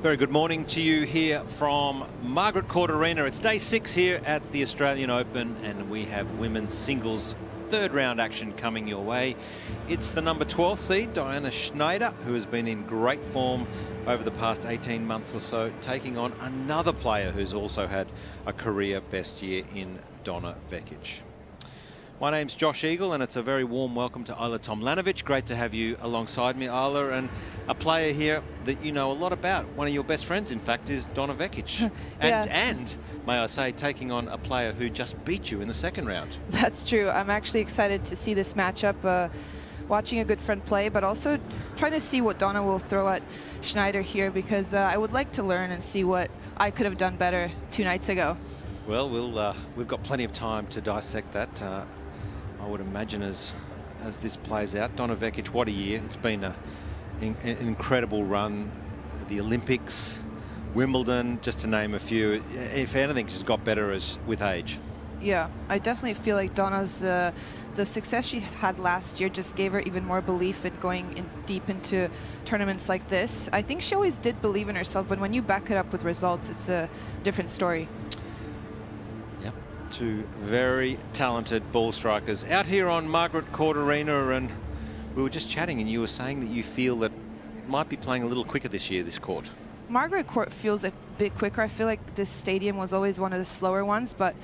Very good morning to you here from Margaret Court Arena. It's day 6 here at the Australian Open, and we have women's singles third round action coming your way. It's the number 12 seed, Aryna Sabalenka, who has been in great form over the past 18 months or so, taking on another player who's also had a career best year in Aryna Vukic. My name's Josh Eagle, and it's a very warm welcome to Ajla Tomljanovic. Great to have you alongside me, Ajla, and a player here that you know a lot about. One of your best friends, in fact, is Aryna Vukic. And may I say, taking on a player who just beat you in the second round. That's true. I'm actually excited to see this matchup. Watching a good friend play, but also trying to see what Donna will throw at Schneider here, because I would like to learn and see what I could have done better 2 nights ago. Well, we've got plenty of time to dissect that. I would imagine as this plays out. Aryna Vukic, what a year. It's been an incredible run. The Olympics, Wimbledon, just to name a few. If anything, she's got better with age. Yeah, I definitely feel like Donna's, the success she had last year just gave her even more belief in going deep into tournaments like this. I think she always did believe in herself, but when you back it up with results, it's a different story. Yep, 2 very talented ball strikers out here on Margaret Court Arena, and we were just chatting and you were saying that you feel that it might be playing a little quicker this year, this court. Margaret Court feels a bit quicker. I feel like this stadium was always one of the slower ones, but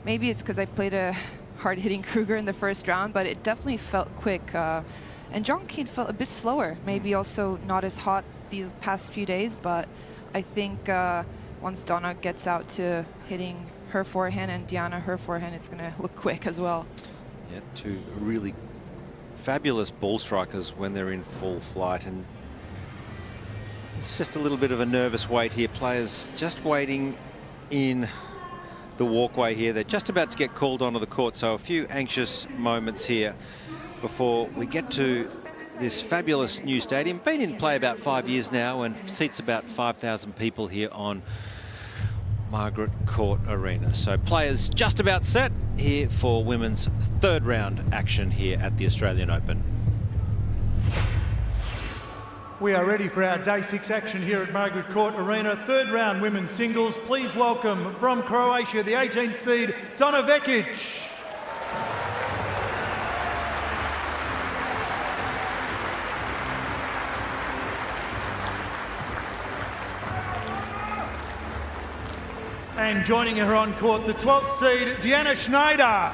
maybe it's because I played a hard-hitting Kruger in the first round, but it definitely felt quick. And John Cain felt a bit slower, maybe also not as hot these past few days, but I think once Donna gets out to hitting her forehand and Diana her forehand, it's going to look quick as well. Yeah, 2 really fabulous ball strikers when they're in full flight, and it's just a little bit of a nervous wait here. Players just waiting in the walkway here. They're just about to get called onto the court, so a few anxious moments here before we get to this fabulous new stadium. Been in play about 5 years now and seats about 5,000 people here on Margaret Court Arena. So players just about set here for women's third round action here at the Australian Open. We are ready for our day 6 action here at Margaret Court Arena. Third round women's singles. Please welcome from Croatia, the 18th seed, Aryna Vukic. And joining her on court, the 12th seed, Diana Schneider.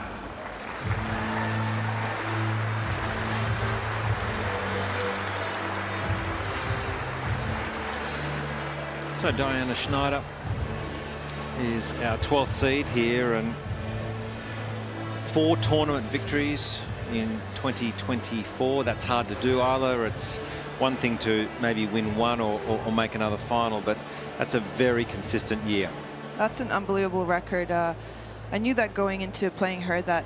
So Diana Schneider is our 12th seed here, and 4 tournament victories in 2024. That's hard to do, Ajla. It's one thing to maybe win one or make another final, but that's a very consistent year. That's an unbelievable record. I knew that going into playing her, that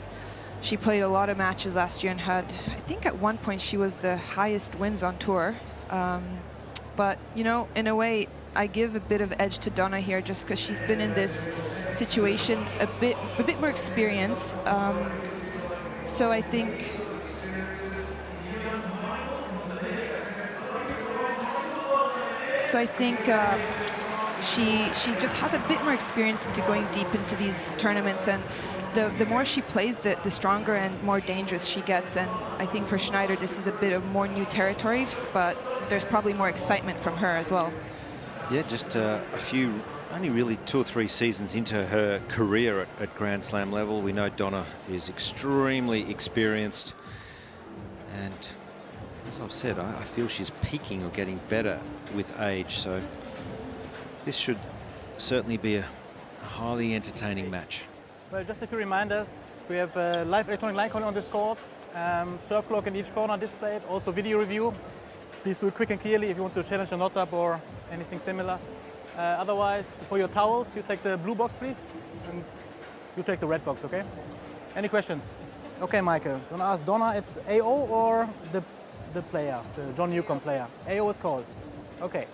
she played a lot of matches last year and had, I think at one point she was the highest wins on tour. But, you know, in a way, I give a bit of edge to Donna here just because she's been in this situation a bit more experience. So I think she just has a bit more experience into going deep into these tournaments, and the more she plays, the stronger and more dangerous she gets. And I think for Schneider, this is a bit of more new territory, but there's probably more excitement from her as well. Yeah, just a few, only really 2 or 3 seasons into her career at Grand Slam level. We know Donna is extremely experienced, and as I've said, I feel she's peaking or getting better with age. So this should certainly be a highly entertaining match. Well, just a few reminders. We have a live electronic line calling on this court, serve clock in each corner displayed, also video review. Please do it quick and clearly if you want to challenge a knot up or anything similar. Otherwise, for your towels, you take the blue box, please, and you take the red box, okay? Any questions? Okay, Michael, you want to ask Donna, it's AO or the player, the John Newcomb player? AO is called. Okay.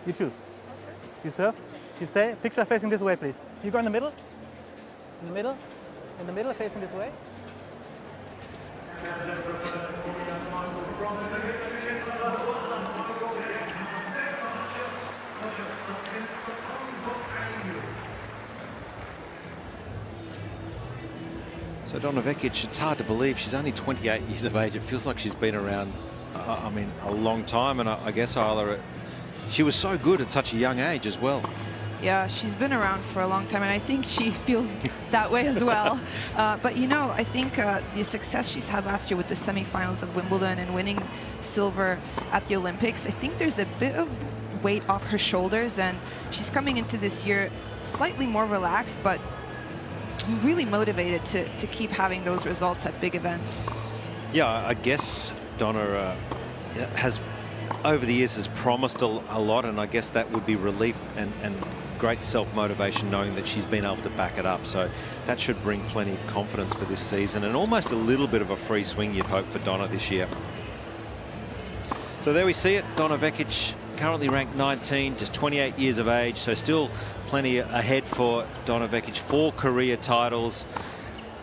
You choose. You serve. You stay. Picture facing this way, please. You go in the middle. In the middle. In the middle, facing this way. So Donna Vekic, it's hard to believe she's only 28 years of age. It feels like she's been around, I mean, a long time. And I guess, Isla, she was so good at such a young age as well. Yeah, she's been around for a long time, and I think she feels that way as well. But, you know, I think the success she's had last year with the semifinals of Wimbledon and winning silver at the Olympics, I think there's a bit of weight off her shoulders, and she's coming into this year slightly more relaxed, but really motivated to keep having those results at big events. Yeah, I guess Donna has, over the years, has promised a lot, and I guess that would be relief and great self-motivation knowing that she's been able to back it up. So that should bring plenty of confidence for this season, and almost a little bit of a free swing you'd hope for Donna this year. So there we see it. Donna Vekic, currently ranked 19, just 28 years of age, so still plenty ahead for Donna Vekic. 4 career titles,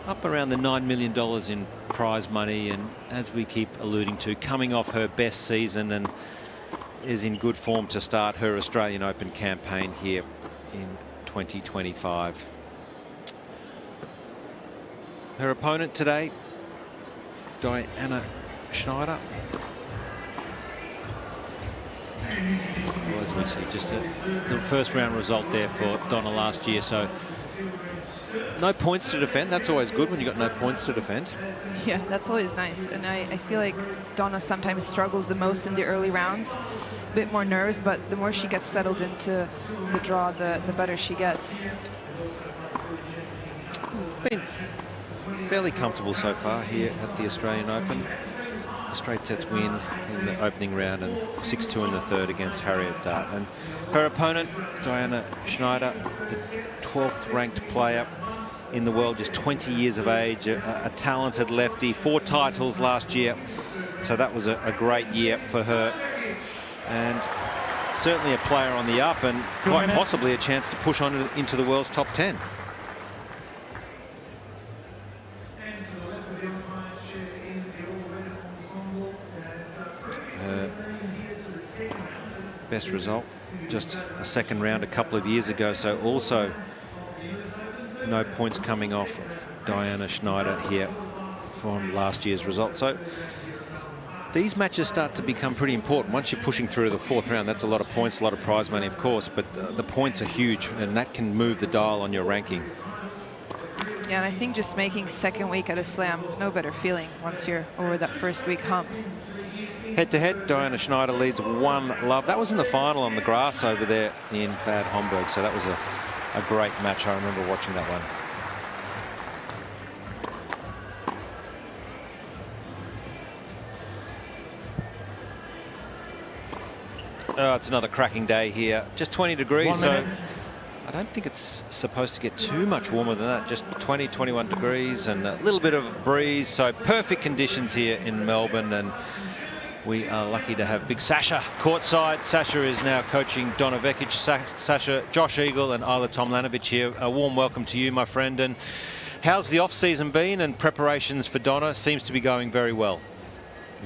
up around the $9 million in prize money, and as we keep alluding to, coming off her best season and is in good form to start her Australian Open campaign here in 2025. Her opponent today, Aryna Schneider. Well, as we see, just the first round result there for Donna last year, so no points to defend. That's always good when you've got no points to defend. Yeah, that's always nice. And I feel like Donna sometimes struggles the most in the early rounds. A bit more nerves, but the more she gets settled into the draw, the better she gets. Been fairly comfortable so far here at the Australian Open. A straight sets win in the opening round and 6-2 in the third against Harriet Dart. And her opponent, Aryna Schneider, the 12th ranked player in the world, just 20 years of age, a talented lefty, 4 titles last year. So that was a great year for her. And certainly a player on the up, and quite possibly a chance to push on into the world's top 10. Best result, just a second round a couple of years ago, so also no points coming off Aryna Schneider here from last year's result. So these matches start to become pretty important. Once you're pushing through the 4th round, that's a lot of points, a lot of prize money, of course, but the points are huge, and that can move the dial on your ranking. Yeah, and I think just making second week at a slam is no better feeling once you're over that first week hump. Head-to-head, Aryna Schneider leads 1-love. That was in the final on the grass over there in Bad Homburg, so that was a great match. I remember watching that one. Oh, it's another cracking day here. Just 20 degrees, so I don't think it's supposed to get too much warmer than that. Just 20, 21 degrees and a little bit of breeze, so perfect conditions here in Melbourne. And we are lucky to have big Sasha courtside. Sasha is now coaching Donna Vekic. Sasha, Josh Eagle and Isla Tomljanovic here. A warm welcome to you, my friend. And how's the off-season been and preparations for Donna? Seems to be going very well.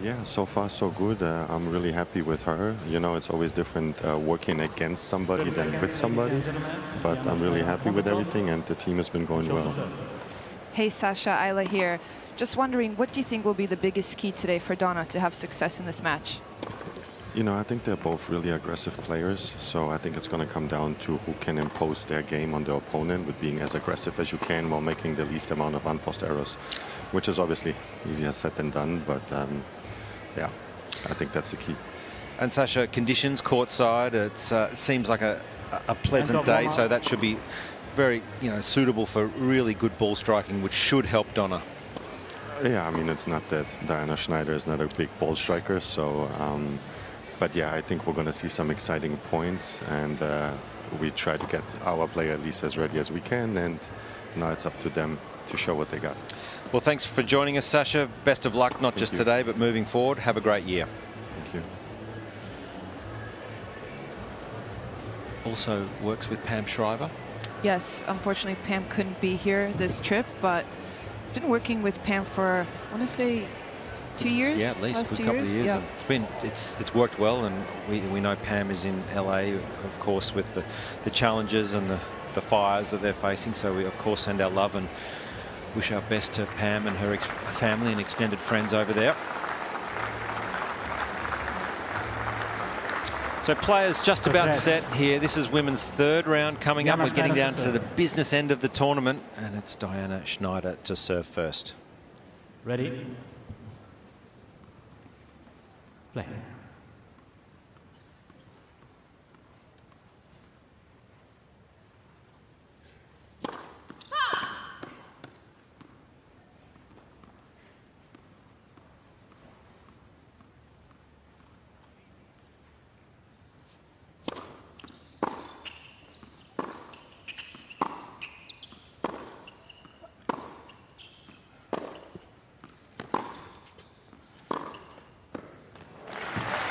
Yeah, so far so good. I'm really happy with her. You know, it's always different working against somebody than with somebody. But I'm really happy with everything, and the team has been going well. Hey, Sasha, Isla here. Just wondering, what do you think will be the biggest key today for Donna to have success in this match? You know, I think they're both really aggressive players, so I think it's going to come down to who can impose their game on the opponent with being as aggressive as you can while making the least amount of unforced errors, which is obviously easier said than done, but yeah, I think that's the key. And Sasha, conditions courtside, it seems like a pleasant day, so that should be very, suitable for really good ball striking, which should help Donna. Yeah, I mean, it's not that Aryna Schneider is not a big ball striker, so but yeah, I think we're going to see some exciting points, and we try to get our player at least as ready as we can, and now it's up to them to show what they got. Well, thanks for joining us, Sasha. Best of luck, not just today, but moving forward. Have a great year. Thank you. Also works with Pam Shriver. Yes, unfortunately, Pam couldn't be here this trip, but it's been working with Pam for, I want to say, 2 years? Yeah, at least Last a 2 couple of years. Yeah. And it's worked well, and we know Pam is in LA, of course, with the challenges and the fires that they're facing. So we of course send our love and wish our best to Pam and her family and extended friends over there. So players just about set here. This is women's third round coming up. We're getting down to the business end of the tournament, and it's Diana Schneider to serve first. Ready? Play.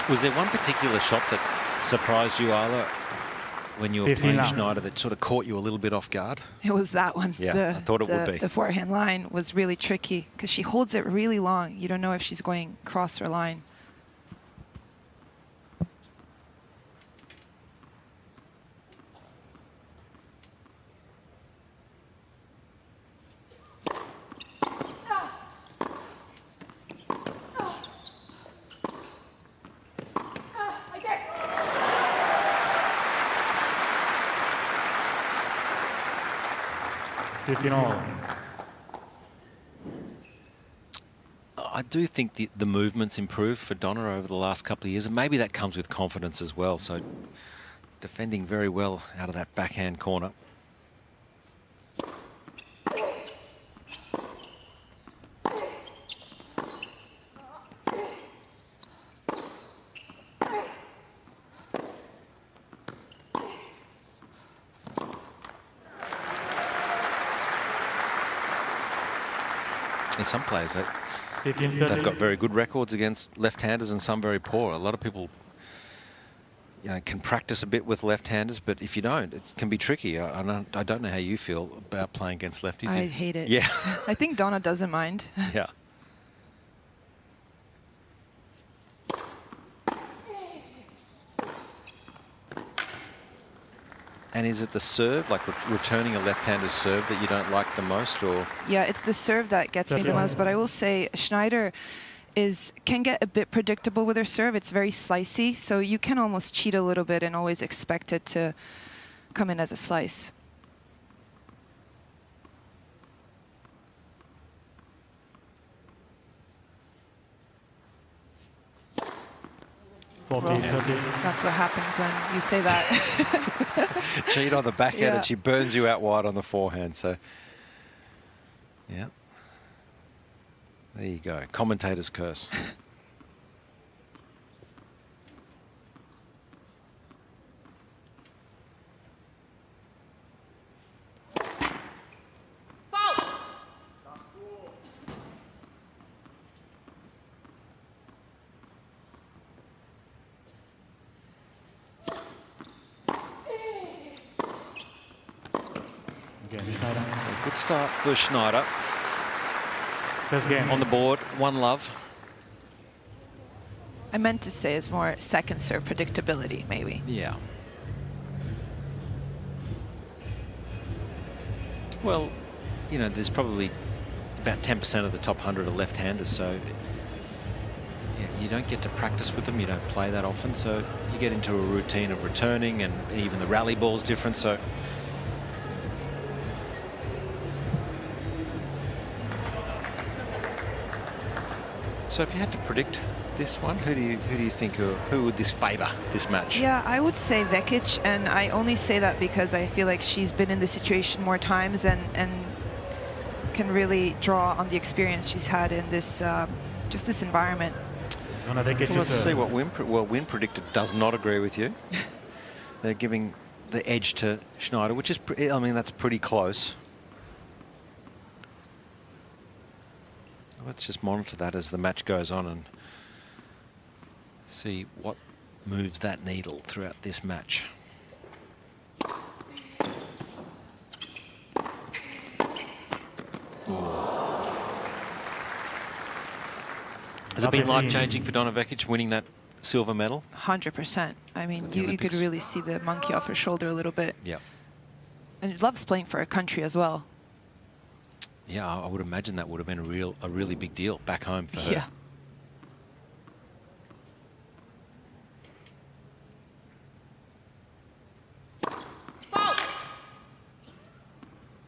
Was there one particular shot that surprised you, Arla, when you were playing Schneider, that sort of caught you a little bit off guard? It was that one. Yeah, I thought it would be. The forehand line was really tricky because she holds it really long. You don't know if she's going across her line. I do think the movement's improved for Donna over the last couple of years, and maybe that comes with confidence as well. So defending very well out of that backhand corner. There's some players that they've got very good records against left-handers and some very poor. A lot of people, you know, can practice a bit with left-handers, but if you don't, it can be tricky. I don't know how you feel about playing against lefties. I hate it. Yeah. I think Donna doesn't mind. Yeah. And is it the serve, like returning a left-hander's serve, that you don't like the most, or? Yeah, it's the serve that gets me the most. But I will say Schneider can get a bit predictable with her serve. It's very slicey, so you can almost cheat a little bit and always expect it to come in as a slice. That's what happens when you say that. Cheat on the backhand, Yeah. and she burns you out wide on the forehand. So, yeah. There you go. Commentator's curse. Good start for Schneider. On the board, 1-love. I meant to say it's more second serve predictability, maybe. Yeah. Well, you know, there's probably about 10% of the top 100 are left-handers, so yeah, you don't get to practice with them. You don't play that often, so you get into a routine of returning, and even the rally ball's different. So. So if you had to predict this one, who do you think, who would this favour, this match? Yeah, I would say Vukic, and I only say that because I feel like she's been in this situation more times and can really draw on the experience she's had in this just this environment. Well, let's see what Win predicted does not agree with you. They're giving the edge to Schneider, which is, I mean, that's pretty close. Let's just monitor that as the match goes on and see what moves that needle throughout this match. Has it been life-changing for Donna Vekic winning that silver medal? 100%. I mean, you could really see the monkey off her shoulder a little bit. Yeah. And loves playing for her country as well. Yeah, I would imagine that would have been a really big deal back home for her. Yeah.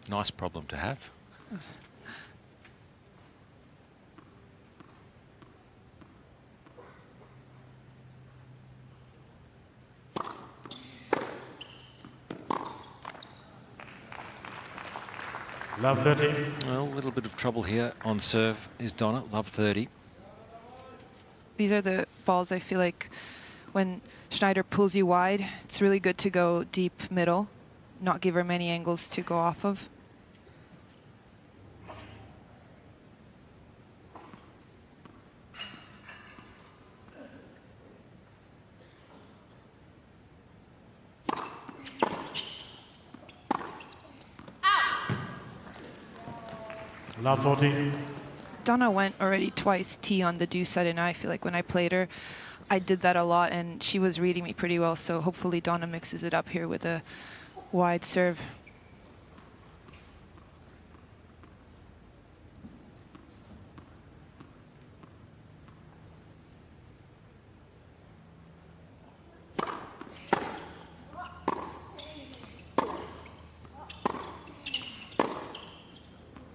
Nice problem to have. Love 30. Well, a little bit of trouble here on serve is Donna. Love 30. These are the balls I feel like when Schneider pulls you wide, it's really good to go deep middle, not give her many angles to go off of. Love 40. Donna went already twice tee on the deuce side, and I feel like when I played her, I did that a lot, and she was reading me pretty well, so hopefully Donna mixes it up here with a wide serve.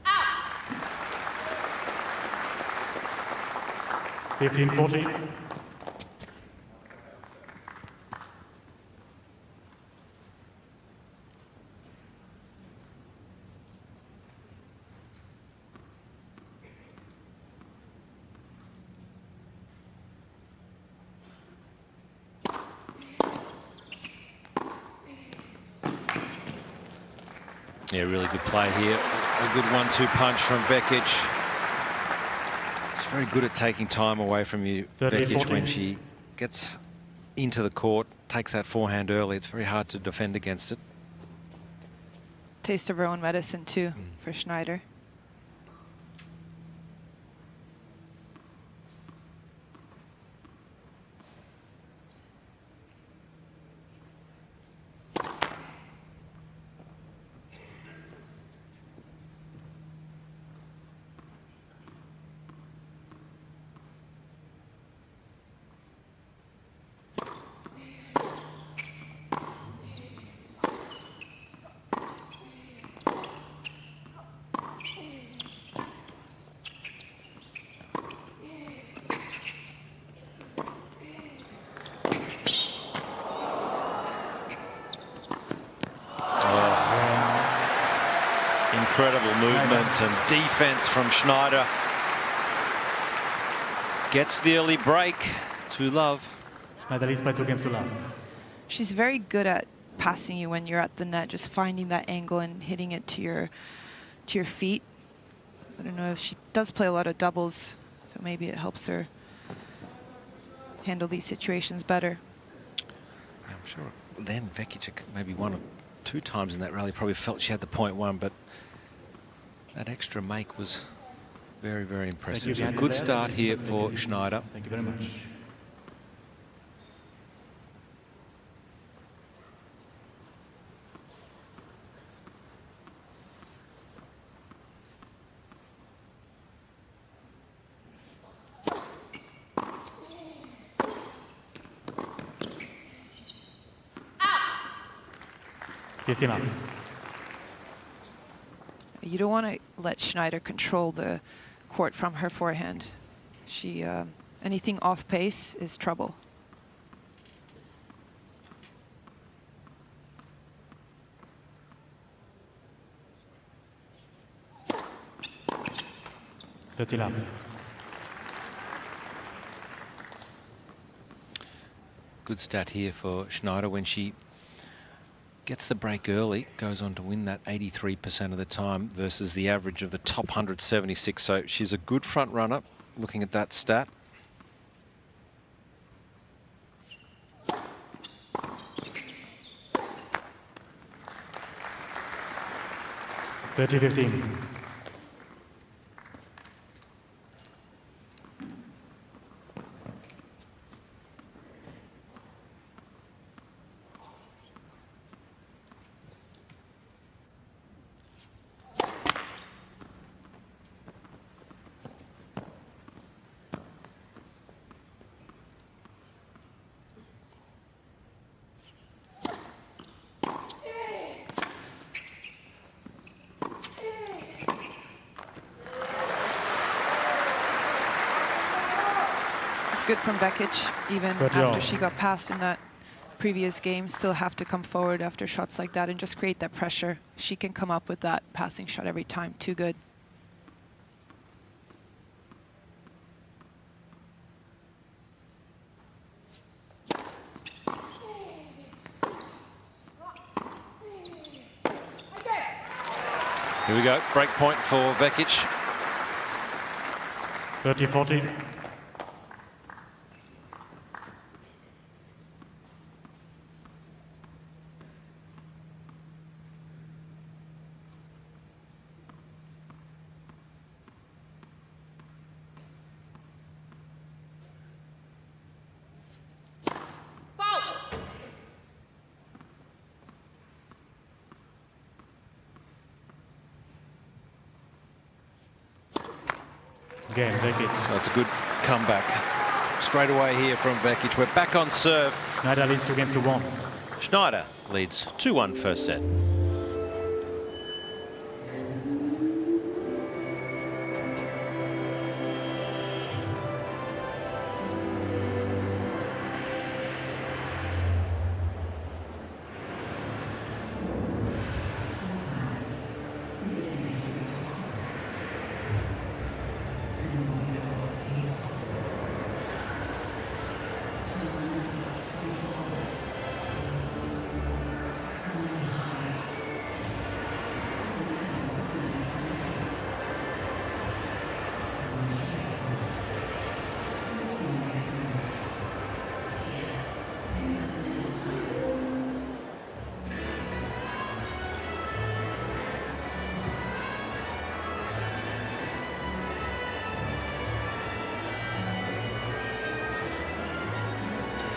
Out. 15-40. Yeah, really good play here. A good 1-2 punch from Vekic. She's very good at taking time away from you, Vekic, when she gets into the court, takes that forehand early. It's very hard to defend against it. Taste of her own medicine, too, for Schneider. Incredible movement and defense from Schneider. Gets the early break to Love. Schneider leads by 2 games to love. She's very good at passing you when you're at the net, just finding that angle and hitting it to your feet. I don't know if she does play a lot of doubles, so maybe it helps her handle these situations better. Yeah, I'm sure then Vekic maybe 1 or 2 times in that rally probably felt she had the point 1, but that extra make was very, very impressive. So a good start here for Schneider. Thank you very much. Out. You don't want to let Schneider control the court from her forehand. She anything off pace is trouble. Good stat here for Schneider when she gets the break early, goes on to win that 83% of the time versus the average of the top 176. So she's a good front runner, looking at that stat. good from Vukic, even 30 after all. she got passed in that previous game. Still have to come forward after shots like that and just create that pressure. She can come up with that passing shot every time. Too good. Here we go, break point for Vukic. 30-40. Game, Vukic. So it's a good comeback straight away here from Vukic. We're back on serve. Schneider leads 2-1. Schneider leads 2-1 first set.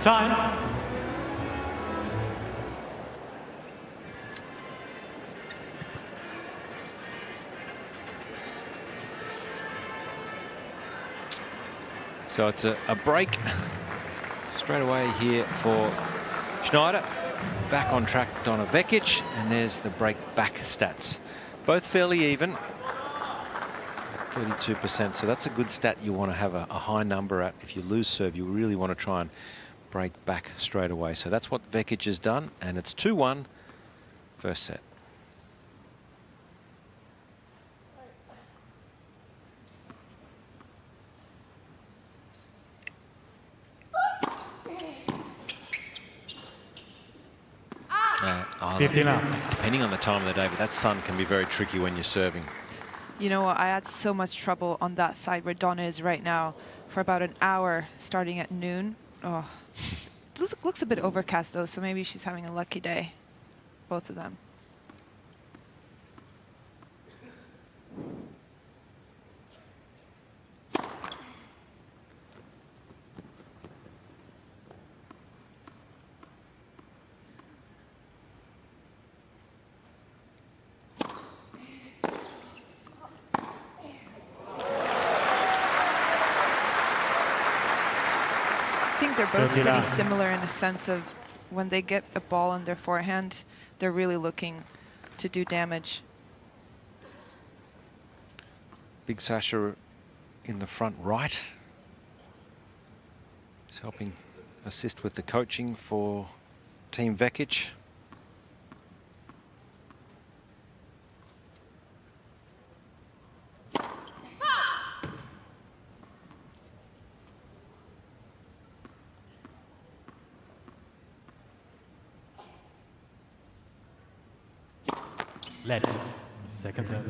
Time. So it's a break straight away here for Schneider. Back on track, Donna Vukic, and there's the break back stats. Both fairly even, 32%. So that's a good stat you want to have a high number at. If you lose serve, you really want to try and break back straight away. So that's what Vukic has done, and it's 2-1 first set. Oh, 15 up. depending on the time of the day, but that sun can be very tricky when you're serving. You know what? I had so much trouble on that side where Donna is right now for about an hour, starting at noon. Oh, looks a bit overcast though, so maybe she's having a lucky day. Both of them. I think they're both pretty similar in the sense of when they get a ball on their forehand, they're really looking to do damage. Big Sasha in the front right. He's helping assist with the coaching for Team Vukic. Let. Second serve.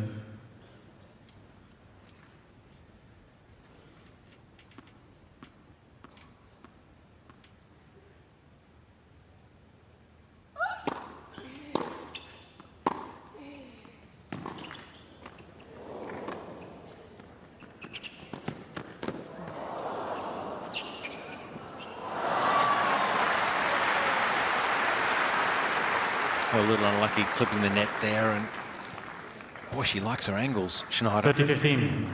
A little unlucky clipping the net there, and boy, she likes her angles, Schneider. 30-15.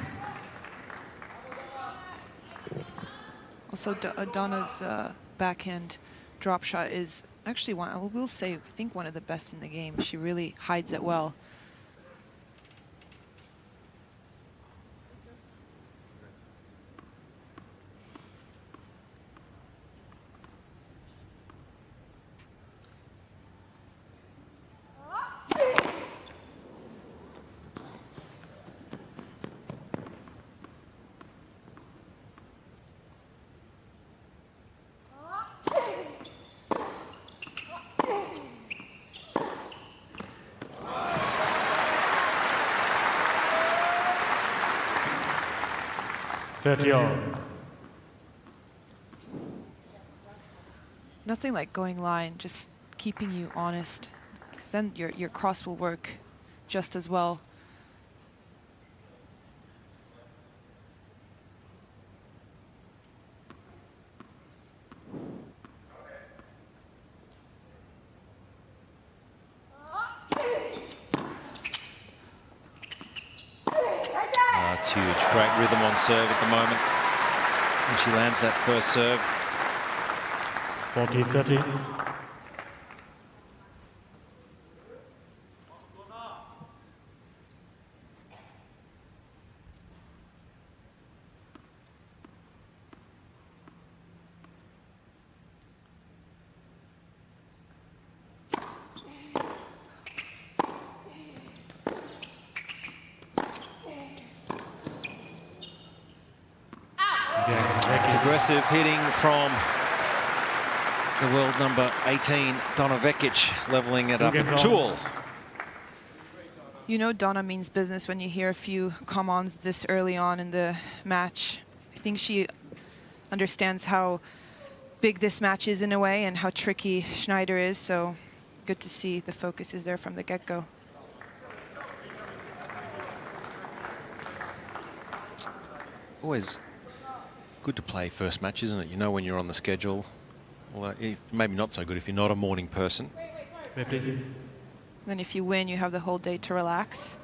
Also, Donna's backhand drop shot is actually one, I will say, I think one of the best in the game. She really hides it well. 30 all. Nothing like going line, just keeping you honest, because then your cross will work just as well. It's huge. Great rhythm on serve at the moment. And she lands that first serve. 40-30. Aggressive hitting from the world number 18, Donna Vekic, leveling it up at 2-all. You know Donna means business when you hear a few come-ons this early on in the match. I think she understands how big this match is in a way and how tricky Schneider is, so good to see the focus is there from the get-go. Always good to play first match, isn't it? You know when you're on the schedule. Although maybe not so good if you're not a morning person. Wait, please. Then if you win, you have the whole day to relax.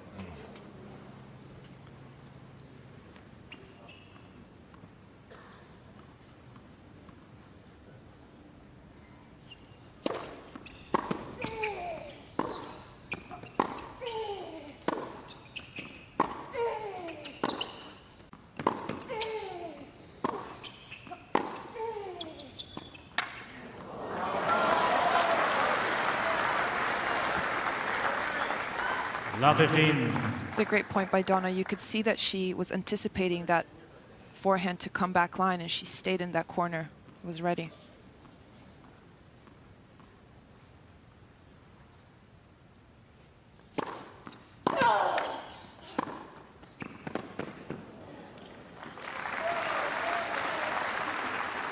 It's a great point by Donna. You could see that she was anticipating that forehand to come back line, and she stayed in that corner, was ready.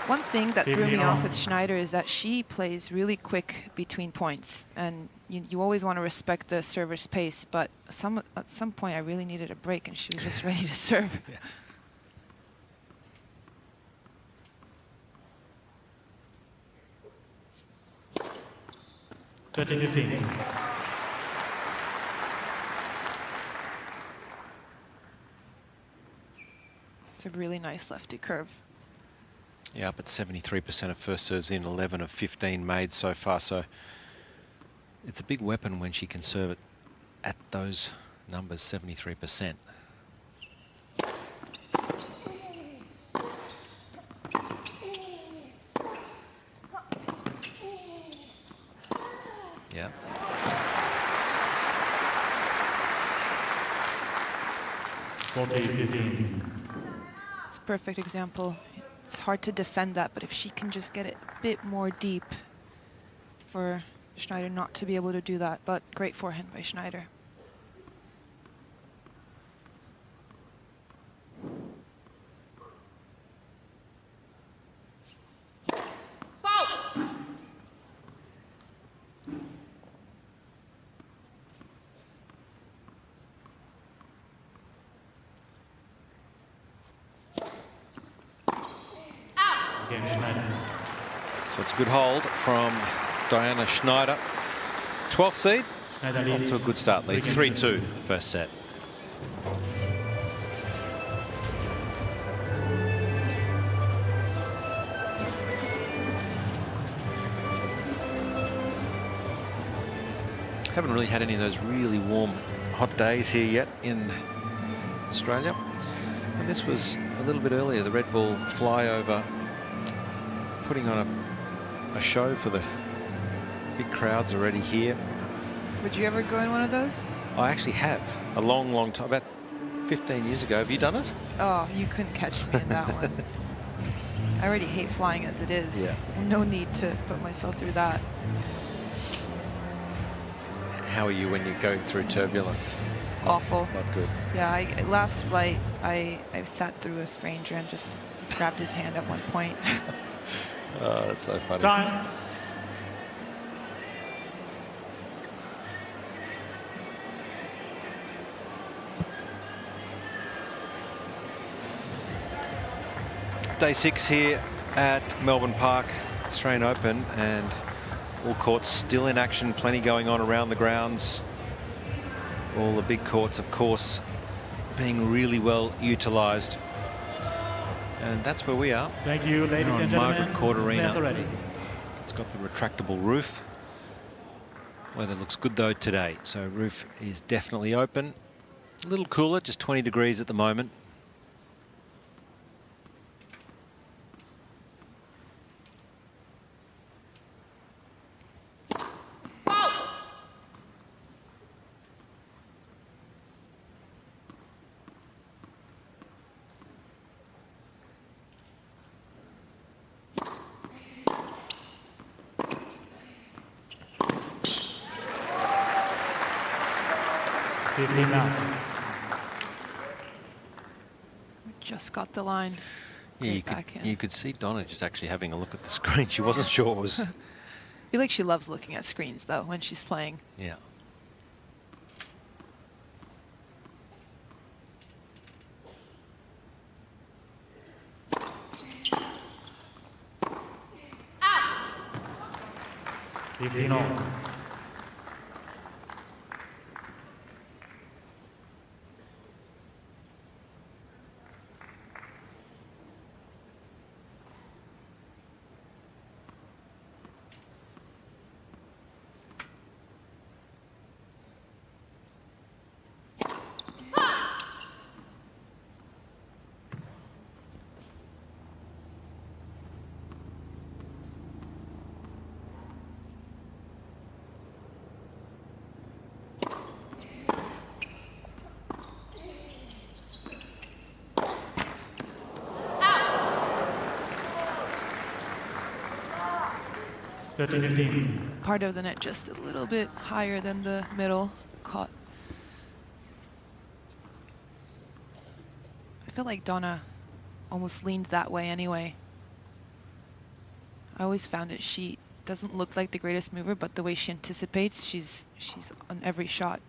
One thing that threw me off with Schneider is that she plays really quick between points, and you always want to respect the server's pace, but at some point I really needed a break, and she was just ready to serve. Yeah. It's a really nice lefty curve. Yeah, up at 73% of first serves in, 11 of 15 made so far, so it's a big weapon when she can serve it at those numbers, 73%. Yeah. It's a perfect example. It's hard to defend that, but if she can just get it a bit more deep for Schneider not to be able to do that, but great forehand by Schneider. So it's a good hold from Diana Schneider. 12th seed, off to a good start, leads 3-2 first set. Haven't really had any of those really warm, hot days here yet in Australia. And this was a little bit earlier, the Red Bull flyover, putting on a show for the big crowds already here. Would you ever go in one of those? I actually have, a long, long time, about 15 years ago. Have you done it? Oh, you couldn't catch me in that one. I already hate flying as it is. Yeah. No need to put myself through that. How are you when you're going through turbulence? awful. Not good. Yeah, last flight, I sat through a stranger and just grabbed his hand at one point. Oh, that's so funny. Time. Day 6 here at Melbourne Park, Australian Open, and all courts still in action, plenty going on around the grounds. All the big courts, of course, being really well utilised. And that's where we are. Thank you, ladies on and gentlemen. Margaret Court Arena. Players are ready. It's got the retractable roof. Weather looks good though today, so roof is definitely open. A little cooler, just 20 degrees at the moment. Just got the line. Yeah, you could see Donna just actually having a look at the screen. She wasn't sure it was. I feel like she loves looking at screens though when she's playing. Yeah. Out. 15 all. Part of the net just a little bit higher than the middle. Caught. I feel like Donna almost leaned that way anyway. I always found it, she doesn't look like the greatest mover, but the way she anticipates, she's on every shot.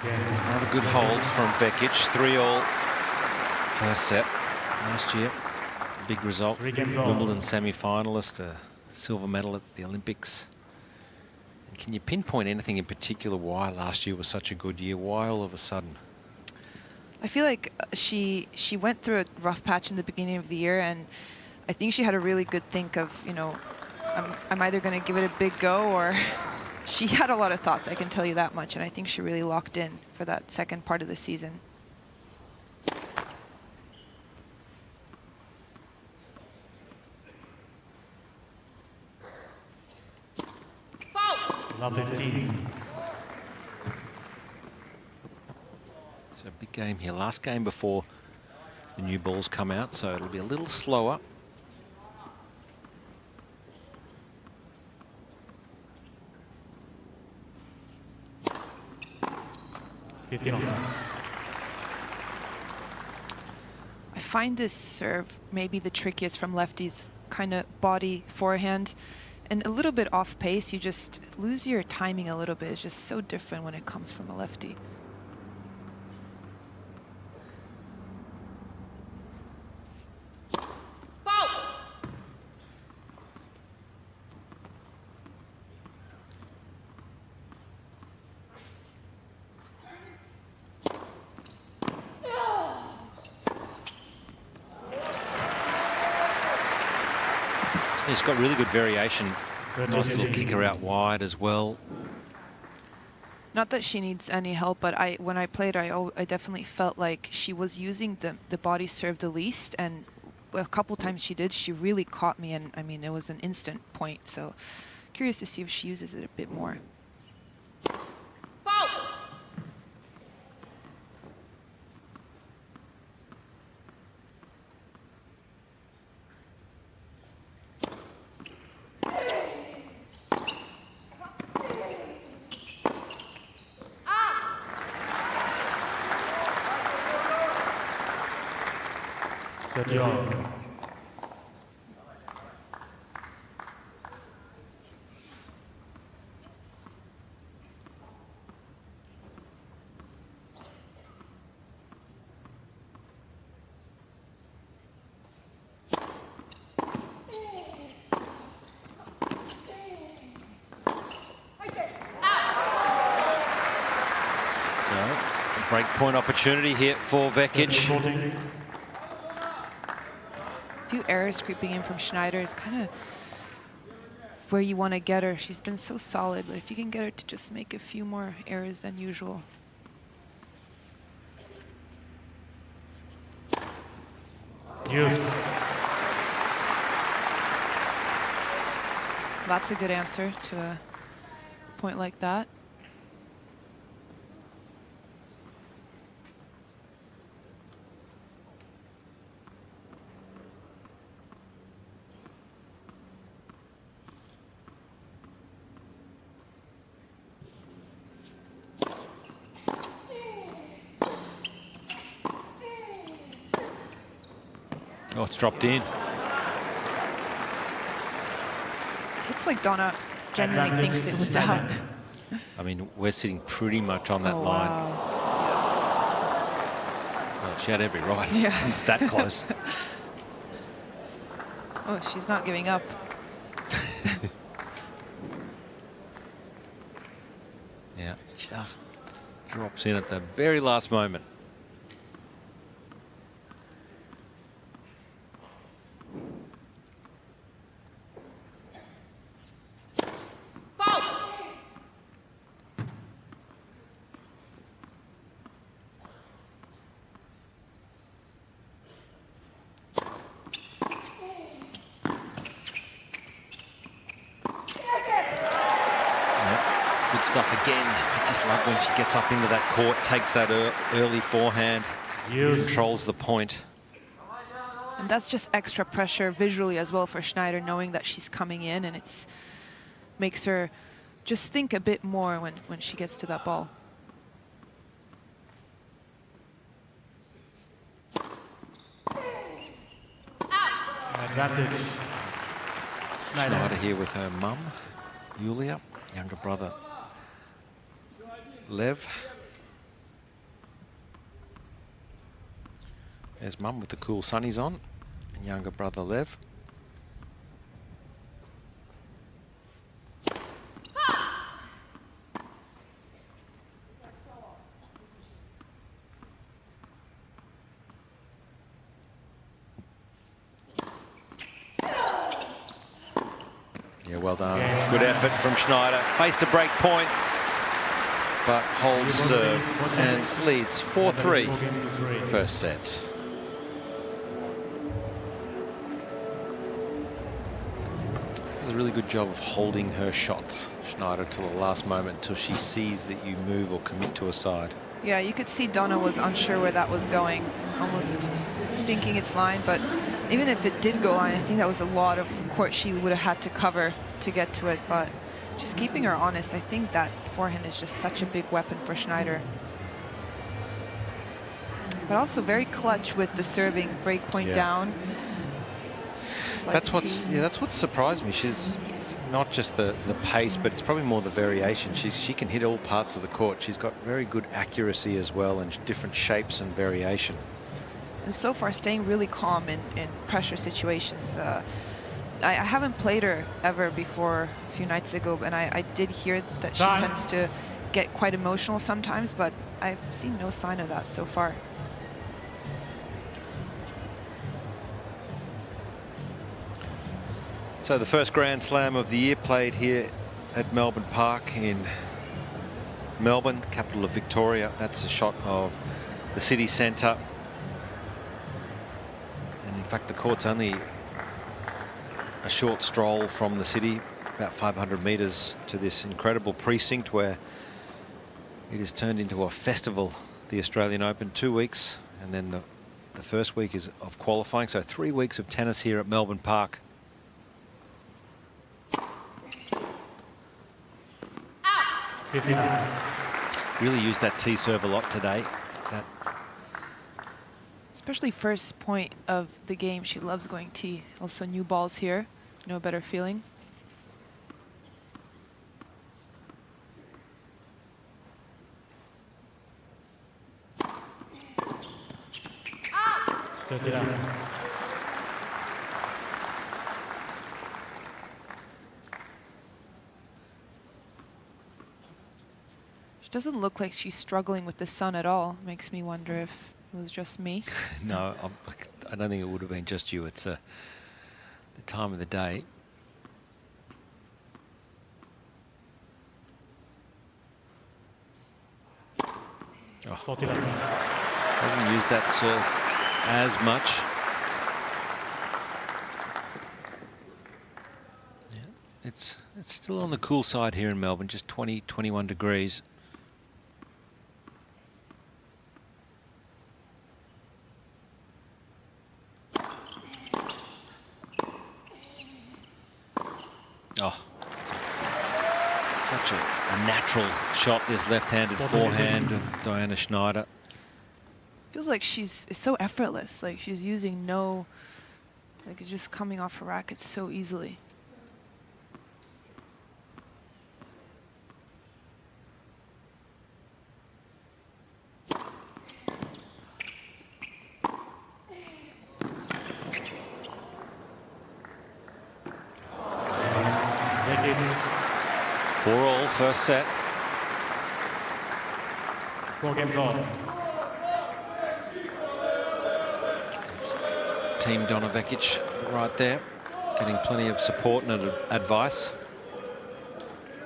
Another good hold from Vukic. 3-all first set last year. Big result. Wimbledon semi-finalist, a silver medal at the Olympics. And can you pinpoint anything in particular why last year was such a good year? Why all of a sudden? I feel like she went through a rough patch in the beginning of the year, and I think she had a really good think of, you know, I'm either going to give it a big go, or she had a lot of thoughts, I can tell you that much, and I think she really locked in for that second part of the season. Love 15. It's a big game here. Last game before the new balls come out, so it'll be a little slower. I find this serve maybe the trickiest from lefties, kind of body, forehand, and a little bit off pace. You just lose your timing a little bit. It's just so different when it comes from a lefty. He's got really good variation. Nice little kicker out wide as well. Not that she needs any help, but when I played, I definitely felt like she was using the body serve the least, and a couple times she did, she really caught me, and I mean, it was an instant point. So curious to see if she uses it a bit more. Good job. So, break point opportunity here for Vukic. A few errors creeping in from Schneider is kind of where you want to get her. She's been so solid, but if you can get her to just make a few more errors than usual. That's a good answer to a point like that. Oh, it's dropped in. Looks like Donna genuinely thinks it was out. I mean, we're sitting pretty much on that Oh, line. wow. Well, she had every right. Yeah. It's that close. Oh, she's not giving up. Yeah, just drops in at the very last moment. Again, I just love when she gets up into that court, takes that early forehand, controls the point. And that's just extra pressure visually as well for Schneider, knowing that she's coming in, and it's makes her just think a bit more when she gets to that ball. Advantage. Schneider here with her mum, Yulia, younger brother Lev. There's mum with the cool sunnies on, and younger brother Lev. Yeah, well done. Good effort from Schneider. Faced a break point, but holds serve and leads 4-3 first set. Does a really good job of holding her shots, Schneider, till the last moment, until she sees that you move or commit to a side. Yeah, you could see Donna was unsure where that was going, almost thinking it's line, but even if it did go line, I think that was a lot of court she would have had to cover to get to it, but just keeping her honest, I think that forehand is just such a big weapon for Schneider. But also very clutch with the serving, break point down. That's what surprised me. She's not just the pace, but it's probably more the variation. She can hit all parts of the court. She's got very good accuracy as well, and different shapes and variation. And so far staying really calm in pressure situations. I haven't played her ever before a few nights ago, and I did hear that she tends to get quite emotional sometimes, but I've seen no sign of that so far. So the first Grand Slam of the year played here at Melbourne Park in Melbourne, capital of Victoria. That's a shot of the city centre. And in fact, the court's only a short stroll from the city, about 500 metres to this incredible precinct where it is turned into a festival, the Australian Open. 2 weeks, and then the first week is of qualifying. So 3 weeks of tennis here at Melbourne Park. Really used that tee serve a lot today. Especially first point of the game, she loves going tee. Also new balls here, no better feeling. She doesn't look like she's struggling with the sun at all. Makes me wonder if it was just me. No, I don't think it would have been just you. It's the time of the day. Oh. Hasn't used that serve as much. Yeah, it's still on the cool side here in Melbourne, just 20, 21 degrees. Oh, such a natural shot, this left-handed forehand of Diana Schneider. Feels like she's so effortless. Like she's using like it's just coming off her racket so easily. For all, first set. 4 games on. Team Donna Vekic right there, getting plenty of support and advice.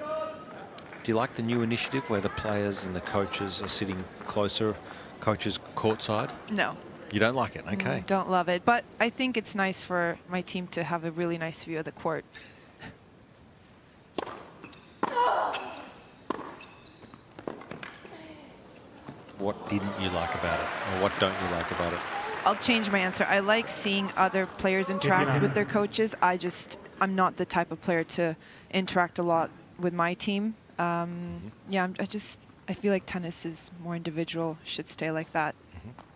Do you like the new initiative where the players and the coaches are sitting closer, coaches courtside? No. You don't like it? Okay. Don't love it, but I think it's nice for my team to have a really nice view of the court. What didn't you like about it, or what don't you like about it? I'll change my answer. I like seeing other players interact with their coaches. I'm not the type of player to interact a lot with my team. Yeah, I feel like tennis is more individual, should stay like that.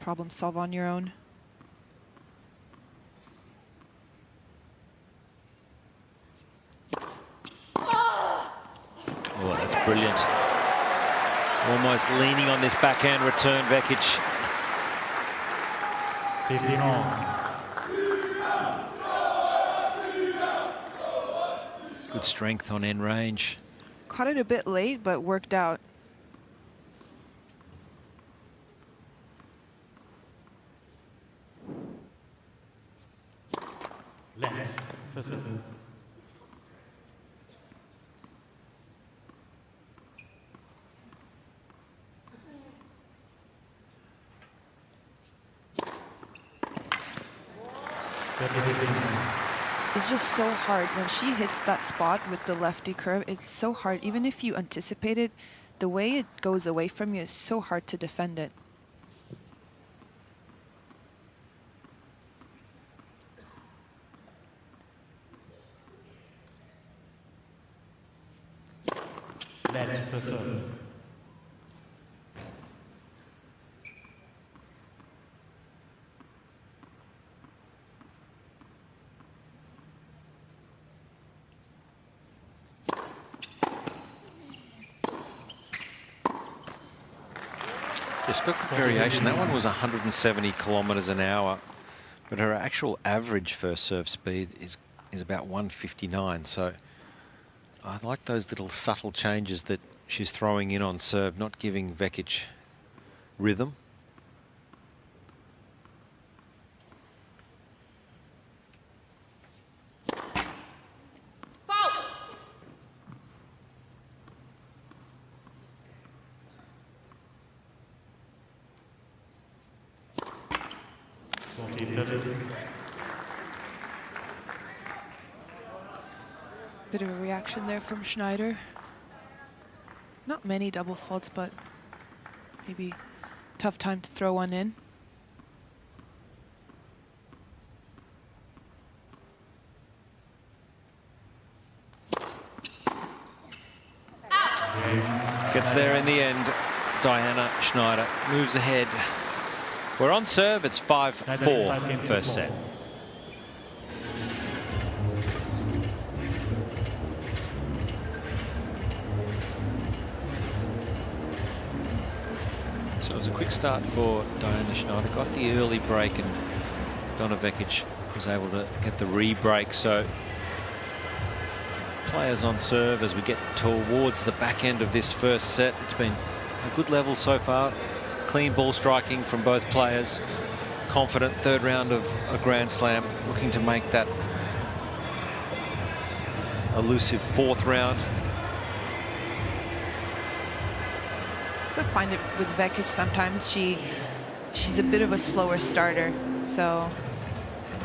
Problem solve on your own. Oh, that's brilliant. Almost leaning on this backhand return, Vekic. 15 all. Good strength on end range. Caught it a bit late, but worked out. Lens. First set. It's just so hard when she hits that spot with the lefty curve. It's so hard, even if you anticipate it, the way it goes away from you is so hard to defend it. Lens. First set. Just got good variation. That one was 170 kilometres an hour, but her actual average first serve speed is about 159. So I like those little subtle changes that she's throwing in on serve, not giving Vekic rhythm. 40-30. Bit of a reaction there from Schneider. Not many double faults, but maybe tough time to throw one in. Gets there in the end. Diana Schneider moves ahead. We're on serve. It's 5-4 first set. So it was a quick start for Diana Schneider. Got the early break, and Donna Vekic was able to get the re-break. So players on serve as we get towards the back end of this first set. It's been a good level so far. Clean ball striking from both players. Confident third round of a Grand Slam. Looking to make that elusive fourth round. So I find it with Vekic sometimes she's a bit of a slower starter. So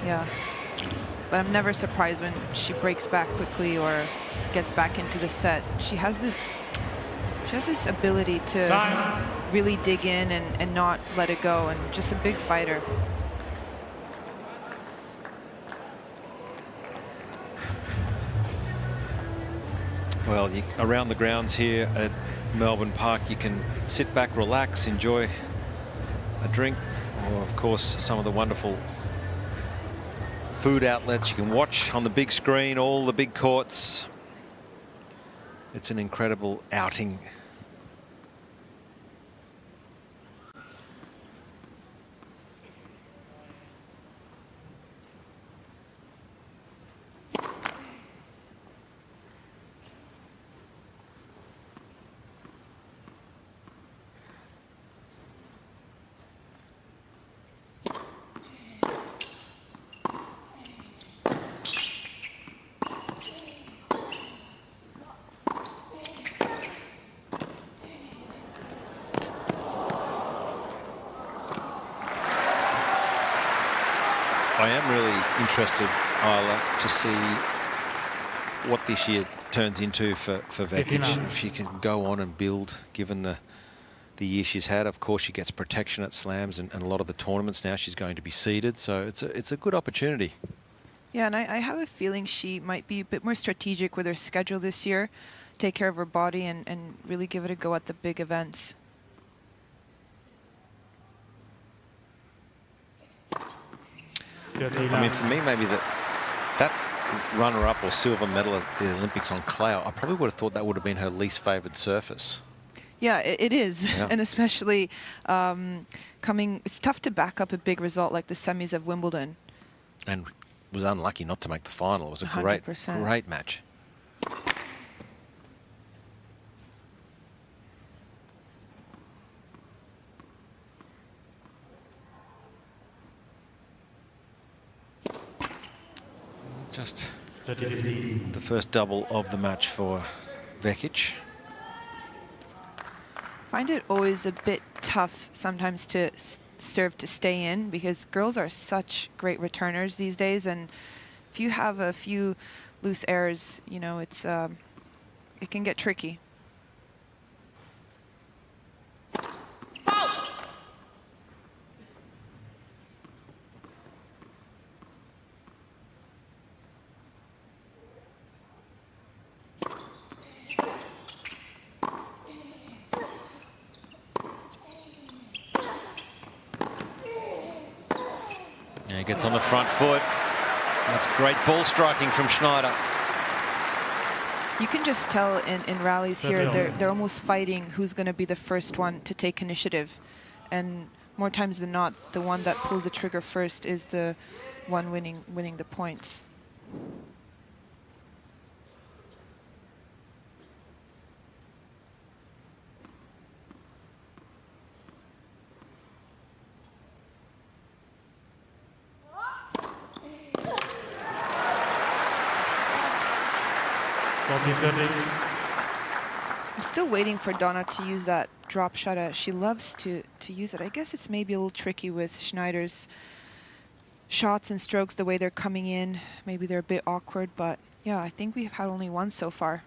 yeah. But I'm never surprised when she breaks back quickly or gets back into the set. She has this ability to really dig in and not let it go, and just a big fighter. Well, around the grounds here at Melbourne Park, you can sit back, relax, enjoy a drink, or of course some of the wonderful food outlets. You can watch on the big screen, all the big courts. It's an incredible outing. I am really interested, Isla, to see what this year turns into for Vekic. If she can go on and build, given the year she's had. Of course, she gets protection at slams and a lot of the tournaments now. She's going to be seeded, so it's a good opportunity. Yeah, and I have a feeling she might be a bit more strategic with her schedule this year, take care of her body and really give it a go at the big events. I mean, for me, maybe that runner-up or silver medal at the Olympics on clay, I probably would have thought that would have been her least favoured surface. Yeah, it is. Yeah. And especially it's tough to back up a big result like the semis of Wimbledon. And was unlucky not to make the final. It was a great, 100%. great match. Just the first double of the match for Vekic. Find it always a bit tough sometimes to serve to stay in, because girls are such great returners these days, and if you have a few loose errors, you know, it can get tricky. He gets on the front foot. That's great ball striking from Schneider. You can just tell in rallies here, they're almost fighting who's going to be the first one to take initiative. And more times than not, the one that pulls the trigger first is the one winning the points. I'm still waiting for Donna to use that drop shot. She loves to use it. I guess it's maybe a little tricky with Schneider's shots and strokes, the way they're coming in, maybe they're a bit awkward, but yeah, I think we've had only one so far.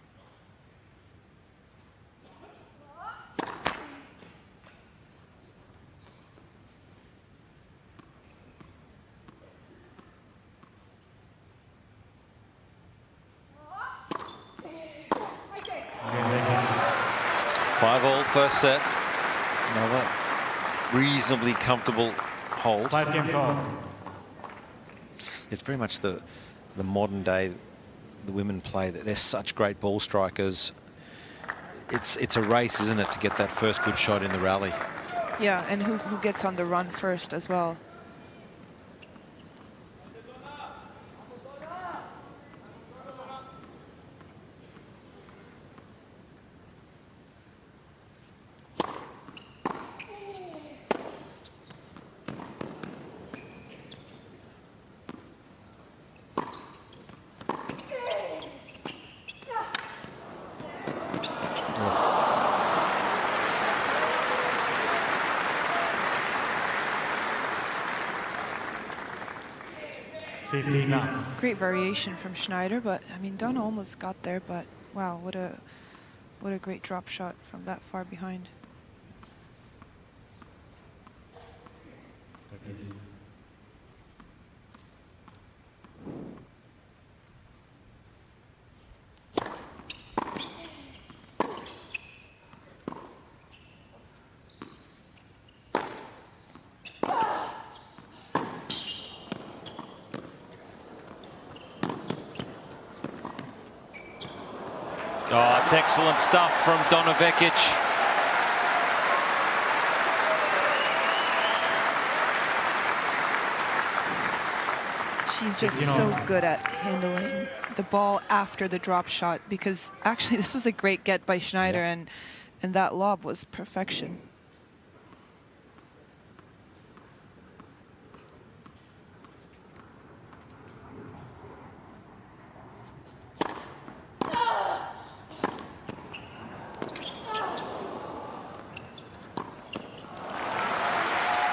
Five all, first set. Another reasonably comfortable hold. 5 games all. It's very much the modern day, the women play. They're such great ball strikers. It's a race, isn't it, to get that first good shot in the rally. Yeah, and who gets on the run first as well. Great variation from Schneider, but I mean, Donna almost got there, but wow, what a great drop shot from that far behind. Oh, it's excellent stuff from Donna Vekic. She's just so good at handling the ball after the drop shot, because actually this was a great get by Schneider, and that lob was perfection.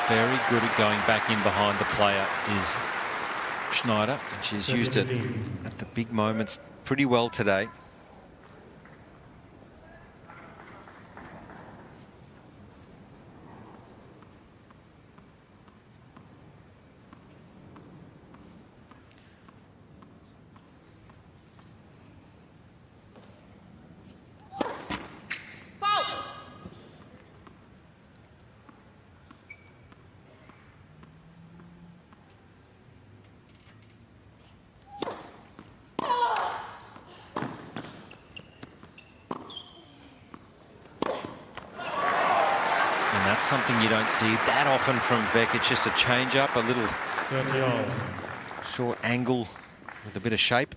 Very good at going back in behind the player is Schneider, and she's used it at the big moments pretty well today. Something you don't see that often from Vekic, just a change up, a little short angle with a bit of shape.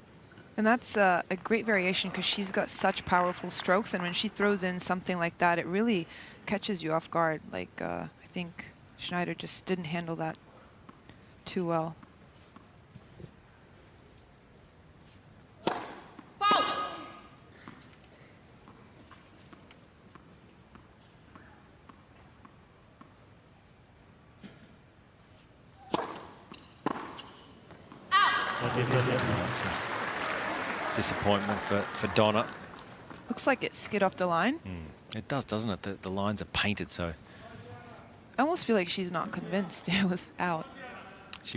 And that's a great variation, because she's got such powerful strokes, and when she throws in something like that, it really catches you off guard. Like, I think Schneider just didn't handle that too well. Disappointment for Donna. Looks like it skid off the line. It does, doesn't it? The lines are painted, so. I almost feel like she's not convinced it was out.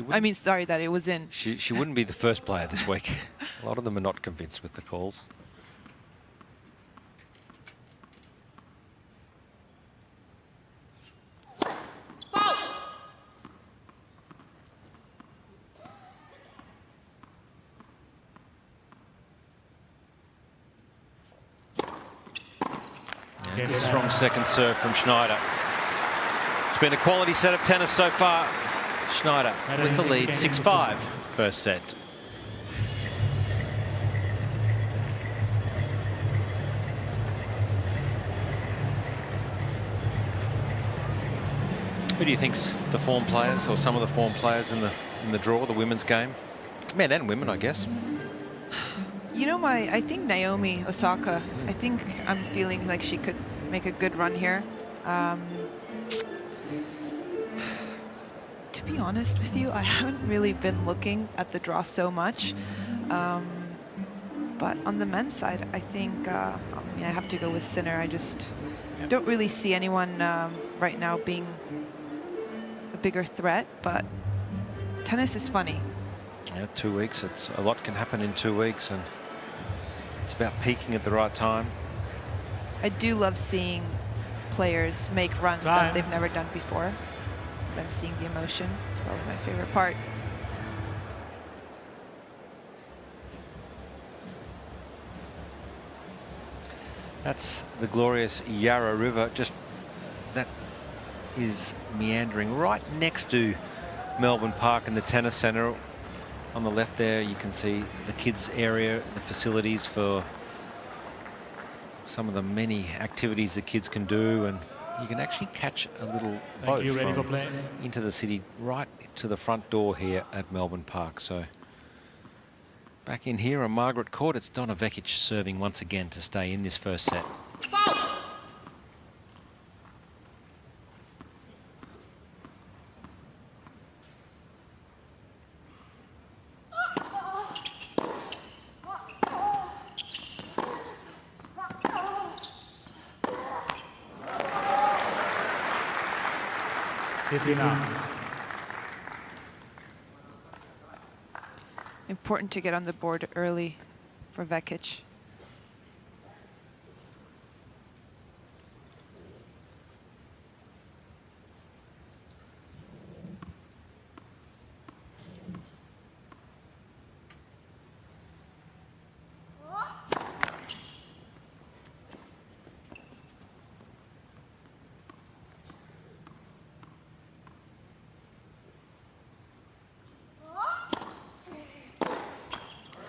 I mean, sorry, that it was in. She wouldn't be the first player this week. A lot of them are not convinced with the calls. Strong second serve from Schneider. It's been a quality set of tennis so far. Schneider with the lead, 6-5, first set. Who do you think's the form players, or some of the form players in the draw, the women's game? Men and women, I guess. You know, I think Naomi Osaka, I think I'm feeling like she could make a good run here. To be honest with you, I haven't really been looking at the draw so much. But on the men's side, I think, I mean, I have to go with Sinner. I just don't really see anyone right now being a bigger threat, but tennis is funny. Yeah, 2 weeks, it's a lot can happen in 2 weeks, and it's about peaking at the right time. I do love seeing players make runs that they've never done before. Then seeing the emotion is probably my favorite part. That's the glorious Yarra River. Just that is meandering right next to Melbourne Park and the tennis centre. On the left there, you can see the kids' area, the facilities for some of the many activities the kids can do, and you can actually catch a little boat from into the city right to the front door here at Melbourne Park. So back in here on Margaret Court, it's Donna Vekic serving once again to stay in this first set. Important to get on the board early for Vekic.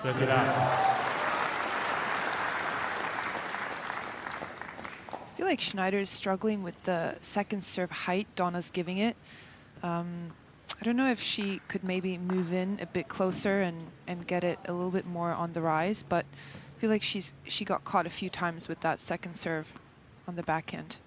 I feel like Schneider's struggling with the second serve height Donna's giving it. I don't know if she could maybe move in a bit closer and get it a little bit more on the rise, but I feel like she got caught a few times with that second serve on the backhand.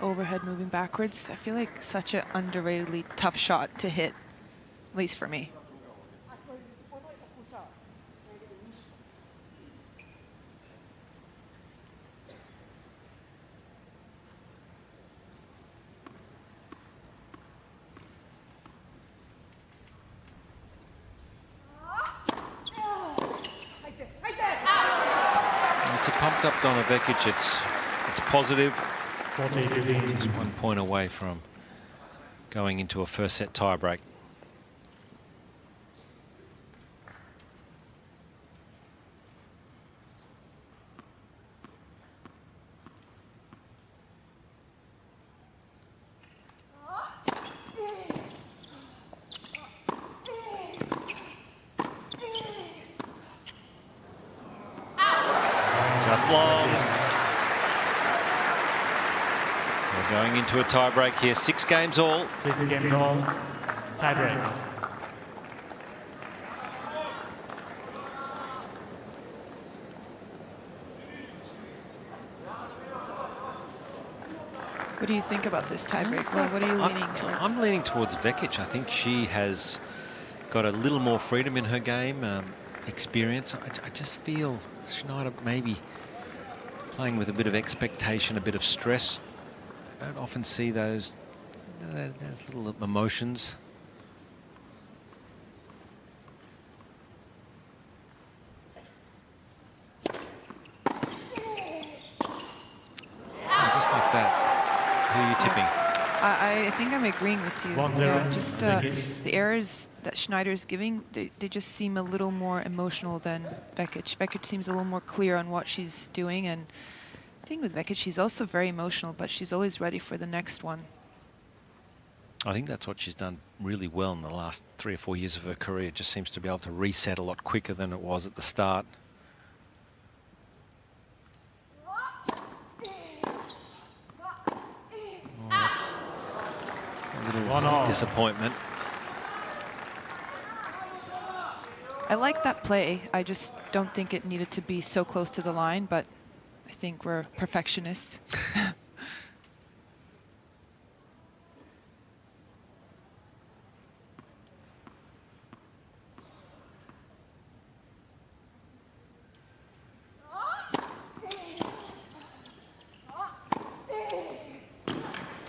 Overhead moving backwards. I feel like such an underratedly tough shot to hit, at least for me. Pumped up Donna Vekic, it's positive. Just 1 point away from going into a first set tiebreak. Going into a tiebreak here, 6 games all. 6 games all, tiebreak. What do you think about this tiebreak? What are you leaning towards? I'm leaning towards Vekic. I think she has got a little more freedom in her game, experience. I just feel Schneider maybe playing with a bit of expectation, a bit of stress. I don't often see those little emotions. Just like that. Who are you tipping? I think I'm agreeing with you. 1-0. Just the errors that Schneider's giving, they just seem a little more emotional than Vekic. Vekic seems a little more clear on what she's doing, and I think with Vekic, she's also very emotional, but she's always ready for the next one. I think that's what she's done really well in the last 3 or 4 years of her career. Just seems to be able to reset a lot quicker than it was at the start. Oh, that's a little disappointment. I like that play. I just don't think it needed to be so close to the line, but I think we're perfectionists.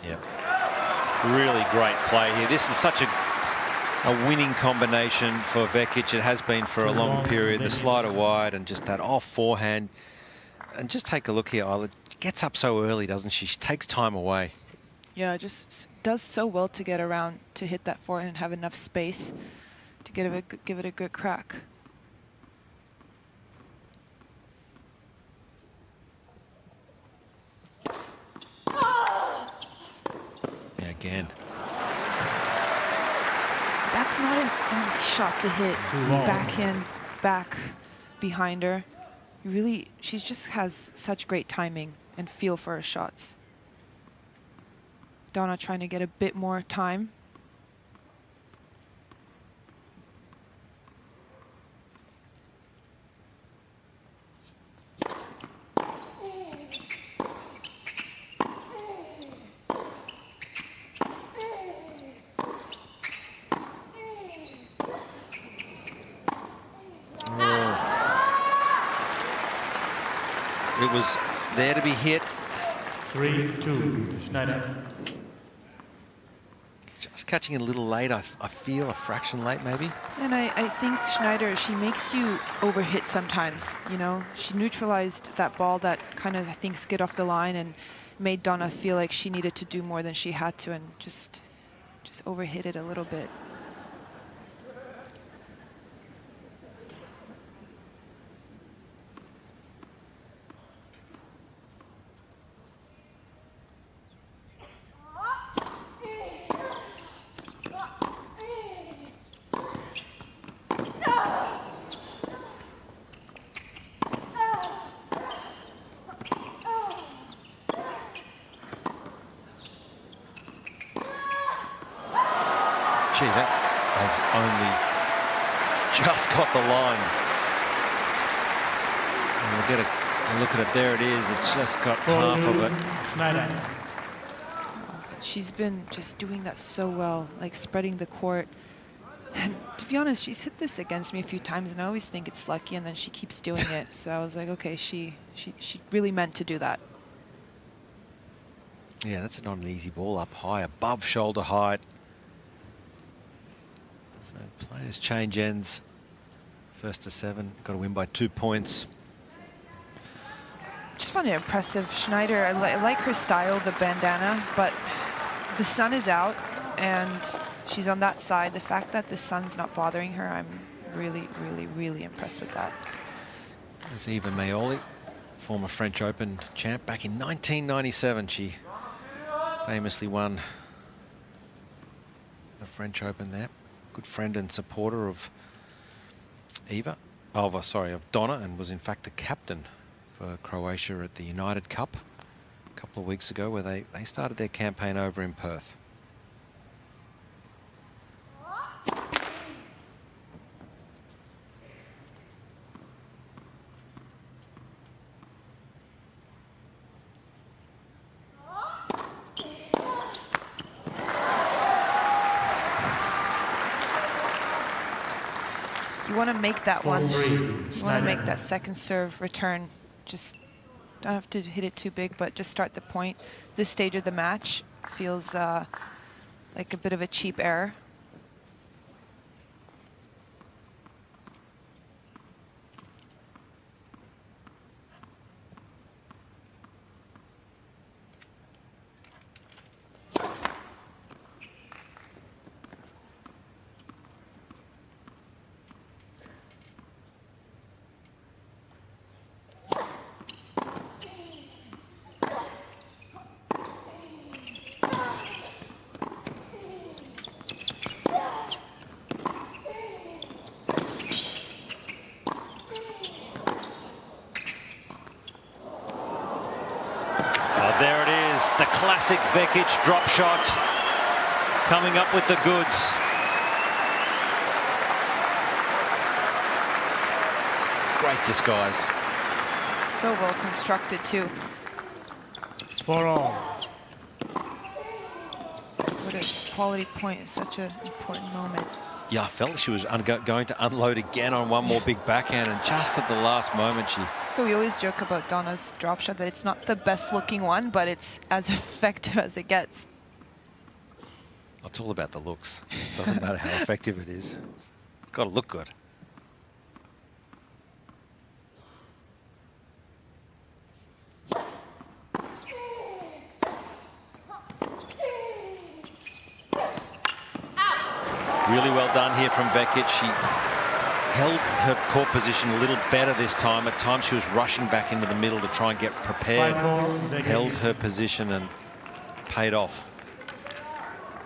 Yep. Really great play here. This is such a winning combination for Vukic. It has been for a long period. The slider wide and just that off forehand. And just take a look here, Isla. Gets up so early, doesn't she? She takes time away. Yeah, just does so well to get around to hit that forehand and have enough space to give it a good crack. Yeah, again. That's not an easy shot to hit. Backhand, back behind her. Really, she just has such great timing and feel for her shots. Donna trying to get a bit more time. It was there to be hit. 3-2, Schneider. Just catching it a little late, I feel a fraction late maybe. And I think Schneider, she makes you overhit sometimes, you know. She neutralized that ball that kind of, I think, skid off the line and made Donna feel like she needed to do more than she had to and just overhit it a little bit. Gee, that has only just got the line. And we'll get a look at it. There it is. It's just got half of it. Schneider. She's been just doing that so well, like spreading the court. And to be honest, she's hit this against me a few times, and I always think it's lucky, and then she keeps doing it. So I was like, okay, she really meant to do that. Yeah, that's not an easy ball up high, above shoulder height. So players change ends. First to 7, got to win by 2 points. Just found it impressive. Schneider, I like her style, the bandana, but the sun is out and she's on that side. The fact that the sun's not bothering her, I'm really, really, really impressed with that. There's Eva Mayoli, former French Open champ. Back in 1997, she famously won the French Open there. Good friend and supporter of of Donna, and was in fact the captain for Croatia at the United Cup a couple of weeks ago, where they started their campaign over in Perth. You want to make that one. You want to Schneider. make that second serve return. Just don't have to hit it too big, but just start the point. This stage of the match feels like a bit of a cheap error. The classic Vukic drop shot coming up with the goods. Great disguise. So well constructed too. 4-all. What a quality point at such an important moment. Yeah, I felt she was going to unload again on one more big backhand, and just at the last moment she... So we always joke about Donna's drop shot that it's not the best looking one, but it's as effective as it gets. It's all about the looks. Doesn't matter how effective it is. It's got to look good. Really well done here from Vukic. She held her court position a little better this time. At times she was rushing back into the middle to try and get prepared. Held her position and paid off.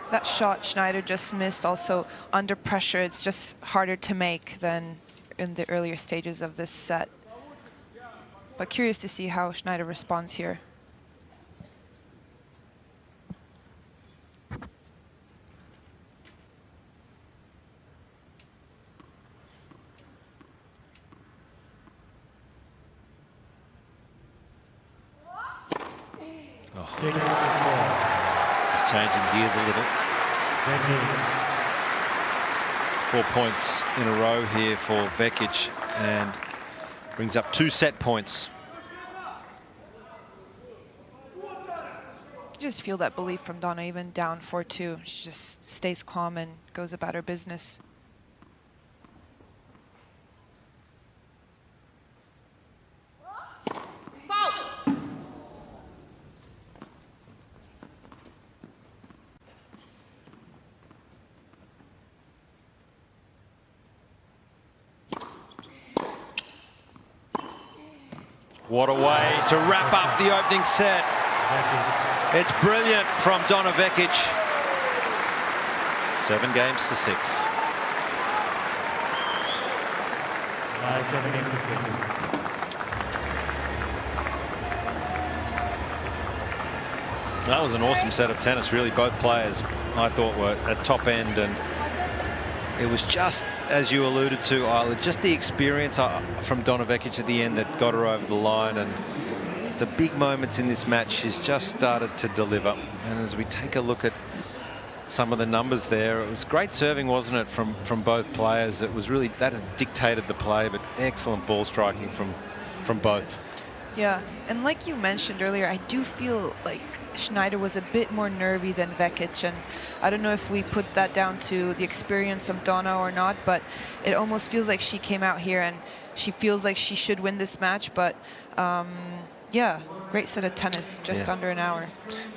That shot Schneider just missed, also under pressure, it's just harder to make than in the earlier stages of this set. But curious to see how Schneider responds here. Just changing gears a little. 4 points in a row here for Vukic, and brings up 2 set points. You just feel that belief from Donna, even down 4-2. She just stays calm and goes about her business. What a way to wrap up the opening set. It's brilliant from Donna Vukic. 7 games to 6. 7 games to 6. That was an awesome set of tennis, really. Both players, I thought, were at top end, and it was just, as you alluded to, Isla, just the experience from Donna Vukic at the end that got her over the line, and the big moments in this match she's just started to deliver. And as we take a look at some of the numbers there, it was great serving, wasn't it, from both players. It was really, that had dictated the play, but excellent ball striking from both. Yeah, and like you mentioned earlier, I do feel like Schneider was a bit more nervy than Vukic, and I don't know if we put that down to the experience of Donna or not, but it almost feels like she came out here and she feels like she should win this match. But yeah, great set of tennis, just under an hour.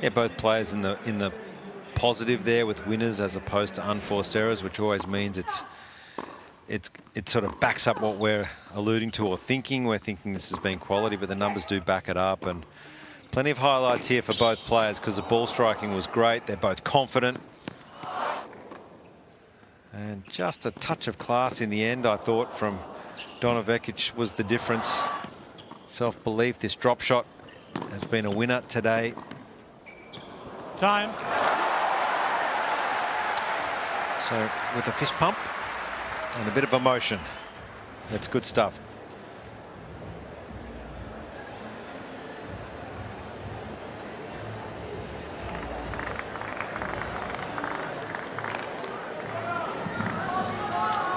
Yeah, both players in the positive there with winners as opposed to unforced errors, which always means it sort of backs up what we're alluding to or thinking. We're thinking this has been quality, but the numbers do back it up. And plenty of highlights here for both players because the ball striking was great. They're both confident. And just a touch of class in the end, I thought, from Donna Vukic was the difference. Self-belief. This drop shot has been a winner today. Time. So with a fist pump and a bit of emotion. That's good stuff.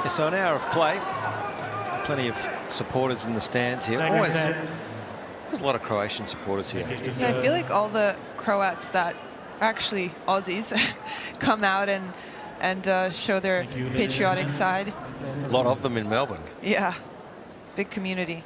So an hour of play, plenty of supporters in the stands here. Always, there's a lot of Croatian supporters here. Yeah, I feel like all the Croats that are actually Aussies come out and show their patriotic side. A lot of them in Melbourne. Yeah, big community.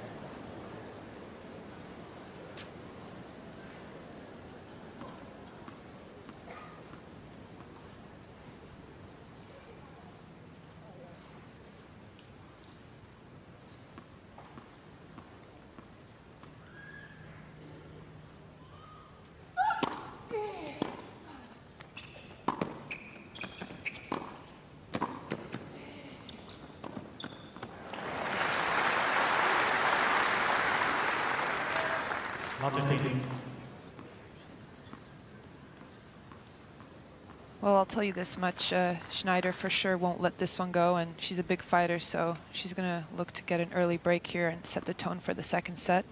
Well, I'll tell you this much, Schneider for sure won't let this one go, and she's a big fighter, so she's going to look to get an early break here and set the tone for the second set.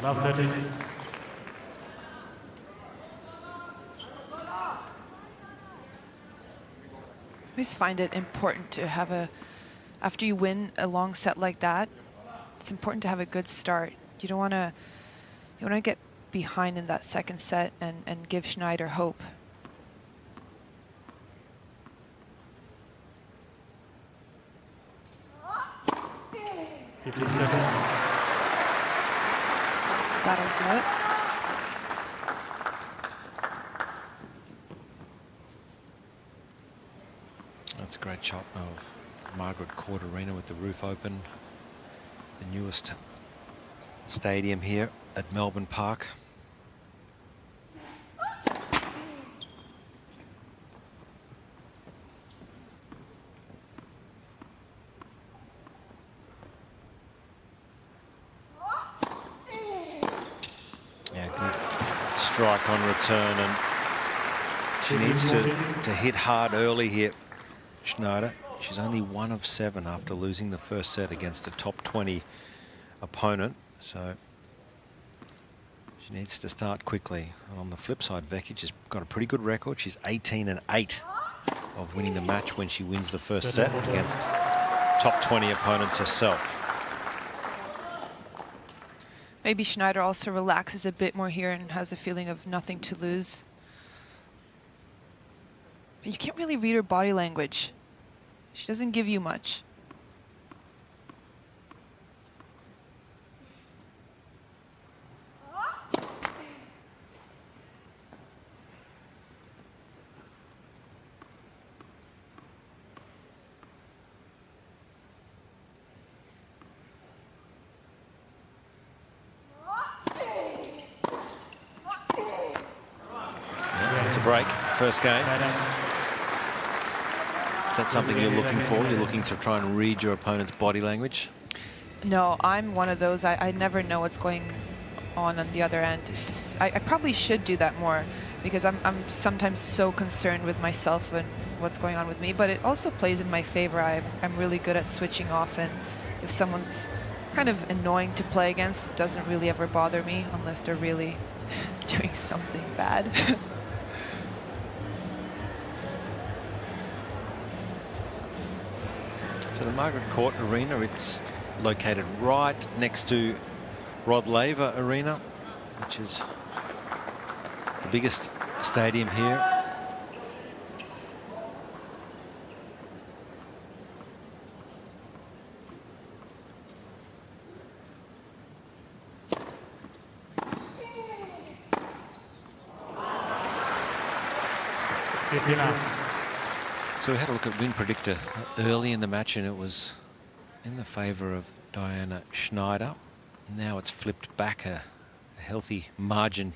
Love 30. I always find it important to have after you win a long set like that, it's important to have a good start. You don't want to, get behind in that second set and give Schneider hope. That'll do it. That's a great shot of Margaret Court Arena with the roof open. The newest stadium here at Melbourne Park. Yeah, good strike on return, and she needs to hit hard early here, Schneider. She's only 1 of 7 after losing the first set against a top 20 opponent, so she needs to start quickly. And on the flip side, Vukic has got a pretty good record. She's 18-8 of winning the match when she wins the first set against top 20 opponents herself. Maybe Schneider also relaxes a bit more here and has a feeling of nothing to lose. But you can't really read her body language. She doesn't give you much. It's a break, first game. Is that something you're looking for? You're looking to try and read your opponent's body language? No, I'm one of those. I never know what's going on the other end. I probably should do that more because I'm sometimes so concerned with myself and what's going on with me, but it also plays in my favor. I'm really good at switching off, and if someone's kind of annoying to play against, it doesn't really ever bother me unless they're really doing something bad. So the Margaret Court Arena, it's located right next to Rod Laver Arena, which is the biggest stadium here. So we had a look at win predictor early in the match, and it was in the favour of Diana Schneider. Now it's flipped back a healthy margin.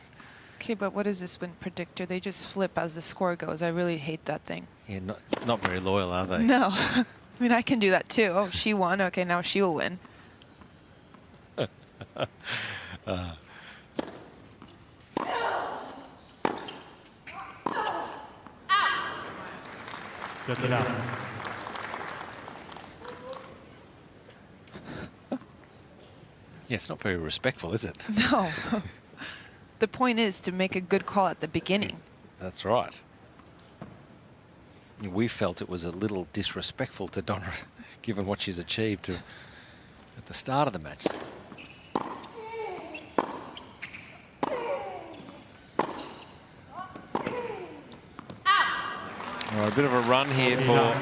Okay, but what is this win predictor? They just flip as the score goes. I really hate that thing. Yeah, not very loyal, are they? No. I mean, I can do that too. Oh, she won. Okay, now she will win. Good to know. Yeah, it's not very respectful, is it? No. The point is to make a good call at the beginning. That's right. We felt it was a little disrespectful to Donna, given what she's achieved at the start of the match. All right, a bit of a run here for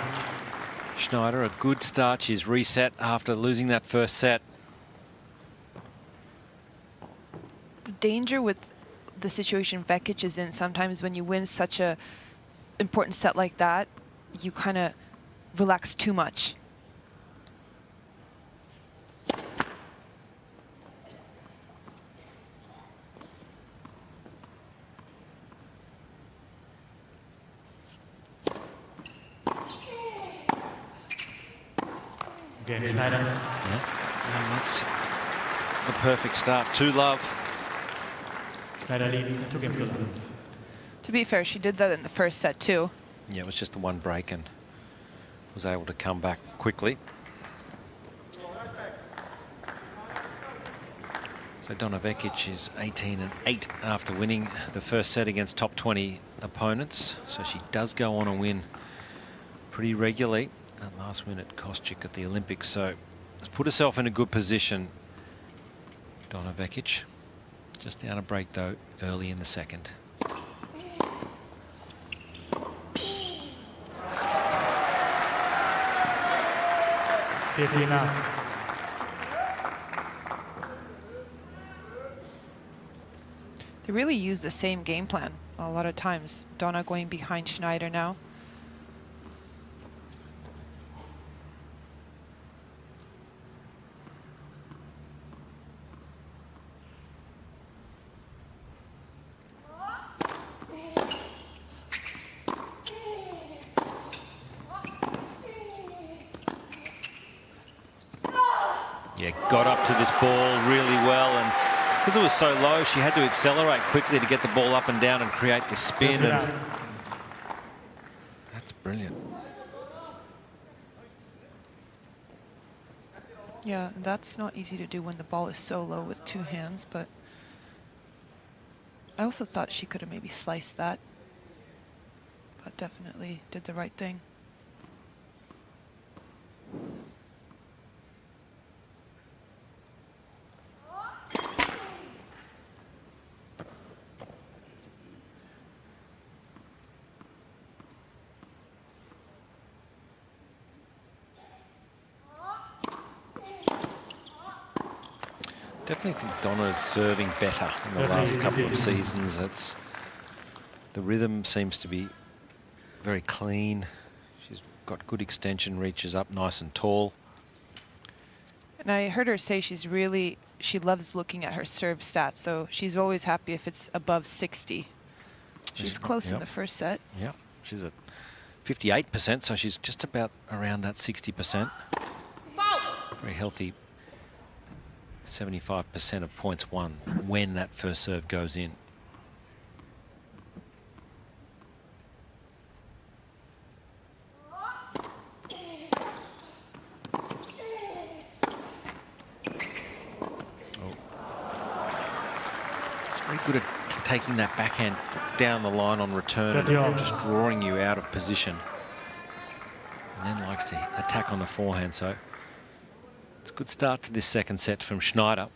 Schneider. A good start. She's reset after losing that first set. The danger with the situation Vukic is in, sometimes when you win such a important set like that, you kind of relax too much. Again, Schneider. Yeah. And that's the perfect start. 2-love. Schneider leads 2 games to love. To be fair, she did that in the first set too. Yeah, it was just the one break and was able to come back quickly. So Donna Vekic is 18-8 after winning the first set against top 20 opponents. So she does go on and win pretty regularly. That last win at Koscheck at the Olympics. So has put herself in a good position, Donna Vekic. Just down a break though early in the second. They really use the same game plan a lot of times. Donna going behind Schneider now. Yeah, got up to this ball really well, and because it was so low, she had to accelerate quickly to get the ball up and down and create the spin. And that's brilliant. Yeah, that's not easy to do when the ball is so low with 2 hands, but I also thought she could have maybe sliced that, but definitely did the right thing. Definitely think Donna's serving better in the last couple of seasons. The rhythm seems to be very clean. She's got good extension, reaches up nice and tall. And I heard her say she loves looking at her serve stats, so she's always happy if it's above 60. She's close in the first set. Yeah, she's at 58%, so she's just about around that 60%. Very healthy. 75% of points won when that first serve goes in. Very good at taking that backhand down the line on return and just drawing you out of position. And then likes to attack on the forehand, so it's a good start to this second set from Schneider.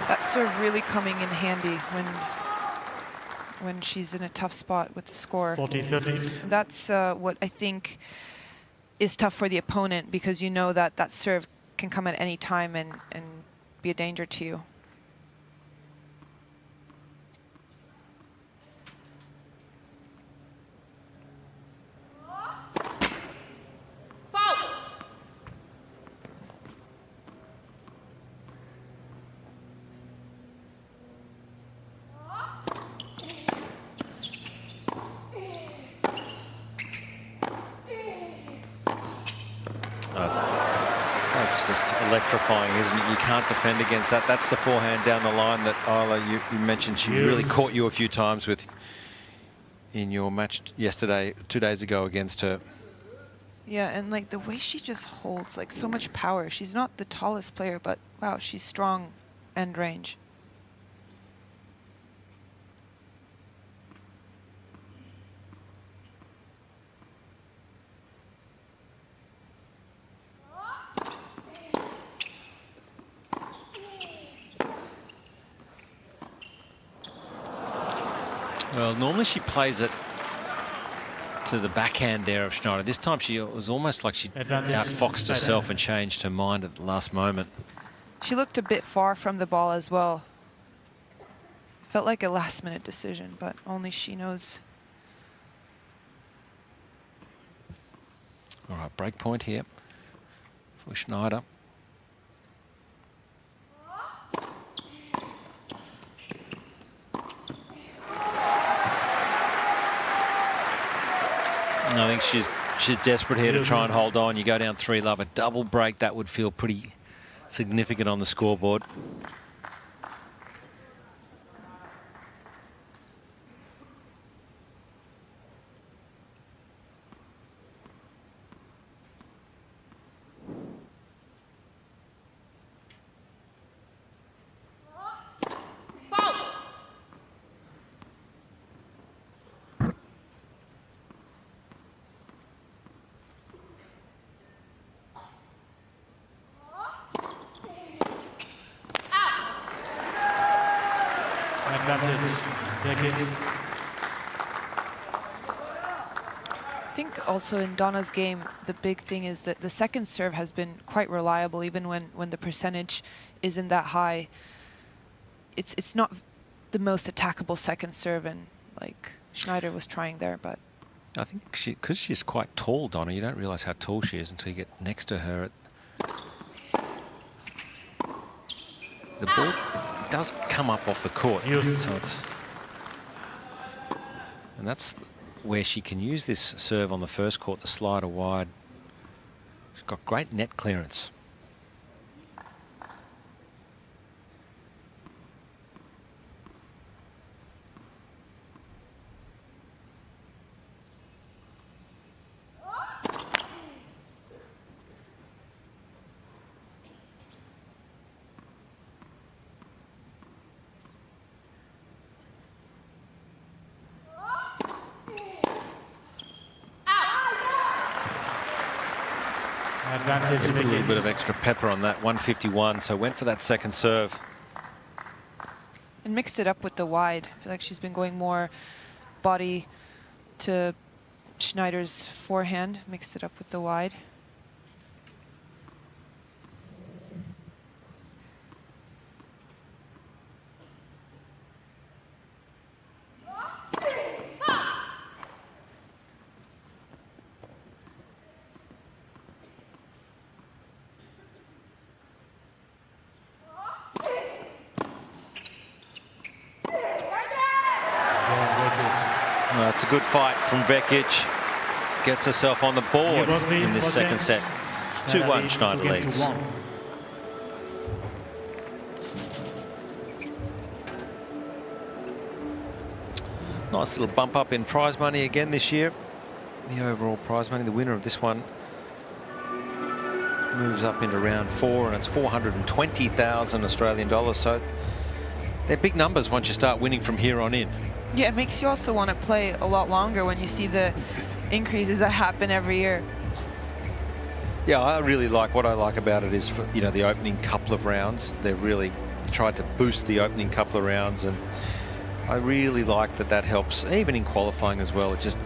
That serve really coming in handy when she's in a tough spot with the score. 40-30. That's what I think is tough for the opponent, because you know that that serve can come at any time and be a danger to you. That's just electrifying, isn't it? You can't defend against that. That's the forehand down the line that Isla, you mentioned she really caught you a few times with in your match yesterday, 2 days ago against her. Yeah, and like the way she just holds like so much power. She's not the tallest player, but wow, she's strong end range. Well, normally she plays it to the backhand there of Schneider. This time she was almost like she outfoxed herself and changed her mind at the last moment. She looked a bit far from the ball as well. Felt like a last-minute decision, but only she knows. All right, break point here for Schneider. I think she's desperate here to try and hold on. You go down 3-love, a double break, that would feel pretty significant on the scoreboard. I think also in Donna's game, the big thing is that the second serve has been quite reliable, even when the percentage isn't that high. It's not the most attackable second serve, and like Schneider was trying there, but I think because she's quite tall, Donna, you don't realise how tall she is until you get next to her. The ball does come up off the court, so it's, and that's where she can use this serve on the first court, the slider wide. She's got great net clearance. Advantage. A little bit of extra pepper on that, 151, so went for that second serve. and mixed it up with the wide. I feel like she's been going more body to Schneider's forehand, mixed it up with the wide. It's a good fight from Vukic. Gets herself on the board in this second set. 2-1 Schneider leads. Nice little bump up in prize money again this year. The overall prize money, the winner of this one moves up into round 4, and it's 420,000 Australian dollars. So they're big numbers once you start winning from here on in. Yeah, it makes you also want to play a lot longer when you see the increases that happen every year. Yeah, I really like, what I like about it is, for, you know, the opening couple of rounds. They've really tried to boost the opening couple of rounds, and I really like that that helps, even in qualifying as well. It just,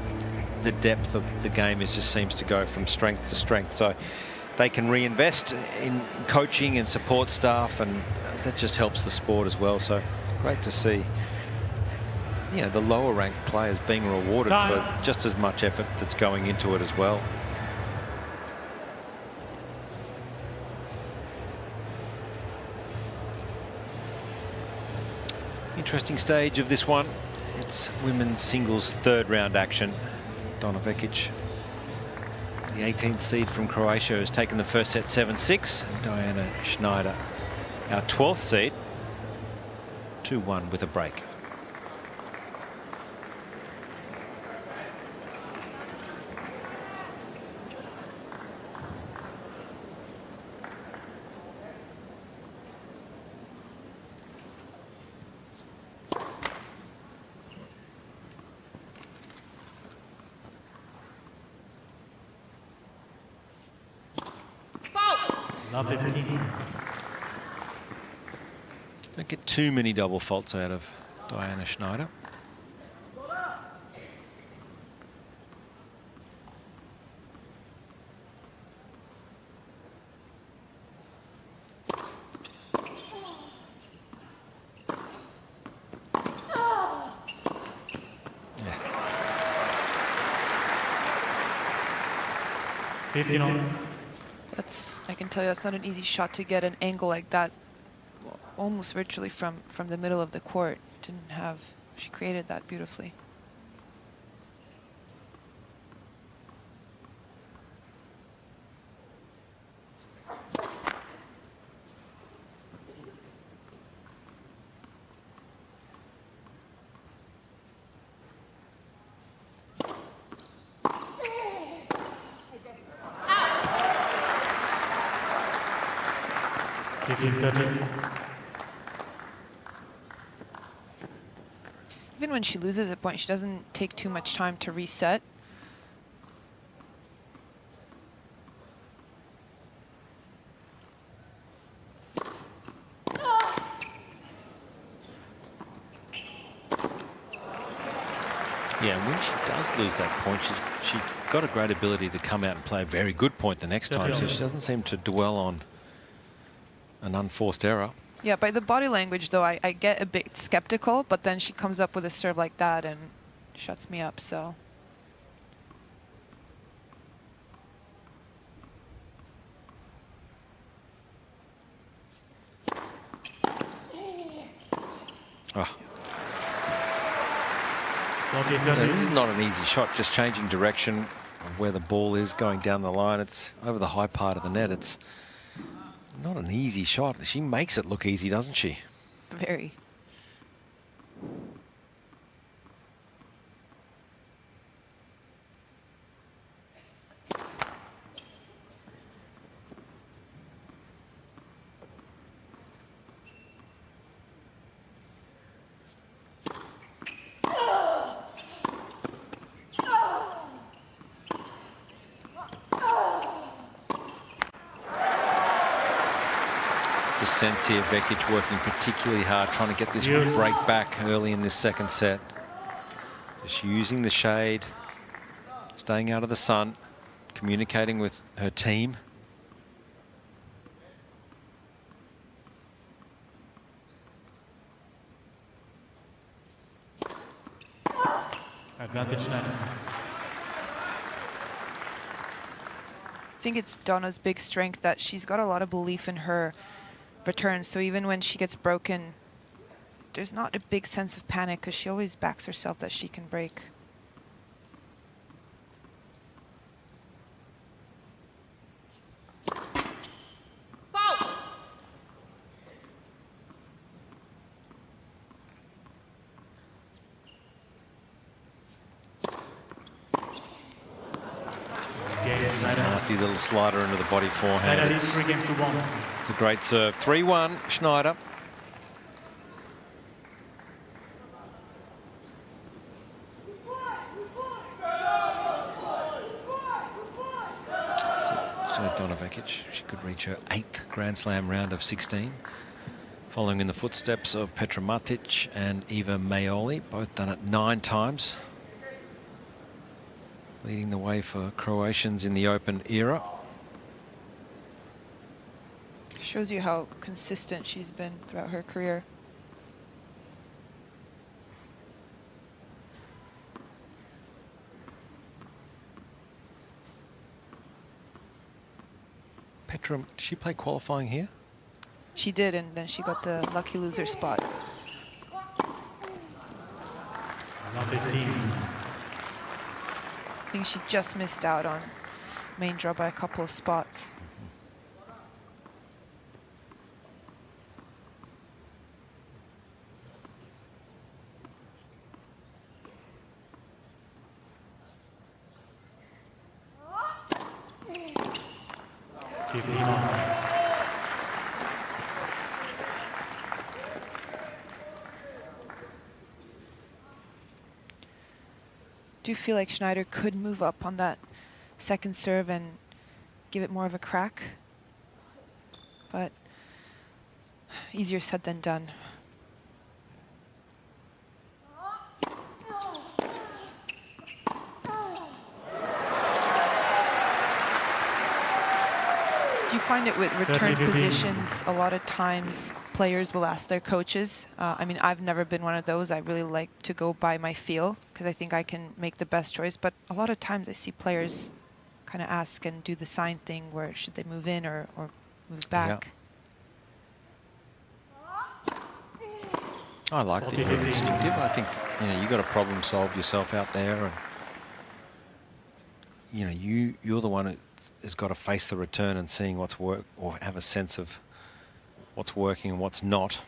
the depth of the game just seems to go from strength to strength. So they can reinvest in coaching and support staff, and that just helps the sport as well. So great to see, you know, the lower ranked players being rewarded for just as much effort that's going into it as well. Interesting stage of this one. It's women's singles third round action. Aryna Vukic, the 18th seed from Croatia, has taken the first set 7-6. Aryna Schneider, our 12th seed, 2-1 with a break. Don't get too many double faults out of Aryna Schneider. 15 all. I can tell you that's not an easy shot to get an angle like that, almost virtually from the middle of the court. She created that beautifully. Even when she loses a point, she doesn't take too much time to reset. Yeah, and when she does lose that point, she's got a great ability to come out and play a very good point the next time. So she doesn't seem to dwell on an unforced error. Yeah, by the body language, though, I get a bit skeptical, but then she comes up with a serve like that and shuts me up, so. Oh. This is not an easy shot, just changing direction of where the ball is going down the line. It's over the high part of the net. It's not an easy shot. She makes it look easy, doesn't she? Very. Sense here, Vukic working particularly hard, trying to get this break back early in this second set. Just using the shade, staying out of the sun, communicating with her team. Advantage Schneider. I think it's Donna's big strength that she's got a lot of belief in her return, so even when she gets broken, there's not a big sense of panic because she always backs herself that she can break. Nasty little slider into the body forehand. It's 3 games to 1. It's a great serve. 3-1, Schneider. So Donna Vukic, she could reach her 8th Grand Slam round of 16, following in the footsteps of Petra Martic and Eva Maioli, both done it 9 times. Leading the way for Croatians in the Open era. Shows you how consistent she's been throughout her career. Petra, did she play qualifying here? She did, and then she got the lucky loser spot. Round 15. I think she just missed out on main draw by a couple of spots. Do you feel like Schneider could move up on that second serve and give it more of a crack? But easier said than done. Do you find it with return positions, a lot of times players will ask their coaches? I mean, I've never been one of those. I really like to go by my feel because I think I can make the best choice. But a lot of times I see players kind of ask and do the sign thing where should they move in or move back. I like that you're instinctive. I think, you know, you've got to problem solve yourself out there, and you know, you're the one who has got to face the return and seeing what's work, or have a sense of what's working and what's not.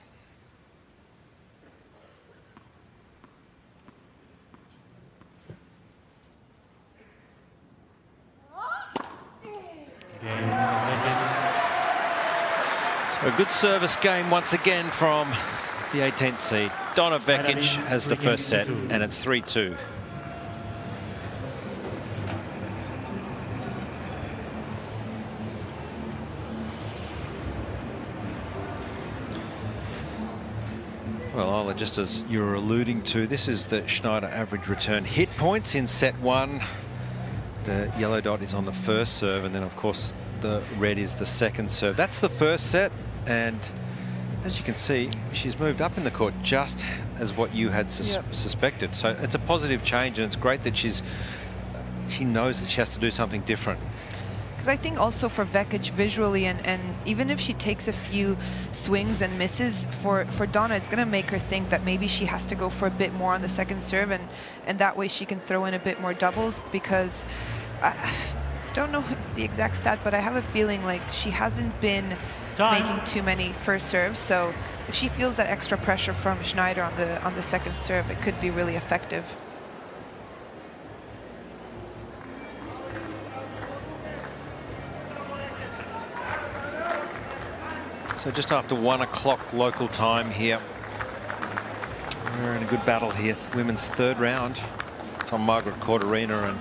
So a good service game once again from the 18th seed. Donna Vekic has the first set, and it's 3-2. Well, Ola, just as you were alluding to, this is the Schneider average return hit points in set 1. The yellow dot is on the first serve, and then of course the red is the second serve. That's the first set, and as you can see, she's moved up in the court just as what you had suspected. So it's a positive change, and it's great that she knows that she has to do something different. Because I think also for Vekic visually, and even if she takes a few swings and misses, for Donna, it's going to make her think that maybe she has to go for a bit more on the second serve, and that way she can throw in a bit more doubles, because I don't know the exact stat, but I have a feeling like she hasn't been making too many first serves. So if she feels that extra pressure from Schneider on the second serve, it could be really effective. So just after 1 o'clock local time here. We're in a good battle here. Women's third round. It's on Margaret Court Arena, and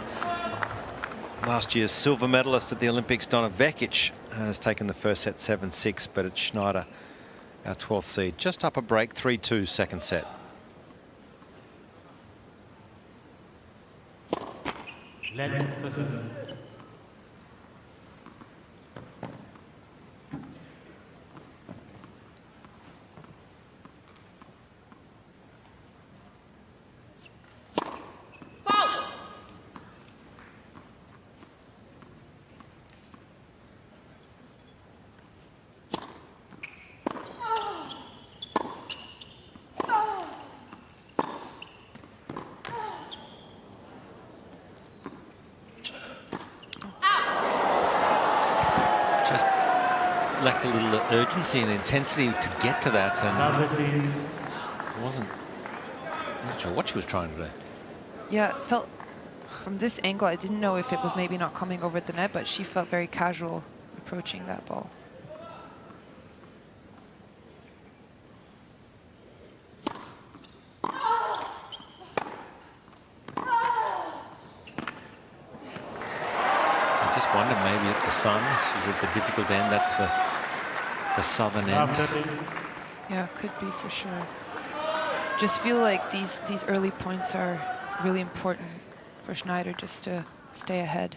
last year's silver medalist at the Olympics, Donna Vekic, has taken the first set 7-6, but it's Schneider, our 12th seed. Just up a break, 3-2 second set. Lacked a little urgency and intensity to get to that, and wasn't not sure what she was trying to do. Yeah, it felt from this angle, I didn't know if it was maybe not coming over the net, but she felt very casual approaching that ball. I just wonder, maybe at the sun, she's at the difficult end, that's the southern end. Yeah, could be for sure. Just feel like these early points are really important for Schneider just to stay ahead.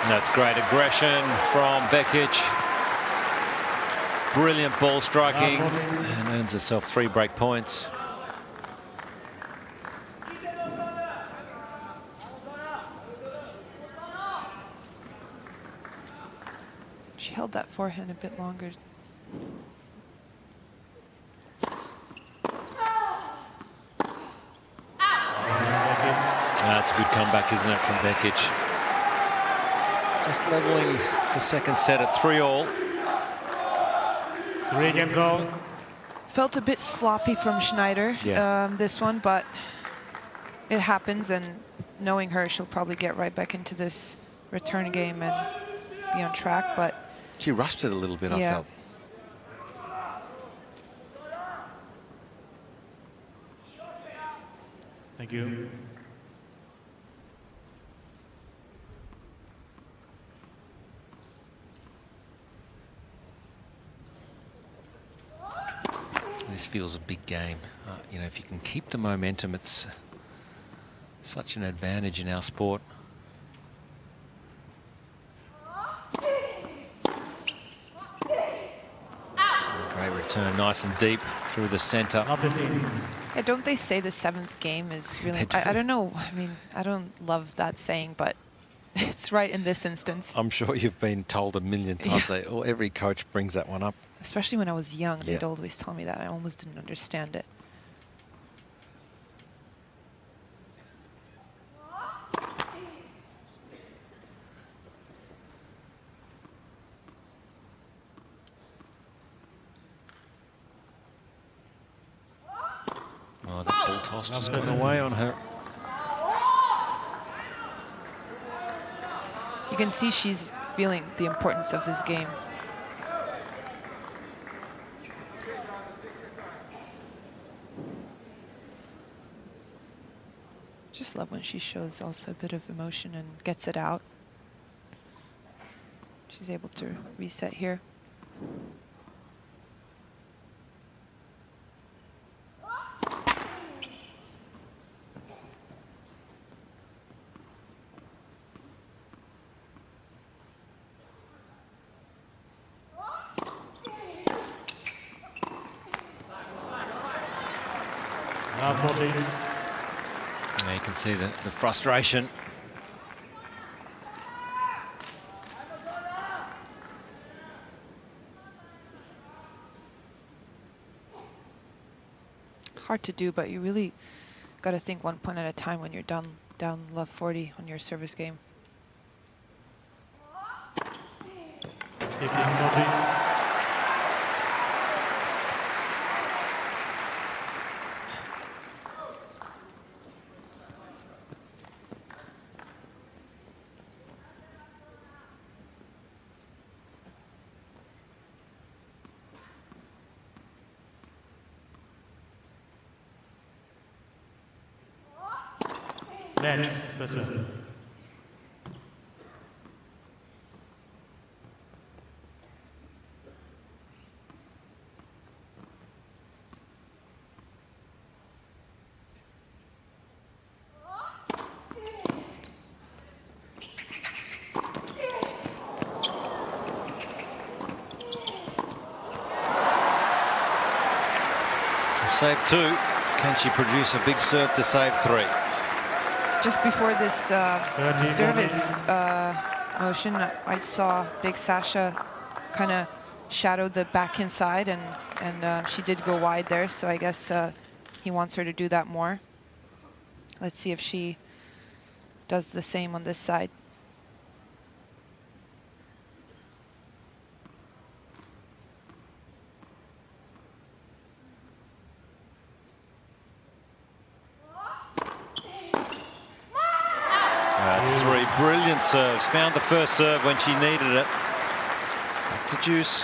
That's great aggression from Vekic. Brilliant ball striking, and earns herself 3 break points. She held that forehand a bit longer. That's a good comeback, isn't it, from Vekic? Just leveling the second set at 3-all. 3 games all. Felt a bit sloppy from Schneider, this one, but it happens, and knowing her, she'll probably get right back into this return game and be on track, but... She rushed it a little bit, I felt. Thank you. This feels a big game. You know, if you can keep the momentum, it's Such an advantage in our sport. Great return, nice and deep through the centre. Yeah, don't they say the 7th game is really... I don't know. I mean, I don't love that saying, but it's right in this instance. I'm sure you've been told a million times. Yeah. Or every coach brings that one up. Especially when I was young, Yeah. they'd always tell me that. I almost didn't understand it. Oh, the ball toss just got away on her. You can see she's feeling the importance of this game. Just love when she shows also a bit of emotion and gets it out. She's able to reset here. Now you can see the frustration. Hard to do, but you really got to think 1 point at a time when you're down love 40 on your service game. Next, person. Save 2. Can she produce a big serve to save 3? Just before this service motion, I saw Big Sasha kind of shadow the backhand side, and she did go wide there. So I guess he wants her to do that more. Let's see if she does the same on this side. That's 3 brilliant serves. Found the first serve when she needed it. Back to Juice.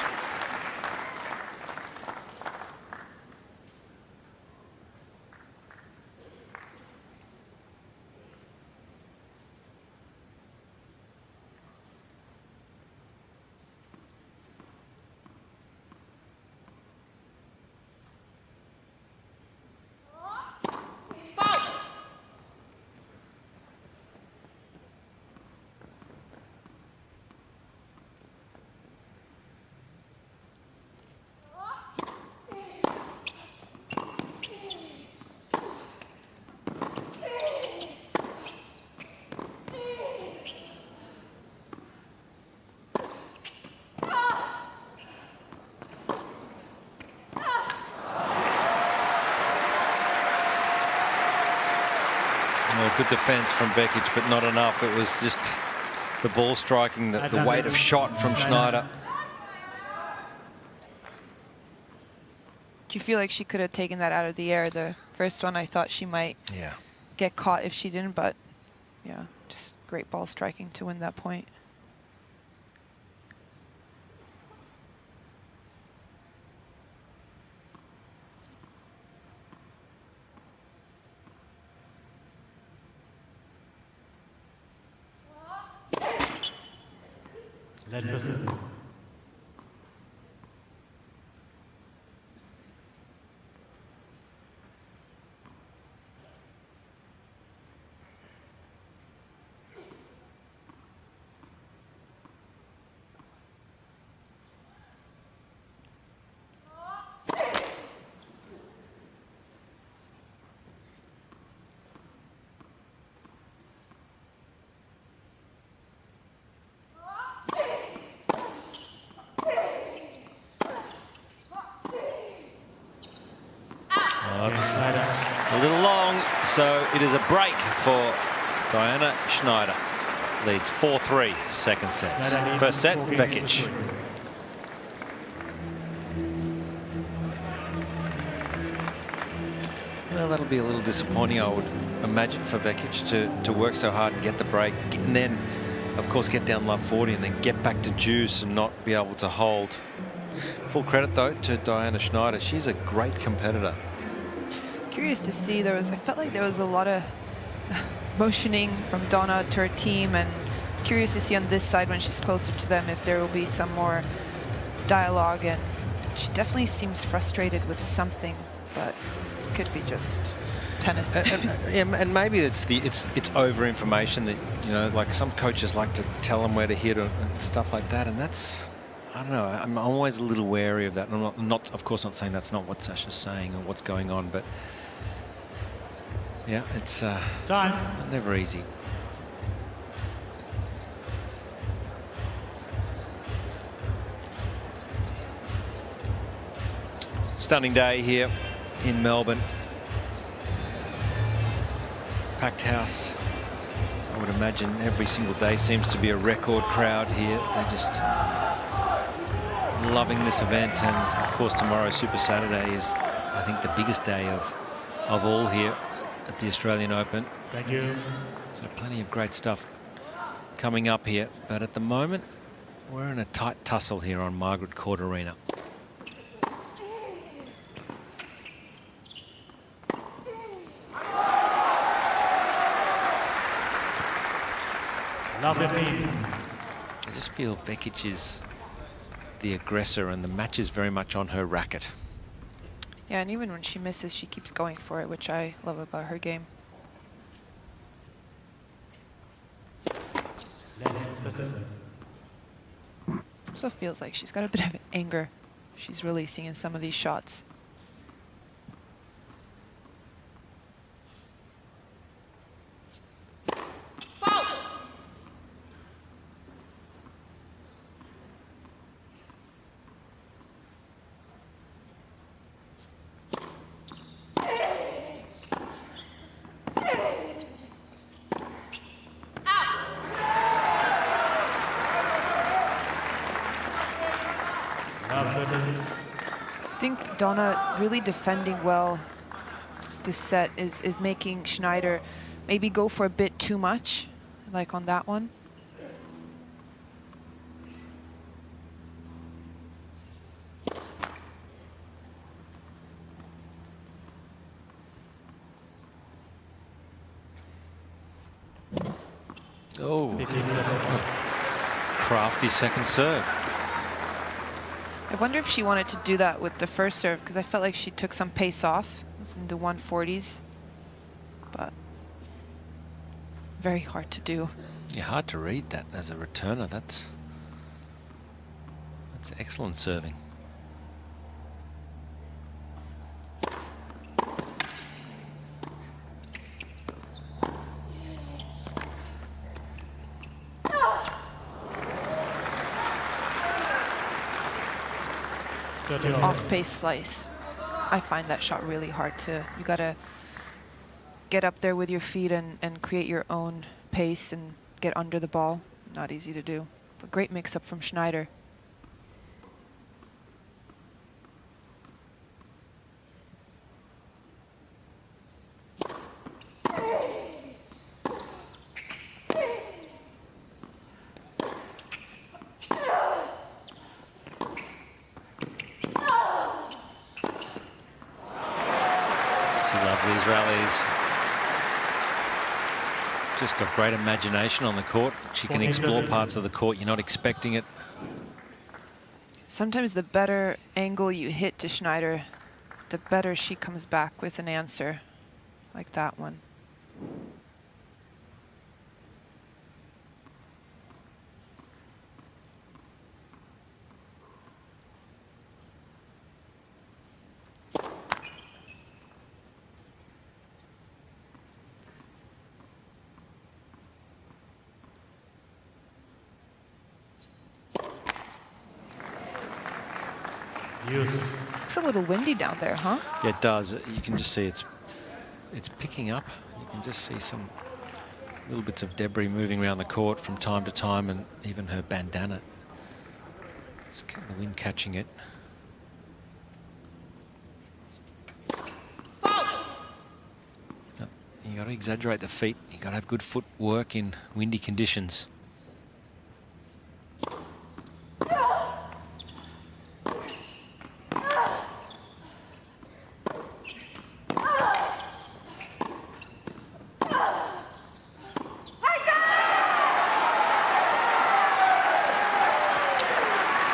Good defense from Vukic, but not enough. It was just the ball striking, the weight of shot from Schneider. Do you feel like she could have taken that out of the air? The first one, I thought she might get caught if she didn't, but yeah, just great ball striking to win that point. That person. A little long, so it is a break for Diana Schneider. Leads 4-3, second set. First set, Vukic. Well, that'll be a little disappointing, I would imagine, for Vukic to work so hard and get the break, and then, of course, get down love 40 and then get back to juice and not be able to hold. Full credit, though, to Diana Schneider. She's a great competitor. Curious to see, I felt like there was a lot of motioning from Donna to her team, and curious to see on this side when she's closer to them if there will be some more dialogue. And she definitely seems frustrated with something, but it could be just tennis. And maybe it's over information that, you know, like some coaches like to tell them where to hit and stuff like that, and that's, I don't know, I'm always a little wary of that. I'm not of course not saying that's not what Sasha's saying or what's going on, but yeah, it's never easy. Stunning day here in Melbourne. Packed house. I would imagine every single day seems to be a record crowd here. They're just loving this event, and of course tomorrow, Super Saturday, is I think the biggest day of all here at the Australian Open. Thank you. So plenty of great stuff coming up here, but at the moment we're in a tight tussle here on Margaret Court Arena. Love 15. I just feel Vukic is the aggressor, and the match is very much on her racket. Yeah, and even when she misses, she keeps going for it, which I love about her game. Also feels like she's got a bit of anger she's releasing in some of these shots. I think Donna really defending well this set is making Schneider maybe go for a bit too much, like on that one. Oh, crafty second serve. I wonder if she wanted to do that with the first serve, because I felt like she took some pace off. It was in the 140s, but very hard to do. Yeah, hard to read that as a returner. That's excellent serving. Off-pace slice. I find that shot really hard to, you gotta get up there with your feet and create your own pace and get under the ball. Not easy to do, but great mix-up from Schneider. These rallies. Just got great imagination on the court. She can explore parts of the court you're not expecting it. Sometimes the better angle you hit to Schneider, the better she comes back with an answer, like that one. looks a little windy down there, huh? Yeah, it does. You can just see it's picking up. You can just see some little bits of debris moving around the court from time to time, and even her bandana. Just the wind catching it. You got to exaggerate the feet. You got to have good footwork in windy conditions.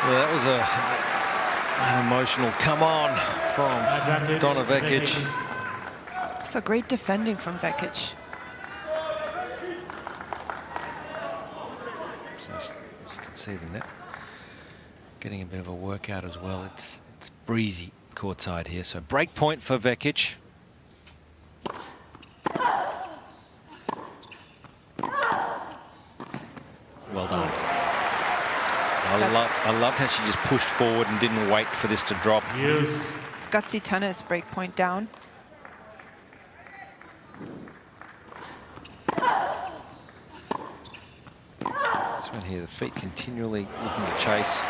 Well, that was an emotional come on from Donna Vekic. So great defending from Vekic. So as you can see, the net getting a bit of a workout as well. It's breezy courtside here. So break point for Vekic. Well done. I love how she just pushed forward and didn't wait for this to drop. It's gutsy tennis, break point down. This one here, the feet continually looking to chase.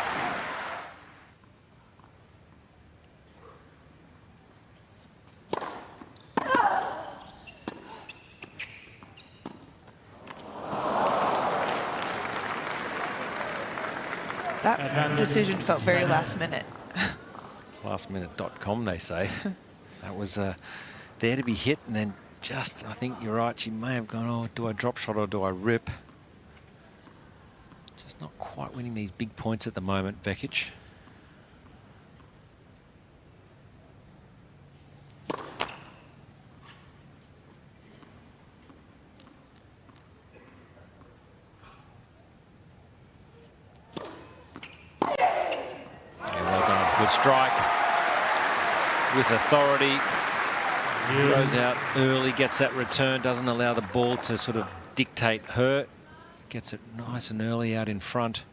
That decision felt very last minute. Lastminute.com, they say. That was there to be hit, and then just, I think you're right, she may have gone, oh, do I drop shot or do I rip? Just not quite winning these big points at the moment, Vekic. Good strike with authority. Goes out early, gets that return, doesn't allow the ball to sort of dictate her. Gets it nice and early out in front.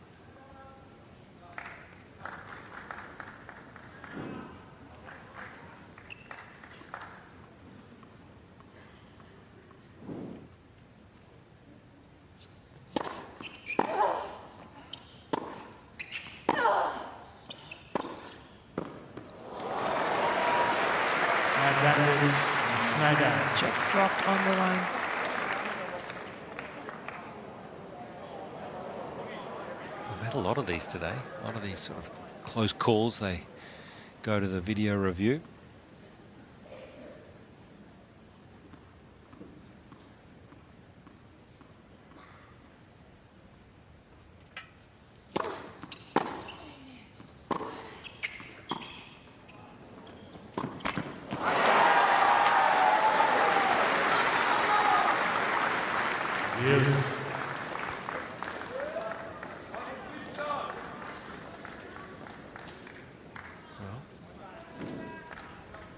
Just dropped on the line. We've had a lot of these today. A lot of these sort of close calls. They go to the video review.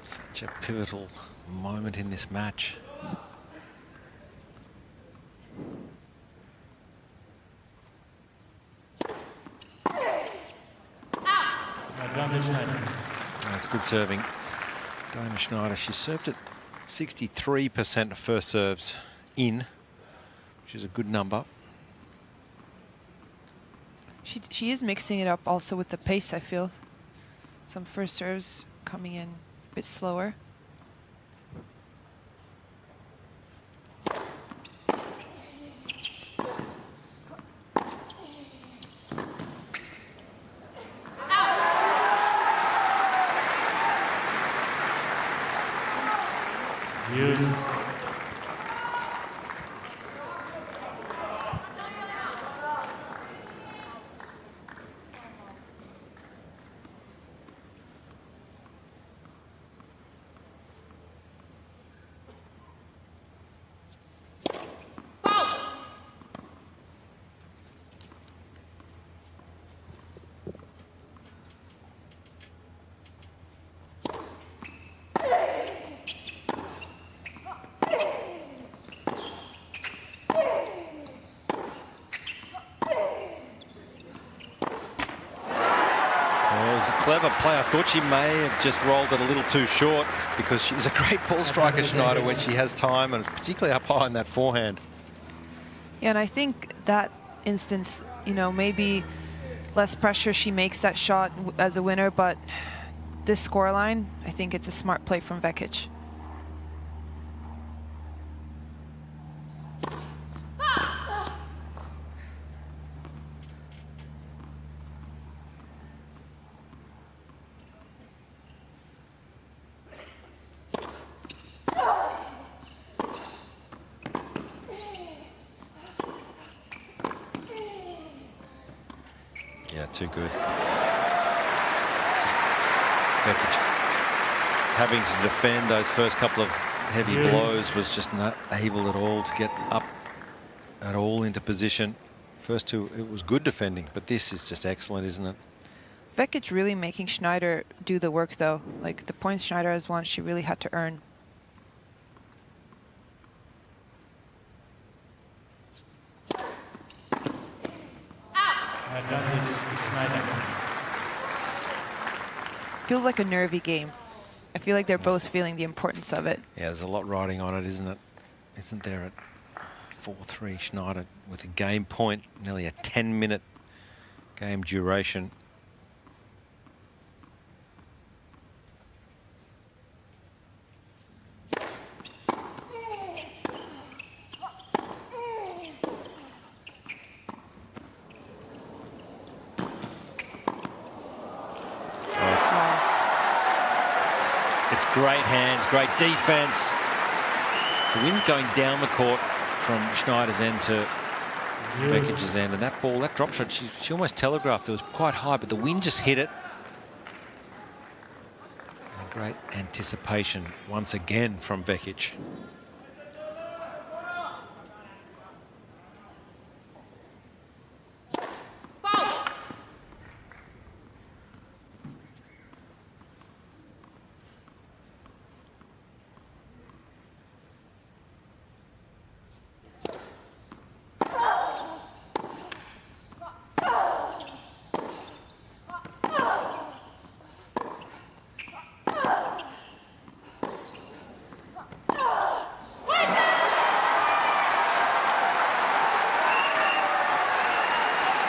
Such a pivotal moment in this match. That's good serving. Diana Schneider, she served at 63% of first serves in, which is a good number. She is mixing it up also with the pace, I feel. Some first serves coming in a bit slower. clever play. I thought she may have just rolled it a little too short because she's a great ball striker, Schneider, when she has time, and particularly up high in that forehand. Yeah, and I think that instance, you know, maybe less pressure, she makes that shot as a winner, but this scoreline, I think it's a smart play from Vukic. Yeah, too good. Vukic having to defend those first couple of heavy blows was just not able at all to get up at all into position. First two, it was good defending, but this is just excellent, isn't it? Vukic really making Schneider do the work, though. Like the points Schneider has won, she really had to earn. Feels like a nervy game. I feel like they're both feeling the importance of it. Yeah, there's a lot riding on it, isn't it? Isn't there at 4-3 Schneider with a game point, nearly a 10-minute game duration. Great hands, great defense. The wind's going down the court from Schneider's end to Vukic's end, and that ball, that drop shot, she almost telegraphed it was quite high, but the wind just hit it. And great anticipation once again from Vukic.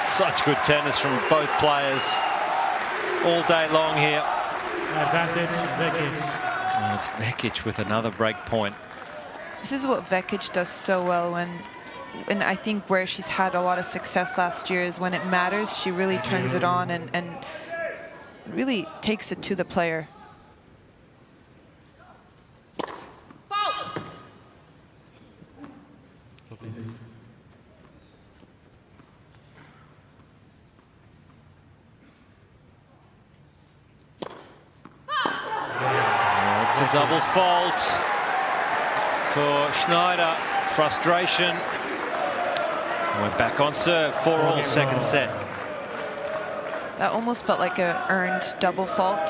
Such good tennis from both players all day long here. Advantage, Vukic. And it's Vukic with another break point. This is what Vukic does so well and I think where she's had a lot of success last year is when it matters, she really turns it on and really takes it to the player. It's a double fault for Schneider. Frustration. Went back on serve, 4-all, second set. That almost felt like a earned double fault.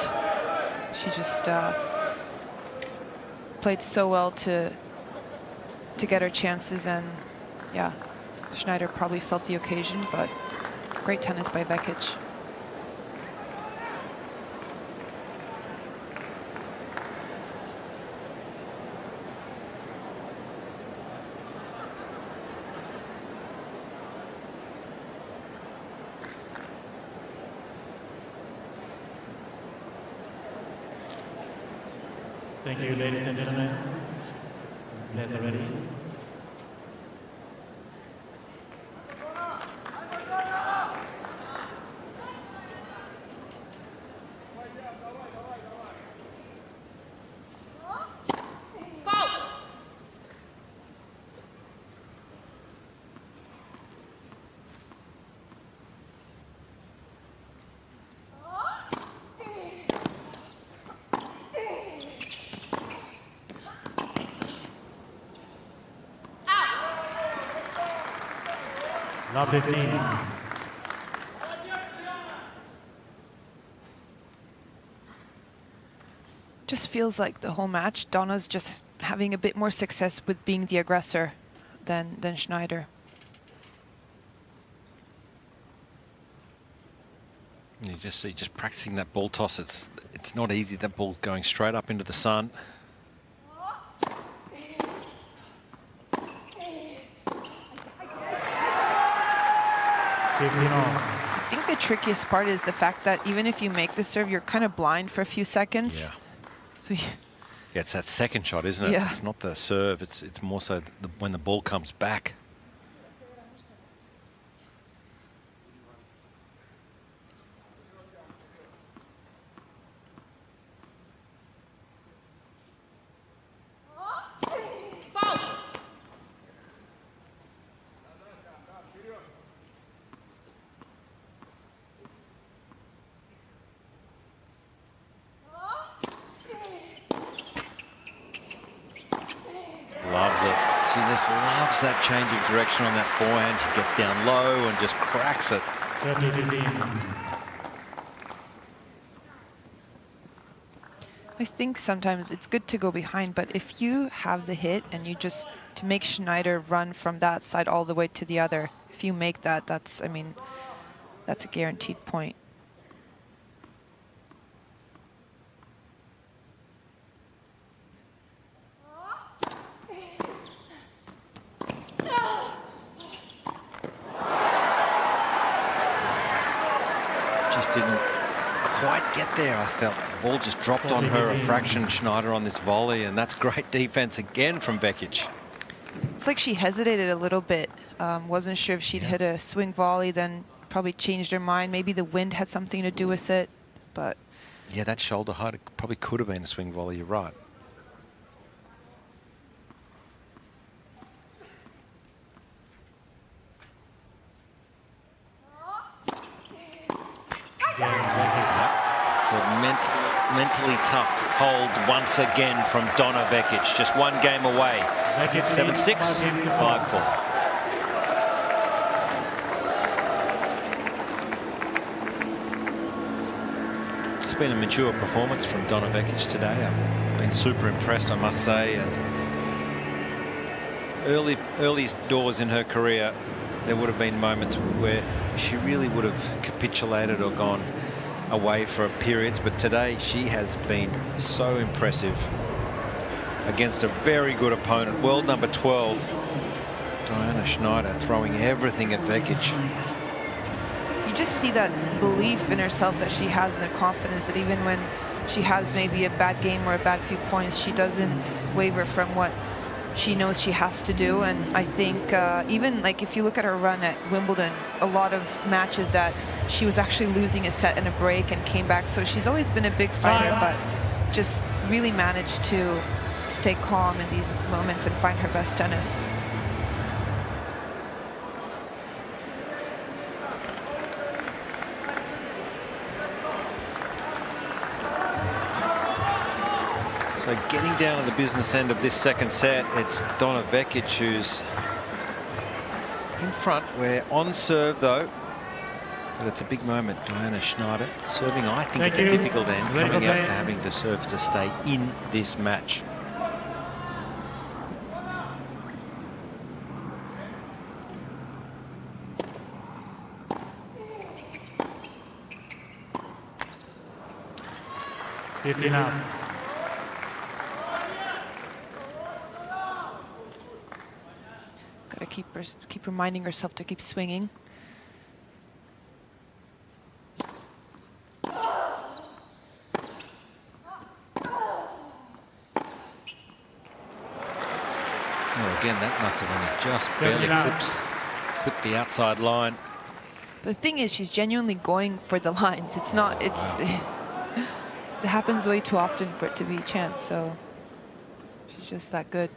She just played so well to get her chances, and yeah, Schneider probably felt the occasion, but great tennis by Vukic. Thank you, ladies and gentlemen. Players are ready. Love 15. Just feels like the whole match, Donna's just having a bit more success with being the aggressor than Schneider. You just see, just practicing that ball toss. It's not easy. That ball going straight up into the sun. I think the trickiest part is the fact that even if you make the serve, you're kind of blind for a few seconds. Yeah. So Yeah, it's that second shot, isn't it? Yeah. It's not the serve. It's more so when the ball comes back. Loves it. She just loves that change of direction on that forehand. She gets down low and just cracks it. 30-15. I think sometimes it's good to go behind, but if you have the hit and you just to make Schneider run from that side all the way to the other, if you make that, that's, I mean, that's a guaranteed point. Just didn't quite get there, I felt. The ball just dropped on her a fraction, Schneider, on this volley, and that's great defense again from Vukic. It's like she hesitated a little bit. Wasn't sure if she'd hit a swing volley, then probably changed her mind. Maybe the wind had something to do with it, but... Yeah, that shoulder height probably could have been a swing volley, you're right. It's a mentally tough hold once again from Donna Vukic. Just one game away. 7-6, 5-4. It's been a mature performance from Donna Vukic today. I've been super impressed, I must say. And early doors in her career, there would have been moments where she really would have capitulated or gone away for periods, but today she has been so impressive against a very good opponent. World number 12, Diana Schneider, throwing everything at Vukic. You just see that belief in herself that she has and the confidence that even when she has maybe a bad game or a bad few points, she doesn't waver from what she knows she has to do. And I think even like if you look at her run at Wimbledon, a lot of matches that she was actually losing a set and a break and came back. So she's always been a big fighter, but just really managed to stay calm in these moments and find her best tennis. So getting down to the business end of this second set, it's Donna Vukic who's in front. We're on serve though, but it's a big moment. Diana Schneider serving, I think, at the difficult end, coming out to having to serve to stay in this match. Gotta keep reminding herself to keep swinging. Again, that knuckle just barely clipped the outside line. The thing is, she's genuinely going for the lines. It's not, it happens way too often for it to be chance, so she's just that good.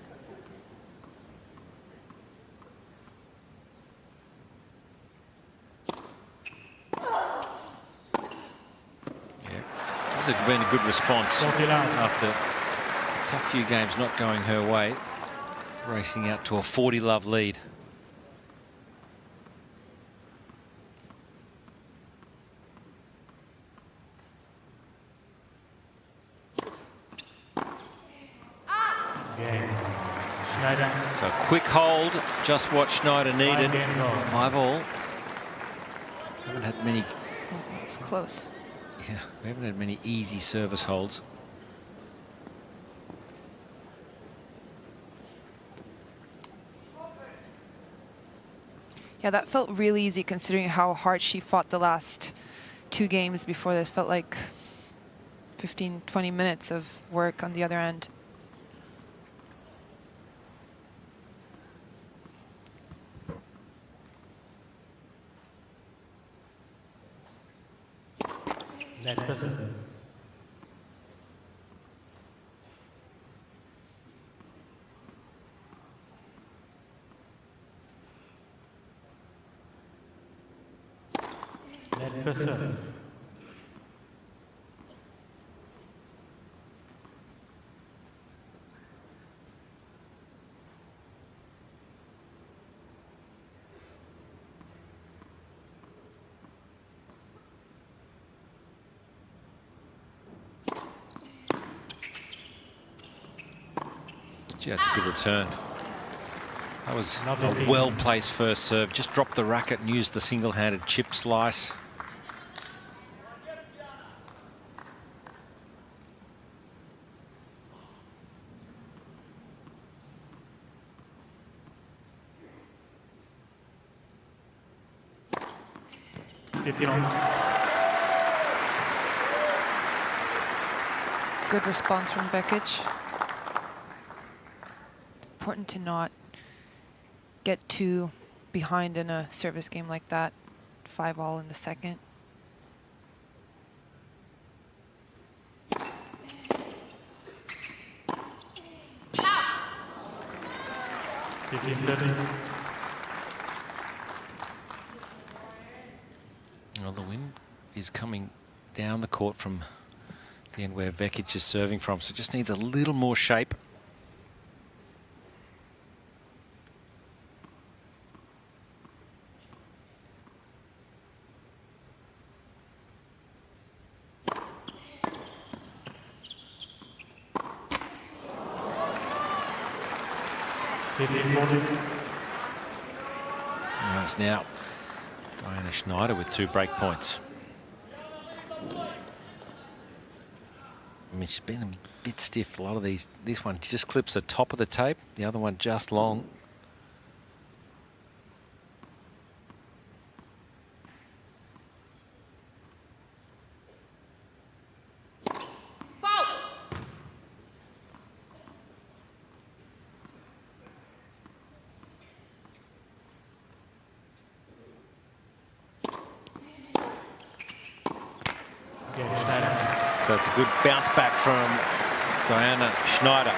Yeah, this has been a good response after a tough few games not going her way. Racing out to a 40-love lead. So a quick hold, just what Schneider needed. 5-all. Haven't had many Oh, it's close. Yeah, we haven't had many easy service holds. Yeah, that felt really easy considering how hard she fought the last 2 games before. That felt like 15, 20 minutes of work on the other end. Net for serve. Net for serve. Gee, that's a good return. That was a well-placed first serve. Just dropped the racket and used the single-handed chip slice. Good response from Vukic. Important to not get too behind in a service game like that. 5-all in the second. Well, the wind is coming down the court from the end where Vukic is serving from, so it just needs a little more shape. And it's now Aryna Schneider with 2 break points. I mean, she's been a bit stiff. A lot of these. This one just clips the top of the tape. The other one just long. So it's a good bounce back from Aryna Schneider,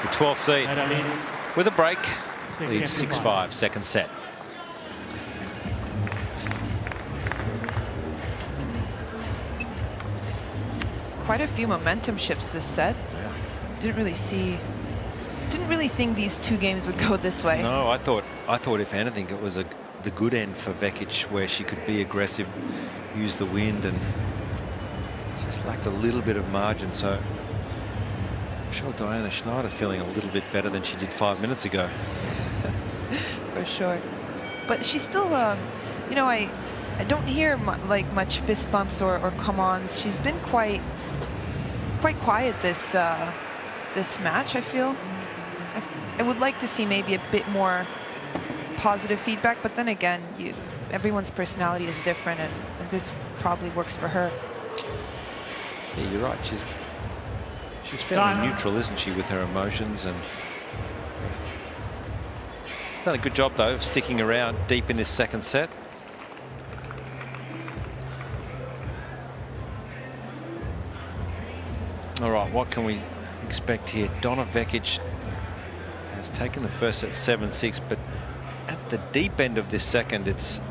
the 12th seed, with a break. Leads 6-5, second set. Quite a few momentum shifts this set. Yeah. Didn't really think these 2 games would go this way. No, I thought if anything, it was the good end for Vukic, where she could be aggressive, use the wind, and just lacked a little bit of margin. So I'm sure Aryna Schneider feeling a little bit better than she did 5 minutes ago. For sure. But she's still, you know, I don't hear much fist bumps or come-ons. She's been quite quiet this this match, I feel. I would like to see maybe a bit more positive feedback, but then again, everyone's personality is different, and this probably works for her. Yeah, you're right. She's fairly neutral, isn't she, with her emotions, and done a good job though of sticking around deep in this second set. All right, what can we expect here? Donna Vukic has taken the first set 7-6, but at the deep end of this second, it's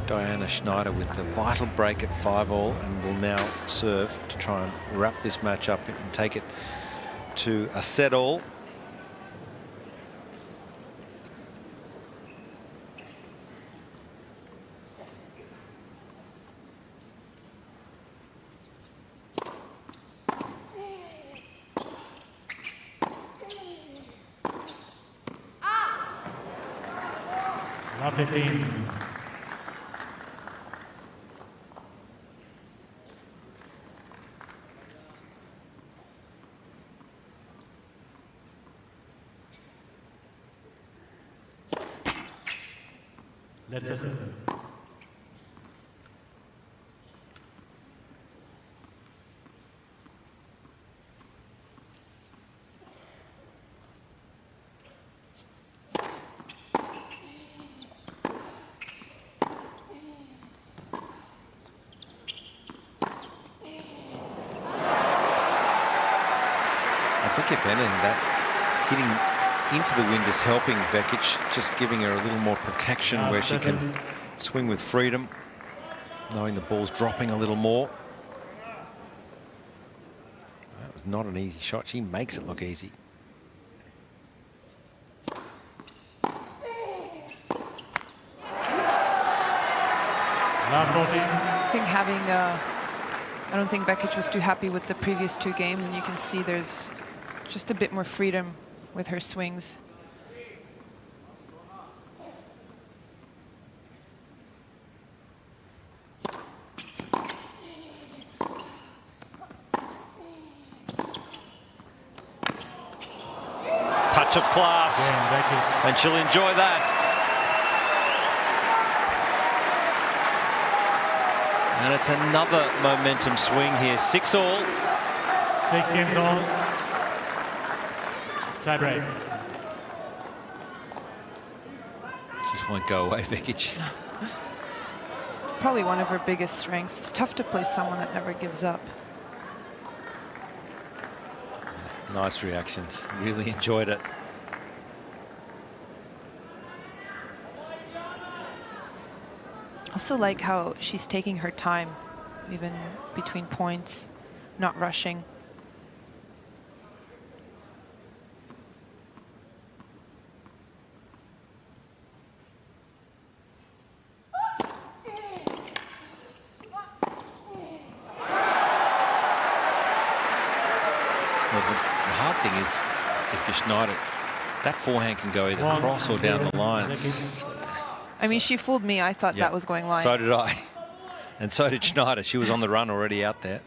Aryna Schneider with the vital break at 5-all, and will now serve to try and wrap this match up and take it to a set-all. Not 15. Letzter Serve. I think if anything, that hitting into the wind is helping Vukic, just giving her a little more protection where she can swing with freedom, knowing the ball's dropping a little more. That was not an easy shot. She makes it look easy. I think having, I don't think Vukic was too happy with the previous 2 games, and you can see there's just a bit more freedom with her swings. Touch of class, and she'll enjoy that. And it's another momentum swing here. 6-all. 6 games all. Tiebreak. Just won't go away, Vukic. Probably one of her biggest strengths. It's tough to play someone that never gives up. Nice reactions. Really enjoyed it. Also like how she's taking her time, even between points, not rushing. Well, the hard thing is, if you're Schneider, that forehand can go either cross or down the lines. I mean, she fooled me. I thought that was going line. So did I. And so did Schneider. She was on the run already out there.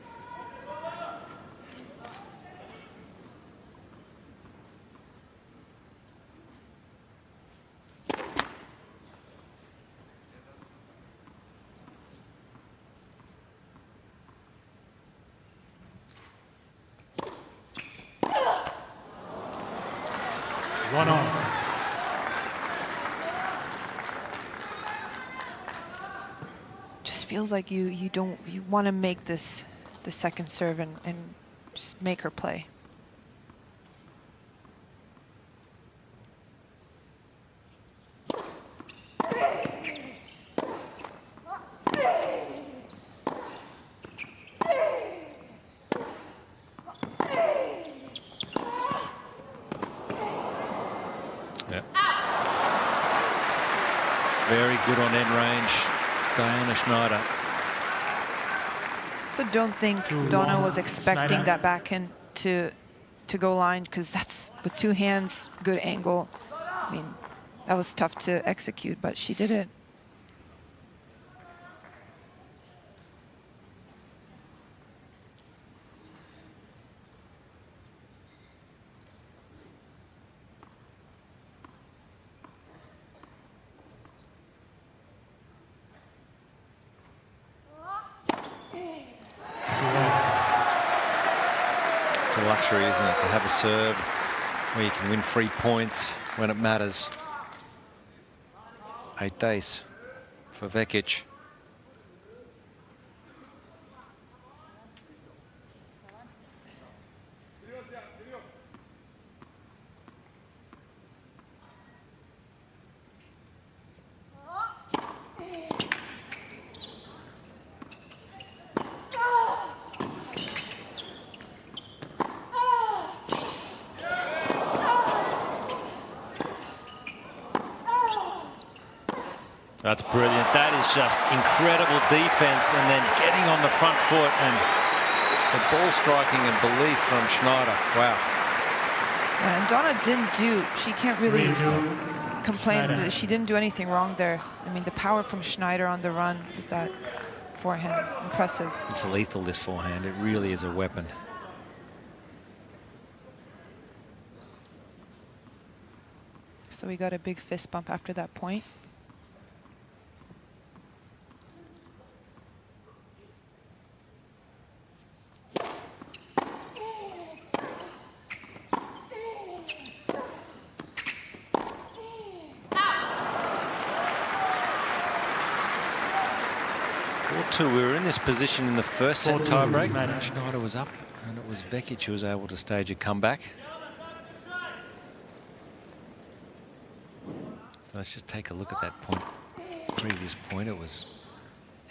One on. Feels like you want to make this the second serve and just make her play. Yep. Very good on end range. Diana Schneider. So don't think Donna was expecting that backhand to go line, because that's with 2 hands, good angle. I mean, that was tough to execute, but she did it. Luxury, isn't it, to have a serve where you can win 3 points when it matters. 8th ace for Vukic. That's brilliant. That is just incredible defense, and then getting on the front foot, and the ball striking and belief from Schneider. Wow. And Donna she can't really complain that she didn't do anything wrong there. I mean, the power from Schneider on the run with that forehand, impressive. It's lethal, this forehand. It really is a weapon. So we got a big fist bump after that point. to. We were in this position in the first set 4-2 tiebreak. Schneider. Schneider was up, and it was Vukic who was able to stage a comeback. So let's just take a look at that point. Previous point, it was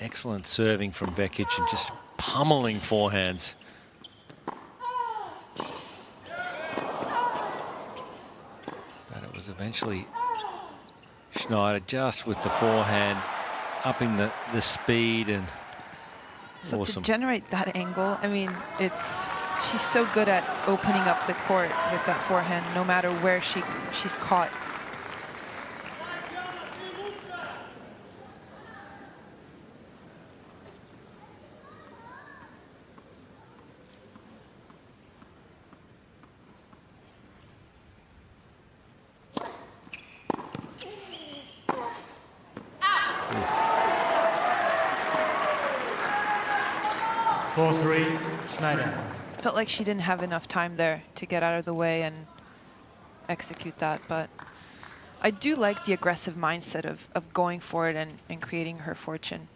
excellent serving from Vukic and just pummeling forehands. But it was eventually Schneider just with the forehand, upping the speed, and So awesome. to generate that angle, I mean, she's so good at opening up the court with that forehand, no matter where she's caught. Schneider. Felt like she didn't have enough time there to get out of the way and execute that, but I do like the aggressive mindset of going for it and creating her fortune.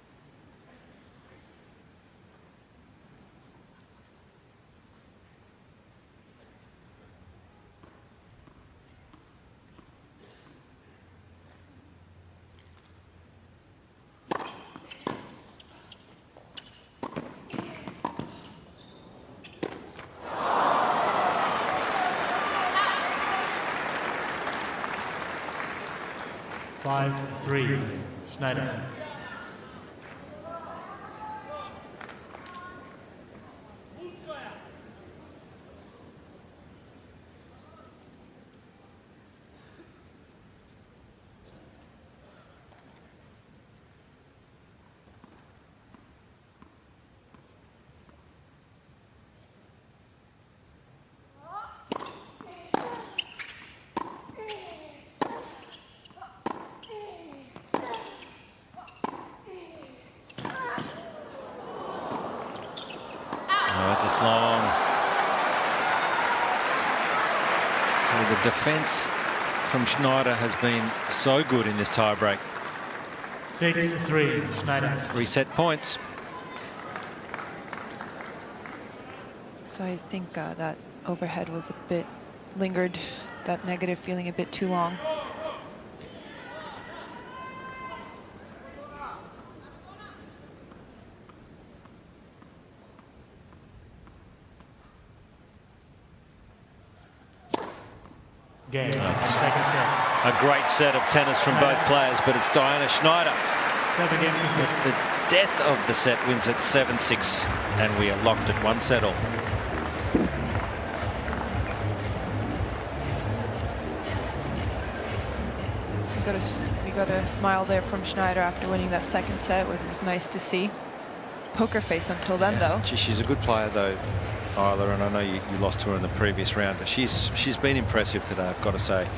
Three, Schneider. Just long. So the defense from Schneider has been so good in this tiebreak. 6-3, Schneider. 3 set points. So I think that overhead was a bit lingered, that negative feeling a bit too long. Game. Second set. A great set of tennis from both players, but it's Aryna Schneider. 7 games to 6. The death of the set wins at 7-6, and we are locked at 1 set all. We got a smile there from Schneider after winning that second set, which was nice to see. Poker face until then, though. She's a good player, though, Isla, and I know you lost to her in the previous round, but she's been impressive today, I've got to say.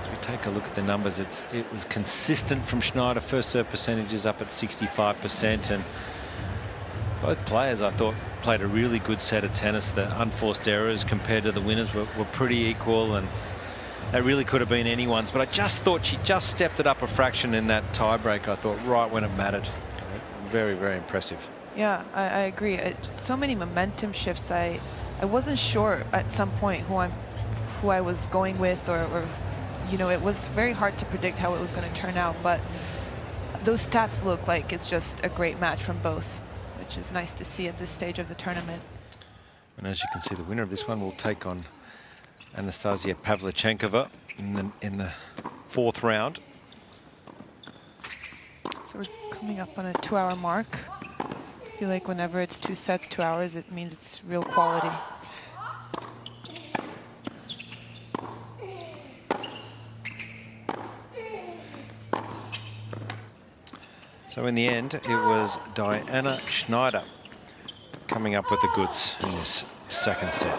As we take a look at the numbers, it was consistent from Schneider. First serve percentages up at 65%, and both players, I thought, played a really good set of tennis. The unforced errors compared to the winners were pretty equal, and that really could have been anyone's, but I just thought she just stepped it up a fraction in that tiebreak, I thought, right when it mattered. Very, very impressive. Yeah, I agree. So many momentum shifts. I wasn't sure at some point who I was going with, or you know, it was very hard to predict how it was going to turn out. But those stats look like it's just a great match from both, which is nice to see at this stage of the tournament. And as you can see, the winner of this one will take on Anastasia Pavlyuchenkova in the 4th round. So we're coming up on a 2-hour mark. I feel like whenever it's 2 sets, 2 hours, it means it's real quality. So in the end, it was Aryna Schneider coming up with the goods in this second set.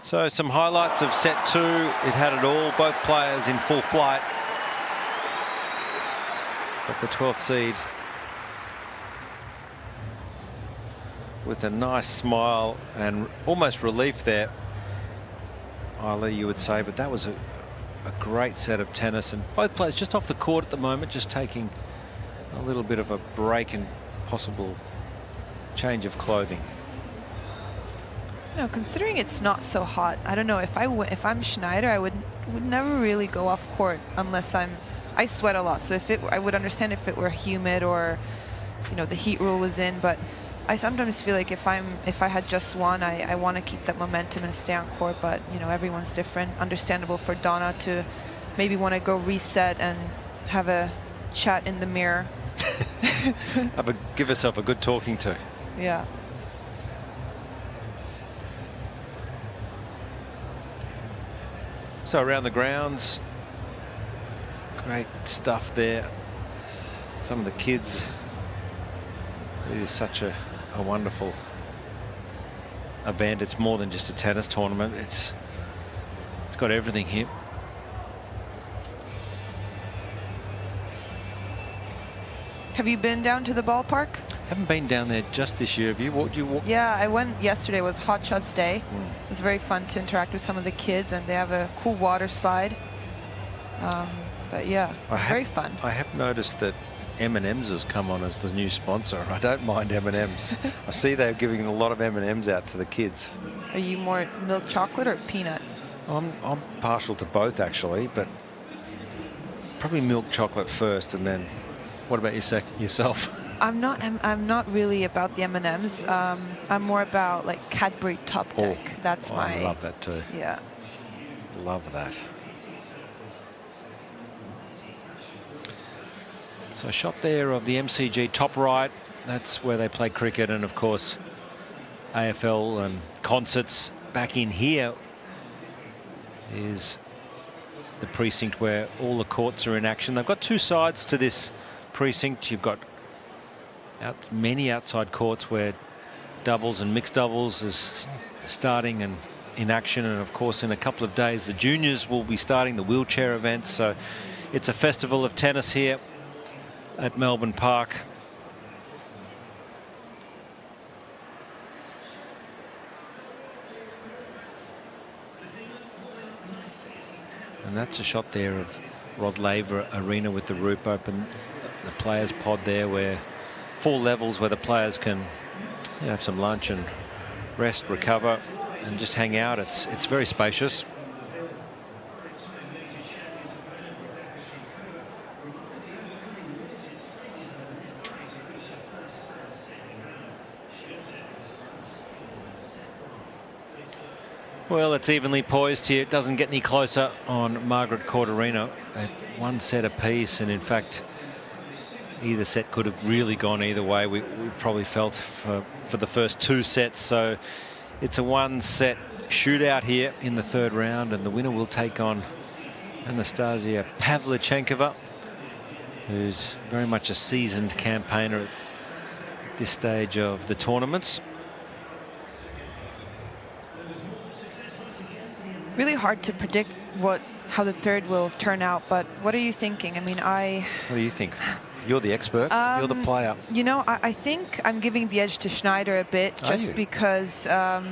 So some highlights of set 2. It had it all, both players in full flight. But the 12th seed with a nice smile and almost relief there, Isla, you would say, but that was a great set of tennis, and both players just off the court at the moment, just taking a little bit of a break and possible change of clothing. No, considering it's not so hot, I don't know, if I'm Schneider, I would never really go off court unless I sweat a lot. So I would understand if it were humid or, you know, the heat rule was in, but I sometimes feel like if I had just won, I want to keep that momentum and stay on court, but you know, everyone's different. Understandable for Donna to maybe want to go reset and have a chat in the mirror. Give herself a good talking to. Yeah. So around the grounds, great stuff there. Some of the kids, it is such a wonderful event. It's more than just a tennis tournament. It's got everything here. Have you been down to the ballpark? Haven't been down there just this year. Have you? Yeah, I went yesterday. It was Hot Shots Day. It was very fun to interact with some of the kids, and they have a cool water slide. But yeah, it's very fun. I have noticed that M&M's has come on as the new sponsor. I don't mind M&M's. I see they're giving a lot of M&M's out to the kids. Are you more milk chocolate or peanut? I'm partial to both actually, but probably milk chocolate first, and then what about yourself? I'm not really about the M&Ms. I'm more about like Cadbury Top Deck. That's my. I love that too. Yeah. Love that. So a shot there of the MCG top right. That's where they play cricket, and of course AFL and concerts. Back in here is the precinct where all the courts are in action. They've got two sides to this precinct. You've got many outside courts where doubles and mixed doubles is starting and in action, and of course in a couple of days the juniors will be starting the wheelchair events. So it's a festival of tennis here at Melbourne Park. And that's a shot there of Rod Laver Arena with the roof open, the players pod there, where 4 levels where the players can have some lunch and rest, recover, and just hang out. It's very spacious. Well, it's evenly poised here. It doesn't get any closer on Margaret Court Arena at 1 set apiece, and in fact either set could have really gone either way. We probably felt for the first 2 sets. So it's a 1-set shootout here in the 3rd round, and the winner will take on Anastasia Pavlyuchenkova, who's very much a seasoned campaigner at this stage of the tournaments. Really hard to predict how the 3rd will turn out, but what are you thinking? I mean, What do you think? You're the expert. You're the player. You know, I think I'm giving the edge to Schneider a bit, just because, I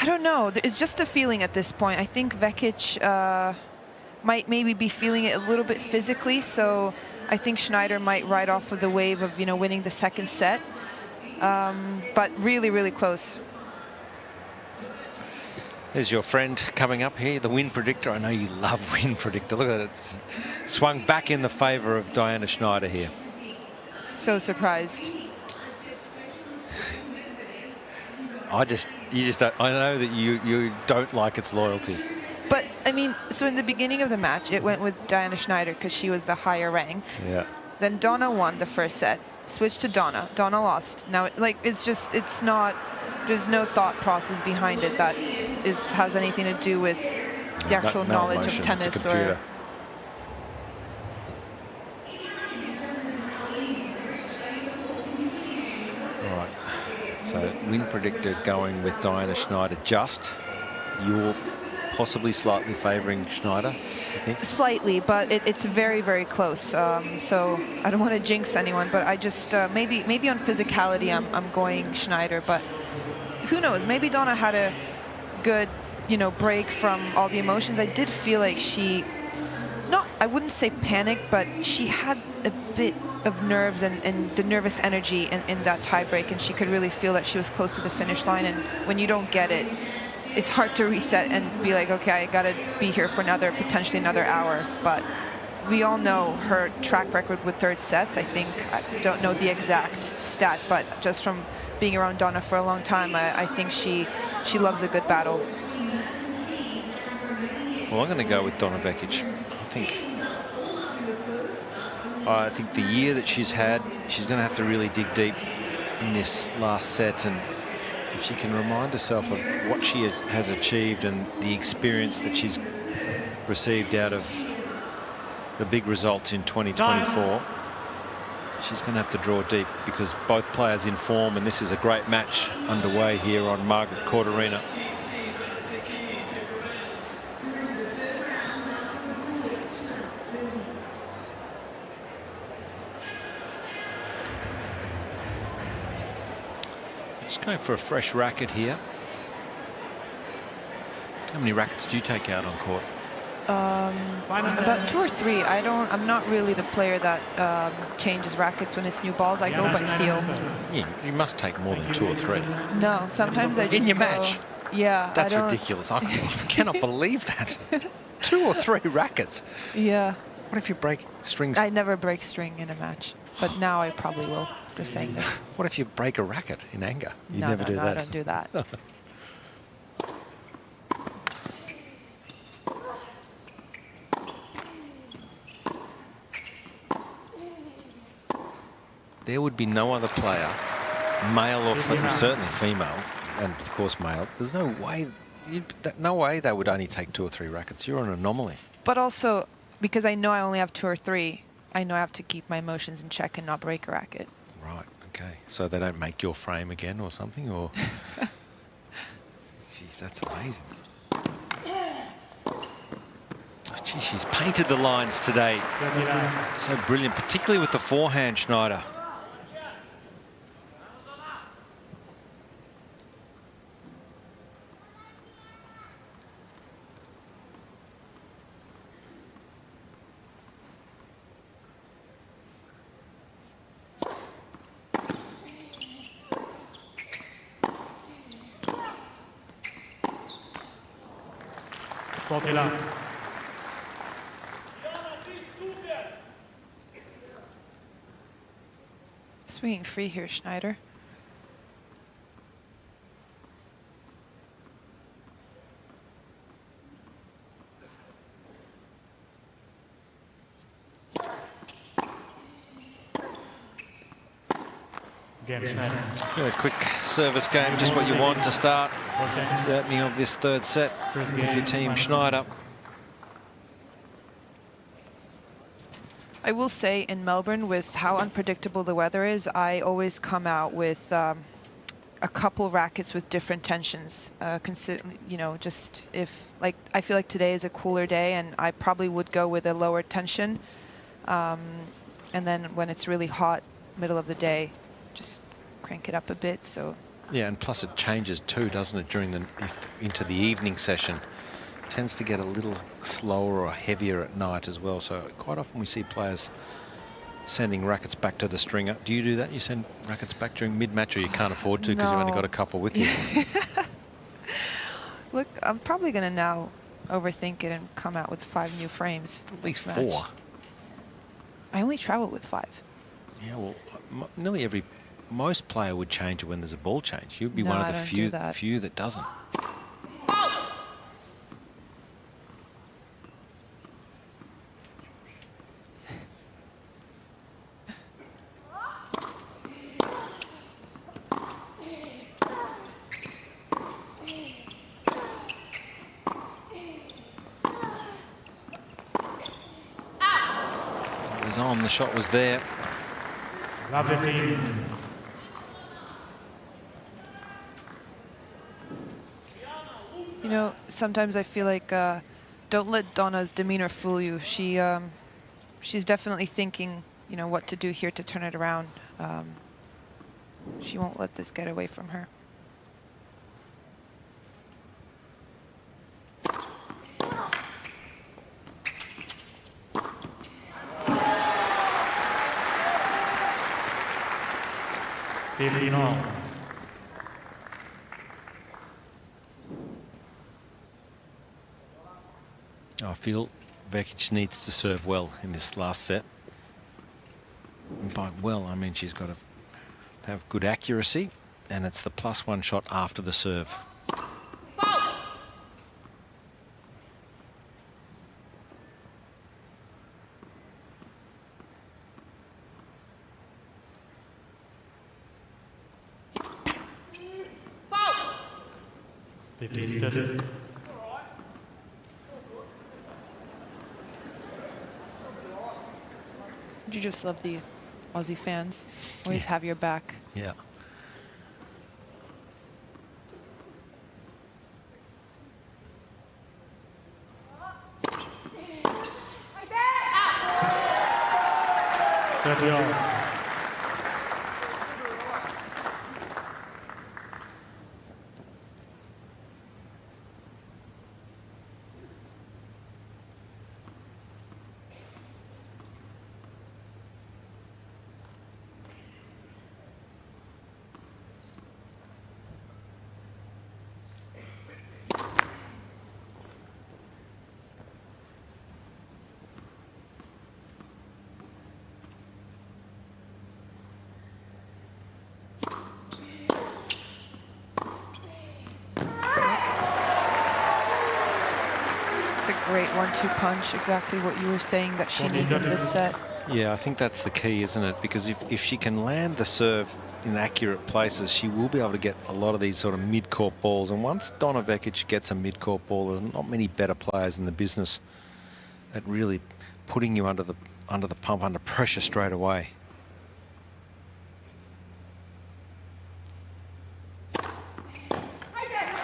don't know, it's just a feeling at this point. I think Vukic might maybe be feeling it a little bit physically, so I think Schneider might ride off of the wave of, winning the 2nd set, but really, really close. There's your friend coming up here, the win predictor. I know you love win predictor. Look at it. It's swung back in the favour of Diana Schneider here. So surprised. I know that you don't like its loyalty. But, I mean, so in the beginning of the match, it went with Diana Schneider because she was the higher ranked. Yeah. Then Donna won the 1st set, switched to Donna. Donna lost. Now, it's not, there's no thought process behind it that has anything to do with the actual knowledge of tennis or. All right. So win predictor going with Diana Schneider. Just you're possibly slightly favouring Schneider, I think. Slightly, but it's very, very close. So I don't want to jinx anyone, but I just maybe on physicality I'm going Schneider, but who knows? Maybe Donna had a good you know, break from all the emotions. I did feel like she, I wouldn't say panicked, but she had a bit of nerves and the nervous energy in that tiebreak, and she could really feel that she was close to the finish line. And when you don't get it, it's hard to reset and be like, okay, I gotta be here for potentially another hour. But we all know her track record with third sets. I think, I don't know the exact stat, but just from being around Donna for a long time, I think she loves a good battle. Well, I'm going to go with Donna Vekic. I think the year that she's had, she's going to have to really dig deep in this last set, and if she can remind herself of what she has achieved and the experience that she's received out of the big results in 2024, she's going to have to draw deep, because both players in form, and this is a great match underway here on Margaret Court Arena. Just going for a fresh racket here. How many rackets do you take out on court? About 2 or 3. I'm not really the player that changes rackets when it's new balls. I go by feel. Yeah, you must take more than 2 or 3. No, sometimes I just in your go, match? Yeah. That's ridiculous. I cannot believe that. 2 or 3 rackets. Yeah. What if you break strings? I never break string in a match, but now I probably will after saying this. What if you break a racket in anger? You No, never do that. I don't do that. There would be no other player, male or certainly female, and of course male. There's no way they would only take 2 or 3 rackets. You're an anomaly. But also, because I know I only have 2 or 3, I know I have to keep my emotions in check and not break a racket. Right. Okay. So they don't make your frame again or something, or? Jeez, that's amazing. Oh, gee, she's painted the lines today. So brilliant, particularly with the forehand, Schneider. Swinging free here, Schneider. A quick service game, just what you want to start the opening of this third set with your team, Schneider. I will say in Melbourne, with how unpredictable the weather is, I always come out with a couple rackets with different tensions. You know, just if, like, I feel like today is a cooler day, and I probably would go with a lower tension. And then when it's really hot, middle of the day, just crank it up a bit. So yeah, and plus it changes too, doesn't it, during into the evening session. It tends to get a little slower or heavier at night as well. So quite often we see players sending rackets back to the stringer. Do you do that? You send rackets back during mid-match, or you can't afford to because you've only got a couple with you? Look, I'm probably going to now overthink it and come out with 5 new frames. At least 4. I only travel with 5. Yeah, well, nearly most player would change it when there's a ball change. You'd be No, one of I the don't few do that. that doesn't. It was on, the shot was there. Love 15. You know, sometimes I feel like don't let Donna's demeanor fool you. She's definitely thinking, you know, what to do here to turn it around. She won't let this get away from her. 15 all. I feel Vukic needs to serve well in this last set. And by well, I mean she's got to have good accuracy, and it's the +1 shot after the serve. You just love the Aussie fans. Always have your back. Yeah. That's all. Great 1-2 punch, exactly what you were saying that she needs in this set. Yeah, I think that's the key, isn't it? Because if she can land the serve in accurate places, she will be able to get a lot of these sort of mid-court balls. And once Donna Vekic gets a mid-court ball, there's not many better players in the business at really putting you under the pump, under pressure straight away.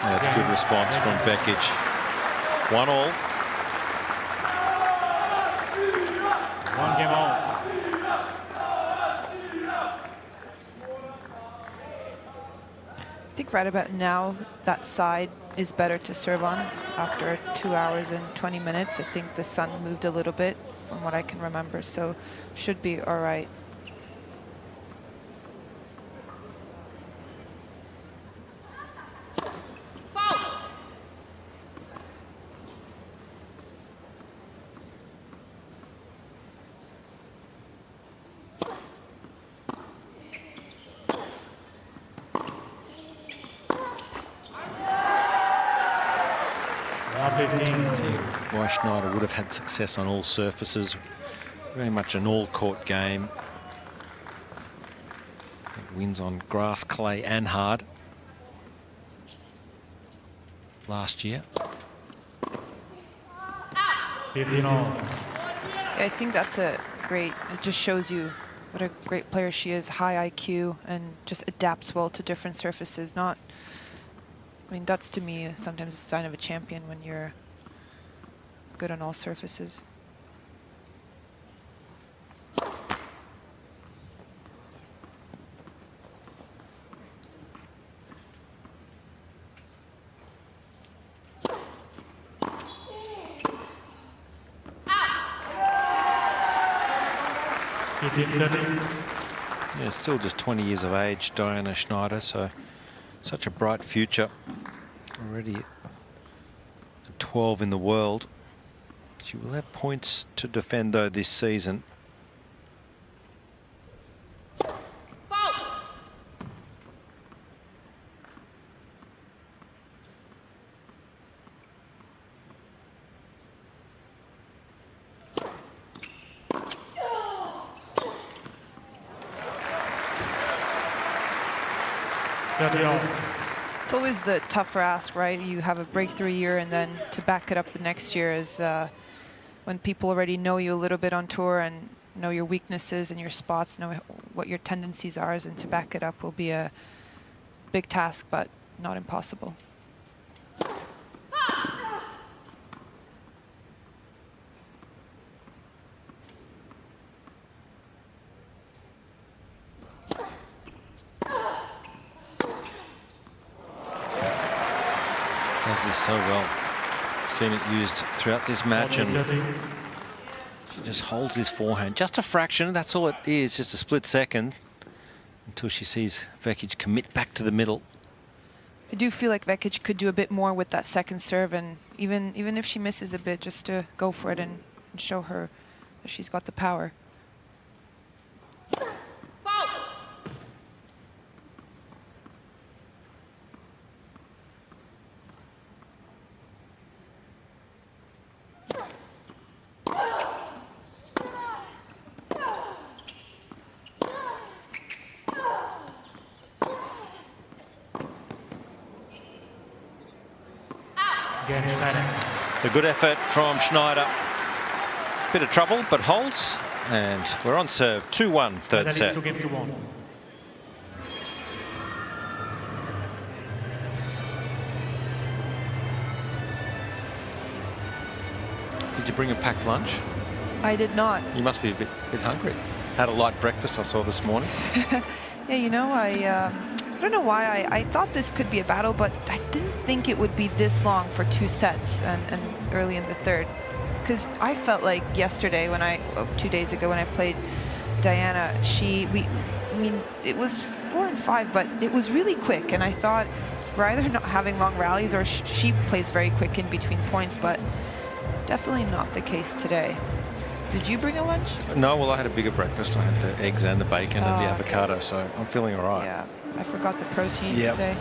That's a good response from Vukic. 1-all. 1 game all. I think right about now, that side is better to serve on after 2 hours and 20 minutes. I think the sun moved a little bit from what I can remember, so should be all right. Why Schneider would have had success on all surfaces. Very much an all-court game. Wins on grass, clay and hard last year. 15 all. I think that's a great, it just shows you what a great player she is. High IQ and just adapts well to different surfaces. Not, I mean, that's to me sometimes a sign of a champion when you're good on all surfaces. Yeah, still just 20 years of age, Diana Schneider, so such a bright future. Already at 12 in the world. She will have points to defend though this season. It's always the tougher ask, right? You have a breakthrough year, and then to back it up the next year is when people already know you a little bit on tour and know your weaknesses and your spots, know what your tendencies are, and to back it up will be a big task, but not impossible. Does this so well. Seen it used throughout this match, and she just holds this forehand just a fraction. That's all it is, just a split second. until she sees Vukic commit back to the middle. I do feel like Vukic could do a bit more with that second serve, and even if she misses a bit, just to go for it and show her that she's got the power. A good effort from Schneider. Bit of trouble, but holds. And we're on serve. 2-1, third set. Two games to one. Did you bring a packed lunch? I did not. You must be a bit hungry. Had a light breakfast I saw this morning. Yeah, you know, I don't know why I thought this could be a battle, but I didn't think it would be this long for 2 sets and early in the third. Because I felt like yesterday when 2 days ago when I played Diana, I mean, it was 4 and 5, but it was really quick. And I thought we're either not having long rallies or she plays very quick in between points, but definitely not the case today. Did you bring a lunch? No, well, I had a bigger breakfast. I had the eggs and the bacon and the avocado, okay. so I'm feeling all right. Yeah, I forgot the protein today.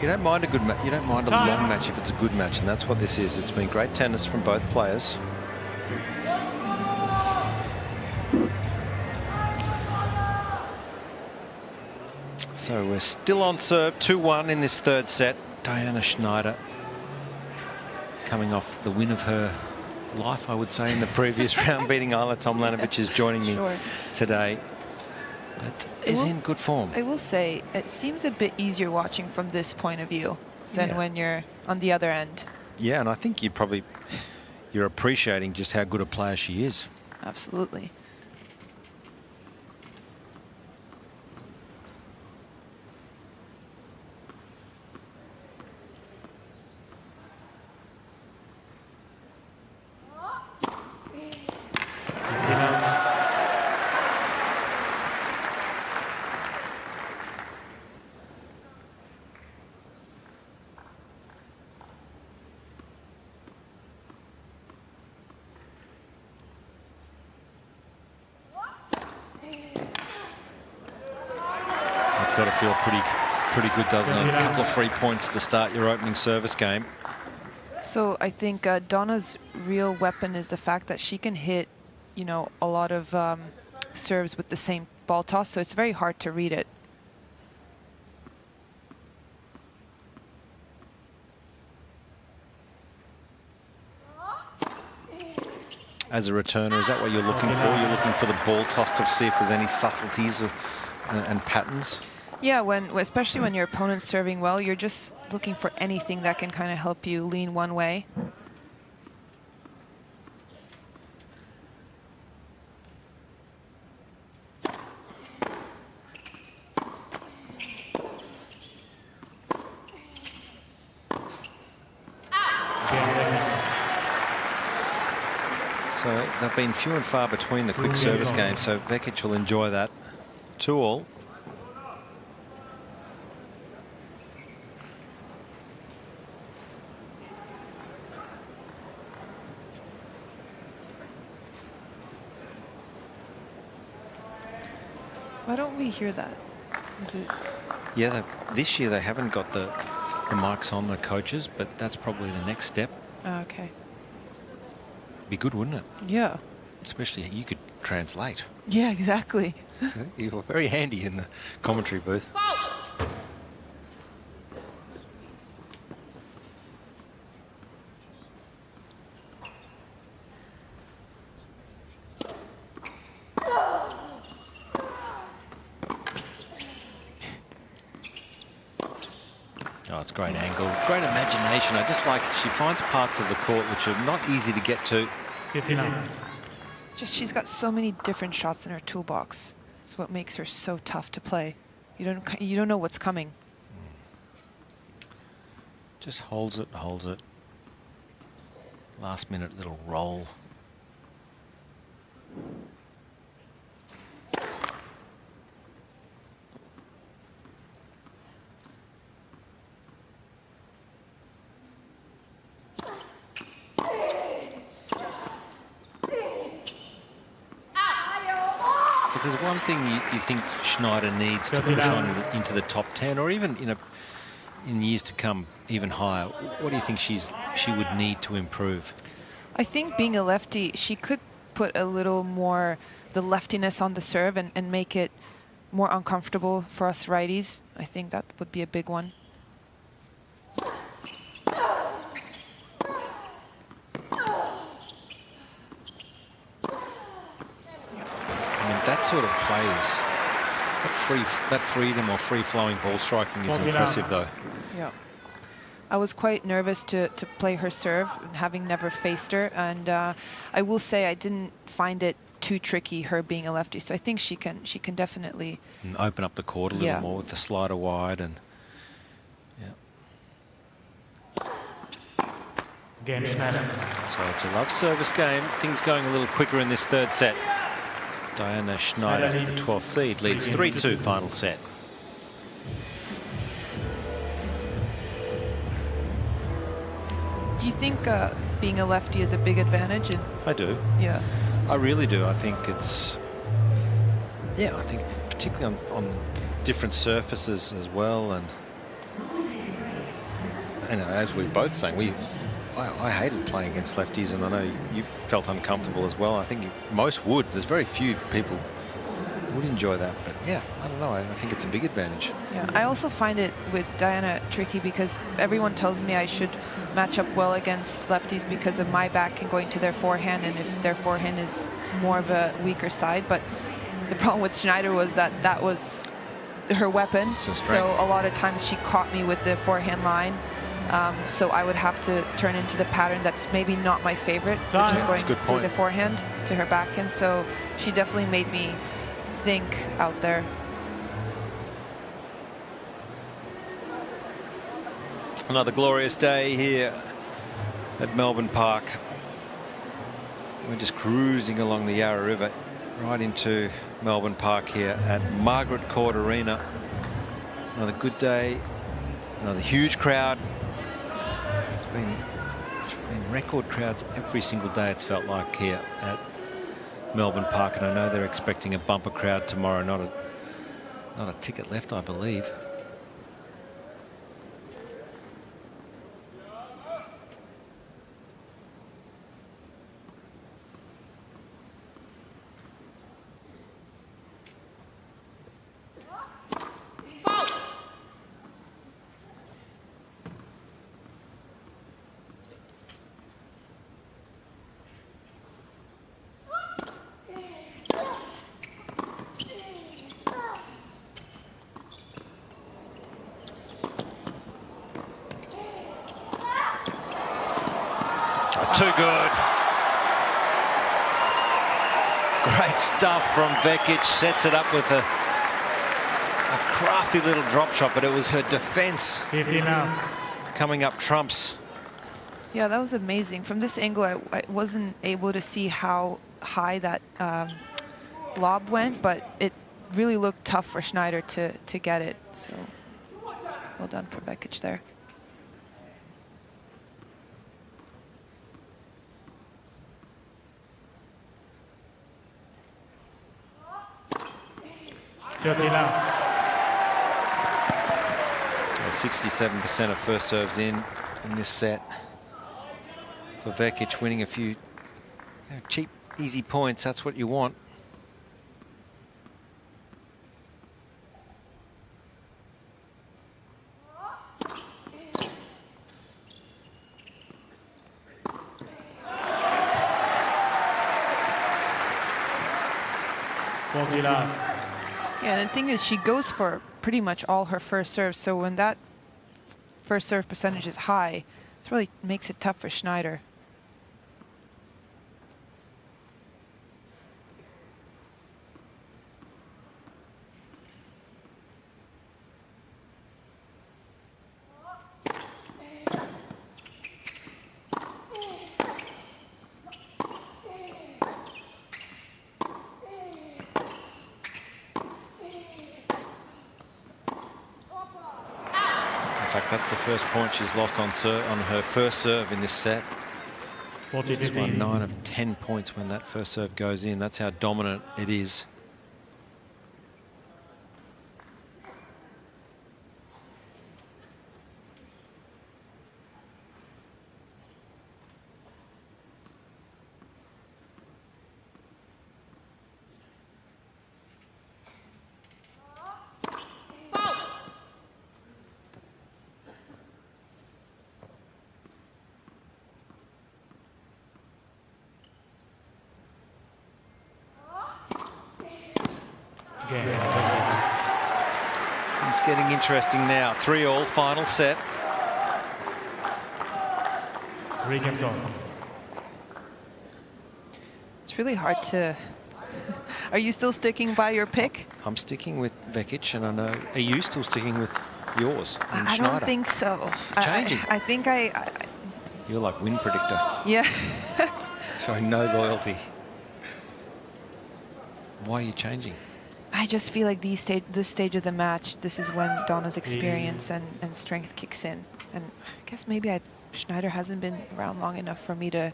You don't mind a good match. You don't mind a long match if it's a good match, and that's what this is. It's been great tennis from both players. So we're still on serve, 2-1 in this third set. Diana Schneider coming off the win of her life, I would say, in the previous round, beating Ayla Tomljanovic, is joining me today. But is in good form. I will say, it seems a bit easier watching from this point of view than when you're on the other end. Yeah, and I think you're appreciating just how good a player she is. Absolutely. Got to feel pretty good, doesn't it? A couple of free points to start your opening service game. So I think Donna's real weapon is the fact that she can hit, you know, a lot of serves with the same ball toss, so it's very hard to read it. As a returner, is that what you're looking for? You're looking for the ball toss to see if there's any subtleties and patterns? Yeah, especially when your opponent's serving well, you're just looking for anything that can kind of help you lean one way. So they've been few and far between the quick service game, so Vukic will enjoy that. 2-all. Why don't we hear that? Is it? Yeah, this year they haven't got the mics on the coaches, but that's probably the next step. Okay. Be good, wouldn't it? Yeah. Especially you could translate. Yeah, exactly. You were very handy in the commentary booth. Oh, it's great angle, great imagination. I just like she finds parts of the court which are not easy to get to. 59. Just she's got so many different shots in her toolbox. It's what makes her so tough to play. You don't know what's coming. Just holds it, holds it. Last minute little roll. there's one thing you think Schneider needs to push on into the top 10, or even in years to come even higher, what do you think she would need to improve? I think being a lefty, she could put a little more the leftiness on the serve and make it more uncomfortable for us righties. I think that would be a big one. That sort of plays, that freedom or free-flowing ball striking is impressive, though. Yeah, I was quite nervous to play her serve, having never faced her, and I will say I didn't find it too tricky, her being a lefty. So I think she can definitely and open up the court a little more with the slider wide, and Game Schneider. so it's a love service game. Things going a little quicker in this third set. Diana Schneider, the 12th seed, leads 3-2 final set. Do you think being a lefty is a big advantage? I do. Yeah. I really do. I think it's, I think particularly on different surfaces as well. And as we both saying, I hated playing against lefties, and I know you felt uncomfortable as well. I think most would. There's very few people would enjoy that, but yeah, I don't know. I think it's a big advantage. Yeah, I also find it with Diana tricky because everyone tells me I should match up well against lefties because of my back and going to their forehand, and if their forehand is more of a weaker side. But the problem with Schneider was that was her weapon. So a lot of times she caught me with the forehand line. So I would have to turn into the pattern that's maybe not my favorite, which is going through the forehand to her backhand. So she definitely made me think out there. Another glorious day here at Melbourne Park. We're just cruising along the Yarra River right into Melbourne Park here at Margaret Court Arena. Another good day, another huge crowd. It's been record crowds every single day, it's felt like, here at Melbourne Park, and I know they're expecting a bumper crowd tomorrow. Not a ticket left, I believe. Too good. Great stuff from Vukic. Sets it up with a crafty little drop shot, but it was her defense 50 now. coming up trumps. Yeah, that was amazing. From this angle, I wasn't able to see how high that lob went, but it really looked tough for Schneider to get it. So well done for Vukic there. Now. 67% of first serves in this set for Vukic, winning a few cheap, easy points. That's what you want. Yeah, the thing is, she goes for pretty much all her first serves. So when that first serve percentage is high, it really makes it tough for Schneider. That's the first point she's lost on her first serve in this set. She's won 9 of 10 points when that first serve goes in. That's how dominant it is. Game. It's getting interesting now. 3-all, final set. 3 games on. It's really hard to... Are you still sticking by your pick? I'm sticking with Vukic, and I know. Are you still sticking with yours? I Schneider? don't think so. Changing. I think I You're like win predictor, yeah. showing no loyalty. Why are you changing? I just feel like this stage of the match, this is when Donna's experience and strength kicks in. And I guess maybe Schneider hasn't been around long enough for me to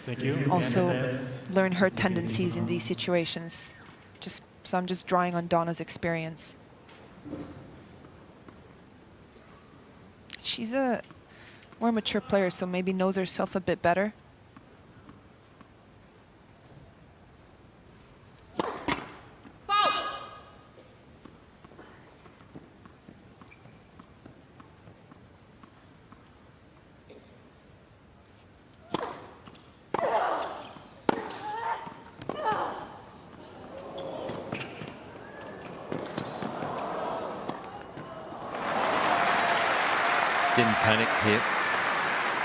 Thank you. also learn her tendencies in these situations. So I'm just drawing on Donna's experience. She's a more mature player, so maybe knows herself a bit better. Didn't panic here.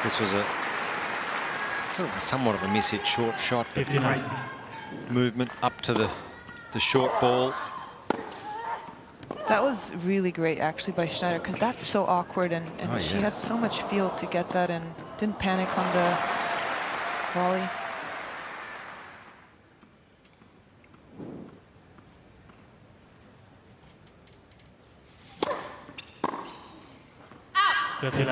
This was a sort of somewhat of a miss-hit short shot, but 59. great movement up to the short ball. That was really great, actually, by Schneider, because that's so awkward, and Oh, she yeah. had so much feel to get that and didn't panic on the volley. Thirty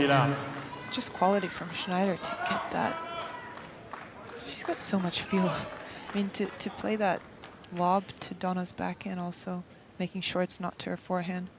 nine. It's just quality from Schneider to get that. She's got so much feel. I mean, to play that lob to Donna's backhand, also making sure it's not to her forehand.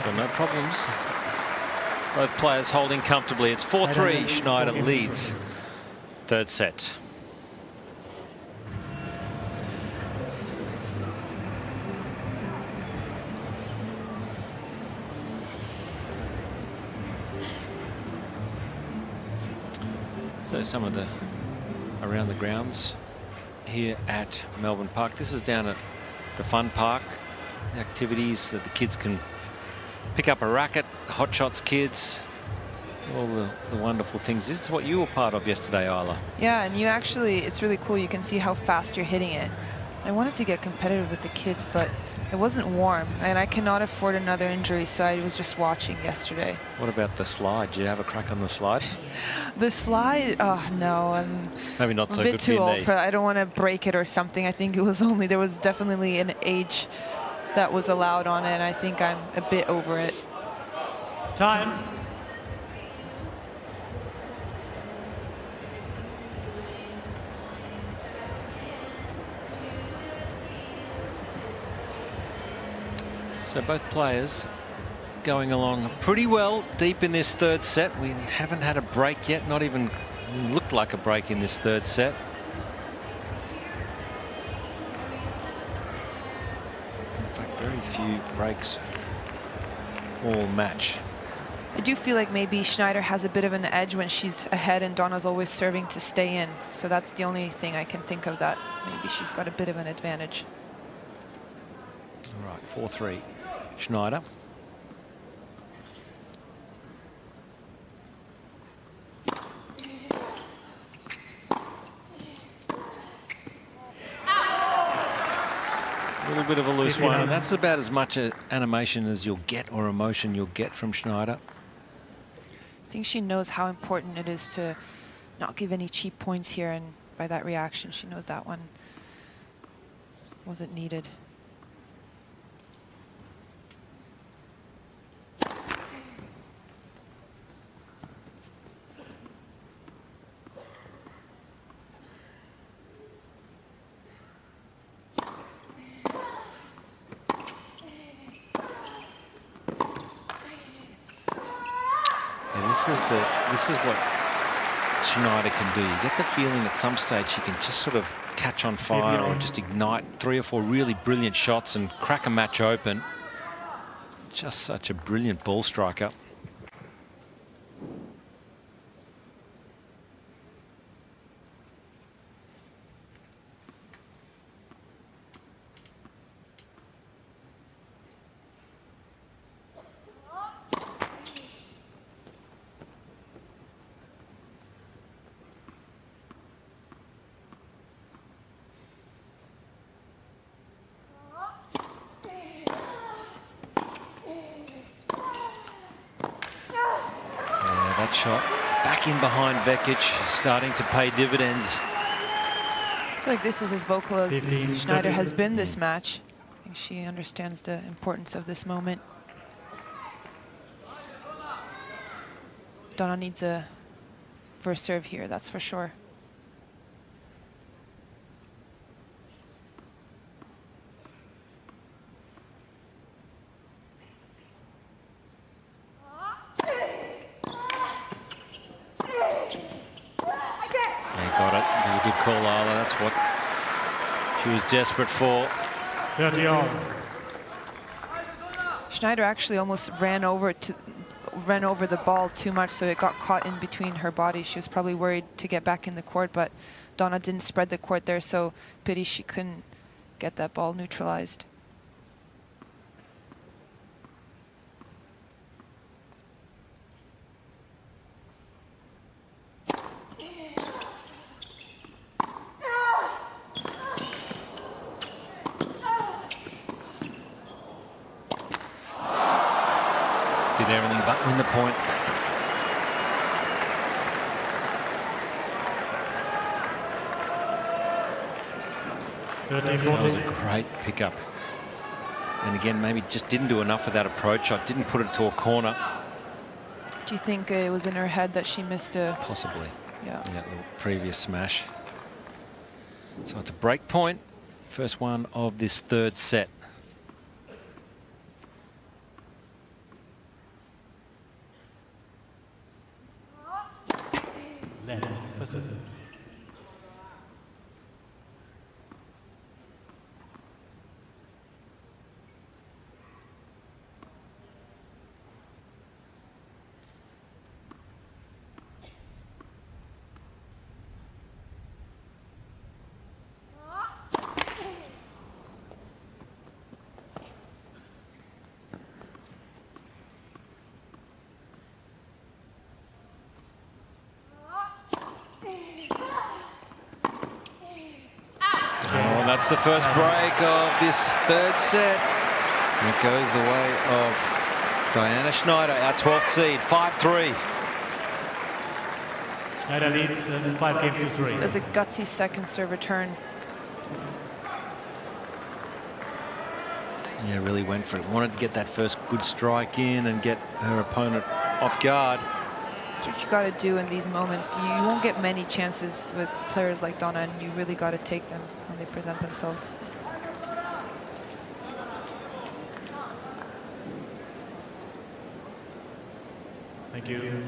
So no problems. Both players holding comfortably. It's 4-3. Schneider leads third set. So some of the around the grounds here at Melbourne Park. This is down at the fun park. The activities that the kids can pick up a racket, Hot Shots kids, all the wonderful things. This is what you were part of yesterday, Isla. Yeah, and you actually, it's really cool. You can see how fast you're hitting it. I wanted to get competitive with the kids, but it wasn't warm, and I cannot afford another injury, so I was just watching yesterday. What about the slide? Did you have a crack on the slide? The slide, oh no, I'm Maybe not so a bit good for too your old knee. for it. I don't want to break it or something. I think it was only, there was definitely an age that was allowed on it, and I think I'm a bit over it. Time. So both players going along pretty well deep in this third set. We haven't had a break yet, not even looked like a break in this third set. In fact, very few breaks all match. I do feel like maybe Schneider has a bit of an edge when she's ahead and Donna's always serving to stay in. So that's the only thing I can think of, that maybe she's got a bit of an advantage. All right, 4-3. Schneider. A little bit of a loose one, and that's about as much animation as you'll get, or emotion you'll get, from Schneider. I think she knows how important it is to not give any cheap points here, and by that reaction, she knows that one wasn't needed. This is what Schneider can do. You get the feeling at some stage she can just sort of catch on fire or just ignite 3 or 4 really brilliant shots and crack a match open. Just such a brilliant ball striker. Shot back in behind Vukic, starting to pay dividends. I feel like this is as vocal as Schneider has been this match. I think she understands the importance of this moment. Donna needs a first serve here, that's for sure. That's what she was desperate for. 30 all. Schneider actually almost ran over the ball too much, so it got caught in between her body. She was probably worried to get back in the court, but Donna didn't spread the court there, so pity she couldn't get that ball neutralized. Everything but win the point. That was a great pickup. And again, maybe just didn't do enough with that approach shot, didn't put it to a corner. Do you think it was in her head that she missed a... Possibly. Yeah. Yeah, the previous smash. So it's a break point. First one of this third set. Pacific. That's the first break of this third set. And it goes the way of Diana Schneider, our 12th seed, 5-3. Schneider leads 5 games to 3. It was a gutsy second serve return. Yeah, really went for it. Wanted to get that first good strike in and get her opponent off guard. That's what you got to do in these moments. You won't get many chances with players like Donna, and you really got to take them when they present themselves. Thank you.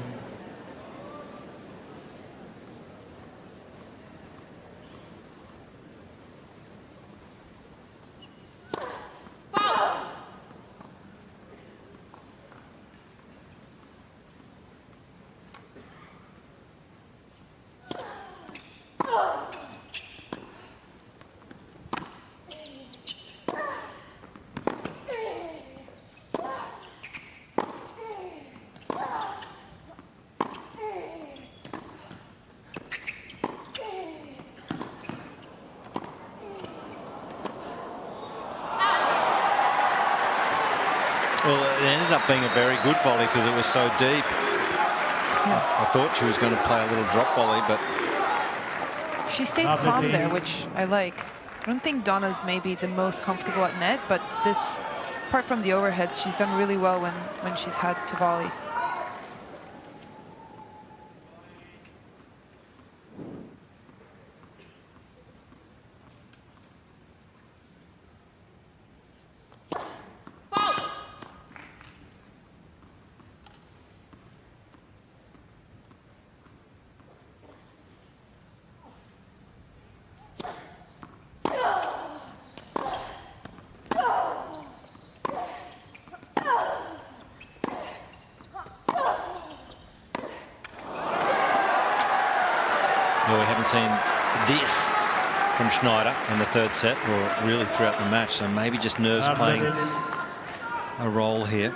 Well, it ended up being a very good volley because it was so deep. I thought she was going to play a little drop volley, but she stayed calm there, which I like. I don't think Donna's maybe the most comfortable at net, but this, apart from the overheads, she's done really well when she's had to volley. we haven't seen this from Schneider in the third set or really throughout the match, so maybe just nerves playing a role here.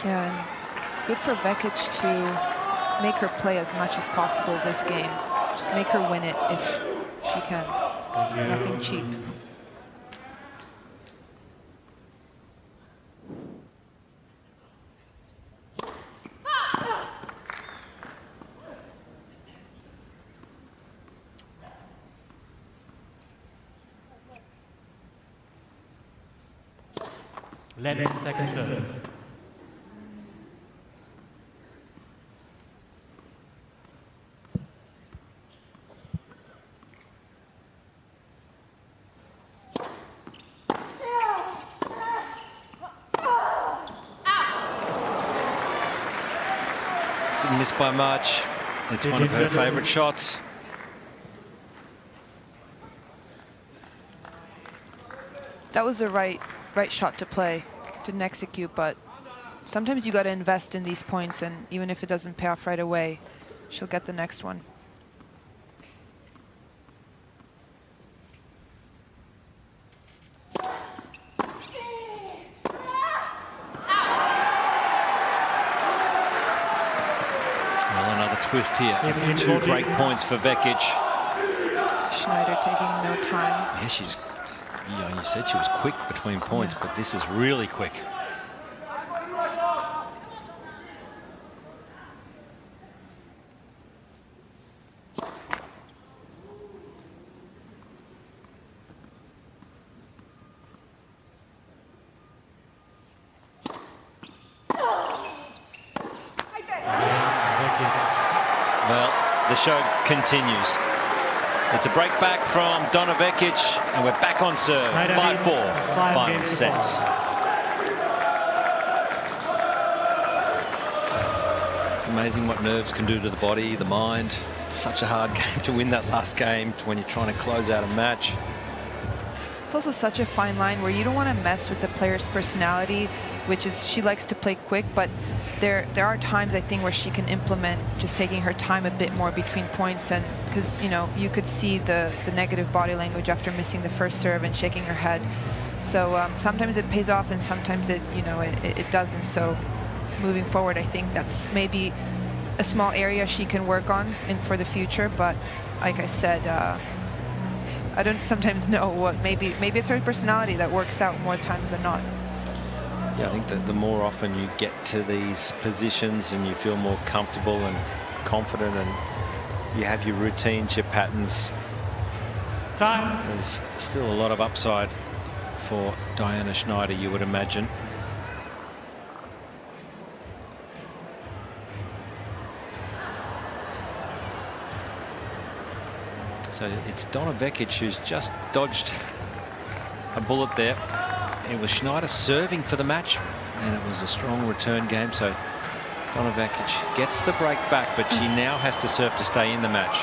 Yeah, and good for Vukic to make her play as much as possible this game. Just make her win it if she can. Nothing cheap. 11 seconds serve. Didn't miss by much. It's one of her favourite shots. That was the right shot to play. Didn't execute, but sometimes you got to invest in these points, and even if it doesn't pay off right away, she'll get the next one. Well, another twist here. It's 2 break points for Vukic. Schneider taking no time. Yeah, she's, you know, you said she was quick between points, but this is really quick. Well, the show continues. It's a break back from Donna Vukic, and we're back on serve. 5-4, final set. It's amazing what nerves can do to the body, the mind. It's such a hard game to win that last game when you're trying to close out a match. It's also such a fine line where you don't want to mess with the player's personality, which is she likes to play quick, but there are times, I think, where she can implement just taking her time a bit more between points, and because, you know, you could see the negative body language after missing the first serve and shaking her head. So sometimes it pays off and sometimes it, you know, it doesn't. So moving forward, I think that's maybe a small area she can work on for the future. But like I said, I don't sometimes know what, maybe it's her personality that works out more times than not. Yeah, I think that the more often you get to these positions and you feel more comfortable and confident and you have your routines, your patterns, there's still a lot of upside for Diana Schneider, you would imagine. So it's Donna Vukic who's just dodged a bullet there. It was Schneider serving for the match, and it was a strong return game, so Donna Vukic gets the break back, but she now has to serve to stay in the match.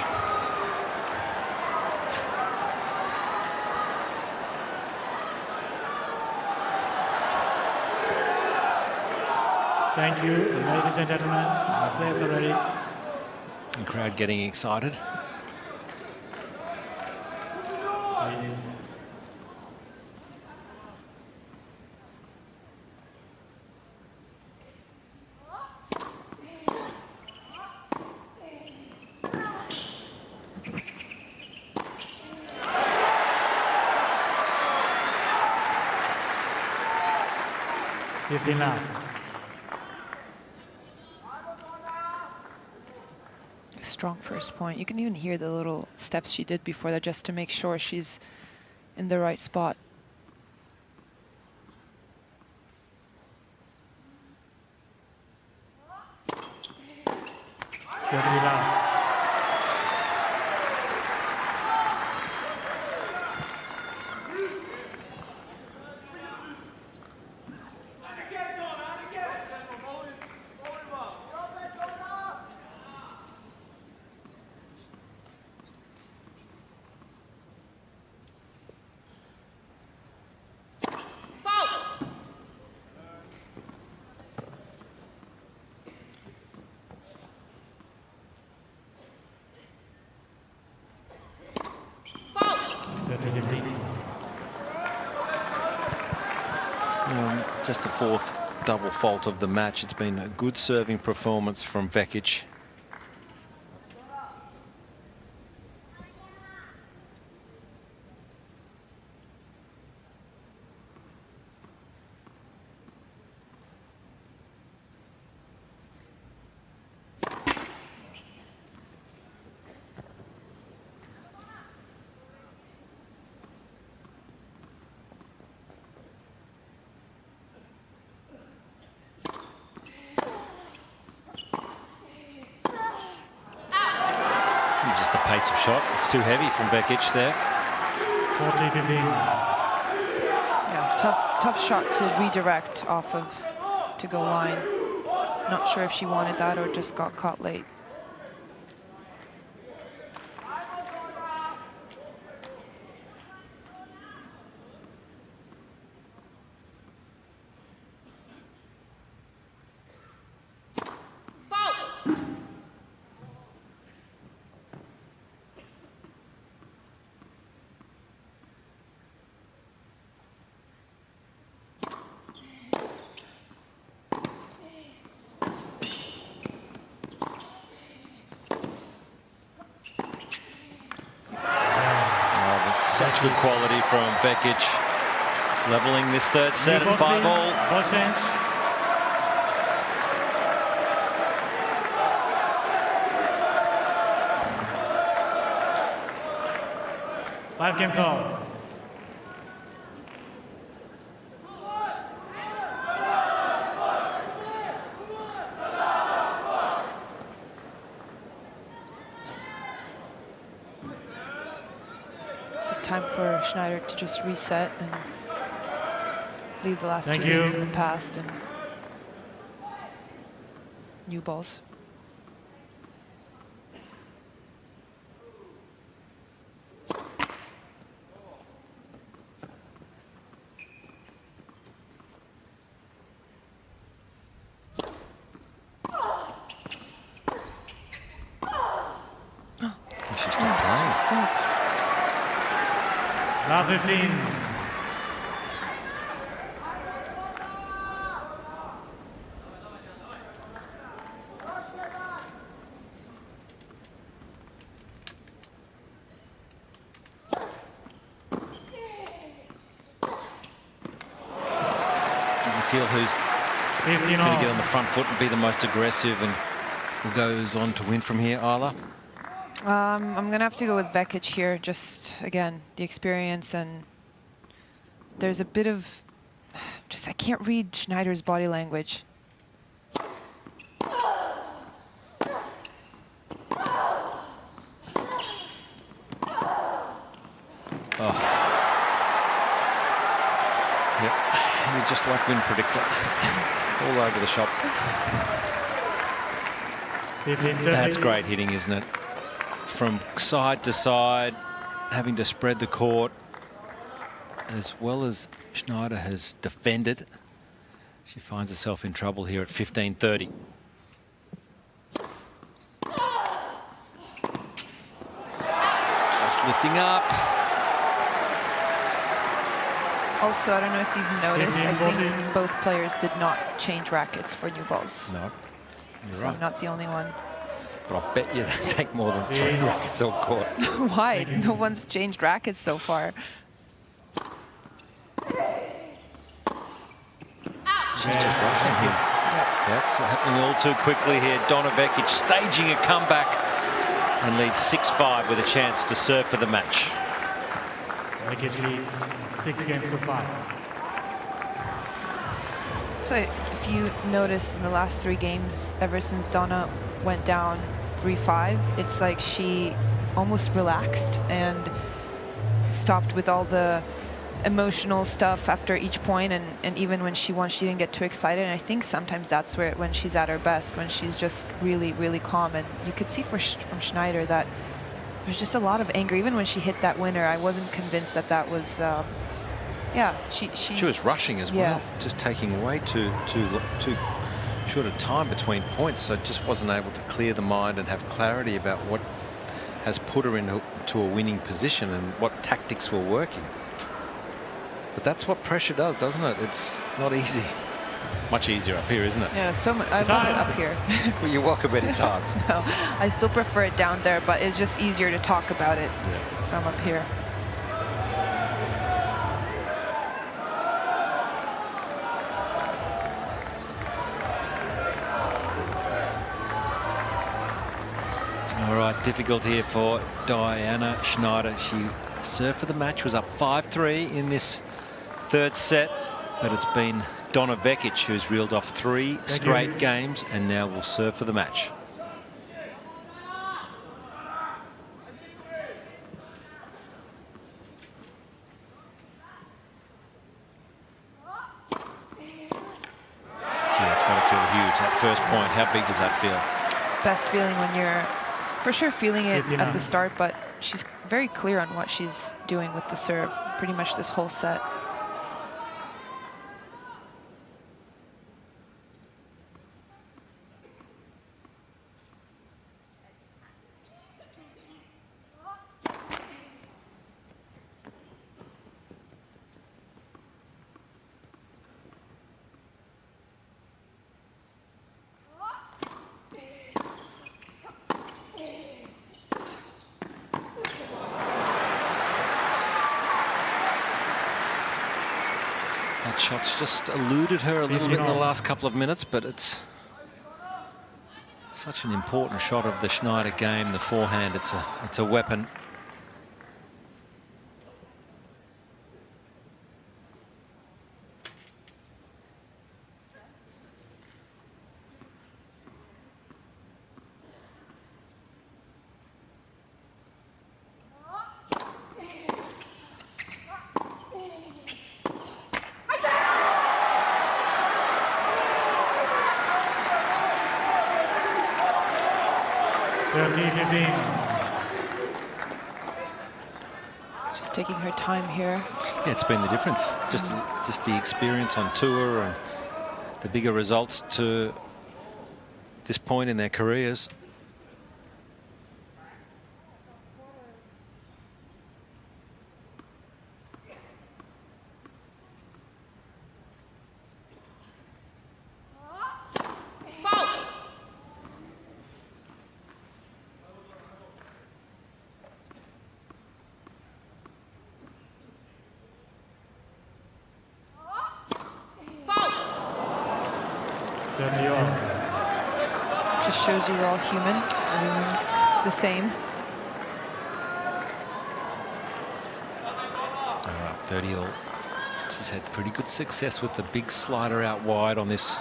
Thank you, ladies and gentlemen. Our players are ready. The crowd getting excited. Please. Now. Strong first point. You can even hear the little steps she did before that just to make sure she's in the right spot. Just the fourth double fault of the match. It's been a good serving performance from Vukic. Pace of shot. It's too heavy from Vukic there. 40-15. Yeah, tough shot to redirect off of to go line. Not sure if she wanted that or just got caught late. Such good quality from Vukic, leveling this third set at 5-all. Ball change. Five games all. Time for Schneider to just reset and leave the last 2 games in the past and new balls. She's still playing. Now 15. Doesn't feel who's going to get on the front foot and be the most aggressive and who goes on to win from here, Isla? I'm going to have to go with Vukic here. Just, again, the experience, and there's a bit of I can't read Schneider's body language. Oh. Yep, you're just like win predictor. All over the shop. That's great hitting, isn't it? From side to side, having to spread the court, as well as Schneider has defended. She finds herself in trouble here at 15:30. Just lifting up. Also, I don't know if you've noticed, I think both players did not change rackets for new balls. No, you're So right. I'm not the only one. But I bet you they take more than 3 rackets on court. Why? No one's changed rackets so far. She's just rushing here. That's happening all too quickly here. Donna Vekic staging a comeback and leads 6-5 with a chance to serve for the match. Vekic leads 6 games to 5. So if you notice in the last 3 games, ever since Donna went down 3-5, it's like she almost relaxed and stopped with all the emotional stuff after each point, and even when she won, she didn't get too excited. And I think sometimes that's where when she's at her best, when she's just really, really calm. And you could see from Schneider that there's just a lot of anger. Even when she hit that winner, I wasn't convinced that that was, yeah, She was rushing as well, just taking way too short a time between points, so just wasn't able to clear the mind and have clarity about what has put her into a winning position and what tactics were working. But that's what pressure does, doesn't it? It's not easy. Much easier up here, isn't it? Yeah, so much. I love it up here. Well, you walk a bit of time. No, I still prefer it down there, but it's just easier to talk about it from up here. All right, difficult here for Diana Schneider. She served for the match, was up 5-3 in this 3rd set, but it's been Donna Vekic who's reeled off 3 straight games and now will serve for the match. Gee, it's got to feel huge, that first point. How big does that feel? Best feeling when you're for sure feeling it at the start, but she's very clear on what she's doing with the serve pretty much this whole set. That shot's just eluded her a little bit in the last couple of minutes, but it's such an important shot of the Schneider game, the forehand. It's a weapon. Just taking her time here. Yeah, it's been the difference. Just the experience on tour and the bigger results to this point in their careers. Just shows you we're all human. Everyone's the same. All right, 30-all. She's had pretty good success with the big slider out wide on this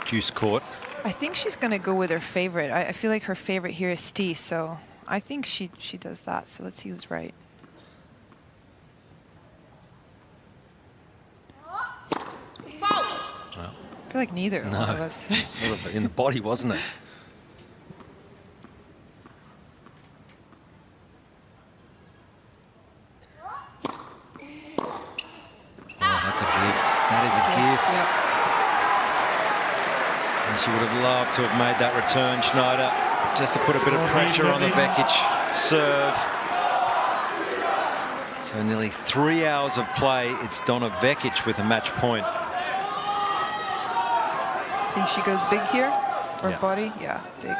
juice court. I think she's going to go with her favorite. I feel like her favorite here is Stee, so I think she does that. So let's see who's right. Well, I feel like neither one of us. sort of in the body, wasn't it? She would have loved to have made that return, Schneider, just to put a bit of pressure on the Vukic serve. So nearly 3 hours of play. It's Donna Vukic with a match point. Think she goes big here? Or Yeah. body? Yeah, big.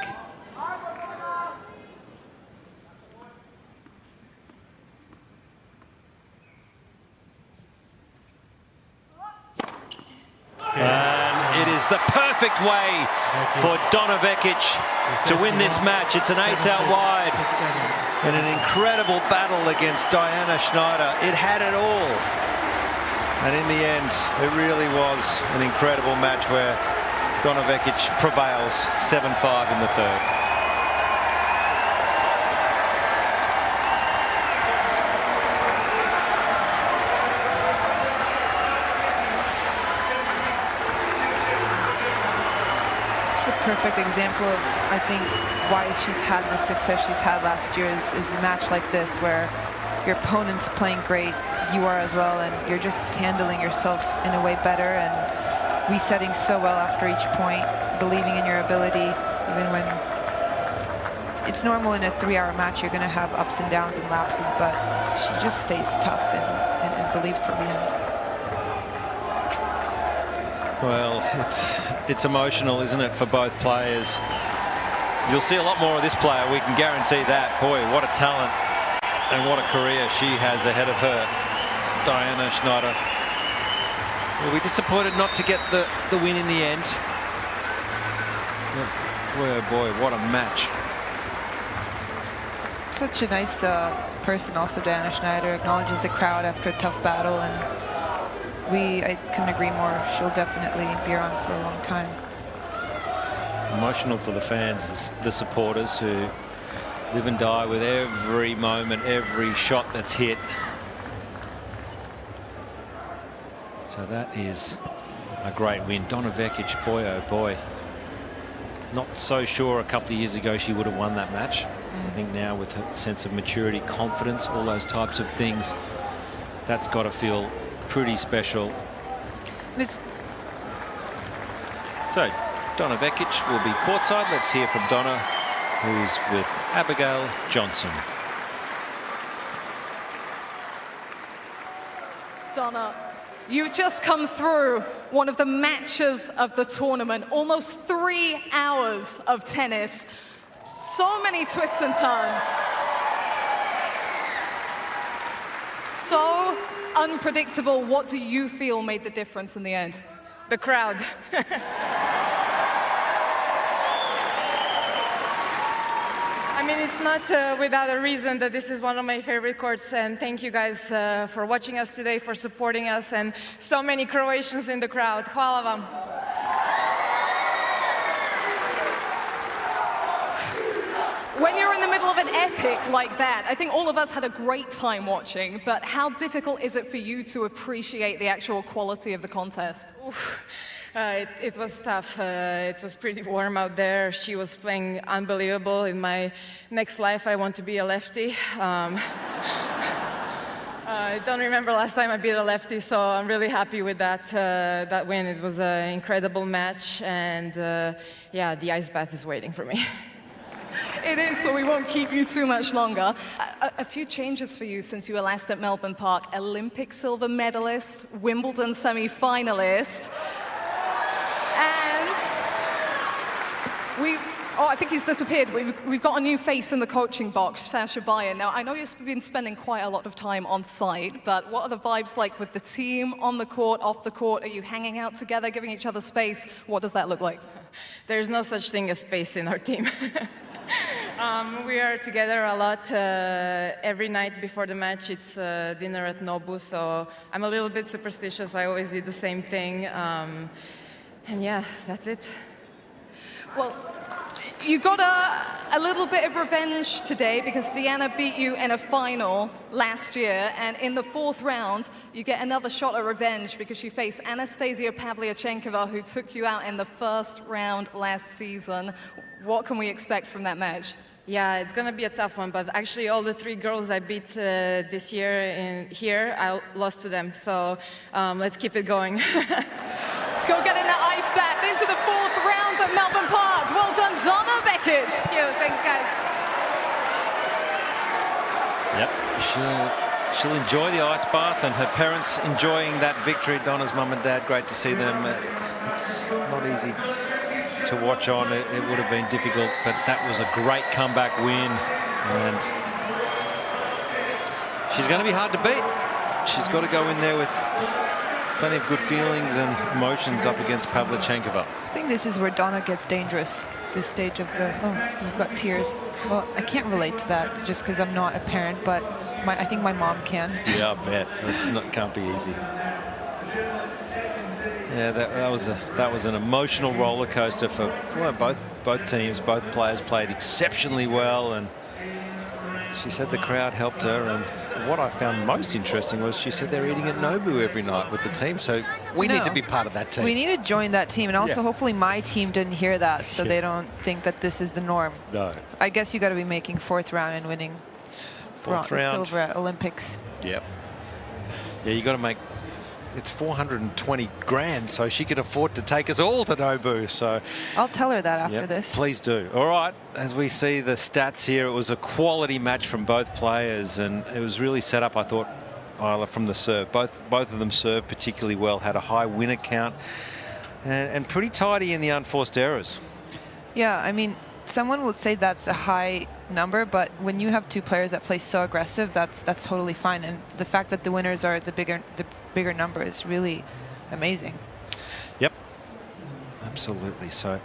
And it is the perfect way for Donna Vukic to win this match. It's an ace out wide. And an incredible battle against Diana Schneider. It had it all. And in the end, it really was an incredible match where Donna Vukic prevails 7-5 in the third. It's a perfect example of, I think, why she's had the success she's had last year is a match like this where your opponent's playing great, you are as well, and you're just handling yourself in a way better and resetting so well after each point, believing in your ability, even when it's normal in a 3-hour match, you're going to have ups and downs and lapses, but she just stays tough and believes till the end. Well, it's emotional, isn't it, for both players? You'll see a lot more of this player, we can guarantee that. Boy, what a talent and what a career she has ahead of her, Diana Schneider. We'll be disappointed not to get the win in the end. But boy, oh boy, what a match. Such a nice person also, Diana Schneider, acknowledges the crowd after a tough battle, and I couldn't agree more. She'll definitely be around for a long time. Emotional for the fans, the supporters who live and die with every moment, every shot that's hit. So that is a great win. Donna Vukic, boy oh boy. Not so sure a couple of years ago she would have won that match. I think now with her sense of maturity, confidence, all those types of things, that's got to feel pretty special. So Donna Vukic will be courtside. Let's hear from Donna, who's with Abigail Johnson. Donna, you've just come through one of the matches of the tournament. Almost 3 hours of tennis. So many twists and turns. So unpredictable. What do you feel made the difference in the end? The crowd. I mean, it's not without a reason that this is one of my favorite courts, and thank you guys for watching us today, for supporting us, and so many Croatians in the crowd. Hvala vam. When you're in the middle of an epic like that, I think all of us had a great time watching, but how difficult is it for you to appreciate the actual quality of the contest? Oof. It was tough. It was pretty warm out there. She was playing unbelievable. In my next life, I want to be a lefty. I don't remember last time I beat a lefty, so I'm really happy with that win. It was an incredible match, and yeah, the ice bath is waiting for me. It is, so we won't keep you too much longer. A few changes for you since you were last at Melbourne Park. Olympic silver medalist, Wimbledon semi-finalist. And I think he's disappeared. We've got a new face in the coaching box, Sasha Bayan. Now, I know you've been spending quite a lot of time on site, but what are the vibes like with the team, on the court, off the court? Are you hanging out together, giving each other space? What does that look like? There's no such thing as space in our team. We are together a lot. Every night before the match, it's dinner at Nobu, so I'm a little bit superstitious. I always eat the same thing. And yeah, that's it. Well, you got a little bit of revenge today because Diana beat you in a final last year, and in the 4th round, you get another shot at revenge because you face Anastasia Pavlyuchenkova, who took you out in the 1st round last season. What can we expect from that match? Yeah, it's going to be a tough one, but actually all the 3 girls I beat this year I lost to them, so let's keep it going. Go get in that ice bath into the 4th round at Vukic. Thank you. Thanks, guys. Yep. She'll enjoy the ice bath, and her parents enjoying that victory. Donna's mum and dad, great to see them. It's not easy to watch on. It would have been difficult, but that was a great comeback win, and she's going to be hard to beat. She's got to go in there with plenty of good feelings and emotions up against Pavlyuchenkova. I think this is where Donna gets dangerous. This stage of the, oh, we've got tears. Well, I can't relate to that just because I'm not a parent, but I think my mom can. Yeah, I bet. Can't be easy. Yeah, that was an emotional roller coaster for both teams. Both players played exceptionally well, and she said the crowd helped her. And what I found most interesting was she said they're eating at Nobu every night with the team. So we need to be part of that team. We need to join that team, and also hopefully my team didn't hear that, so they don't think that this is the norm. No. I guess you got to be making fourth round and winning silver at Olympics. Yep. Yeah, you got to make. It's 420 grand, so she could afford to take us all to Nobu. So I'll tell her that after this. Please do. All right, as we see the stats here, it was a quality match from both players, and it was really set up, I thought, Isla, from the serve. Both of them served particularly well, had a high winner count, and pretty tidy in the unforced errors. Yeah, I mean, someone will say that's a high number, but when you have two players that play so aggressive, that's totally fine. And the fact that the winners are the bigger number is really amazing. Yep, absolutely. So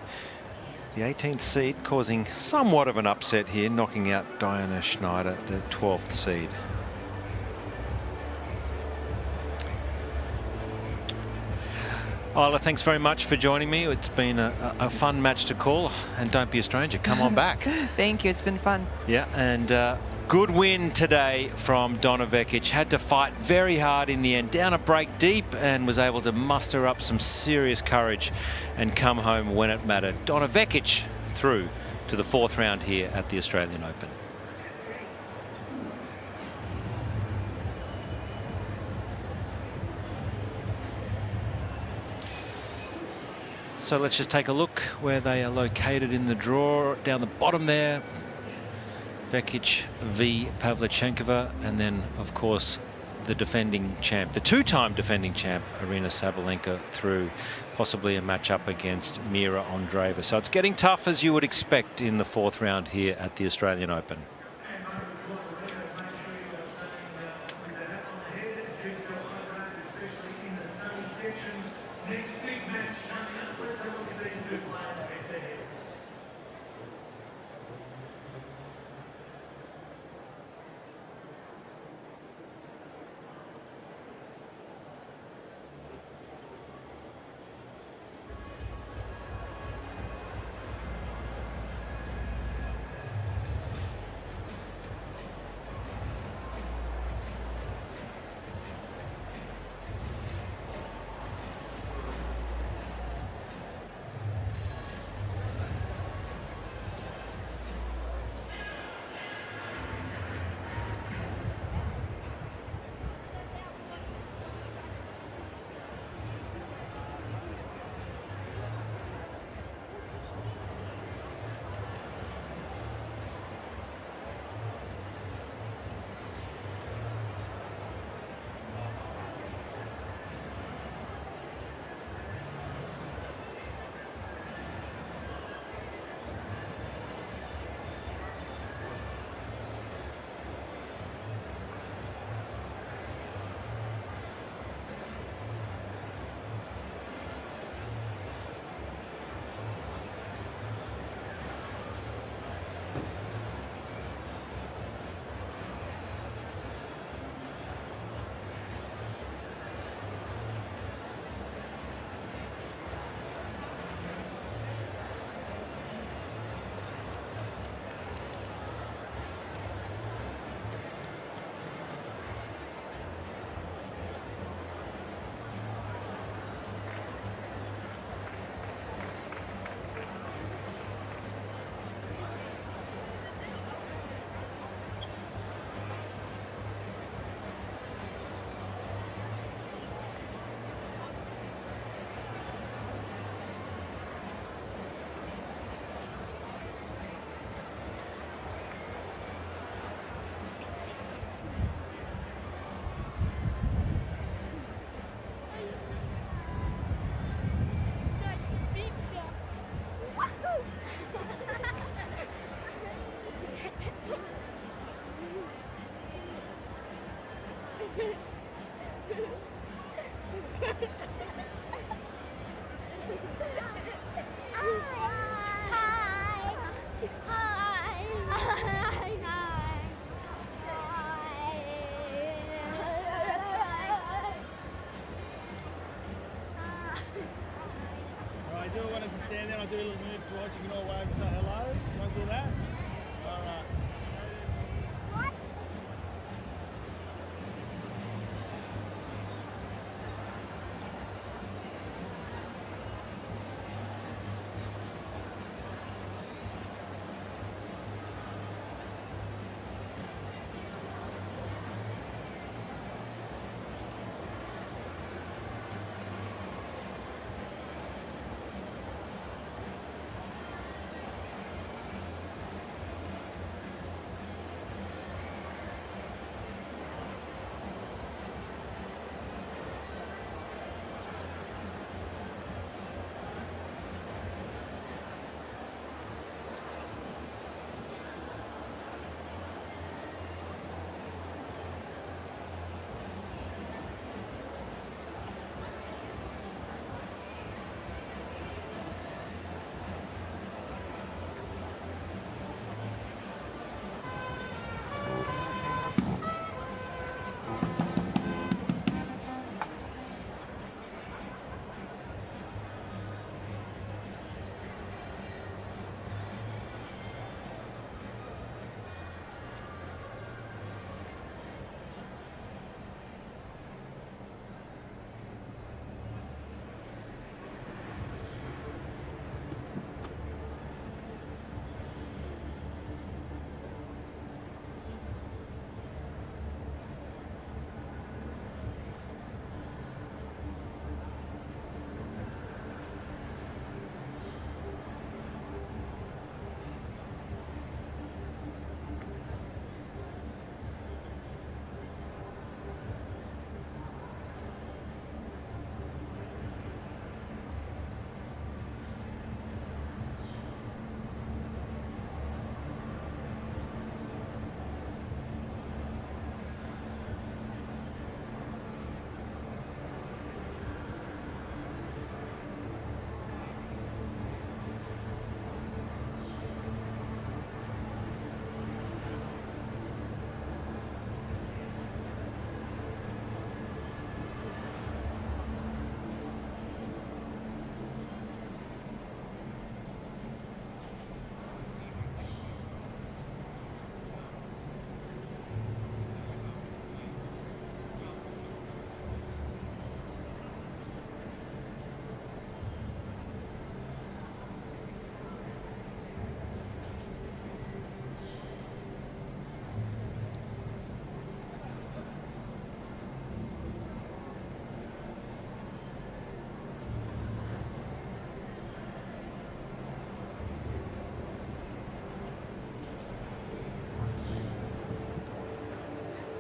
the 18th seed causing somewhat of an upset here, knocking out Diana Schneider, the 12th seed. Isla, thanks very much for joining me. It's been a fun match to call, and don't be a stranger. Come on back. Thank you. It's been fun. Yeah, and good win today from Donna Vekic. Had to fight very hard in the end, down a break deep, and was able to muster up some serious courage and come home when it mattered. Donna Vekic through to the fourth round here at the Australian Open. So let's just take a look where they are located in the draw. Down the bottom there, Vekic v Pavlyuchenkova, and then of course the defending champ, the two-time defending champ, Aryna Sabalenka, through possibly a match-up against Mira on Draper. So it's getting tough, as you would expect, in the fourth round here at the Australian Open. I do want to just stand there. I'll do a little move towards you. You can all wave and say hello. You want to do that? All right.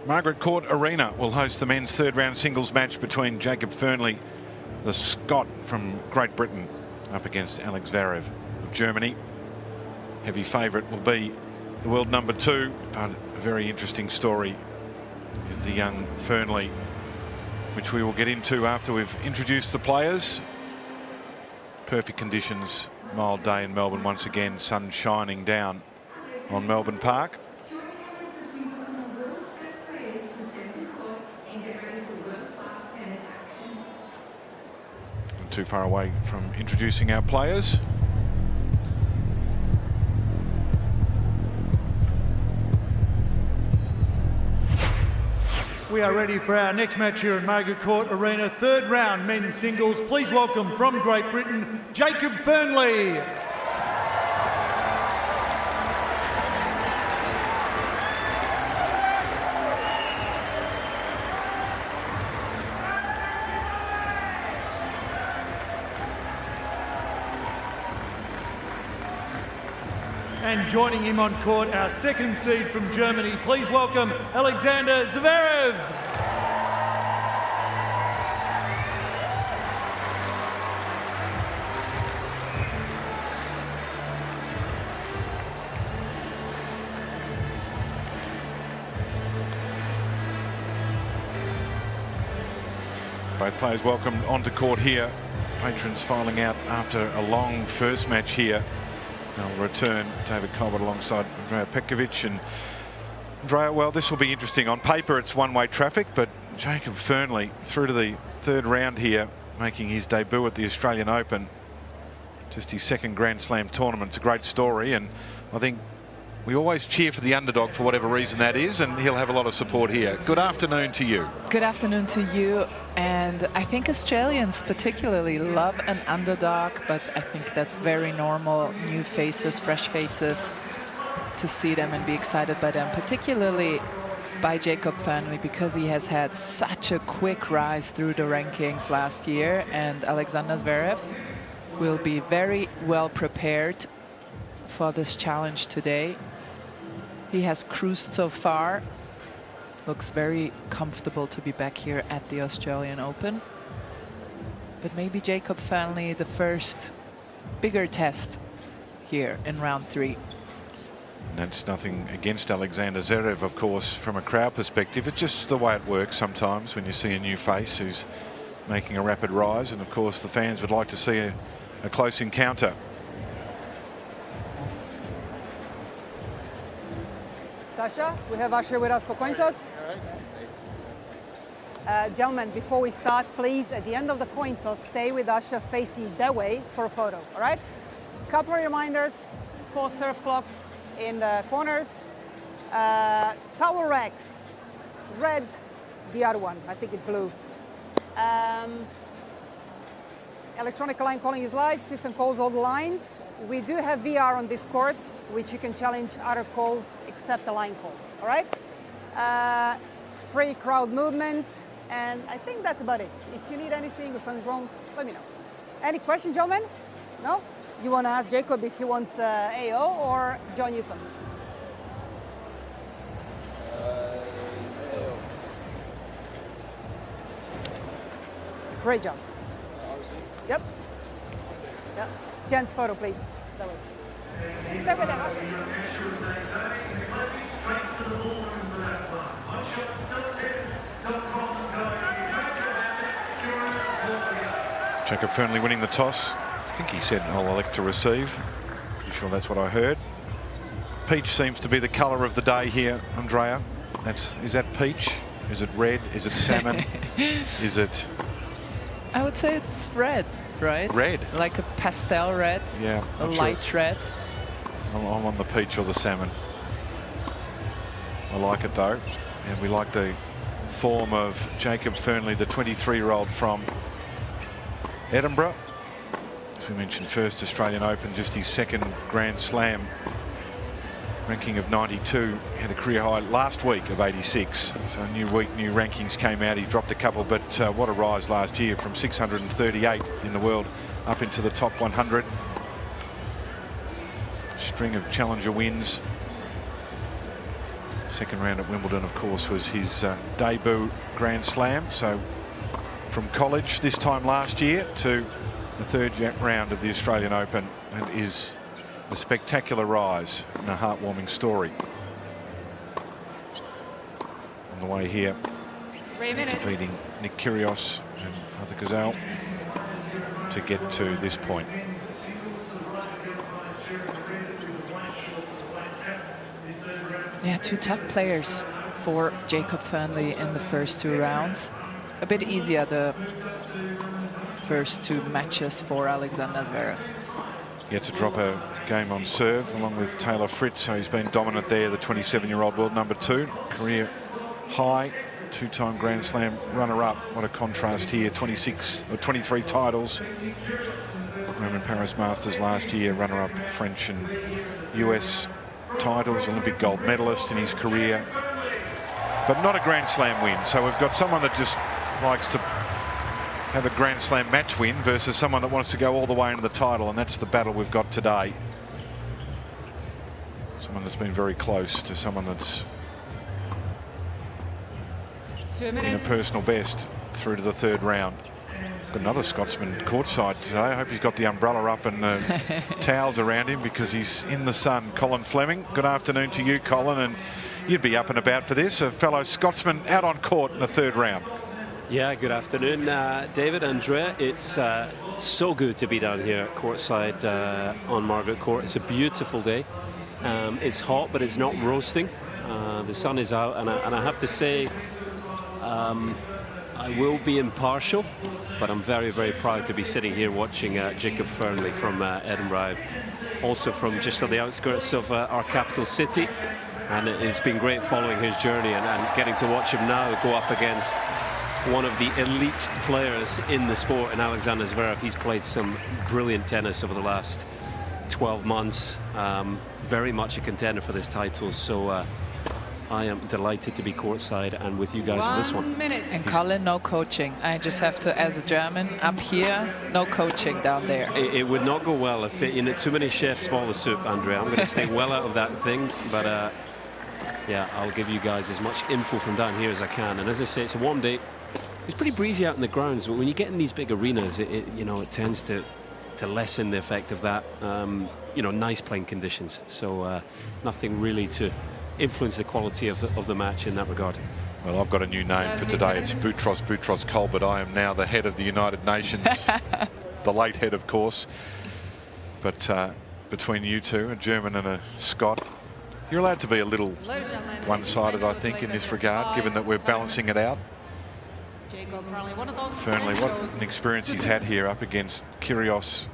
Margaret Court Arena will host the men's third round singles match between Jacob Fernley, the Scot from Great Britain, up against Alex Zverev of Germany. Heavy favourite will be the world number 2, but a very interesting story is the young Fernley, which we will get into after we've introduced the players. Perfect conditions, mild day in Melbourne once again, sun shining down on Melbourne Park. Too far away from introducing our players. We are ready for our next match here at Margaret Court Arena. Third round men's singles. Please welcome from Great Britain, Jacob Fernley. And joining him on court, our second seed from Germany. Please welcome Aleksandar Zverev. Both players welcomed onto court here. Patrons filing out after a long first match here. They'll return David Colbert alongside Andrea Petkovic. And Andrea, well, this will be interesting. On paper, it's one-way traffic, but Jacob Fernley through to the third round here, making his debut at the Australian Open. Just his second Grand Slam tournament. It's a great story, and I think we always cheer for the underdog for whatever reason that is, and he'll have a lot of support here. Good afternoon to you. Good afternoon to you. And I think Australians particularly love an underdog, but I think that's very normal. New faces, fresh faces, to see them and be excited by them, particularly by Jacob Fernley, because he has had such a quick rise through the rankings last year, and Aleksandar Zverev will be very well prepared for this challenge today. He has cruised so far. Looks very comfortable to be back here at the Australian Open. But maybe Jacob Fernley, the first bigger test here in round 3. That's nothing against Aleksandar Zverev, of course, from a crowd perspective. It's just the way it works sometimes when you see a new face who's making a rapid rise. And of course, the fans would like to see a close encounter. Sasha, we have Asher with us for coin toss. Gentlemen, before we start, please, at the end of the coin toss, stay with Asher facing that way for a photo, all right? Couple of reminders, 4 serve clocks in the corners. Towel racks, red, the other one, I think it's blue. Electronic line calling is live, system calls all the lines. We do have VR on this court, which you can challenge other calls except the line calls, all right? Free crowd movement, and I think that's about it. If you need anything or something's wrong, let me know. Any question, gentlemen? No? You want to ask Jacob if he wants AO or John Newcomb? Great job. Yep. Yep. Jen's photo, please. That way. Stay with them. Jacob Fernley winning the toss. I think he said, I'll elect to receive. Pretty sure that's what I heard. Peach seems to be the colour of the day here, Andrea. Is that peach? Is it red? Is it salmon? Is it... I would say it's red, right? Red. Like a pastel red. Yeah. A light red. I'm on the peach or the salmon. I like it though. And we like the form of Jacob Fernley, the 23-year-old from Edinburgh. As we mentioned, first Australian Open, just his second Grand Slam. Ranking of 92, had a career high last week of 86. So a new week, new rankings came out. He dropped a couple, but what a rise last year from 638 in the world up into the top 100. String of challenger wins. Second round at Wimbledon, of course, was his debut Grand Slam. So from college this time last year to the third round of the Australian Open, and is a spectacular rise and a heartwarming story. On the way here, 3 minutes. defeating Nick Kyrgios and Arthur Gazelle to get to this point. Yeah, 2 tough players for Jacob Fernley in the first 2 rounds. A bit easier the first 2 matches for Aleksandar Zverev. Yet to drop a game on serve along with Taylor Fritz, so he's been dominant there, the 27-year-old world number 2, career high, 2-time Grand Slam runner-up. What a contrast here, 23 titles. Roman Paris Masters last year, runner-up French and US titles, Olympic gold medalist in his career, but not a Grand Slam win. So we've got someone that just likes to have a Grand Slam match win versus someone that wants to go all the way into the title, and that's the battle we've got today. Someone that's been very close to someone that's 2 been a minutes. personal best through to the third round. Got another Scotsman courtside today. I hope he's got the umbrella up and towels around him because he's in the sun. Colin Fleming, good afternoon to you, Colin, and you'd be up and about for this. A fellow Scotsman out on court in the third round. Yeah, good afternoon, David, Andrea. It's so good to be down here courtside on Margaret Court. It's a beautiful day. It's hot, but it's not roasting. The sun is out, and I have to say, I will be impartial, but I'm very, very proud to be sitting here watching Jacob Fearnley from Edinburgh, also from just on the outskirts of our capital city. And it's been great following his journey and getting to watch him now go up against one of the elite players in the sport, in Aleksandar Zverev. He's played some brilliant tennis over the last 12 months. Very much a contender for this title. So I am delighted to be courtside and with you guys for this one. And Colin, no coaching. I just have to, as a German, up here, no coaching down there. It would not go well if too many chefs spoil the soup, Andrea. I'm going to stay well out of that thing, but yeah, I'll give you guys as much info from down here as I can. And as I say, it's a warm day. It's pretty breezy out in the grounds, but when you get in these big arenas, it tends to lessen the effect of that. Nice playing conditions. So nothing really to influence the quality of the match in that regard. Well, I've got a new name for today. It's Boutros Colbert. I am now the head of the United Nations, the late head, of course. But between you two, a German and a Scot, you're allowed to be a little one-sided, I think, in this regard, given that we're balancing it out. Fearnley, what an experience he's had here up against Kyrgios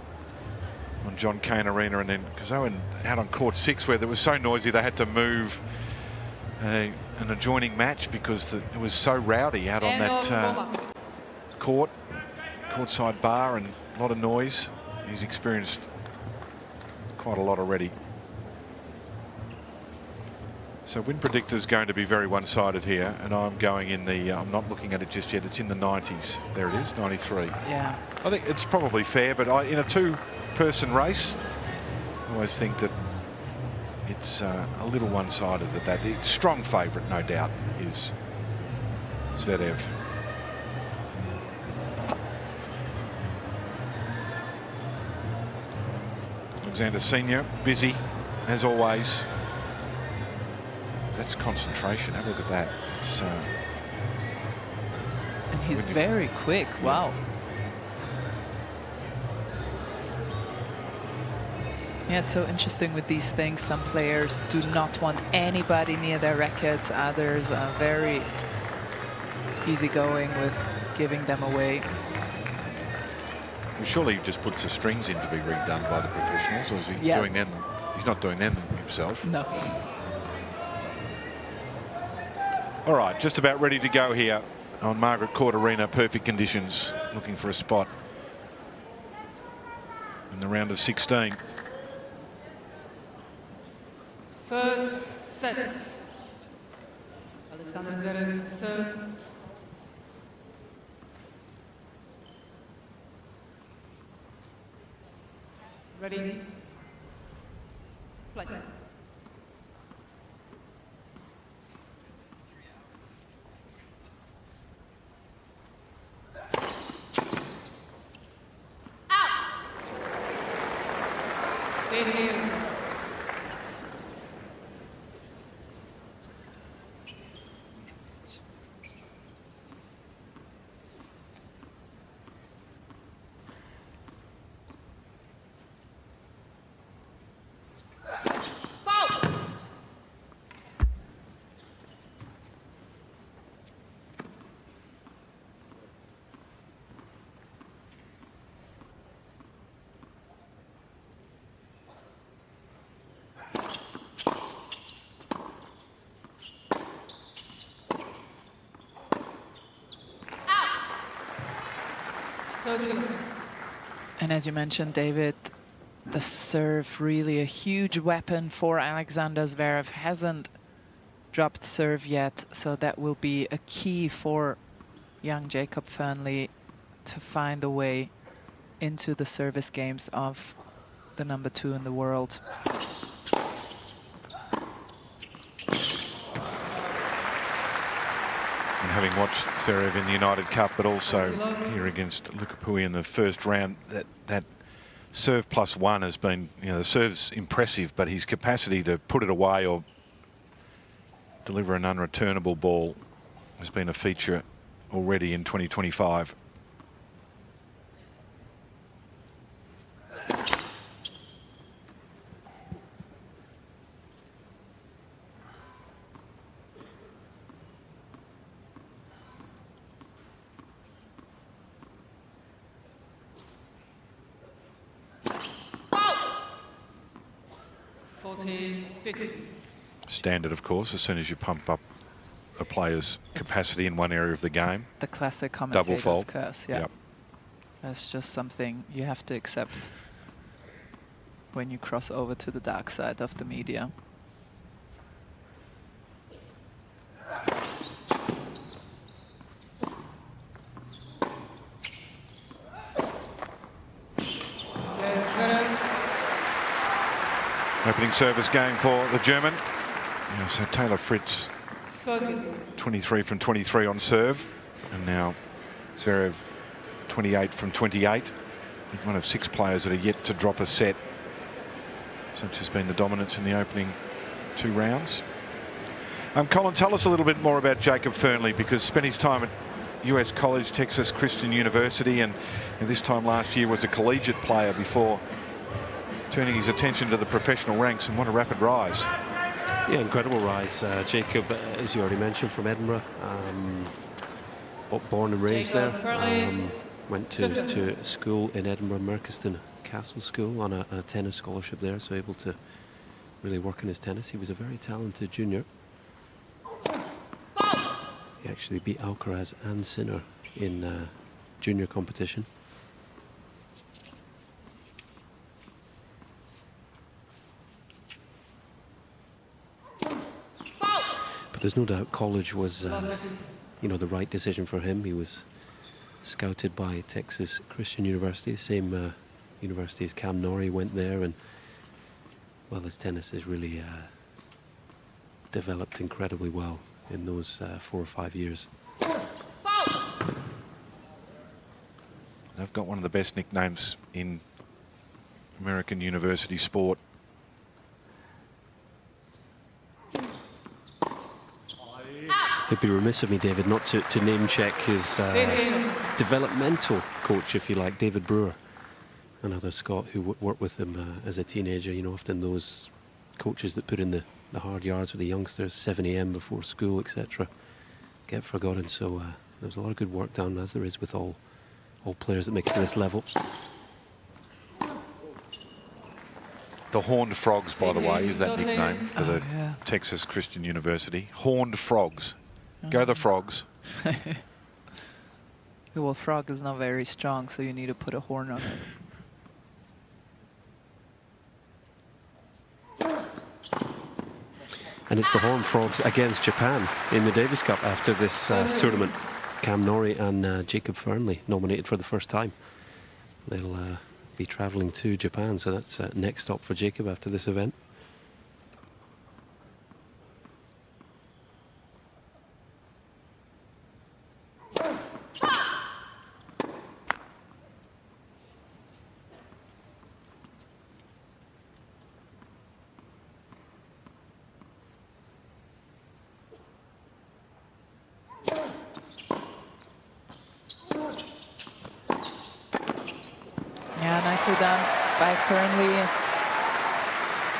on John Cain Arena, and then because they were out on court 6 where it was so noisy they had to move an adjoining match because it was so rowdy out on that courtside bar, and a lot of noise. He's experienced quite a lot already. So win predictor's going to be very one-sided here, and I'm going in the, I'm not looking at it just yet, it's in the 90s. There it is, 93. Yeah. I think it's probably fair, but in a two-person race, I always think that it's a little one-sided at that. The strong favourite, no doubt, is Zverev. Alexander Senior, busy, as always. That's concentration. Have a look at that. And he's very quick. Yeah. Wow. Yeah, it's so interesting with these things. Some players do not want anybody near their rackets. Others are very easygoing with giving them away. Well, surely he just puts the strings in to be redone by the professionals, or is he doing them? He's not doing them himself. No. All right, just about ready to go here on Margaret Court Arena. Perfect conditions, looking for a spot in the round of 16. First set. Aleksandar Zverev to serve. Ready? Play. And as you mentioned, David, the serve really a huge weapon for Aleksandar Zverev. Hasn't dropped serve yet, so that will be a key for young Jacob Fearnley to find a way into the service games of the #2 in the world. And having watched Zverev in the United Cup, but also here against Lukapui in the first round, that serve +1 has been, the serve's impressive, but his capacity to put it away or deliver an unreturnable ball has been a feature already in 2025. Standard, of course, as soon as you pump up a player's capacity in one area of the game. The classic commentator's double fault. curse, yeah. Yep. That's just something you have to accept when you cross over to the dark side of the media. Opening service game for the German. Yeah, so Taylor Fritz, 23 from 23 on serve. And now Zverev, 28 from 28. He's one of 6 players that are yet to drop a set. Such has been the dominance in the opening 2 rounds. Colin, tell us a little bit more about Jacob Fernley, because spent his time at US College, Texas Christian University, and this time last year was a collegiate player before turning his attention to the professional ranks, and what a rapid rise. Yeah, incredible rise. Jacob, as you already mentioned, from Edinburgh, born and raised there. Went to school in Edinburgh, Merchiston Castle School, on a tennis scholarship there, so able to really work on his tennis. He was a very talented junior. He actually beat Alcaraz and Sinner in junior competition. There's no doubt college was, you know, the right decision for him. He was scouted by Texas Christian University, the same university as Cam Norrie, went there, and well, his tennis has really developed incredibly well in those 4 or 5 years. They've got one of the best nicknames in American university sport. It'd be remiss of me, David, not to name check his developmental coach, if you like, David Brewer, another Scot who worked with him as a teenager. You know, often those coaches that put in the hard yards with the youngsters, 7 a.m. before school, etc., get forgotten. So there's a lot of good work done, as there is with all players that make it to this level. The Horned Frogs, by the way, is that nickname for the Texas Christian University. Horned Frogs. Go the Frogs. Well, frog is not very strong, so you need to put a horn on it. And it's the Horned Frogs against Japan in the Davis Cup after this tournament. Cam Norrie and Jacob Fernley nominated for the first time. They'll be travelling to Japan, so that's next stop for Jacob after this event. Nicely done by Fernley.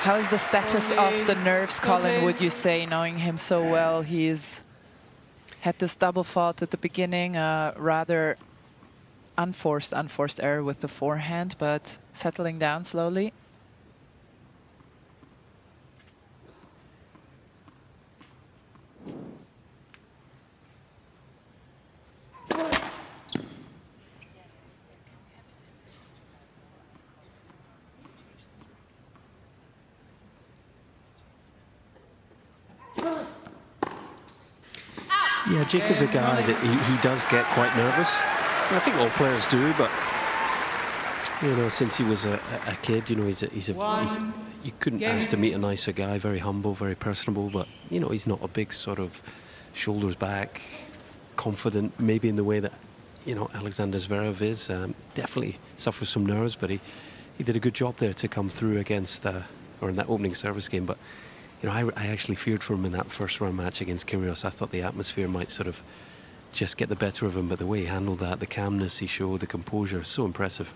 How is the status of the nerves, Colin, would you say, knowing him so well? He's had this double fault at the beginning, rather unforced error with the forehand, but settling down slowly. Yeah, Jacob's a guy that he does get quite nervous. I think all players do, but you know, since he was a kid, you know, you couldn't ask to meet a nicer guy. Very humble, very personable, but you know, he's not a big sort of shoulders back, confident, maybe in the way that, you know, Aleksandar Zverev is. Definitely suffers some nerves, but he did a good job there to come through against or in that opening service game. But you know, I actually feared for him in that first round match against Kyrgios. I thought the atmosphere might sort of just get the better of him. But the way he handled that, the calmness he showed, the composure, so impressive.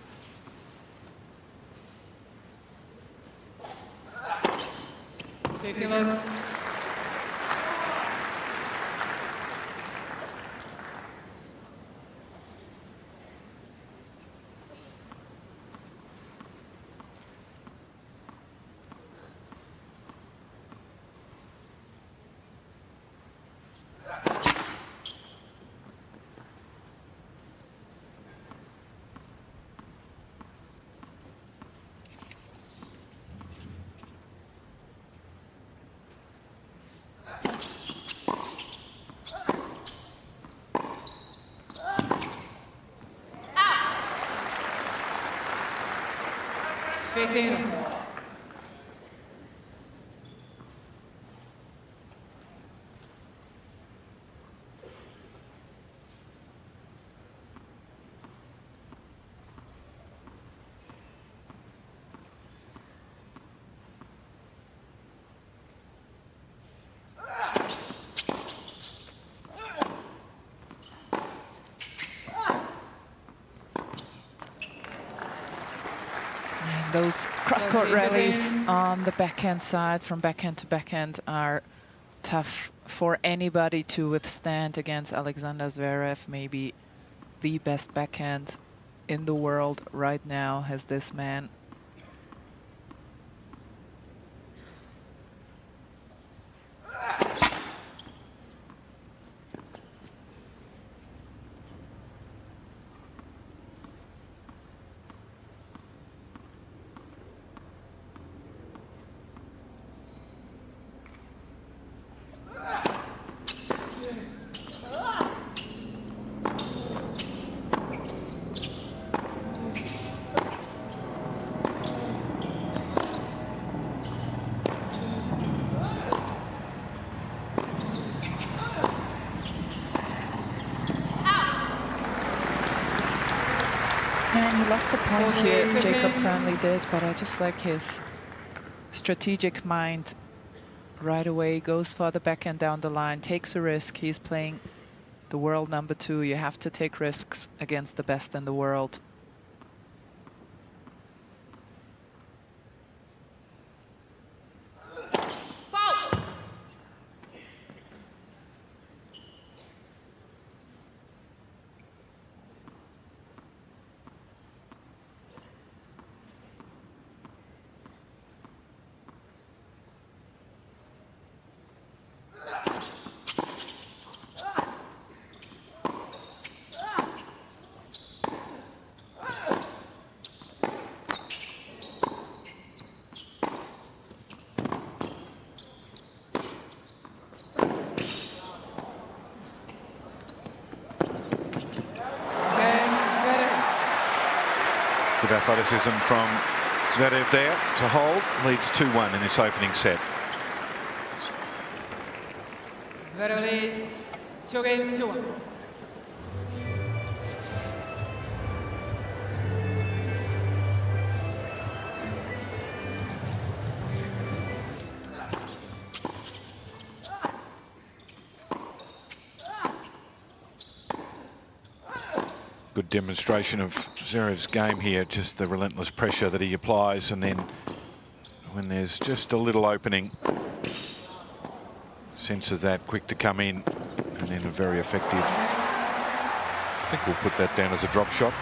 Those cross-court rallies on the backhand side, from backhand to backhand, are tough for anybody to withstand against Aleksandar Zverev. Maybe the best backhand in the world right now has this man. And he lost the point here, Jacob Fernley did, but I just like his strategic mind. Right away, goes for the backhand down the line, takes a risk. He's playing the world number 2. You have to take risks against the best in the world. Good athleticism from Zverev there to hold. Leads 2-1 in this opening set. Zverev leads 2 games to 1. Good demonstration of Zverev's game here, just the relentless pressure that he applies, and then when there's just a little opening, senses that, quick to come in, and then a very effective, I think we'll put that down as a drop shot.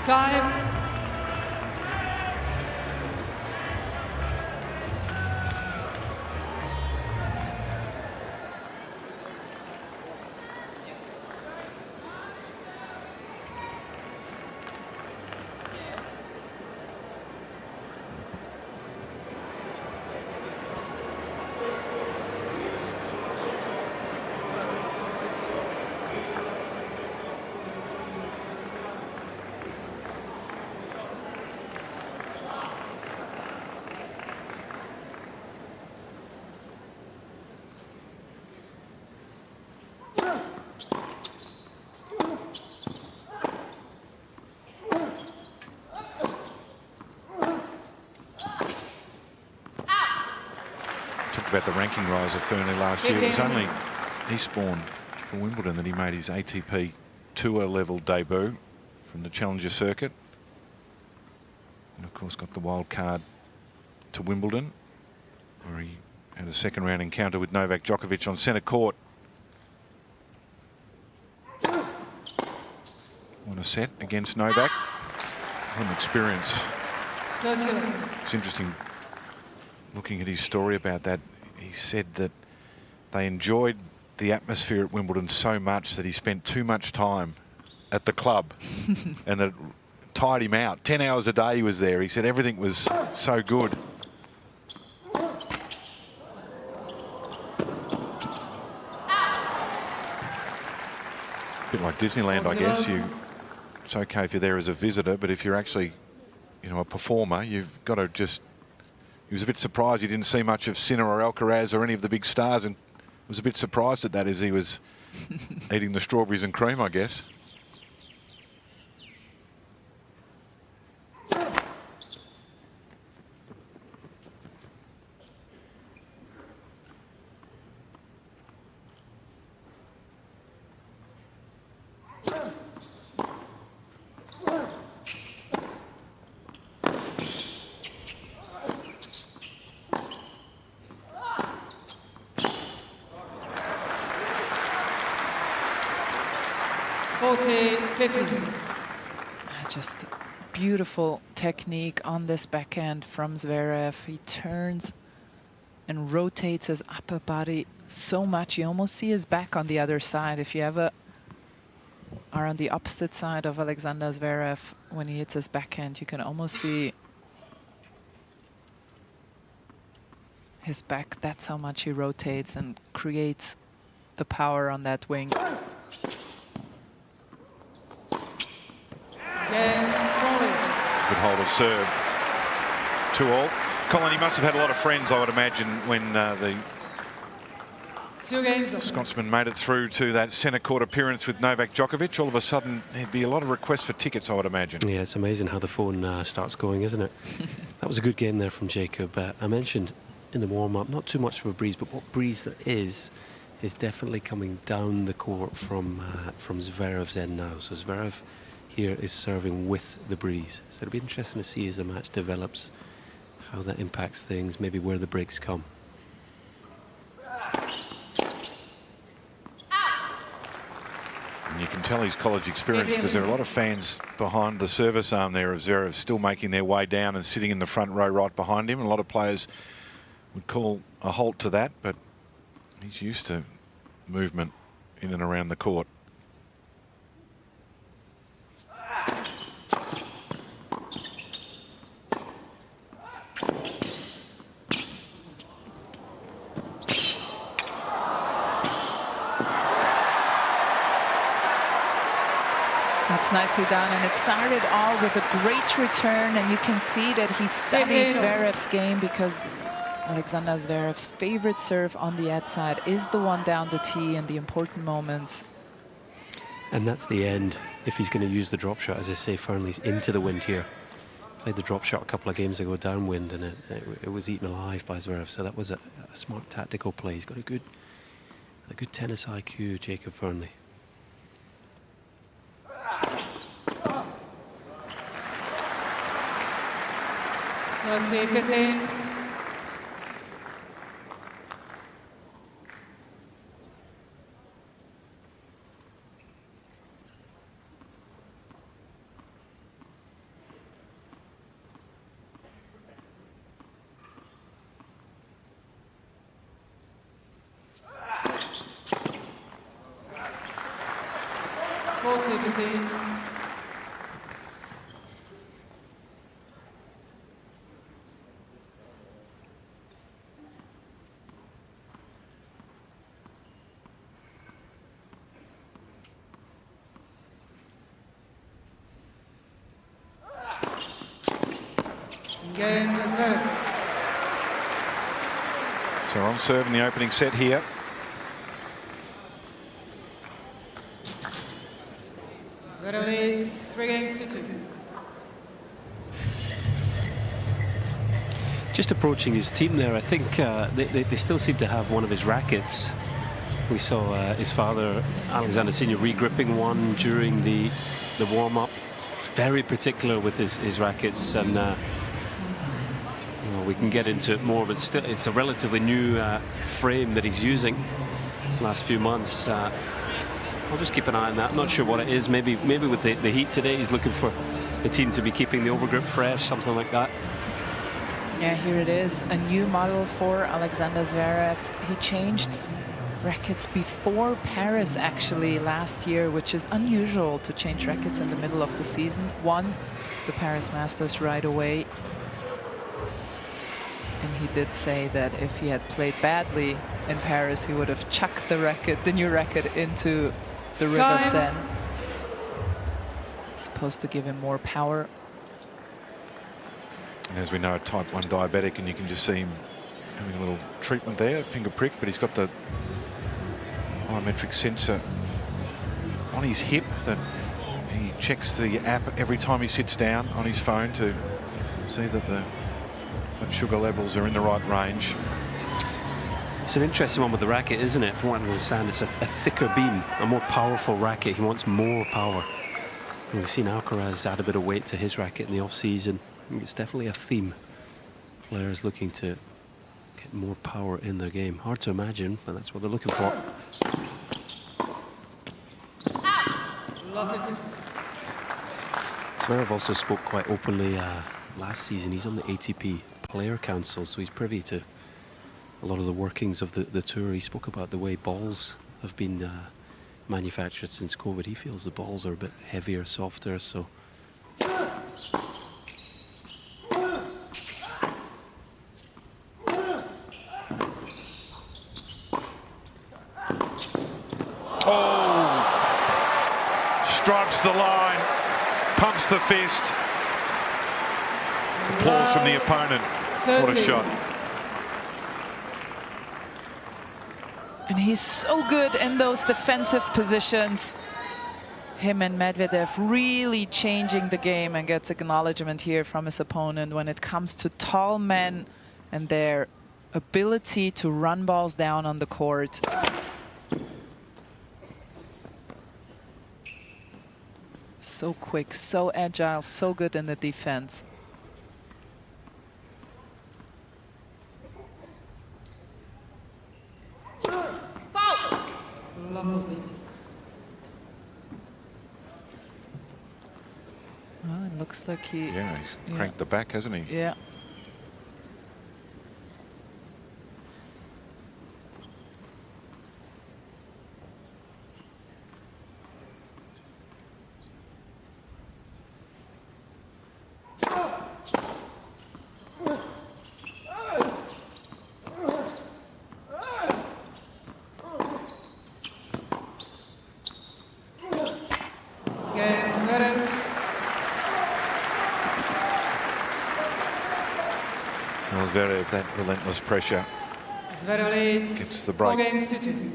Time. about the ranking rise of Fearnley last year. It was only Eastbourne for Wimbledon that he made his ATP Tour level debut from the Challenger circuit. And of course got the wild card to Wimbledon, where he had a second round encounter with Novak Djokovic on centre court. Won a set against Novak. What an experience. It's interesting looking at his story about that. He said that they enjoyed the atmosphere at Wimbledon so much that he spent too much time at the club and that tired him out. 10 hours a day he was there. He said everything was so good. A bit like Disneyland, I guess. It's okay if you're there as a visitor, but if you're actually, you know, a performer, you've got to just... He was a bit surprised he didn't see much of Sinner or Alcaraz or any of the big stars, and was a bit surprised at that as he was eating the strawberries and cream, I guess. Just beautiful technique on this backhand from Zverev. He turns and rotates his upper body so much. You almost see his back on the other side. If you ever are on the opposite side of Aleksandar Zverev when he hits his backhand, you can almost see his back. That's how much he rotates and creates the power on that wing. Good hold of serve. 2-all. Colin, he must have had a lot of friends, I would imagine, when the Scotsman made it through to that centre court appearance with Novak Djokovic. All of a sudden, there'd be a lot of requests for tickets, I would imagine. Yeah, it's amazing how the phone starts going, isn't it? That was a good game there from Jacob. I mentioned in the warm-up, not too much of a breeze, but what breeze there is definitely coming down the court from Zverev's end now. So Zverev here is serving with the breeze. So it'll be interesting to see as the match develops how that impacts things, maybe where the breaks come. And you can tell his college experience because there are a lot of fans behind the service arm there of Zverev still making their way down and sitting in the front row right behind him. And a lot of players would call a halt to that, but he's used to movement in and around the court. That's nicely done, and it started all with a great return, and you can see that he studied Zverev's game because Aleksandar Zverev's favorite serve on the outside is the one down the tee in the important moments. And that's the end if he's going to use the drop shot. As I say, Fearnley's into the wind here. Played the drop shot a couple of games ago downwind, and it was eaten alive by Zverev. So that was a smart tactical play. He's got a good tennis IQ, Jacob Fearnley. Let's see, 15. So on serve in the opening set here. Zverev leads 3-2. Just approaching his team there, I think they still seem to have one of his rackets. We saw his father, Aleksandar Sinner, re-gripping one during the warm-up. He's very particular with his rackets, and you know, we can get into it more, but still, it's a relatively new frame that he's using the last few months. I'll just keep an eye on that. I'm not sure what it is. Maybe with the heat today, he's looking for the team to be keeping the overgrip fresh, something like that. Yeah, here it is, a new model for Aleksandar Zverev. He changed rackets before Paris actually last year, which is unusual to change rackets in the middle of the season. Won the Paris Masters right away. And he did say that if he had played badly in Paris, he would have chucked the new racket into the River Seine. Supposed to give him more power. And as we know, a type 1 diabetic, and you can just see him having a little treatment there, finger prick, but he's got the biometric sensor on his hip that he checks the app every time he sits down on his phone to see that the sugar levels are in the right range. It's an interesting one with the racket, isn't it? From what I understand, it's a thicker beam, a more powerful racket. He wants more power. And we've seen Alcaraz add a bit of weight to his racket in the off-season. It's definitely a theme. Players looking to get more power in their game. Hard to imagine, but that's what they're looking for. Zverev also spoke quite openly last season. He's on the ATP Player Council, so he's privy to a lot of the workings of the tour. He spoke about the way balls have been manufactured since COVID. He feels the balls are a bit heavier, softer, so... Stripes the line, pumps the fist. Applause from the opponent. What a shot. And he's so good in those defensive positions. Him and Medvedev really changing the game, and gets acknowledgement here from his opponent when it comes to tall men and their ability to run balls down on the court. So quick, so agile, so good in the defense. Well, it looks like he... Yeah, he's cranked the back, hasn't he? Yeah. Zverev, that relentless pressure. Zverev leads Gets the break. 4 games to 2.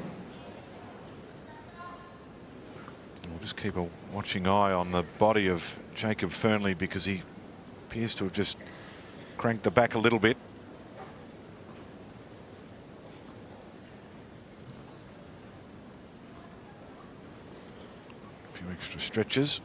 We'll just keep a watching eye on the body of Jacob Fernley, because he appears to have just cranked the back a little bit. A few extra stretches.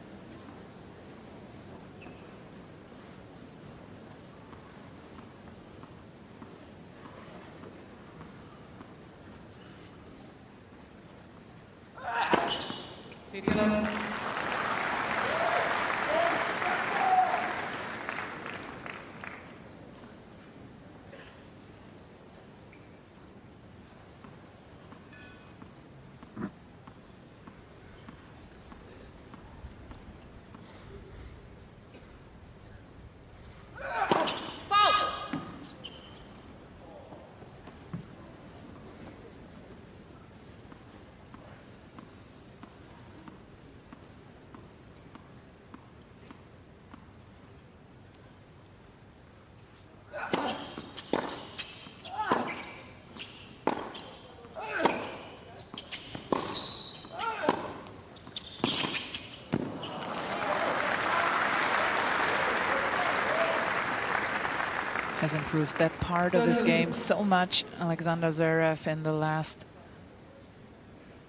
has improved that part of his game so much. Aleksandar Zverev in the last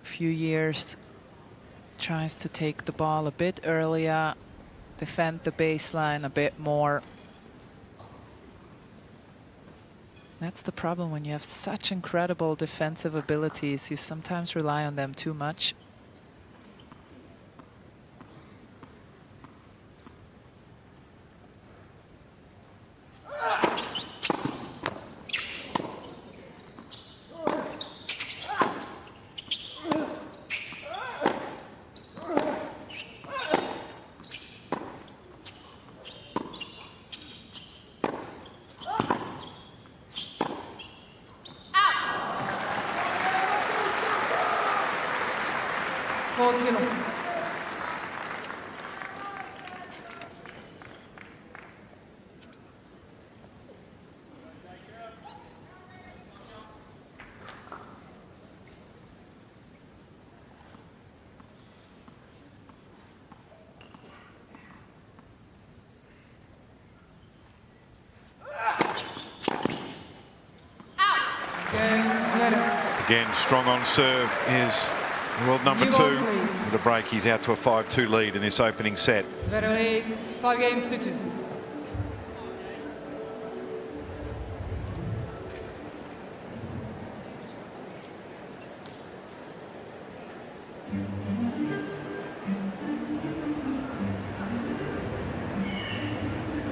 few years tries to take the ball a bit earlier, defend the baseline a bit more. That's the problem when you have such incredible defensive abilities. You sometimes rely on them too much. Again, strong on serve is world number 2. With a break, he's out to a 5-2 lead in this opening set. Zverev leads 5-2.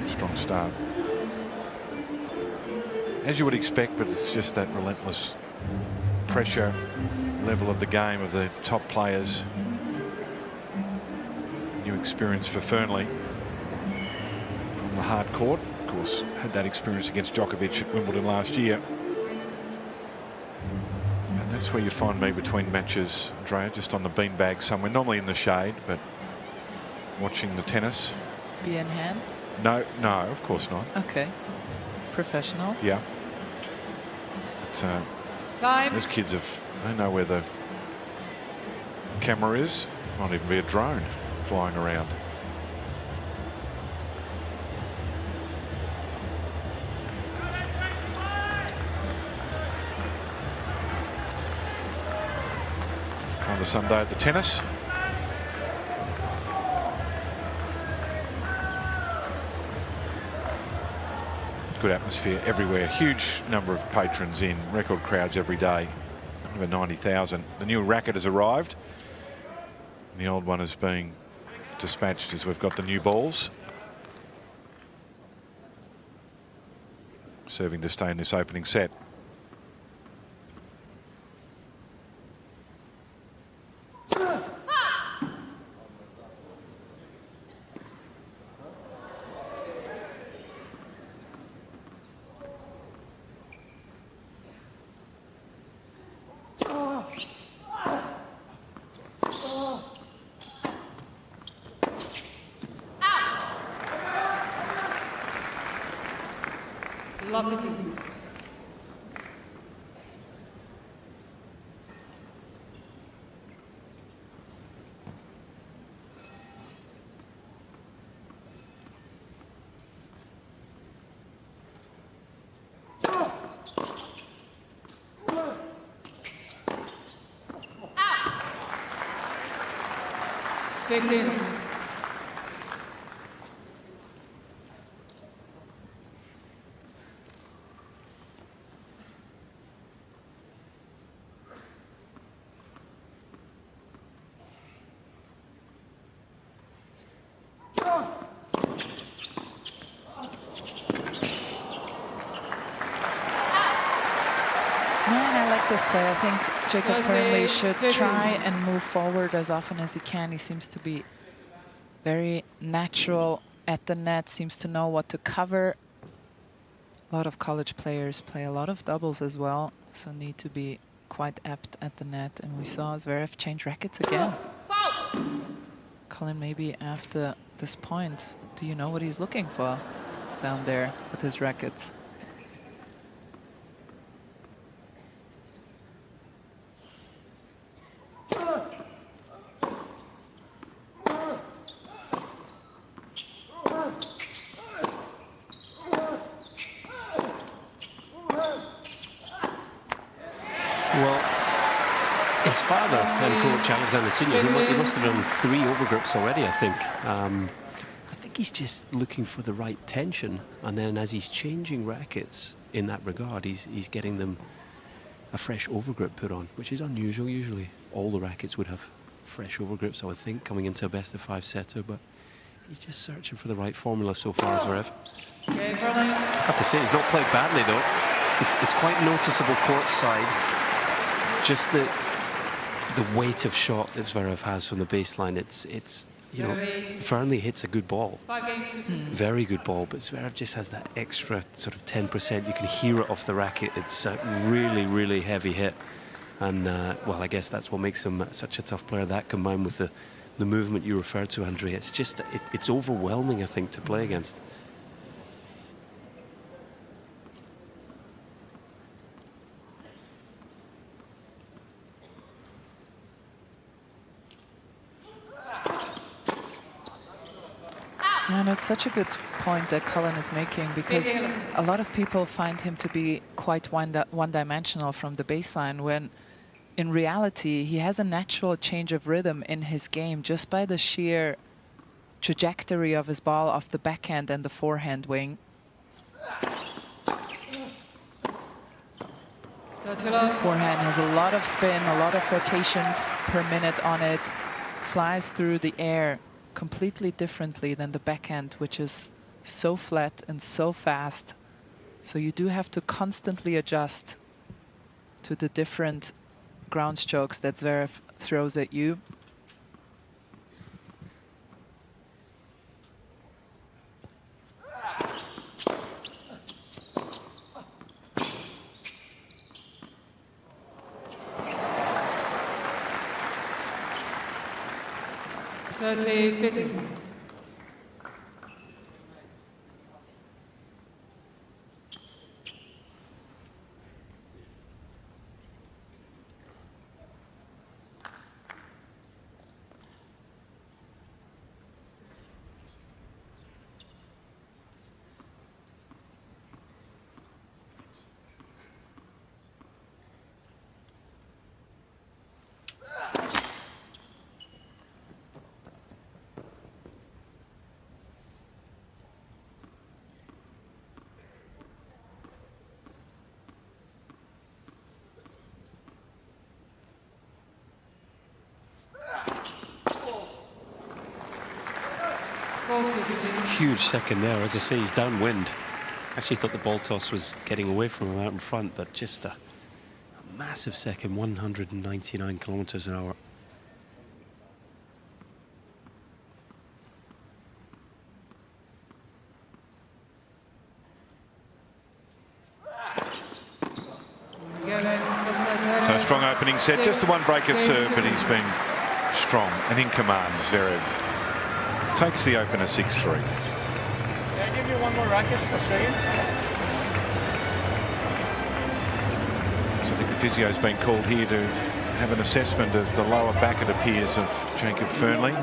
Strong start. As you would expect, but it's just that relentless pressure level of the game of the top players. New experience for Fearnley on the hard court. Of course, had that experience against Djokovic at Wimbledon last year. And that's where you find me between matches, Andrea, just on the beanbag somewhere, normally in the shade, but watching the tennis. Be in hand? No, of course not. Okay. Professional? Yeah. But, Time. those kids they know where the camera is. Might even be a drone flying around. Another Sunday at the tennis. Good atmosphere everywhere. Huge number of patrons in. Record crowds every day. Over 90,000. The new racket has arrived. The old one is being dispatched as we've got the new balls. Serving to stay in this opening set. Lovely team. Out. 15. This play, I think Jacob Fearnley should try and move forward as often as he can. He seems to be very natural at the net, seems to know what to cover. A lot of college players play a lot of doubles as well, so need to be quite apt at the net. And we saw Zverev change rackets again. Colin, maybe after this point, do you know what he's looking for down there with his rackets? his father and coach Aleksandar Sinner, he must have done 3 overgrips already, I think. I think he's just looking for the right tension, and then as he's changing rackets in that regard, he's getting them a fresh overgrip put on, which is unusual. Usually all the rackets would have fresh overgrips, I would think, coming into a best-of-5 setter, but he's just searching for the right formula so far, Zverev. I have to say, he's not played badly, though. It's quite noticeable courtside, just the weight of shot that Zverev has from the baseline. It's you know, Fearnley hits a good ball, very good ball, but Zverev just has that extra sort of 10%. You can hear it off the racket. It's a really, really heavy hit. And, well, I guess that's what makes him such a tough player. That combined with the movement you referred to, Andrea, it's just, it's overwhelming, I think, to play against. And it's such a good point that Colin is making, because a lot of people find him to be quite one-dimensional from the baseline, when in reality he has a natural change of rhythm in his game just by the sheer trajectory of his ball off the backhand and the forehand wing. His forehand has a lot of spin, a lot of rotations per minute on it, flies through the air completely differently than the backhand, which is so flat and so fast. So you do have to constantly adjust to the different ground strokes that Zverev throws at you. Huge second there. As I say, he's downwind. Actually thought the ball toss was getting away from him out in front, but just a massive second, 199 kilometers an hour. So a strong opening set, just the one break of serve, but he's been strong and in command. Zverev takes the opener 6-3. Can I give you one more racket for showing? So I think the physio's been called here to have an assessment of the lower back, it appears, of Jacob Fearnley.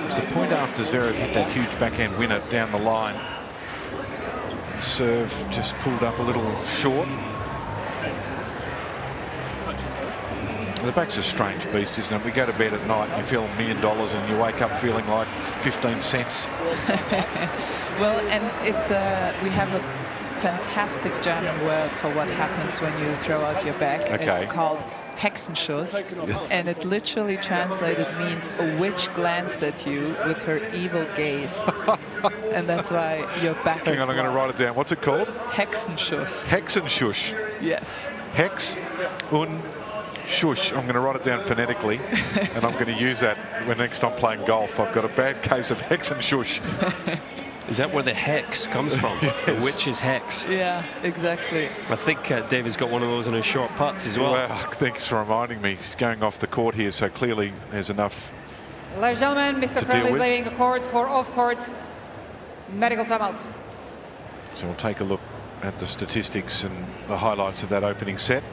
It's the point after Zverev hit that huge backhand winner down the line. Serve just pulled up a little short. The back's a strange beast, isn't it? We go to bed at night and you feel $1 million and you wake up feeling like 15 cents. Well, and it's we have a fantastic German word for what happens when you throw out your back. Okay. It's called Hexenschuss, and it literally translated means a witch glanced at you with her evil gaze. And that's why your back Hang on, I'm going to write it down. What's it called? Hexenschuss. Hexenschuss. Yes. Hex und Shush. I'm going to write it down phonetically, and I'm going to use that when next I'm playing golf. I've got a bad case of hex and shush. Is that where the hex comes from? Yes. The witch's hex. Yeah, exactly. I think David's got one of those in his short putts as well. Well, thanks for reminding me. He's going off the court here, so clearly there's enough. Ladies and gentlemen, Mr. Fearnley is leaving the court for off-court medical timeout. So we'll take a look at the statistics and the highlights of that opening set.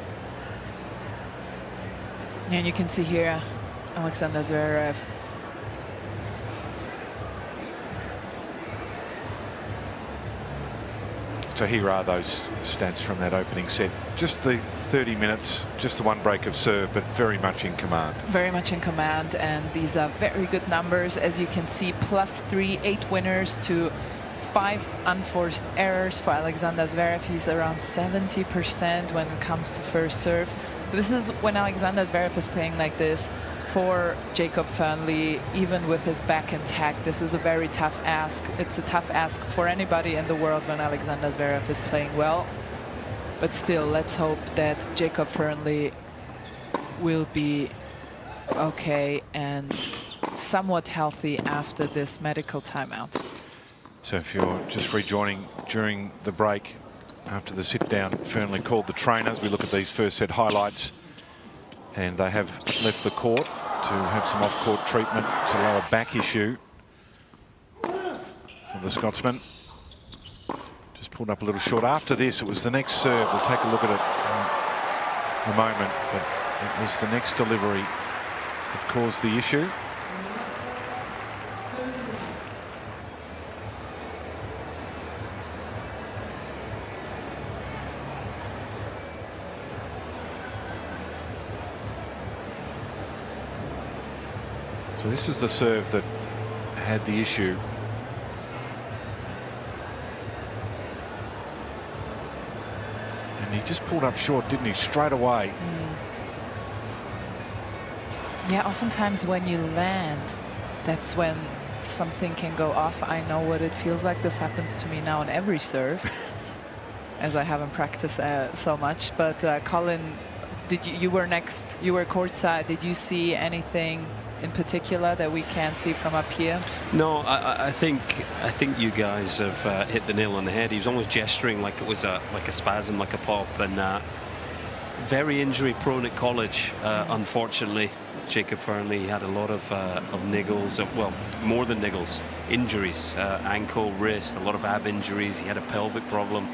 And you can see here Aleksandar Zverev So here are those stats from that opening set. Just the 30 minutes, just the one break of serve, but very much in command. Very much in command, and these are very good numbers. As you can see, +3, 8 winners to 5 unforced errors for Aleksandar Zverev. He's around 70% when it comes to first serve. This is when Aleksandar Zverev is playing like this. For Jacob Fernley, even with his back intact, this is a very tough ask. It's a tough ask for anybody in the world when Aleksandar Zverev is playing well. But still, let's hope that Jacob Fernley will be okay and somewhat healthy after this medical timeout. So if you're just rejoining during the break, after the sit-down, Fernley called the trainers. We look at these first set highlights, and they have left the court to have some off-court treatment. It's a lower back issue for the Scotsman. Just pulled up a little short. After this, it was the next serve. We'll take a look at it in a moment, but it was the next delivery that caused the issue. So this is the serve that had the issue. And he just pulled up short, didn't he, straight away. Yeah, oftentimes when you land, that's when something can go off. I know what it feels like. This happens to me now on every serve, as I haven't practiced so much. But Colin, you were next, you were courtside. Did you see anything in particular that we can't see from up here? No, I think you guys have hit the nail on the head. He was almost gesturing like it was like a spasm, like a pop, and very injury prone at college. Unfortunately, Jacob Fernley had a lot of niggles, well, more than niggles, injuries, ankle, wrist, a lot of ab injuries. He had a pelvic problem.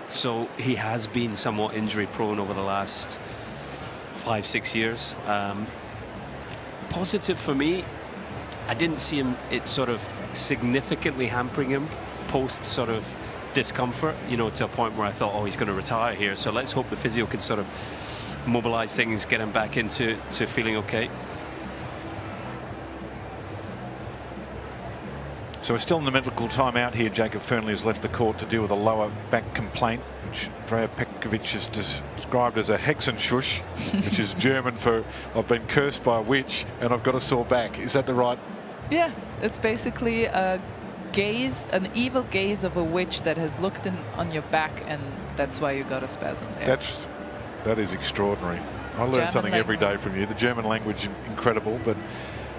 So he has been somewhat injury prone over the last 5-6 years. Positive for me, I didn't see him, it sort of significantly hampering him post sort of discomfort, you know, to a point where I thought, oh, he's going to retire here. So let's hope the physio can sort of mobilize things, get him back into feeling okay. So we're still in the medical timeout here. Jacob Fernley has left the court to deal with a lower back complaint, which Draper has described as a Hexenschuss, which is German for I've been cursed by a witch and I've got a sore back. Is that the right? Yeah, it's basically a gaze, an evil gaze of a witch that has looked on your back, and that's why you got a spasm there. That is extraordinary. I learn something every day from you. The German language, incredible, but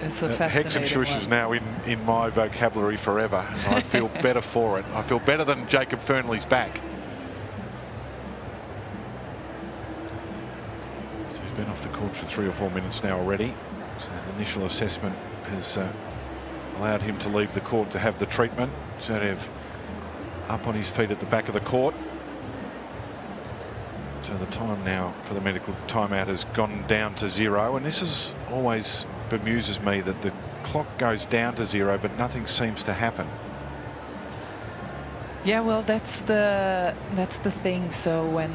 it's a fascinating Hexenschuss is now in my vocabulary forever, and I feel better for it. I feel better than Jacob Fernley's back. So he's been off the court for 3 or 4 minutes now already. So that initial assessment has allowed him to leave the court to have the treatment. Zverev up on his feet at the back of the court. So the time now for the medical timeout has gone down to 0, and this is always bemuses me that the clock goes down to 0 but nothing seems to happen. Yeah, well, that's the thing. So when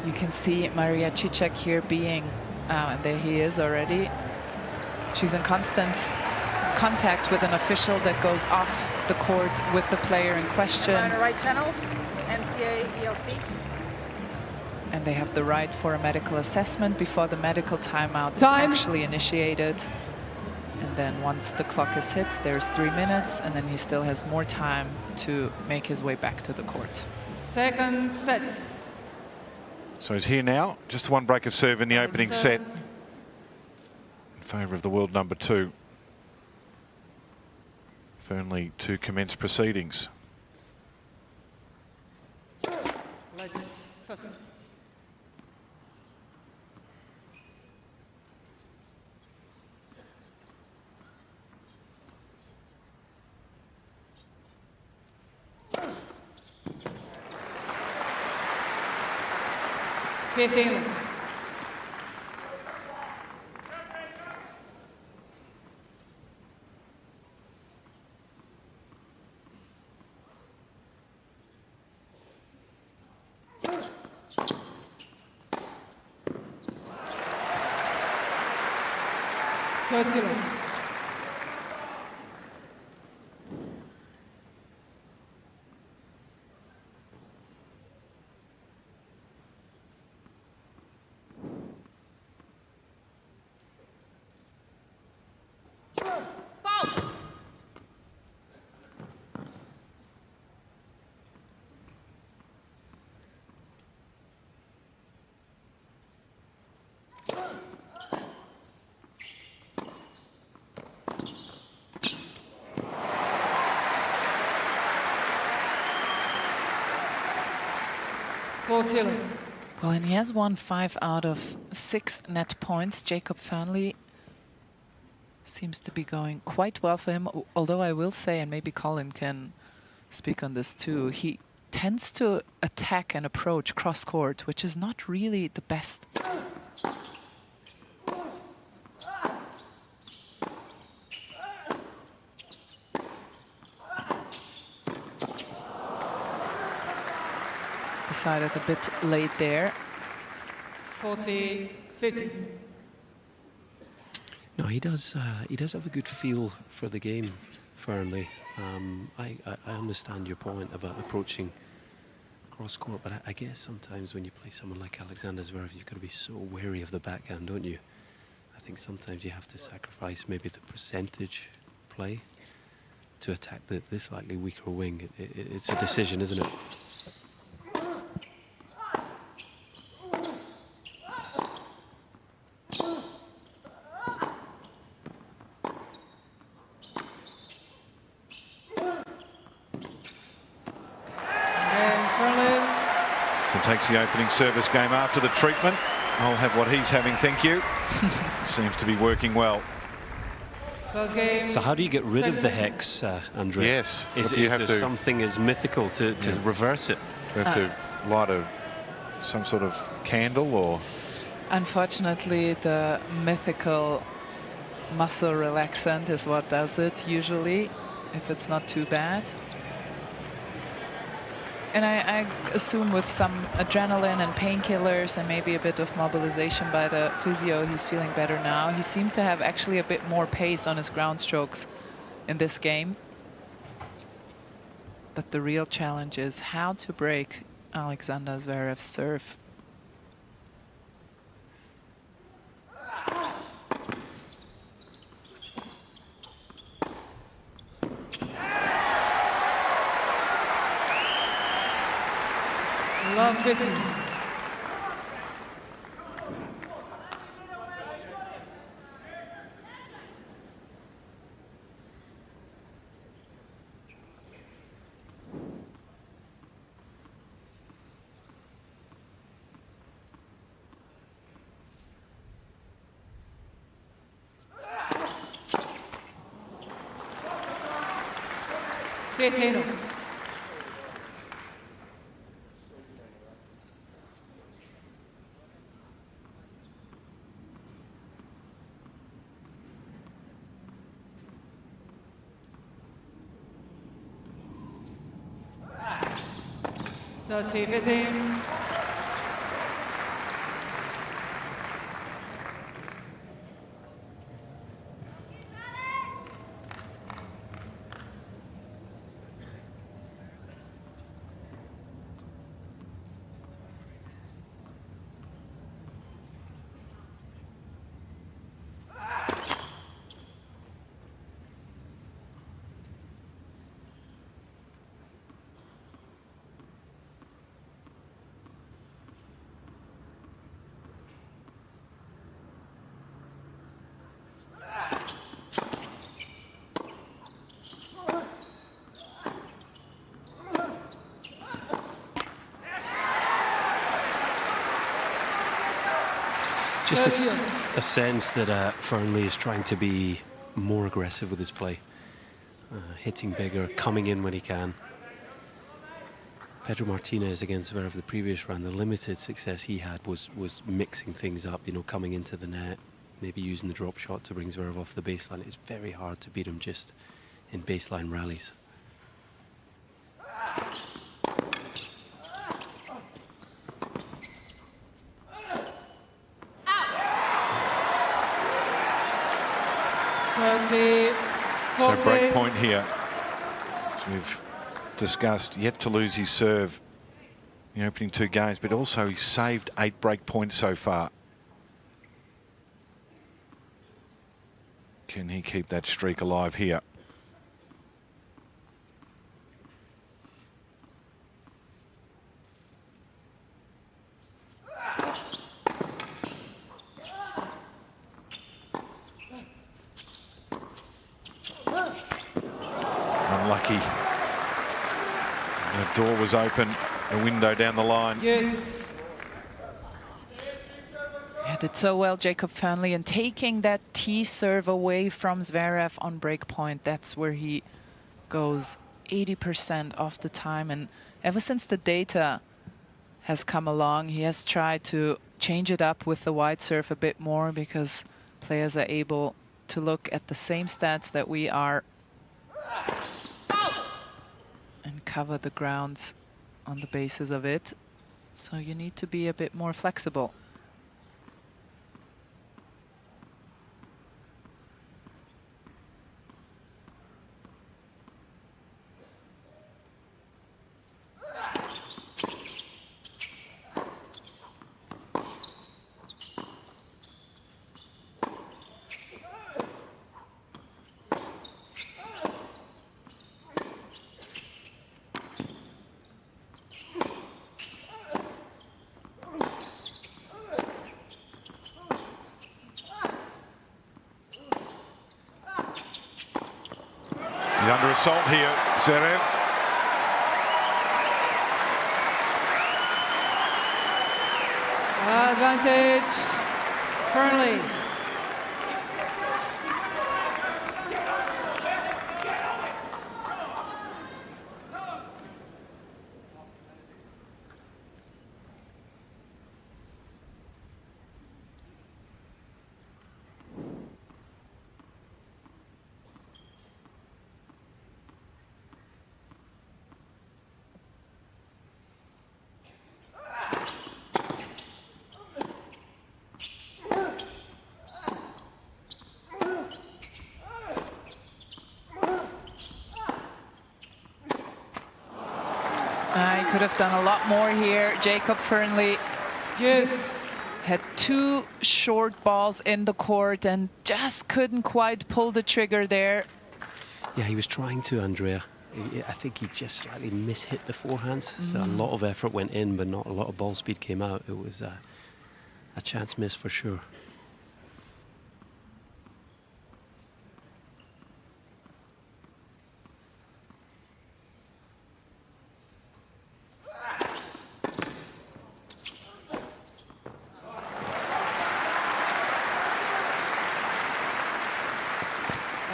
you can see Maria Cicek here being, and there he is already, she's in constant contact with an official that goes off the court with the player in question. On the right channel, MCA, ELC. And they have the right for a medical assessment before the medical timeout is actually initiated. And then once the clock is hit, there's 3 minutes, and then he still has more time to make his way back to the court. Second set. So he's here now. Just one break of serve in the opening set in favour of the world number 2. Fernley to commence proceedings. Let's pass it. 40. Well, and he has won 5 out of 6 net points. Jacob Fernley seems to be going quite well for him, although I will say, and maybe Colin can speak on this too, he tends to attack and approach cross-court, which is not really the best. Decided a bit late there. 40, 50. No, he does have a good feel for the game, Fernley. I understand your point about approaching cross-court, but I guess sometimes when you play someone like Aleksandar Zverev, you've got to be so wary of the backhand, don't you? I think sometimes you have to sacrifice maybe the percentage play to attack the slightly weaker wing. It's a decision, isn't it? Takes the opening service game after the treatment. I'll have what he's having, thank you. Seems to be working well. So how do you get rid of the hex, Andre? Yes. Is there something as mythical to reverse it? You have to light some sort of candle, or? Unfortunately, the mythical muscle relaxant is what does it usually, if it's not too bad. And I assume with some adrenaline and painkillers and maybe a bit of mobilization by the physio, he's feeling better now. He seemed to have actually a bit more pace on his ground strokes in this game. But the real challenge is how to break Aleksandar Zverev's serve. Love 50. Pietino. Let's see, 15. Just a sense that Fernley is trying to be more aggressive with his play. Hitting bigger, coming in when he can. Pedro Martinez against Zverev the previous round, the limited success he had was mixing things up, you know, coming into the net, maybe using the drop shot to bring Zverev off the baseline. It's very hard to beat him just in baseline rallies. 30, So 40. break point here. As we've discussed, yet to lose his serve in the opening 2 games, but also he's saved 8 break points so far. Can he keep that streak alive here? Unlucky. The door was open, a window down the line. Yes. Yeah, did so well, Jacob Fernley, and taking that T serve away from Zverev on break point. That's where he goes 80% of the time. And ever since the data has come along, he has tried to change it up with the wide serve a bit more, because players are able to look at the same stats that we are and cover the grounds on the basis of it. So you need to be a bit more flexible. He's under assault here, Zverev. Advantage, Fernley. I could have done a lot more here. Jacob Fernley. Yes. Had 2 short balls in the court and just couldn't quite pull the trigger there. Yeah, he was trying to, Andrea. I think he just slightly mishit the forehands. So a lot of effort went in, but not a lot of ball speed came out. It was a chance miss for sure.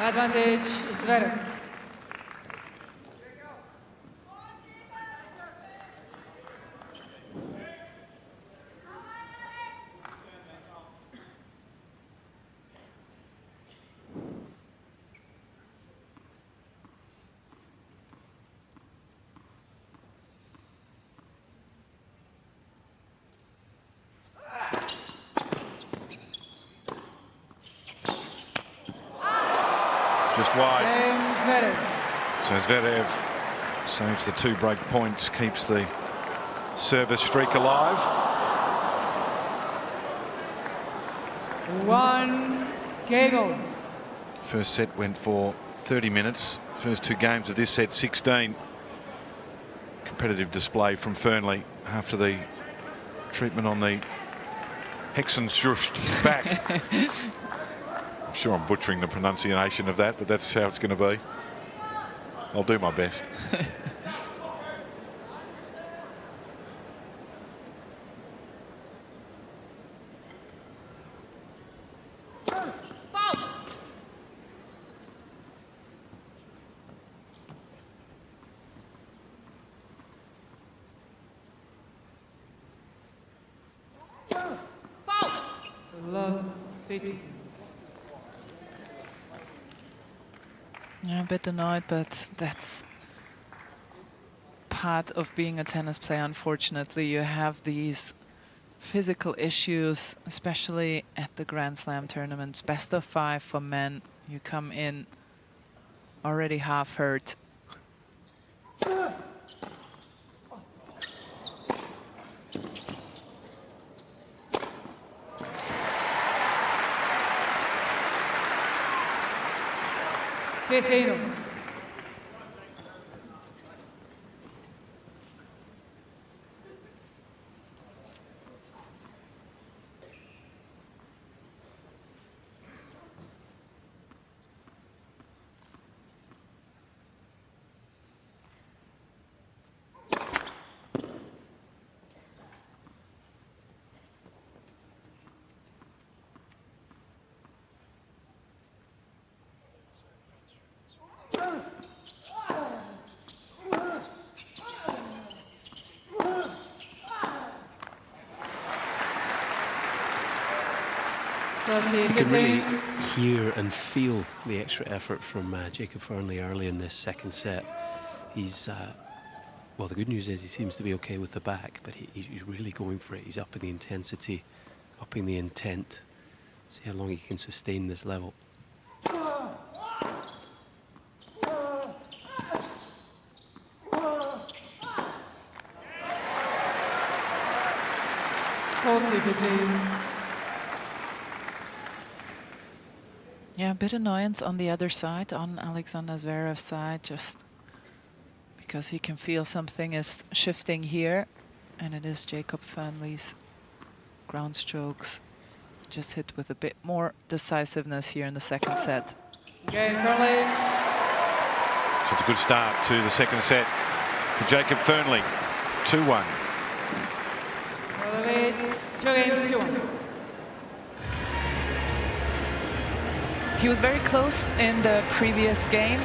Advantage, Zverev. Just wide. Zverev. So Zverev saves the 2 break points, keeps the service streak alive. 1 game on. First set went for 30 minutes. First 2 games of this set, 16. Competitive display from Fernley after the treatment on the Hexenschuss back. I'm sure I'm butchering the pronunciation of that, but that's how it's going to be. I'll do my best. I'm a bit annoyed, but that's part of being a tennis player. Unfortunately, you have these physical issues, especially at the Grand Slam tournaments. Best of 5 for men. You come in already half hurt. You can really hear and feel the extra effort from Jacob Fearnley early in this second set. He's, well, the good news is he seems to be okay with the back, but he's really going for it. He's upping the intensity, upping the intent. See how long he can sustain this level. Yeah, a bit annoyance on the other side, on Aleksandar Zverev's side, just because he can feel something is shifting here, and it is Jacob Fearnley's ground strokes just hit with a bit more decisiveness here in the second set. So it's a good start to the second set for Jacob Fearnley. 2-1. He was very close in the previous game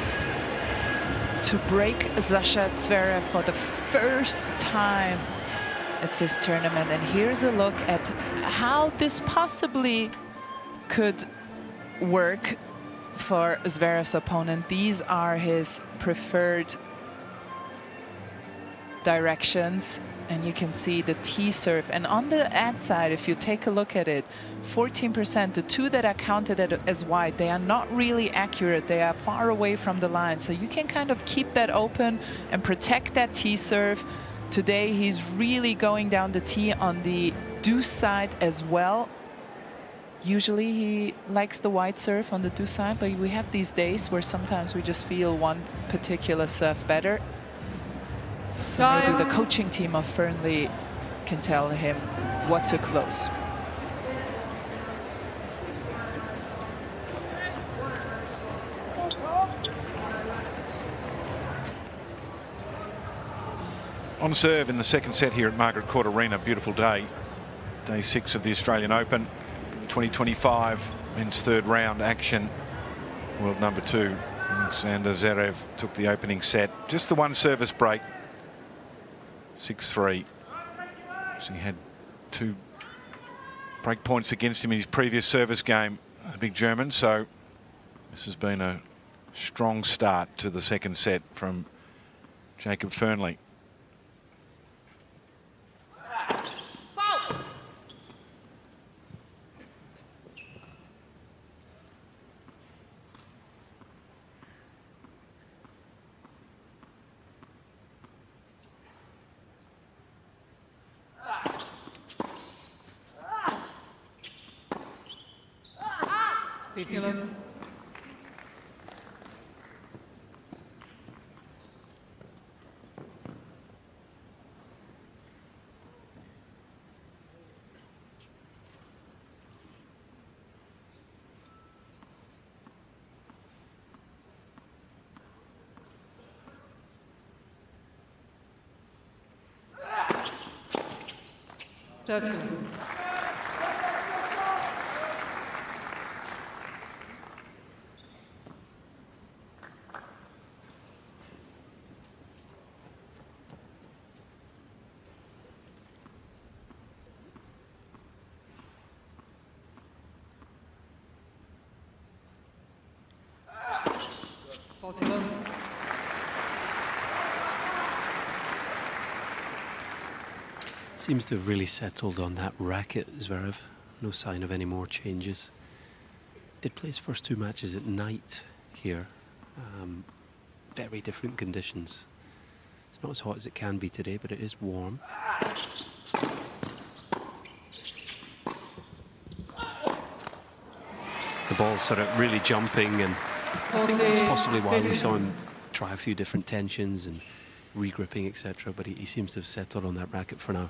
to break Sasha Zverev for the first time at this tournament. And here's a look at how this possibly could work for Zverev's opponent. These are his preferred directions. And you can see the T serve. And on the ad side, if you take a look at it, 14%, the two that are counted as wide, they are not really accurate. They are far away from the line. So you can kind of keep that open and protect that T serve. Today, he's really going down the T on the deuce side as well. Usually he likes the wide serve on the deuce side, but we have these days where sometimes we just feel one particular serve better. So maybe the coaching team of Fearnley can tell him what to close. On serve in the second set here at Margaret Court Arena. Beautiful day. Day 6 of the Australian Open. 2025 men's third round action. World number 2. Aleksandar Zverev took the opening set. Just the one service break. 6-3. So he had 2 break points against him in his previous service game, the big German. So this has been a strong start to the second set from Jacob Fearnley. That's good. Seems to have really settled on that racket, Zverev. No sign of any more changes. Did play his first 2 matches at night here. Very different conditions. It's not as hot as it can be today, but it is warm. The ball's sort of really jumping, and I think that's possibly why we saw him try a few different tensions and regripping, etc. But he seems to have settled on that racket for now.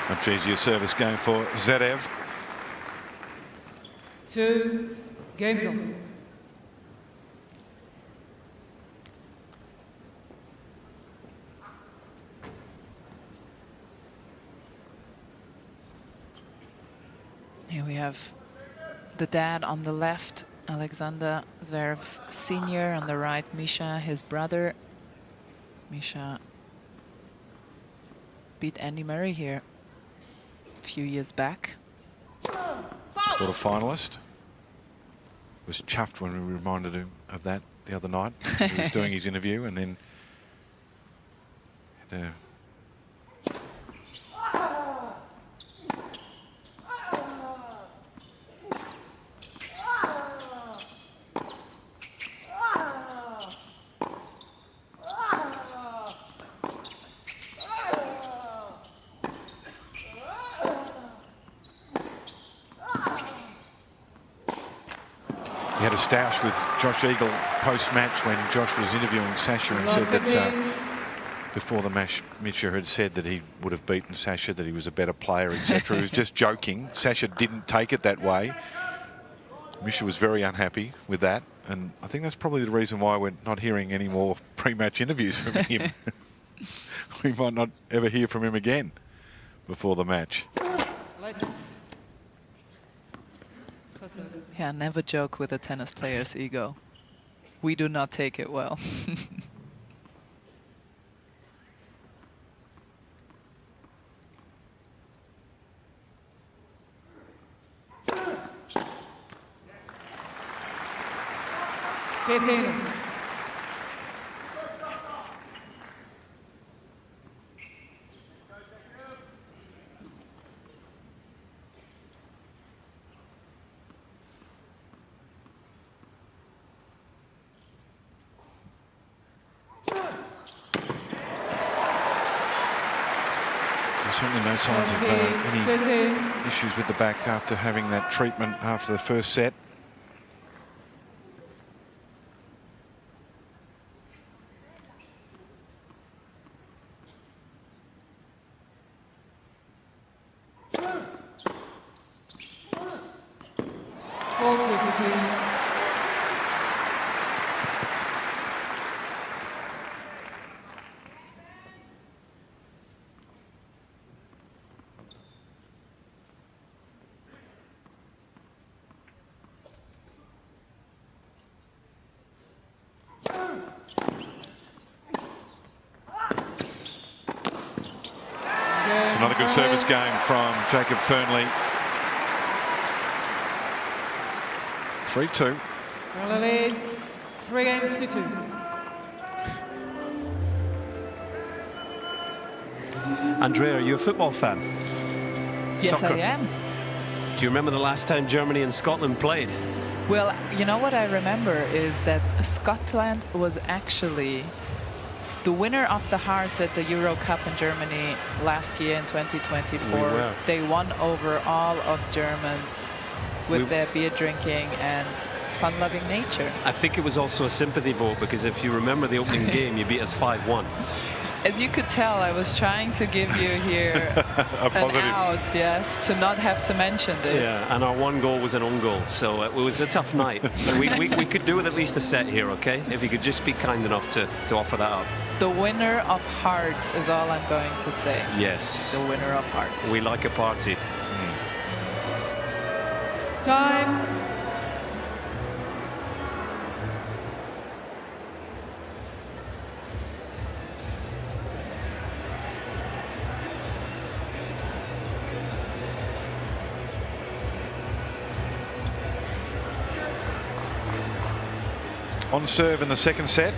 Much easier service game for Zverev. 2 games on. Here we have the dad on the left, Aleksandar Zverev Sr. on the right, Misha, his brother. Misha beat Andy Murray here a few years back. Quarter finalist. Was chuffed when we reminded him of that the other night. He was doing his interview, and then had a stoush with Josh Eagle post-match when Josh was interviewing Sasha, and said that before the match, Misha had said that he would have beaten Sasha, that he was a better player, etc. He was just joking. Sasha didn't take it that way. Misha was very unhappy with that, and I think that's probably the reason why we're not hearing any more pre-match interviews from him. We might not ever hear from him again before the match. Yeah, never joke with a tennis player's ego. We do not take it well. Certainly no signs of any issues with the back after having that treatment after the first set. Another good service game from Jacob Fernley. 3-2. Fernley leads 3 games to 2. Andrea, are you a football fan? Yes, Soccer. I am. Do you remember the last time Germany and Scotland played? Well, you know what I remember is that Scotland was actually the winner of the hearts at the Euro Cup in Germany last year in 2024. They won over all of Germans with their beer drinking and fun-loving nature. I think it was also a sympathy vote, because if you remember the opening game, you beat us 5-1. As you could tell, I was trying to give you here an out, yes, to not have to mention this. Yeah, and our one goal was an own goal, so it was a tough night. we could do with at least a set here, okay? If you could just be kind enough to offer that up. The winner of hearts is all I'm going to say. Yes. The winner of hearts. We like a party. Time. on serve in the second set.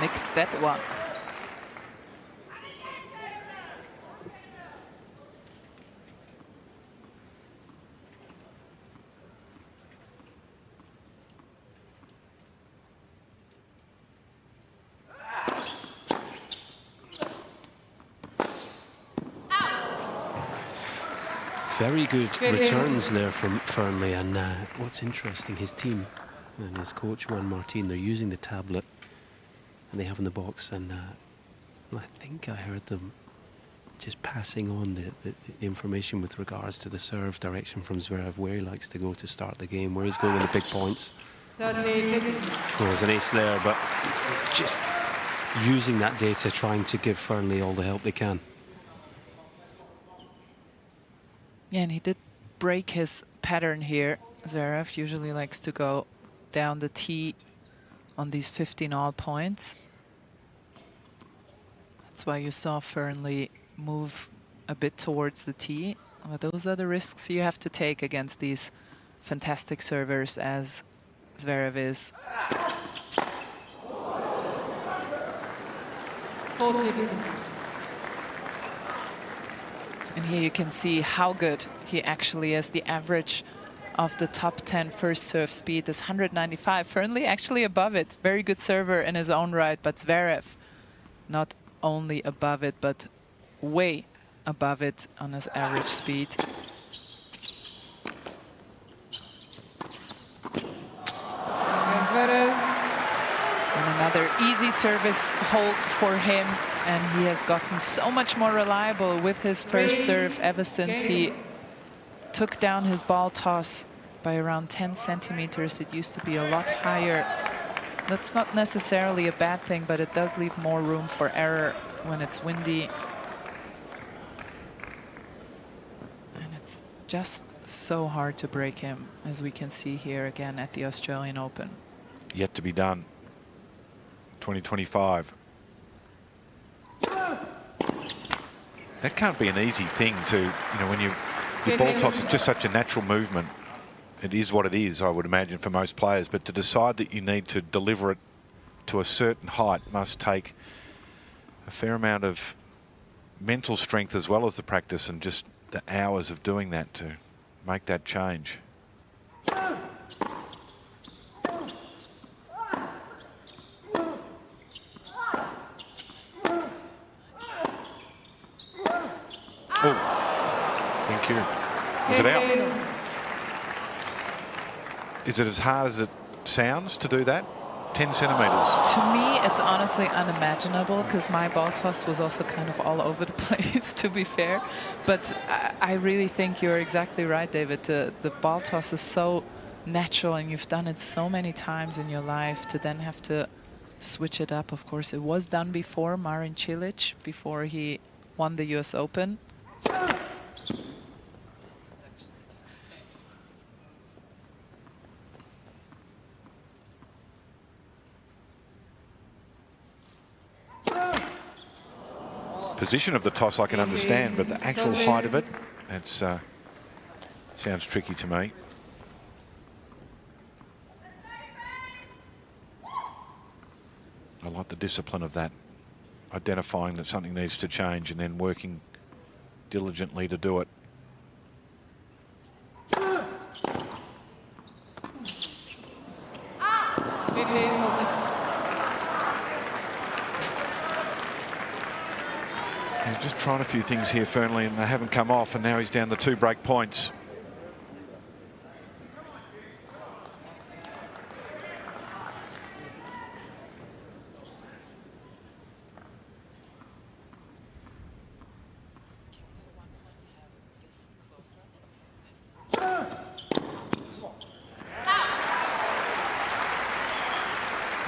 Nicked that one. Very good returns there from Fearnley, and what's interesting, his team and his coach Juan Martin, they're using the tablet and they have in the box, and I think I heard them just passing on the information with regards to the serve direction from Zverev, where he likes to go to start the game, where he's going in the big points. Well, there's an ace there, but just using that data, trying to give Fearnley all the help they can. Yeah, and he did break his pattern here. Zverev usually likes to go down the tee on these 15-all points. That's why you saw Fearnley move a bit towards the tee. But those are the risks you have to take against these fantastic servers as Zverev is. 40. And here you can see how good he actually is. The average of the top 10 first serve speed is 195. Fearnley actually above it. Very good server in his own right, but Zverev not only above it, but way above it on his average speed. And another easy service hold for him, and he has gotten so much more reliable with his first serve ever since he took down his ball toss by around 10 centimeters. It used to be a lot higher. That's not necessarily a bad thing, but it does leave more room for error when it's windy. And it's just so hard to break him, as we can see here again at the Australian Open. Yet to be done. 2025. That can't be an easy thing to, when your ball toss is just such a natural movement. It is what it is, I would imagine, for most players. But to decide that you need to deliver it to a certain height must take a fair amount of mental strength as well as the practice and just the hours of doing that to make that change. Oh, thank you. Is it out? Is it as hard as it sounds to do that? 10 centimeters. To me, it's honestly unimaginable, because my ball toss was also kind of all over the place, to be fair. But I really think you're exactly right, David. The ball toss is so natural, and you've done it so many times in your life, to then have to switch it up. Of course, it was done before, Marin Cilic, before he won the US Open. Position of the toss I can understand, but the actual height of it, that's sounds tricky to me. I like the discipline of that, identifying that something needs to change and then working diligently to do it. He's just trying a few things here, Fearnley, and they haven't come off, and now he's down the 2 break points.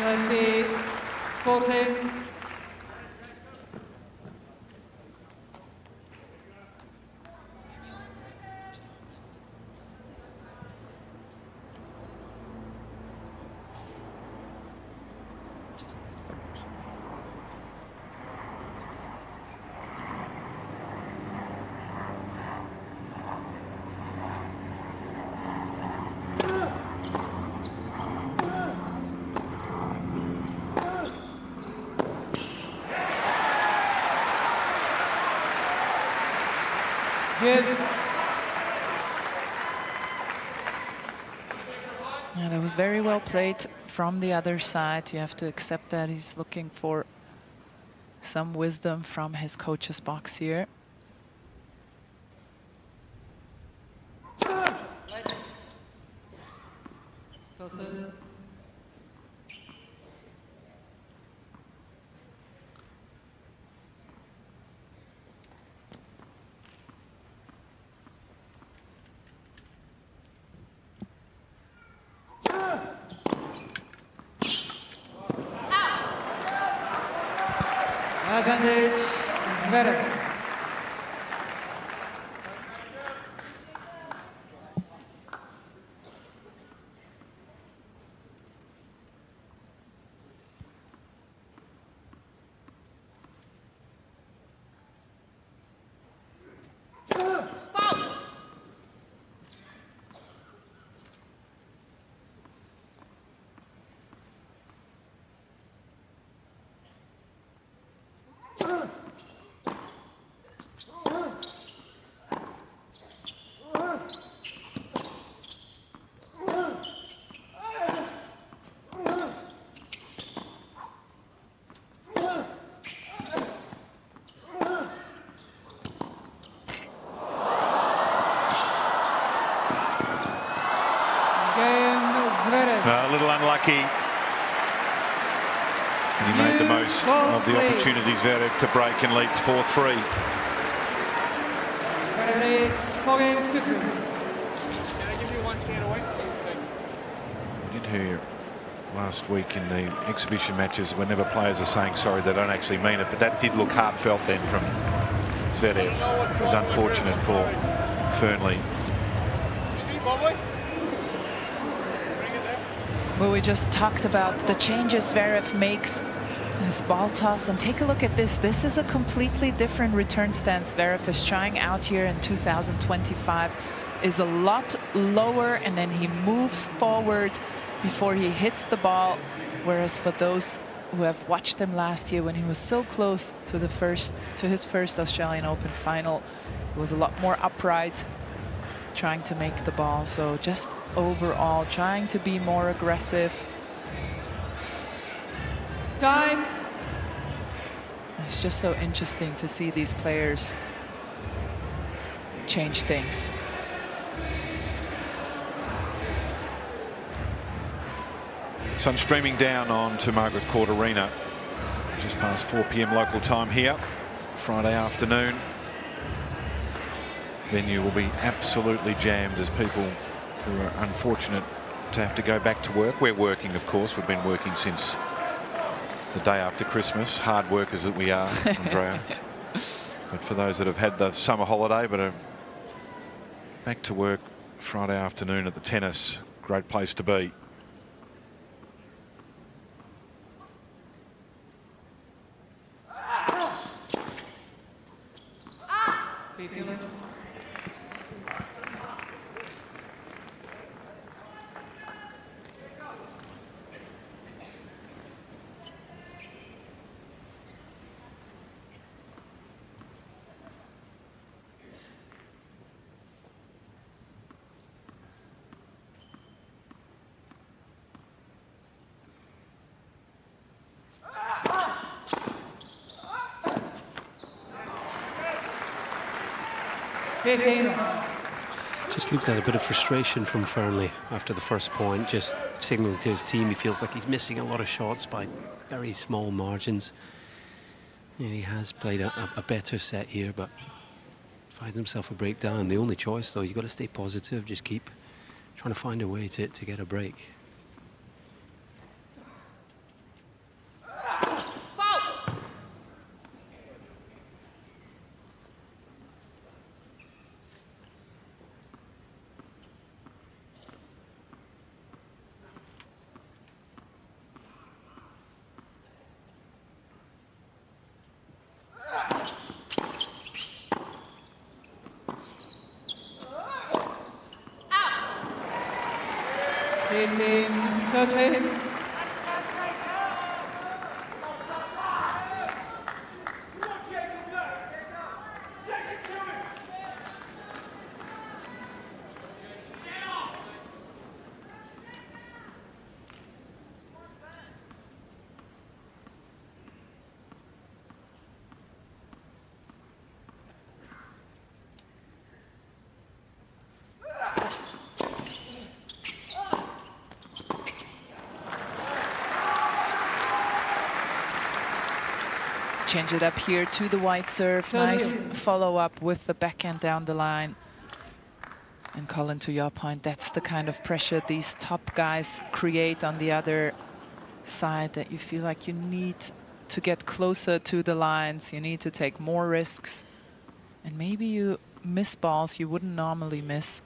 30-14. Yeah, that was very well played from the other side. You have to accept that he's looking for some wisdom from his coach's box here. Advantage, Zverev. A little unlucky. And he made the most of the opportunity, Zverev, to break and leads 4-3. Zverev leads 4 games to 3. Can I give you one straight away? We did hear last week in the exhibition matches whenever players are saying sorry, they don't actually mean it, but that did look heartfelt then from Zverev. It was unfortunate for Fearnley. Well, we just talked about the changes Zverev makes his ball toss, and take a look at this. This is a completely different return stance Zverev is trying out here in 2025. Is a lot lower, and then he moves forward before he hits the ball. Whereas for those who have watched him last year when he was so close to his first Australian Open final, he was a lot more upright, trying to make the ball. So just overall trying to be more aggressive. Time. It's just so interesting to see these players change things. Sun streaming down onto Margaret Court Arena just past 4 p.m. local time here, Friday afternoon. Venue will be absolutely jammed as people who are unfortunate to have to go back to work. We're working, of course. We've been working since the day after Christmas. Hard workers that we are, Andrea. But for those that have had the summer holiday but are back to work Friday afternoon at the tennis, great place to be. Just looked at a bit of frustration from Fearnley after the first point, just signaling to his team he feels like he's missing a lot of shots by very small margins. And he has played a better set here, but finds himself a breakdown. The only choice, though, you've got to stay positive, just keep trying to find a way to get a break. 13. Change it up here to the white serve. Nice follow-up with the backhand down the line. And Colin, to your point, that's the kind of pressure these top guys create on the other side, that you feel like you need to get closer to the lines. You need to take more risks. And maybe you miss balls you wouldn't normally miss.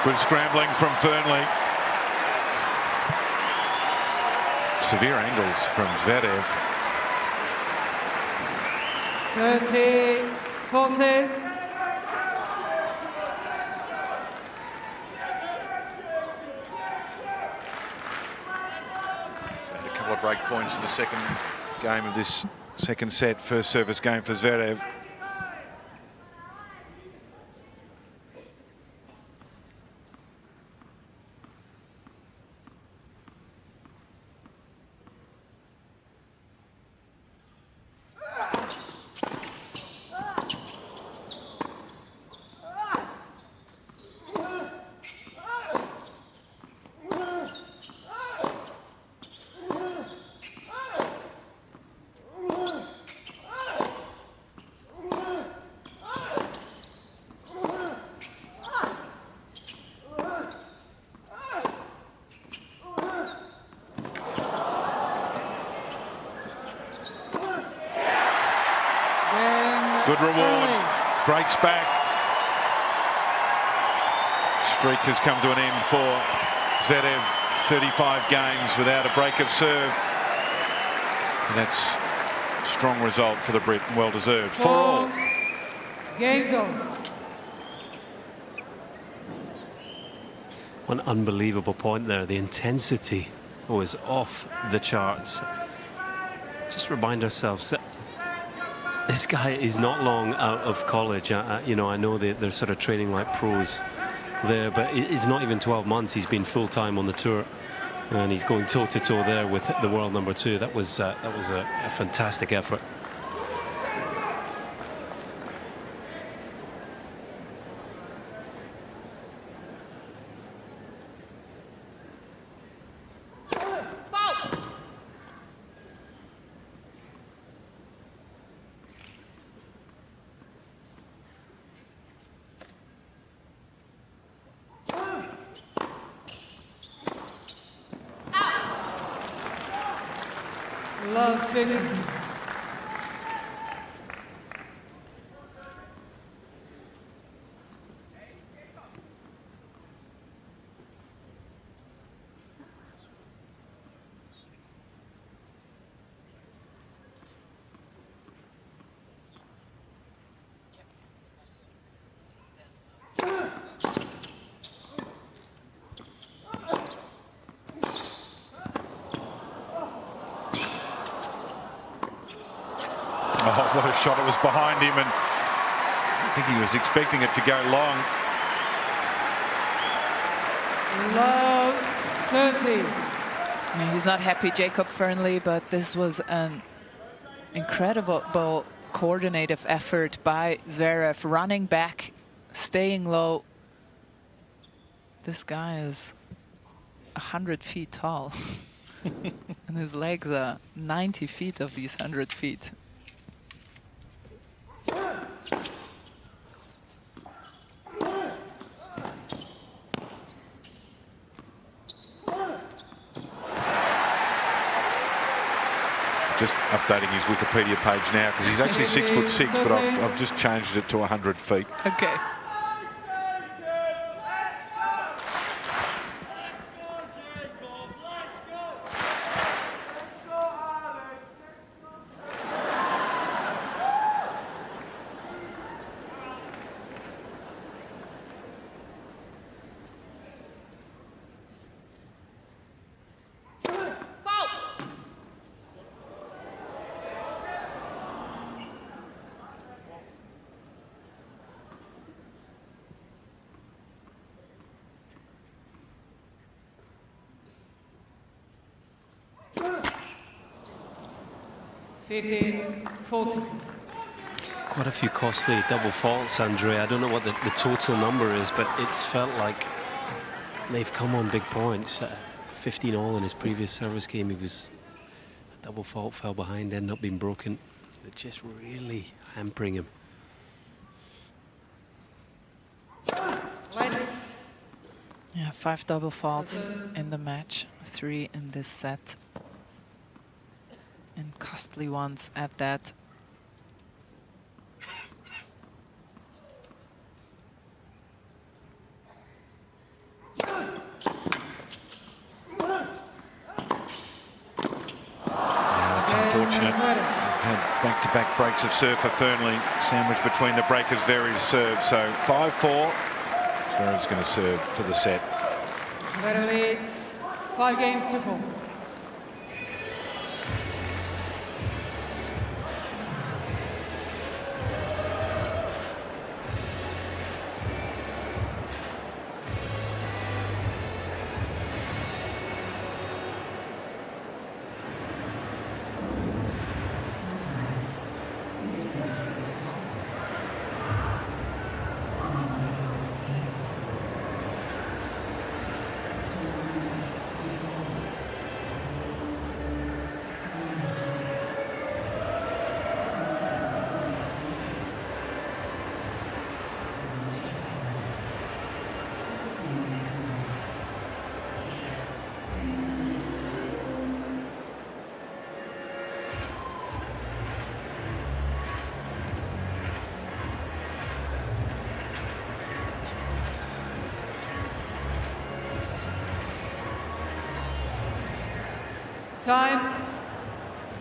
Good scrambling from Fernley. Severe angles from Zverev. 30, 14. Had a couple of break points in the second game of this second set. First service game for Zverev. Good reward. Breaks back. Streak has come to an end for Zverev. 35 games without a break of serve. And that's a strong result for the Brit, and well deserved. 4-all. Game zone. One unbelievable point there. The intensity was off the charts. Just remind ourselves that this guy is not long out of college. You know, I know they're sort of training like pros there, but it's not even 12 months. He's been full-time on the tour, and he's going toe-to-toe there with the world number 2. That was a fantastic effort. Love 15. Oh, what a shot. It was behind him, and I think he was expecting it to go long. Love 30. Yeah, he's not happy, Jacob Fernley, but this was an incredible coordinative effort by Zverev, running back, staying low. This guy is 100 feet tall, and his legs are 90 feet of these 100 feet. just updating his Wikipedia page now because he's actually 6'6", but I've just changed it to 100 feet. Okay. Quite a few costly double faults, Andrea. I don't know what the total number is, but it's felt like they've come on big points. 15 all in his previous service game. He was a double fault, fell behind, ended up being broken. They're just really hampering him. Yeah, 5 double faults in the match, 3 in this set. And costly ones at that. That's unfortunate. Had back-to-back breaks of serve for Fearnley, sandwiched between the breakers, Zverev's serve. So 5-4. Zverev's going to serve for the set. Zverev leads 5-4. Time.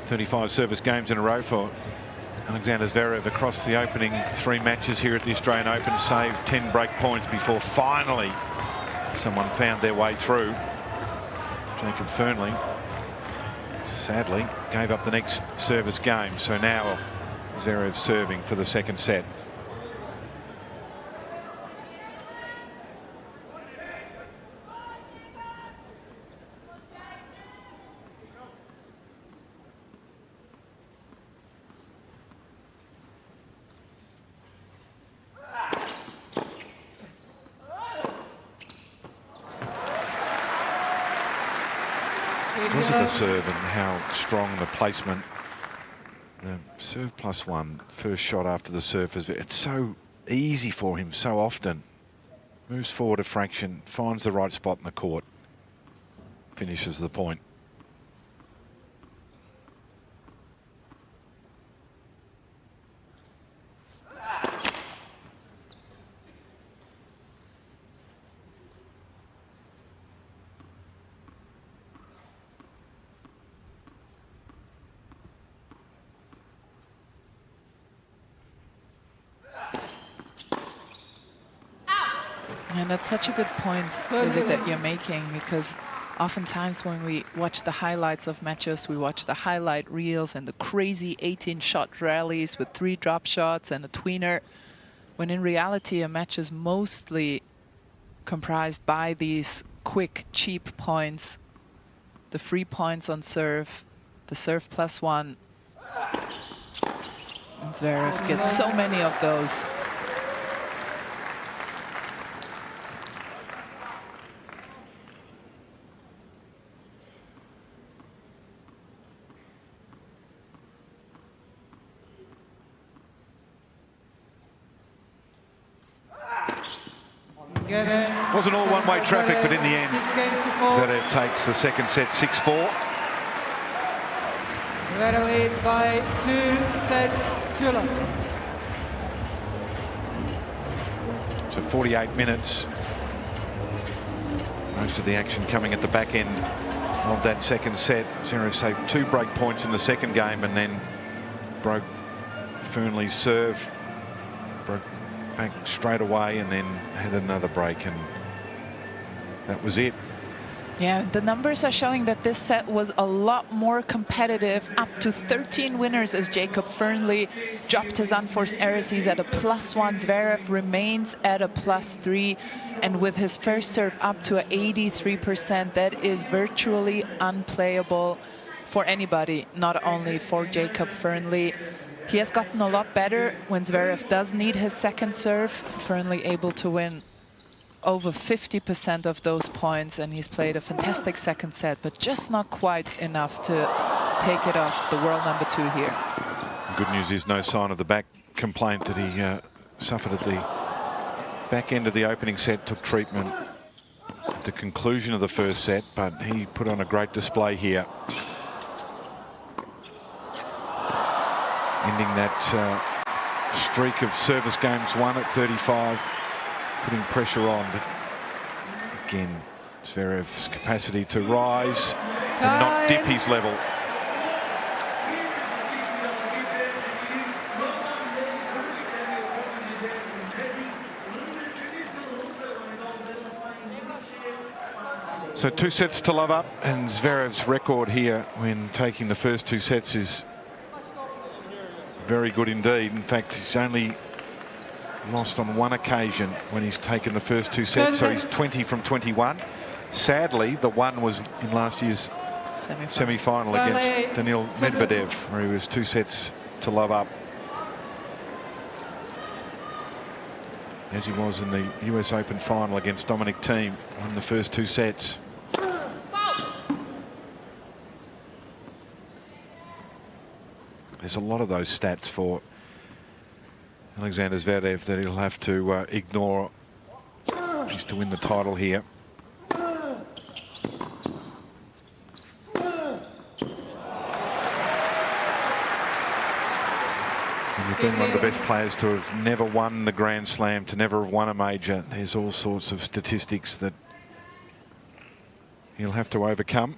35 service games in a row for Aleksandar Zverev across the opening 3 matches here at the Australian Open. Saved 10 break points before finally someone found their way through. Jacob Fearnley sadly gave up the next service game. So now Zverev serving for the second set. Because of the serve and how strong the placement, the serve +1, first shot after the serve, it's so easy for him so often. Moves forward a fraction, finds the right spot in the court, finishes the point. And that's such a good point that you're making, because oftentimes when we watch the highlights of matches, we watch the highlight reels and the crazy 18-shot rallies with 3 drop shots and a tweener, when in reality a match is mostly comprised by these quick, cheap points, the free points on serve, the serve +1. And Zverev gets so many of those. Wasn't all one-way traffic, but in the end, Zverev takes the second set 6-4. Zverev leads by 2 sets to love. So 48 minutes. Most of the action coming at the back end of that second set. Zverev saved 2 break points in the second game and then broke Fearnley's serve. Broke back straight away and then had another break, and that was it. Yeah, the numbers are showing that this set was a lot more competitive, up to 13 winners as Jacob Fearnley dropped his unforced errors. He's at a +1. Zverev remains at a +3, and with his first serve up to 83%, that is virtually unplayable for anybody, not only for Jacob Fearnley. He has gotten a lot better when Zverev does need his second serve. Fearnley able to win over 50% of those points, and he's played a fantastic second set, but just not quite enough to take it off the world number 2 here. Good news is no sign of the back complaint that he suffered at the back end of the opening set. Took treatment at the conclusion of the first set, but he put on a great display here, ending that streak of service games won at 35. Putting pressure on, but again, Zverev's capacity to rise and not dip his level. So 2 sets to love up, and Zverev's record here when taking the first 2 sets is very good indeed. In fact, he's only lost on 1 occasion when he's taken the first 2 sets, so he's 20 from 21. Sadly, the one was in last year's semi-final against Daniil Medvedev, where he was 2 sets to love up, as he was in the US Open final against Dominic Thiem, won the first 2 sets. There's a lot of those stats for Alexander Zverev that he'll have to ignore just to win the title here. And you've been one of the best players to have never won the Grand Slam, to never have won a major. There's all sorts of statistics that he'll have to overcome.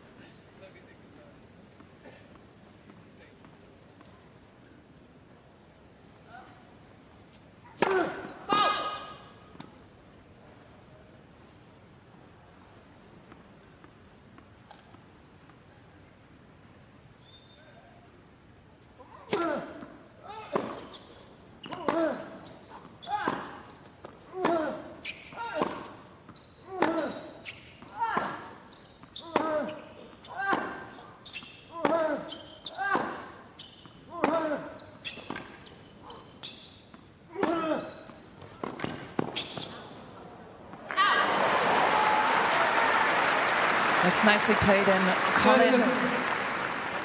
That's nicely played, and Colin,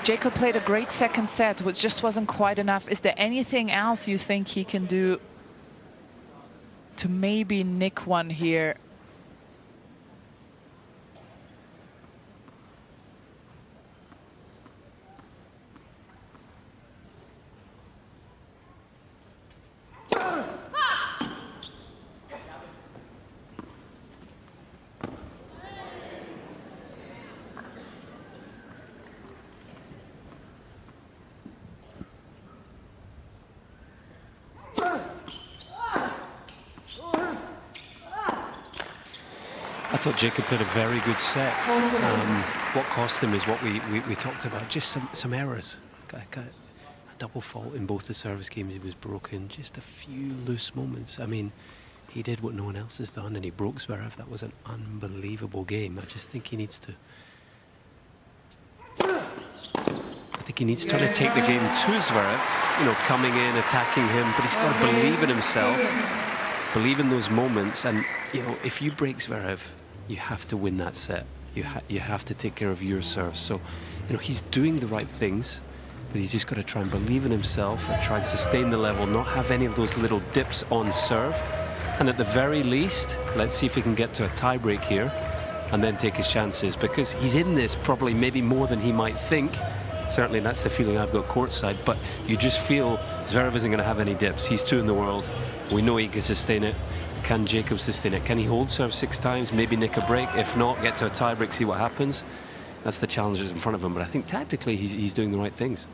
Jacob played a great second set, which just wasn't quite enough. Is there anything else you think he can do to maybe nick one here? I thought Jacob played a very good set. What cost him is what we talked about, just some errors. A double fault in both the service games. He was broken, just a few loose moments. I mean, he did what no one else has done, and he broke Zverev. That was an unbelievable game. I just think he needs to... I think he needs to try to take the game to Zverev, you know, coming in, attacking him, but he's got to believe in himself, believe in those moments, and, you know, if you break Zverev, you have to win that set. You have to take care of your serve. So, you know, he's doing the right things, but he's just got to try and believe in himself and try and sustain the level, not have any of those little dips on serve. And at the very least, let's see if he can get to a tie-break here and then take his chances, because he's in this probably maybe more than he might think, Certainly that's the feeling I've got courtside, but you just feel Zverev isn't going to have any dips. He's 2 in the world. We know he can sustain it. Can Jacob sustain it? Can he hold serve 6 times, maybe nick a break? If not, get to a tie break, see what happens. That's the challenge that's in front of him, but I think tactically he's doing the right things.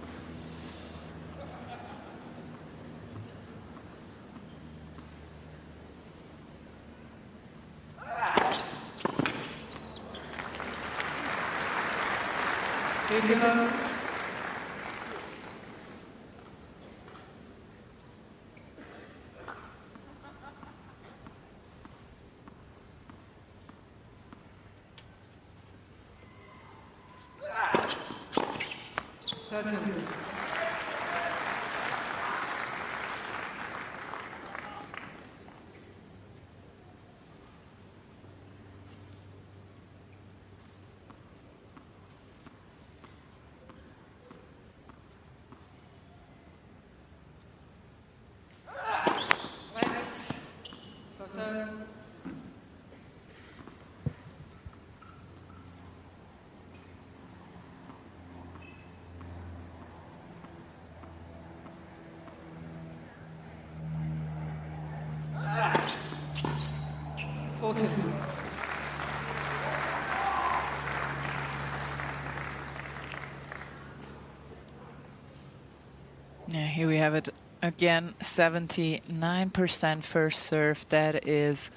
Yeah, here we have it again, 79% first serve. That is,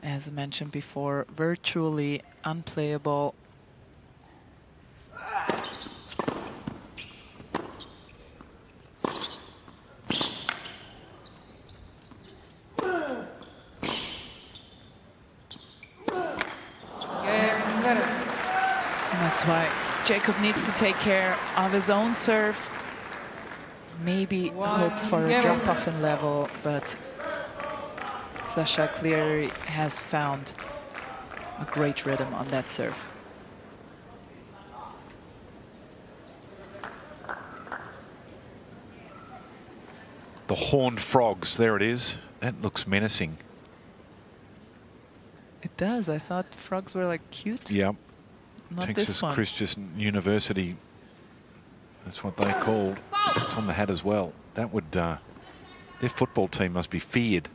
as mentioned before, virtually unplayable. That's why Jacob needs to take care of his own serve. Maybe hope for a drop-off in level, but Sasha clearly has found a great rhythm on that serve. The horned frogs, there it is. That looks menacing. It does. I thought frogs were like cute. Yep. Not Texas this one. Christian University. That's what they called. It's on the hat as well. That would, their football team must be feared.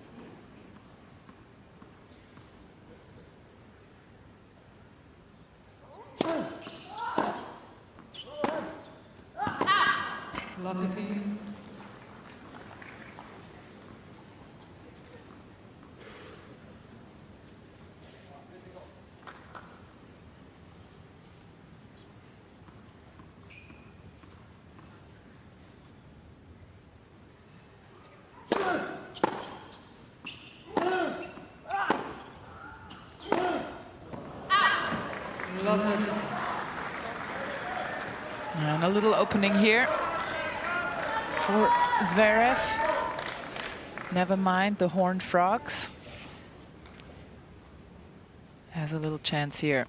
And a little opening here for Zverev. Never mind the horned frogs. Has a little chance here.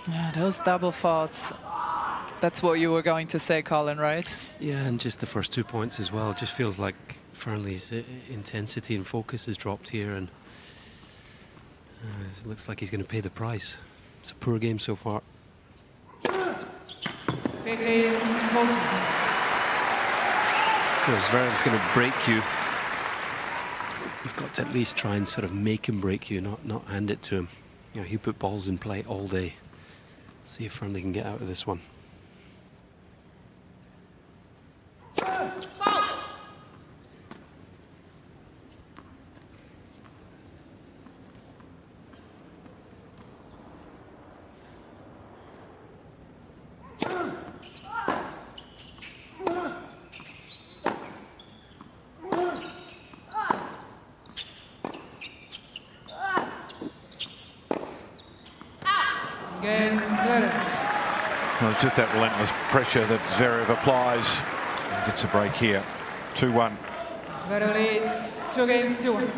Yeah, those double faults. That's what you were going to say, Colin, right? Yeah, and just the first 2 points as well. It just feels like Fearnley's intensity and focus has dropped here, and it looks like he's going to pay the price. It's a poor game so far. Zverev's going to break you. You've got to at least try and sort of make him break you, not hand it to him. You know, he put balls in play all day. See if Fearnley can get out of this one. Well, it's just that relentless pressure that Zverev applies. He gets a break here. 2-1. Zverev leads 2-1.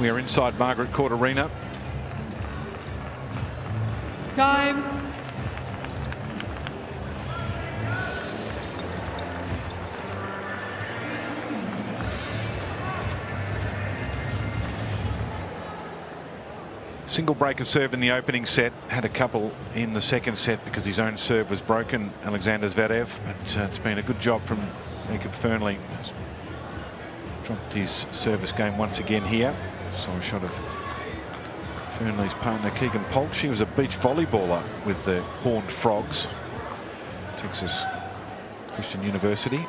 We are inside Margaret Court Arena. Time. Single break of serve in the opening set. Had a couple in the second set because his own serve was broken, Aleksandar Zverev. But it's been a good job from Jakob Fernley. He's dropped his service game once again here. Saw a shot of Fernley's partner Keegan Polk. She was a beach volleyballer with the Horned Frogs, Texas Christian University.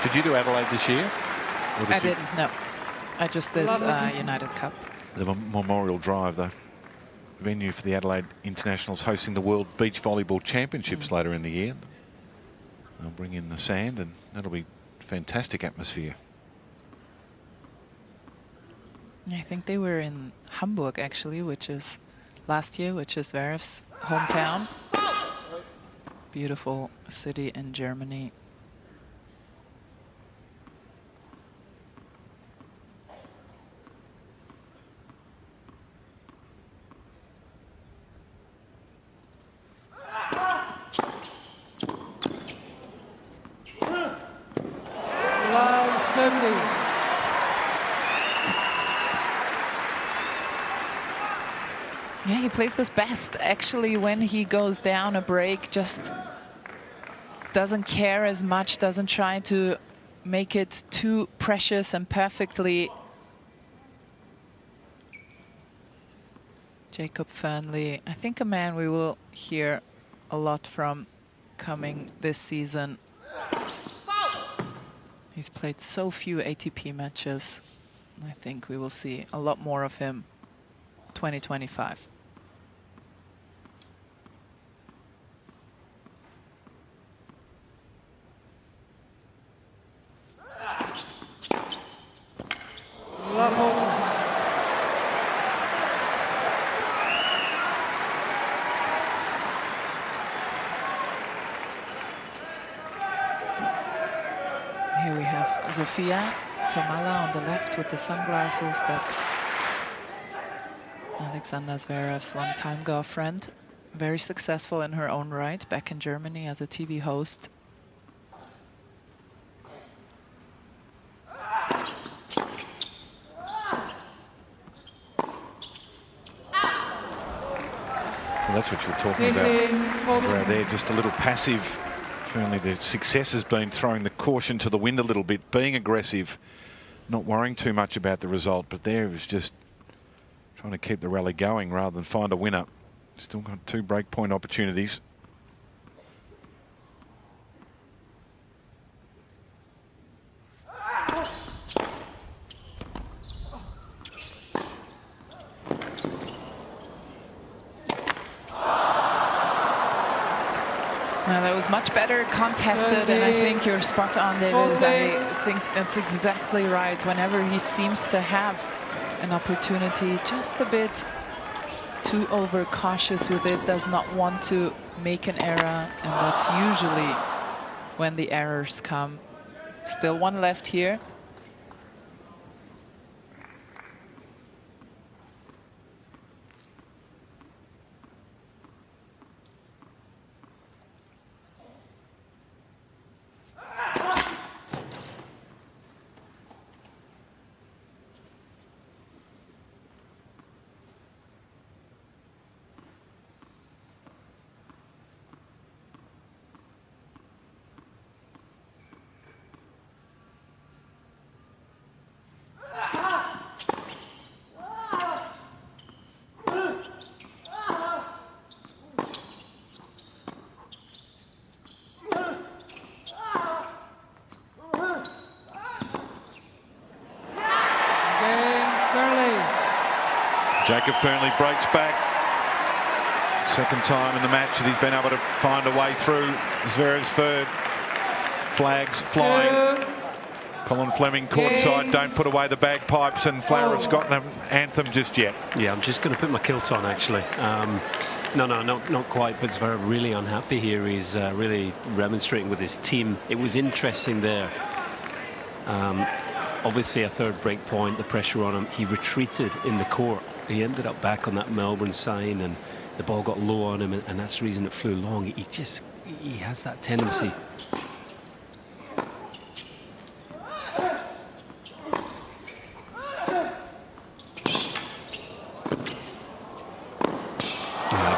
Did you do Adelaide this year? I didn't, no. I just did United Cup. The Memorial Drive, the venue for the Adelaide Internationals, hosting the World Beach Volleyball Championships later in the year. They'll bring in the sand and that'll be fantastic atmosphere. I think they were in Hamburg actually, which is last year, which is Zverev's hometown. Beautiful city in Germany. Yeah, he plays this best actually when he goes down a break, just doesn't care as much, doesn't try to make it too precious and perfectly. Jakob Fernley, I think a man we will hear a lot from coming this season. He's played so few ATP matches. I think we will see a lot more of him 2025. Here we have Zofia Tomala on the left with the sunglasses. That's Aleksandar Zverev's longtime girlfriend. Very successful in her own right, back in Germany as a TV host. Well, that's what you're talking about. Where they're just a little passive. Certainly the success has been throwing the caution to the wind a little bit, being aggressive, not worrying too much about the result. But there was just trying to keep the rally going rather than find a winner. Still got 2 break point opportunities. Well, that was much better contested, and I think you're spot on, David. I think that's exactly right. Whenever he seems to have an opportunity, just a bit too overcautious with it, does not want to make an error, and that's usually when the errors come. Still 1 left here. Jacob Fernley breaks back. Second time in the match that he's been able to find a way through. Zverev's third. Flags flying. Colin Fleming courtside, don't put away the bagpipes, and Flower's got an anthem just yet. Yeah, I'm just going to put my kilt on, actually. No, not quite, but Zverev really unhappy here. He's really remonstrating with his team. It was interesting there. Obviously, a third break point, the pressure on him. He retreated in the court. He ended up back on that Melbourne sign, and the ball got low on him, and that's the reason it flew long. He has that tendency.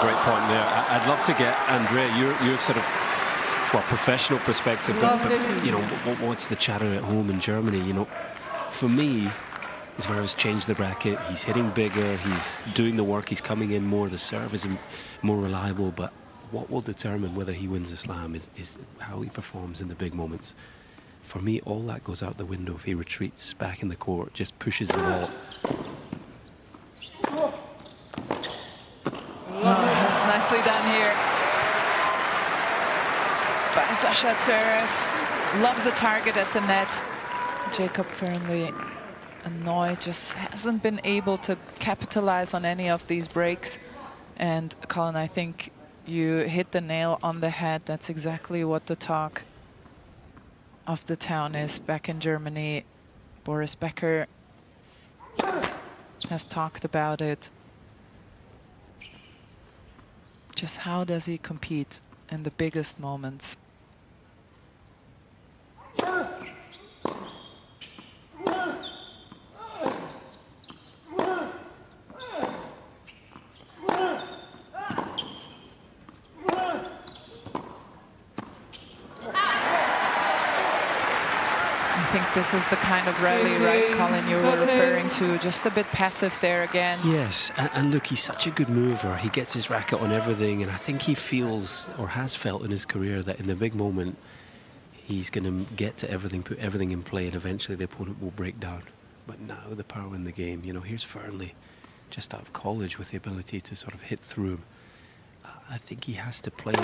Great point there. I'd love to get Andrea your sort of professional perspective, but you know, what's the chatter at home in Germany? You know, for me, Zverev's changed the racket. He's hitting bigger. He's doing the work. He's coming in more. The serve is more reliable. But what will determine whether he wins the slam is how he performs in the big moments. For me, all that goes out the window if he retreats back in the court, just pushes the ball. That's nicely done here by Sasha Zverev. Loves the target at the net. Jacob Fernley annoyed, just hasn't been able to capitalize on any of these breaks. And Colin, I think you hit the nail on the head. That's exactly what the talk of the town is back in Germany. Boris Becker has talked about it. Just how does he compete in the biggest moments? I think this is the kind of rally, right, Colin, you were referring to. Just a bit passive there again. Yes, and look, he's such a good mover. He gets his racket on everything, and I think he feels, or has felt in his career, that in the big moment, he's going to get to everything, put everything in play, and eventually the opponent will break down. But now the power in the game, you know, here's Fernley, just out of college with the ability to sort of hit through him. I think he has to play...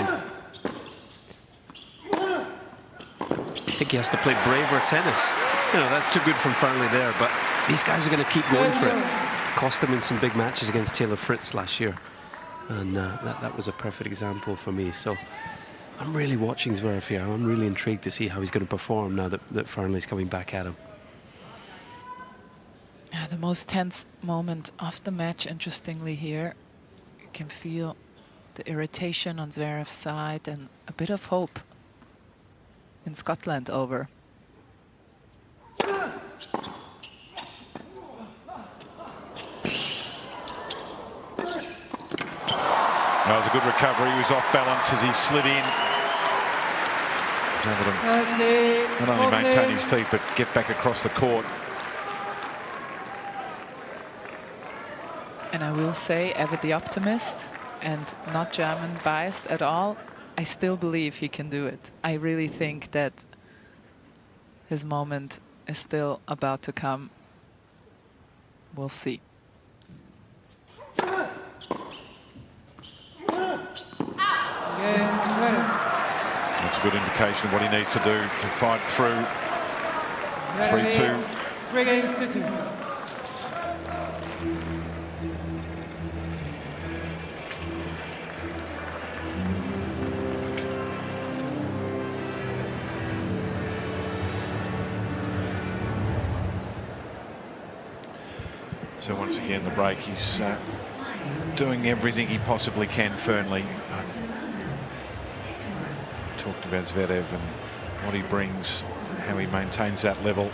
I think he has to play braver tennis. You know, that's too good from Fernley there, but these guys are going to keep going for it. Cost them in some big matches against Taylor Fritz last year, and that was a perfect example for me. So I'm really watching Zverev here. I'm really intrigued to see how he's going to perform now that Fernley's coming back at him. Yeah, the most tense moment of the match, interestingly here. You can feel the irritation on Zverev's side and a bit of hope in Scotland over. That was a good recovery. He was off balance as he slid in. Not only maintain his feet, but get back across the court. And I will say, ever the optimist and not German biased at all, I still believe he can do it. I really think that his moment is still about to come. We'll see. That's a good indication of what he needs to do to fight through. 3-2. 3 games to 2. So once again, the break, he's doing everything he possibly can, Fernley. Talked about Zverev and what he brings, how he maintains that level.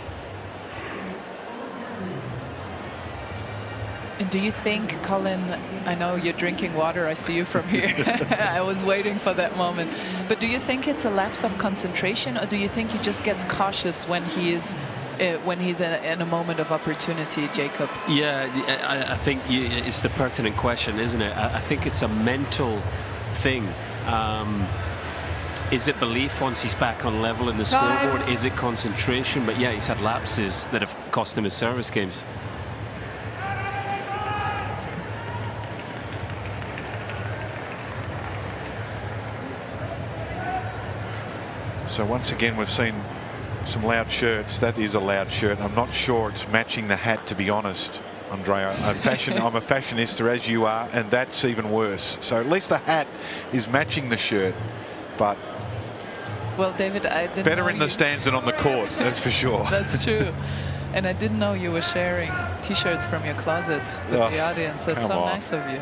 And do you think, Colin, I know you're drinking water, I see you from here. I was waiting for that moment. But do you think it's a lapse of concentration, or do you think he just gets cautious when he's in a moment of opportunity, Jacob? Yeah, I think it's the pertinent question, isn't it? I think it's a mental thing. Is it belief once he's back on level in the scoreboard? Is it concentration? But yeah, he's had lapses that have cost him his service games. So once again, we've seen some loud shirts. That is a loud shirt. I'm not sure it's matching the hat, to be honest, Andrea. I'm a fashionista, as you are, and that's even worse. So at least the hat is matching the shirt, but well, David, I didn't better know in the stands than on the court, that's for sure. That's true. And I didn't know you were sharing T-shirts from your closet with the audience. That's so nice of you.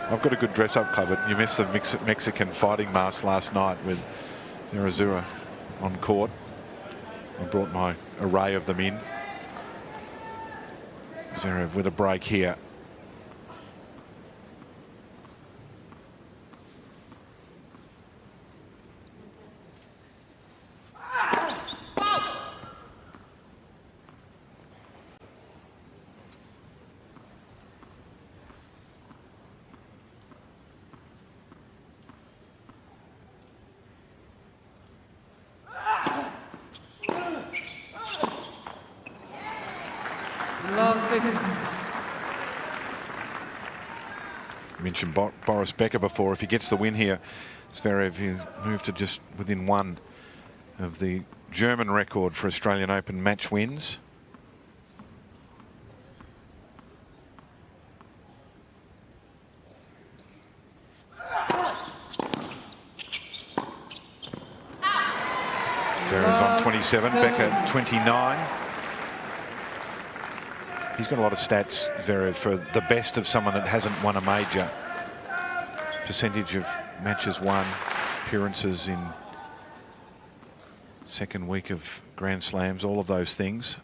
I've got a good dress-up cupboard. You missed the Mexican fighting mask last night with Zera on court. I brought my array of them in. Zverev with a break here. I mentioned Boris Becker before. If he gets the win here, Zverev, he'll move to just within one of the German record for Australian Open match wins. Zverev's on 27, Becker 29. He's got a lot of stats, Zverev, for the best of someone that hasn't won a major. Percentage of matches won, appearances in second week of Grand Slams, all of those things.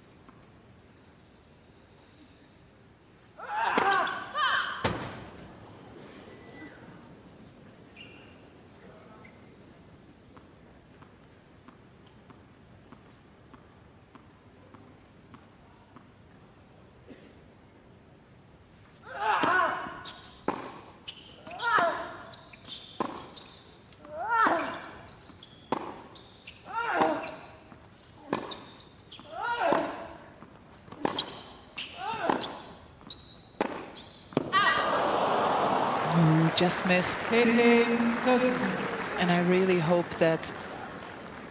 Just missed. And I really hope that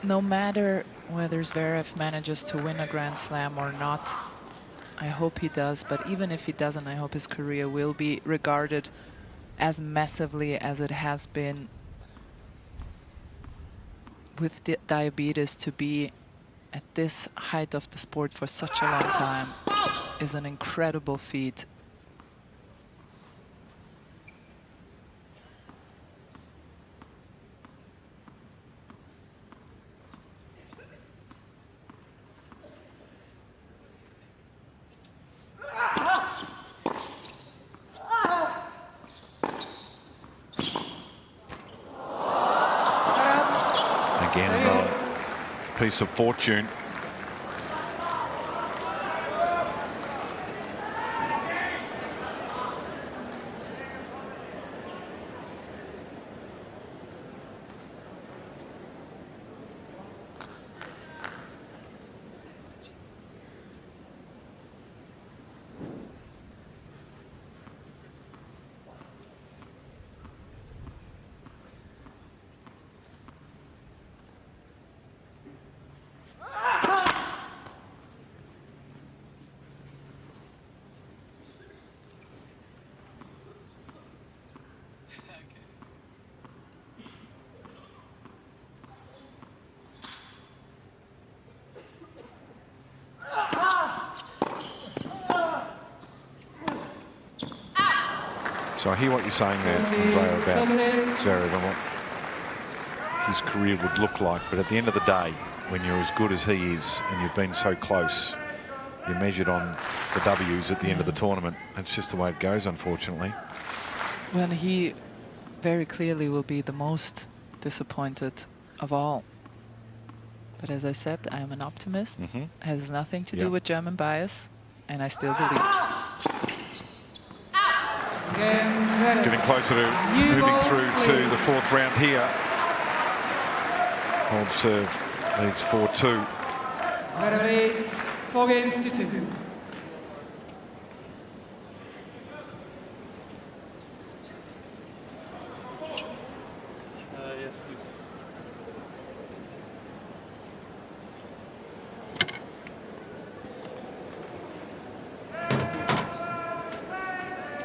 no matter whether Zverev manages to win a Grand Slam or not, I hope he does, but even if he doesn't, I hope his career will be regarded as massively as it has been with diabetes. To be at this height of the sport for such a long time is an incredible feat. Piece of fortune. So I hear what you're saying there, Andrea, about Zverev and what his career would look like. But at the end of the day, when you're as good as he is and you've been so close, you're measured on the W's at the end of the tournament. That's just the way it goes, unfortunately. Well, he very clearly will be the most disappointed of all. But as I said, I am an optimist. It has nothing to do with German bias, and I still believe. Getting closer to moving through to the fourth round here. Hold serve leads 4-2. Zverev leads 4-2. Yes, please.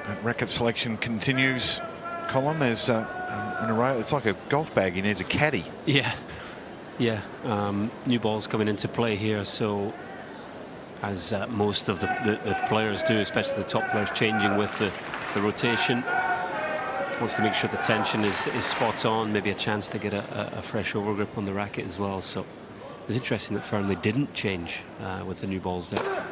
That racket selection continues. Colin, there's an array. It's like a golf bag. He needs a caddy. Yeah. Yeah. New balls coming into play here. So as most of the players do, especially the top players, changing with the rotation. Wants to make sure the tension is spot on, maybe a chance to get a fresh overgrip on the racket as well. So it was interesting that Fearnley didn't change with the new balls there.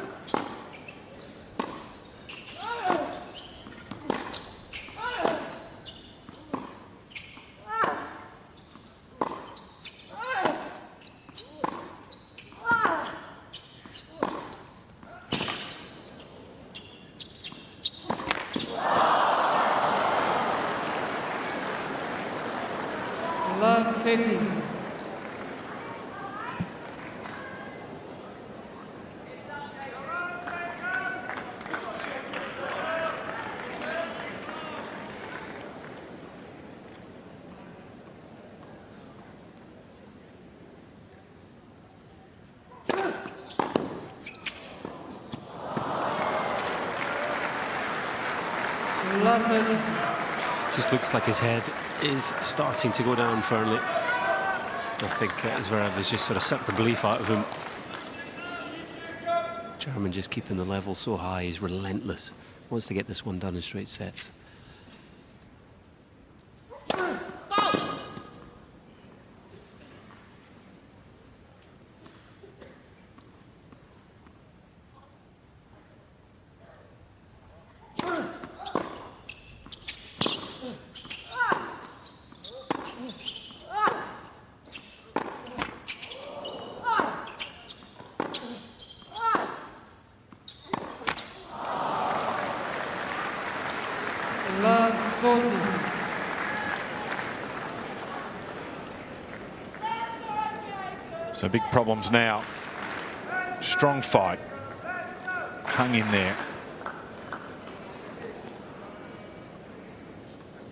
Love 50. Love 30. Just looks like his head is starting to go down, Fearnley. I think Zverev has just sort of sucked the belief out of him. German just keeping the level so high, he's relentless. Wants to get this one done in straight sets. Love 40. So big problems now. Strong fight. Hung in there.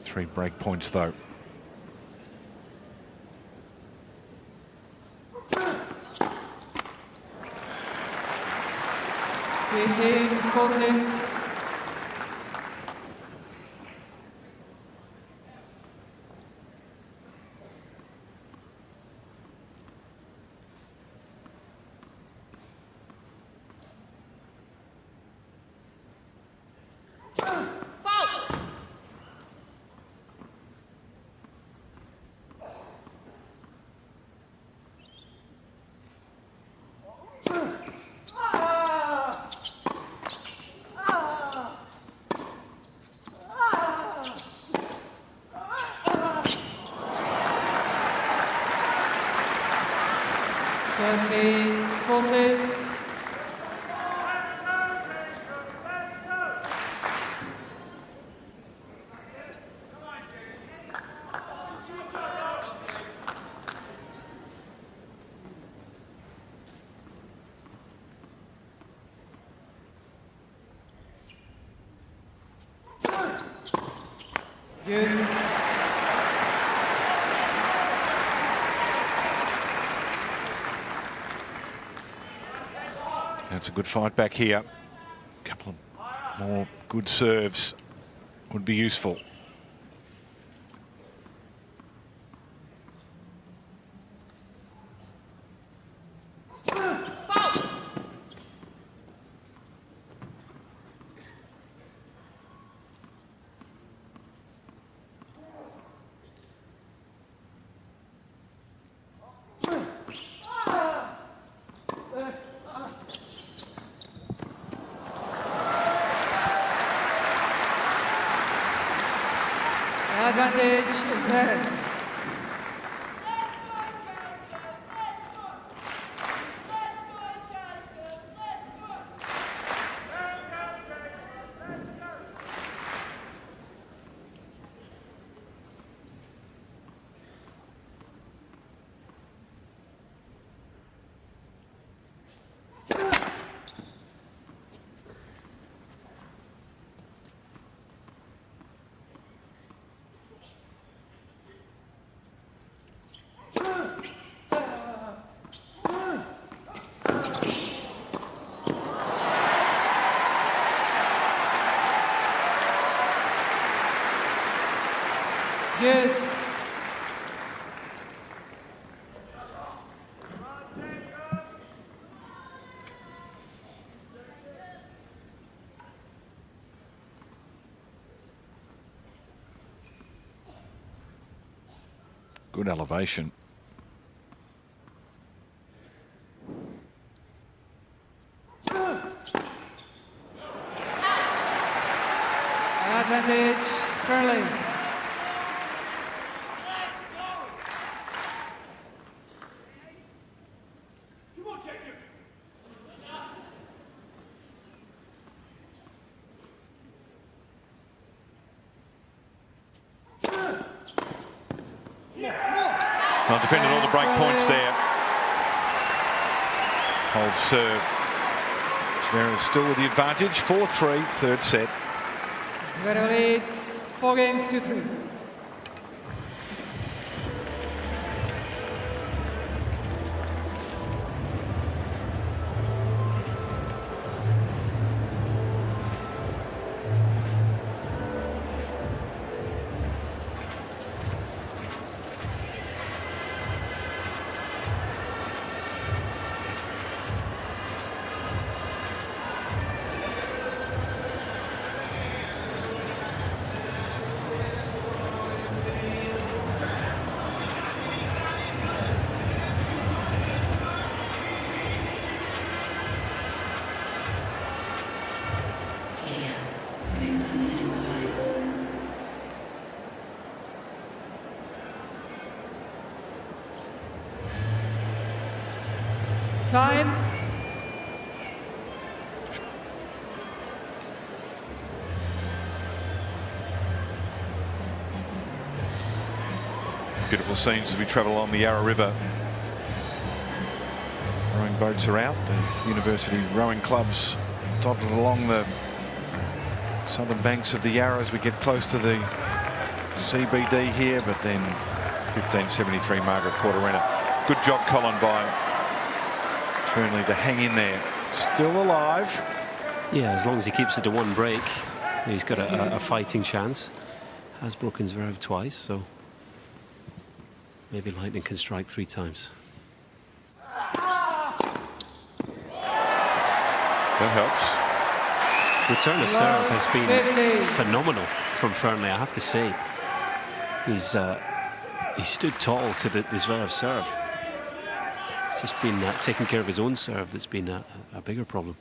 3 break points though. 14. Yes. That's a good fight back here. A couple of more good serves would be useful. Advantage Zverev. Yes. Good elevation. Advantage, Fernley. Well, defended all the break points there. Hold serve. Zverev still with the advantage. 4-3, third set. Zverev leads 4-3. Time. Beautiful scenes as we travel along the Yarra River. Rowing boats are out. The university rowing clubs dotted along the southern banks of the Yarra as we get close to the CBD here, but then 1573 Margaret Court Arena. Good job, Colin, by Fernley to hang in there. Still alive. Yeah, as long as he keeps it to one break, he's got a fighting chance. Has broken Zverev twice, so maybe Lightning can strike 3 times. That helps. Return of serve has been phenomenal from Fernley, I have to say. He stood tall to the Zverev serve. It's just been taking care of his own serve that's been a bigger problem.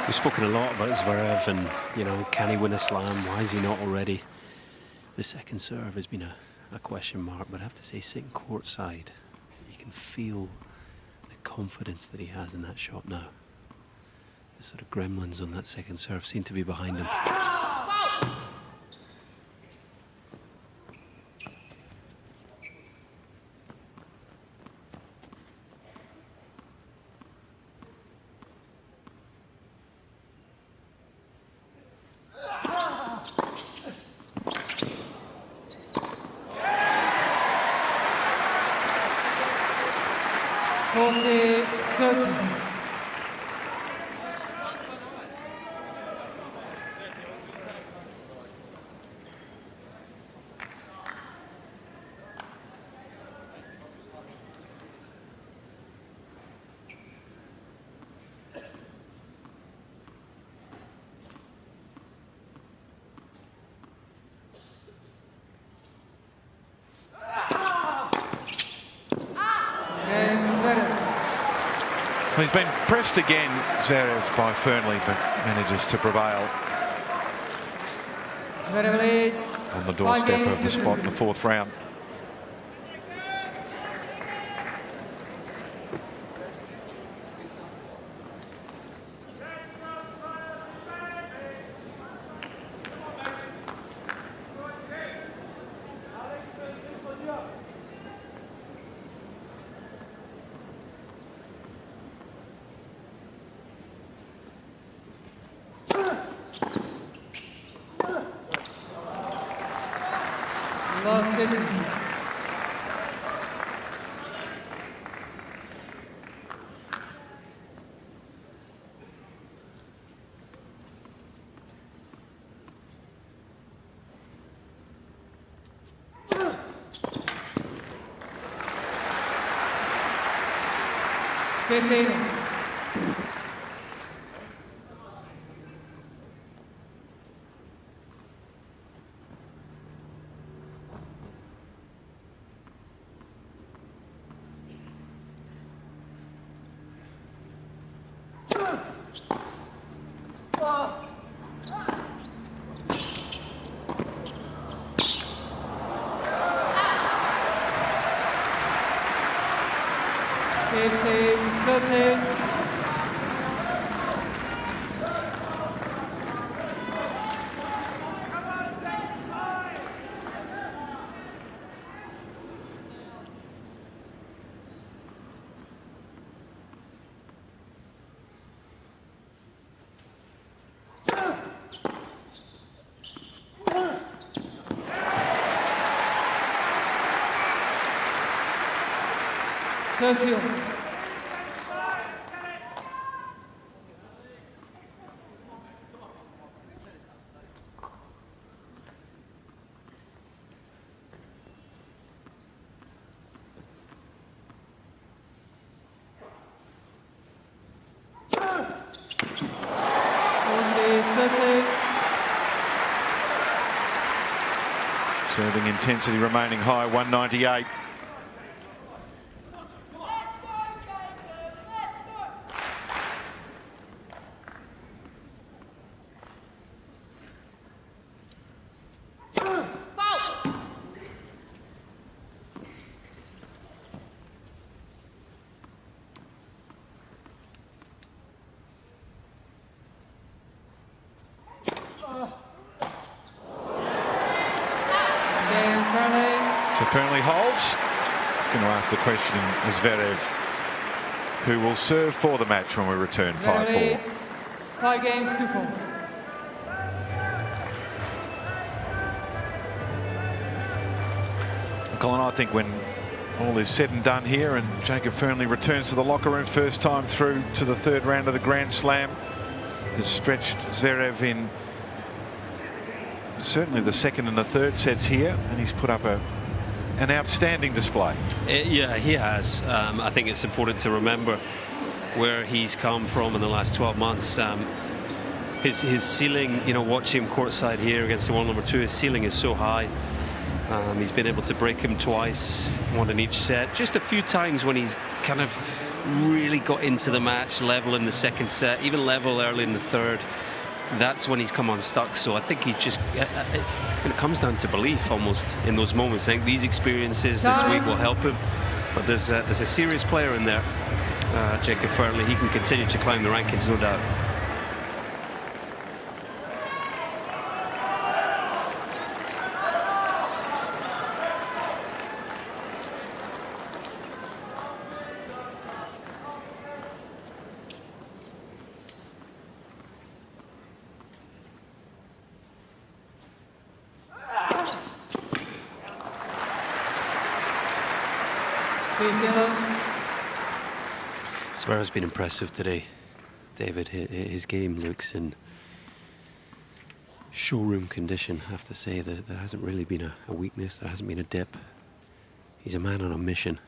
We've spoken a lot about Zverev and, you know, can he win a slam? Why is he not already? The second serve has been a question mark, but I have to say, sitting courtside, you can feel the confidence that he has in that shot now. The sort of gremlins on that second serve seem to be behind him. 40-30. He's been pressed again, Zverev, by Fearnley, but manages to prevail Zverev leads on the doorstep of the spot in the 4th round. Serving intensity remaining high, 198. Fearnley holds. Going to ask the question, Zverev, who will serve for the match when we return. 5-4. 5 games to 4. Colin, I think when all is said and done here and Jacob Fearnley returns to the locker room first time through to the 3rd round of the Grand Slam, has stretched Zverev in certainly the 2nd and the 3rd sets here, and he's put up an outstanding display. Yeah, he has. I think it's important to remember where he's come from in the last 12 months. His ceiling, you know, watch him courtside here against the world number 2, his ceiling is so high. He's been able to break him twice, one in each set. Just a few times when he's kind of really got into the match, level in the 2nd set, even level early in the 3rd. That's when he's come unstuck. So I think he's just, it comes down to belief almost in those moments. I think these experiences this week will help him. But there's a serious player in there, Jacob Fearnley. He can continue to climb the rankings, no doubt. Zverev's been impressive today, David. His game looks in showroom condition, I have to say. There hasn't really been a weakness, there hasn't been a dip. He's a man on a mission.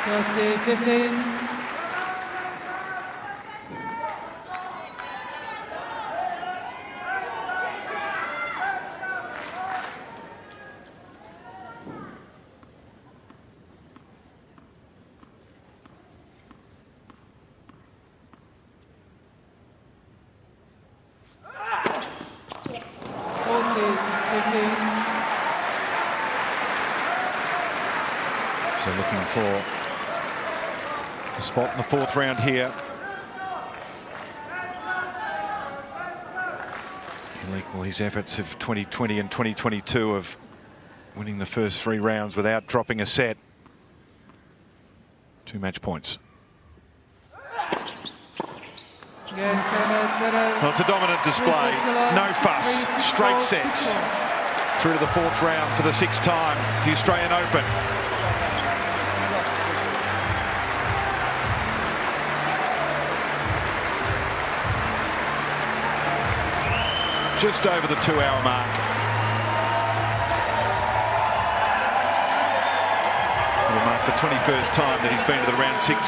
Grazie, 15. So looking for a spot in the fourth round here. He'll equal his efforts of 2020 and 2022 of winning the first 3 rounds without dropping a set. 2 match points. Well, it's a dominant display. No fuss. Straight sets. Through to the fourth round for the 6th time, the Australian Open. Just over the 2-hour mark. It'll mark the 21st time that he's been to the round 16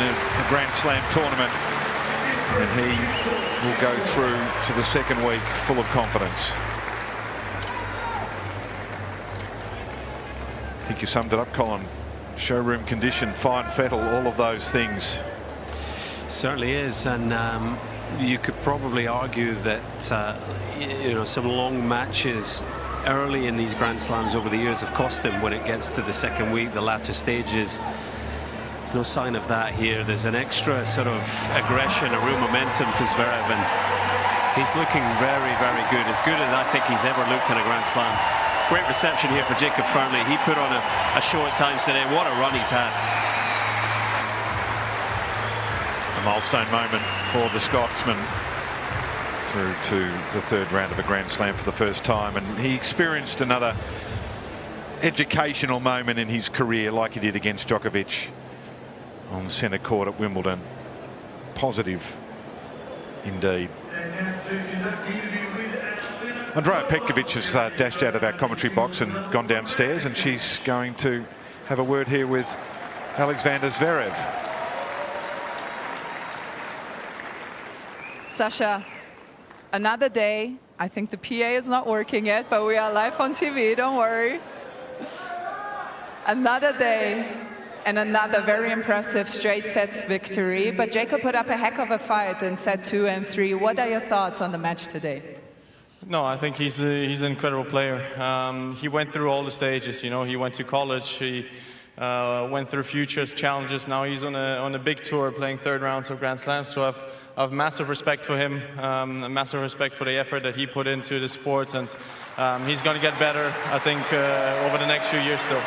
of a Grand Slam tournament. And he will go through to the second week full of confidence. I think you summed it up, Colin. Showroom condition, fine fettle, all of those things. Certainly is, and you could probably argue that you know, some long matches early in these Grand Slams over the years have cost him when it gets to the second week, the latter stages. There's no sign of that here. There's an extra sort of aggression, a real momentum to Zverev, and he's looking very, very good. As good as I think he's ever looked in a Grand Slam. Great reception here for Jacob Fernley. He put on a show at times today. What a run he's had. A milestone moment for the Scotsman through to the 3rd round of a Grand Slam for the first time, and he experienced another educational moment in his career like he did against Djokovic on the centre court at Wimbledon. Positive indeed. Andrea Petkovic has dashed out of our commentary box and gone downstairs, and she's going to have a word here with Aleksandar Zverev. Sasha, another day. I think the PA is not working yet, but we are live on TV, don't worry. Another day and another very impressive straight sets victory, but Jacob put up a heck of a fight in set 2 and 3. What are your thoughts on the match today? No, I think he's an incredible player. He went through all the stages, you know. He went to college, he went through futures, challenges. Now he's on a big tour playing 3rd rounds of Grand Slams. So I've massive respect for him, massive respect for the effort that he put into the sport, and he's going to get better, I think, over the next few years still.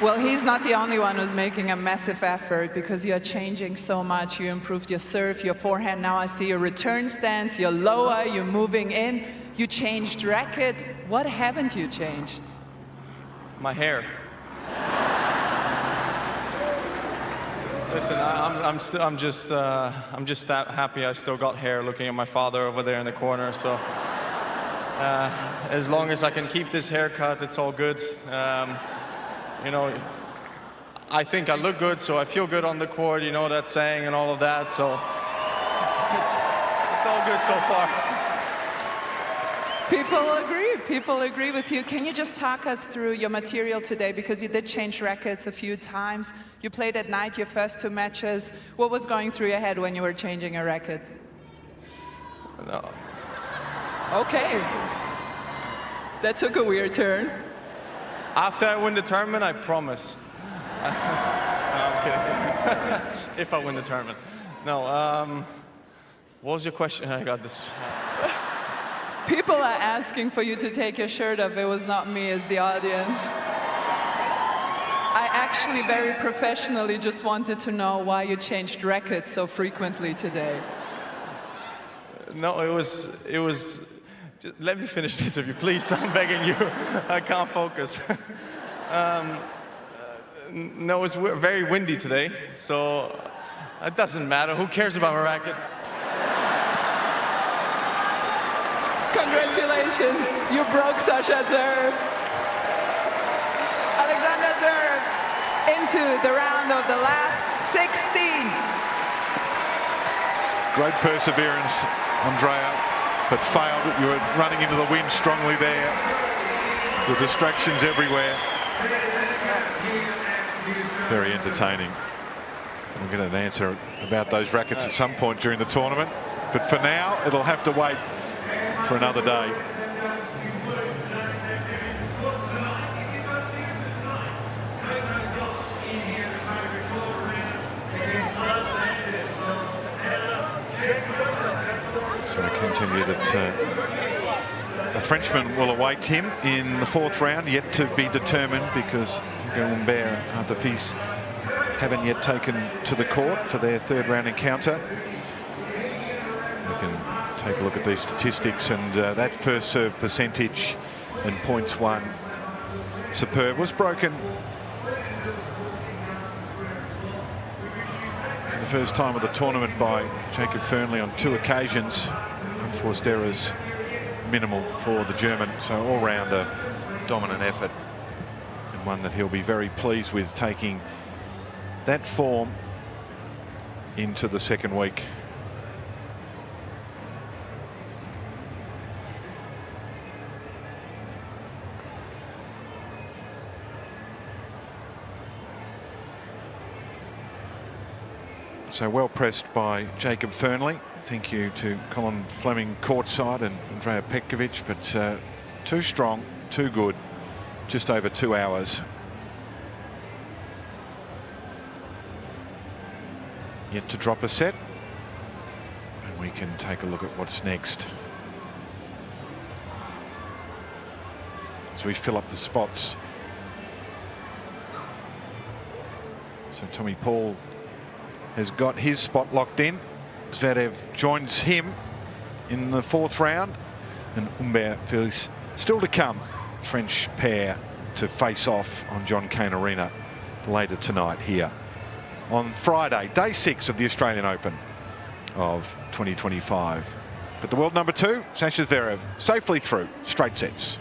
Well, he's not the only one who's making a massive effort because you're changing so much. You improved your serve, your forehand. Now I see your return stance, you're lower, you're moving in. You changed racket. What haven't you changed? My hair. Listen, I'm just happy I still got hair looking at my father over there in the corner. So as long as I can keep this haircut, it's all good. You know, I think I look good, so I feel good on the court, you know that saying and all of that, so it's all good so far. People agree with you. Can you just talk us through your material today? Because you did change rackets a few times. You played at night your first 2 matches. What was going through your head when you were changing your rackets? No. Okay. That took a weird turn. After I win the tournament, I promise. No, I'm kidding. If I win the tournament. No, what was your question? I got this. People are asking for you to take your shirt off. It was not me as the audience. I actually very professionally just wanted to know why you changed rackets so frequently today. No, it was. Just let me finish the interview, please. I'm begging you. I can't focus. No, it's very windy today, so it doesn't matter. Who cares about a racket? Congratulations, you broke Sasha Zverev. Aleksandar Zverev into the round of the last 16. Great perseverance, Andrea, but failed. You were running into the wind strongly there. The distractions everywhere. Very entertaining. We'll get an answer about those rackets at some point during the tournament, but for now it'll have to wait for another day. So we continue that a Frenchman will await him in the 4th round, yet to be determined because Humbert and Artifice haven't yet taken to the court for their 3rd round encounter. We can take a look at these statistics, and that first serve percentage and points won superb was broken for the first time of the tournament by Jacob Fernley on 2 occasions. Unforced errors minimal for the German, so all round a dominant effort, and one that he'll be very pleased with, taking that form into the 2nd week. So well pressed by Jacob Fernley. Thank you to Colin Fleming courtside and Andrea Petkovic, but too strong, too good, just over 2 hours. Yet to drop a set, and we can take a look at what's next as we fill up the spots. So Tommy Paul has got his spot locked in. Zverev joins him in the 4th round, and Humbert Félix still to come. French pair to face off on John Cain Arena later tonight here on Friday, day 6 of the Australian Open of 2025. But the world number 2, Sasha Zverev, safely through straight sets.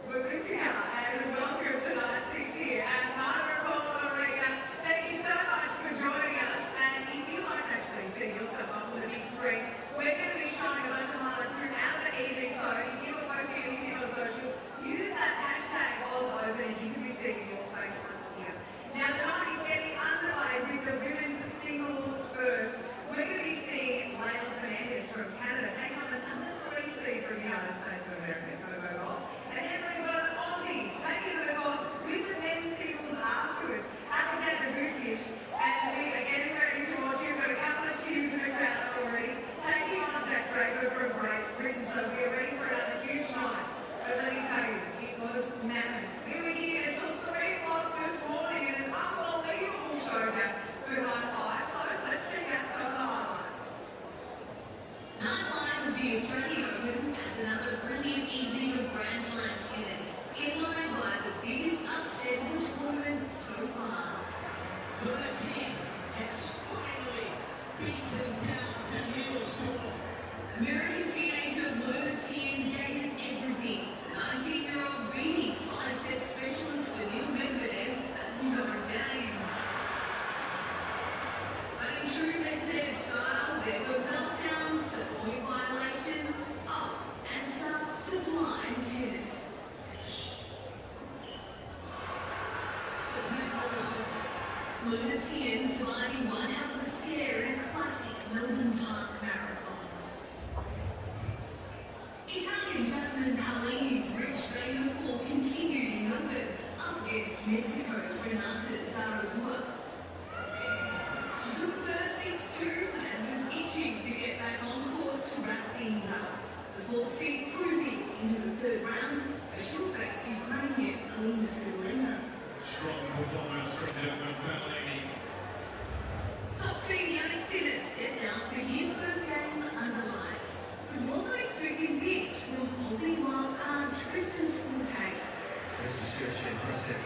We're looking out and welcome to night 6 here at Margaret Arena. Thank you so much for joining us. And if you might actually see yourself up on the big screen, we're going to be showing a bunch of highlights throughout the evening. So if you are posting anything on socials, use that hashtag #OzOpen and you can be seeing your face up here. Now the night is getting underway with the women's singles first. We're going to be seeing Layla Fernandez from Canada take on the number 3 seed from the United States of America, Gauff. And then we've got an Aussie taking it on with the men's singles afterwards, Aleksandar Vukic. And we are getting ready to watch. We've got a couple of cheers in the crowd already, taking on Draper from Great Britain. So we are ready for another huge night. But let me tell you, it was mammoth. We were here until 3 o'clock this morning in an unbelievable showdown for night 5. So let's check out some of the highlights. Night 5 of the Australian Open and another brilliant evening of Grand Slam tennis, headlined by the biggest upset in the tournament so far. The team has finally beaten down Daniel Storm. American teenager Luna Tien gave it everything. 19-year-old beating 5-set specialist Daniil Medvedev at his own game. But in true Medvedev style, there were meltdowns, a point violation, and some sublime tennis. Luna Tien surviving one hell of a scare in a classic Melbourne Park marathon. Italian Jasmine Paolini's rich vein of form continued in Melbourne, up against Mexico's Renata Zarazua. She took the first 6-2 and was itching to get back on court to wrap things up. The fourth seed cruising into the third round, where she'll face Ukrainian Aryna Sabalenka. Strong performance from Jasmine Paolini. Top seed Jannik Sinner stepped out for his first game under lights, but wasn't expecting this from Aussie wildcard Tristan Spurkay. This is seriously impressive.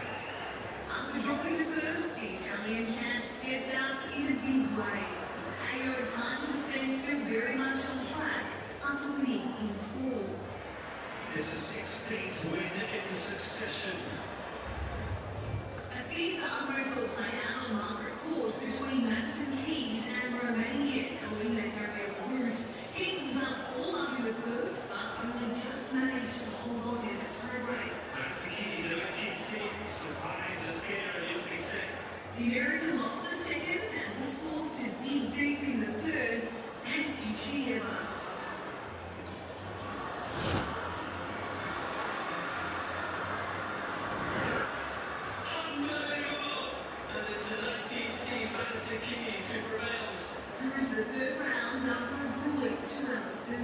After dropping the first, the Italian champ stepped out in a big way. His AO title defense still very much on track after winning in 4. It's a 16th win in succession. A fierce arm wrestle played out on Margaret Court between Madison Keys and Romanian Aryna Sabalenka. Keys was up 4-0 in the first, but only just managed to hold on in a tiebreak. Madison Keys, the 18th seed, survives a scare in the opening set. The American lost the second and was forced to dig deep in the third, and did she ever? Through to the third round after a grueling 2 hours 30.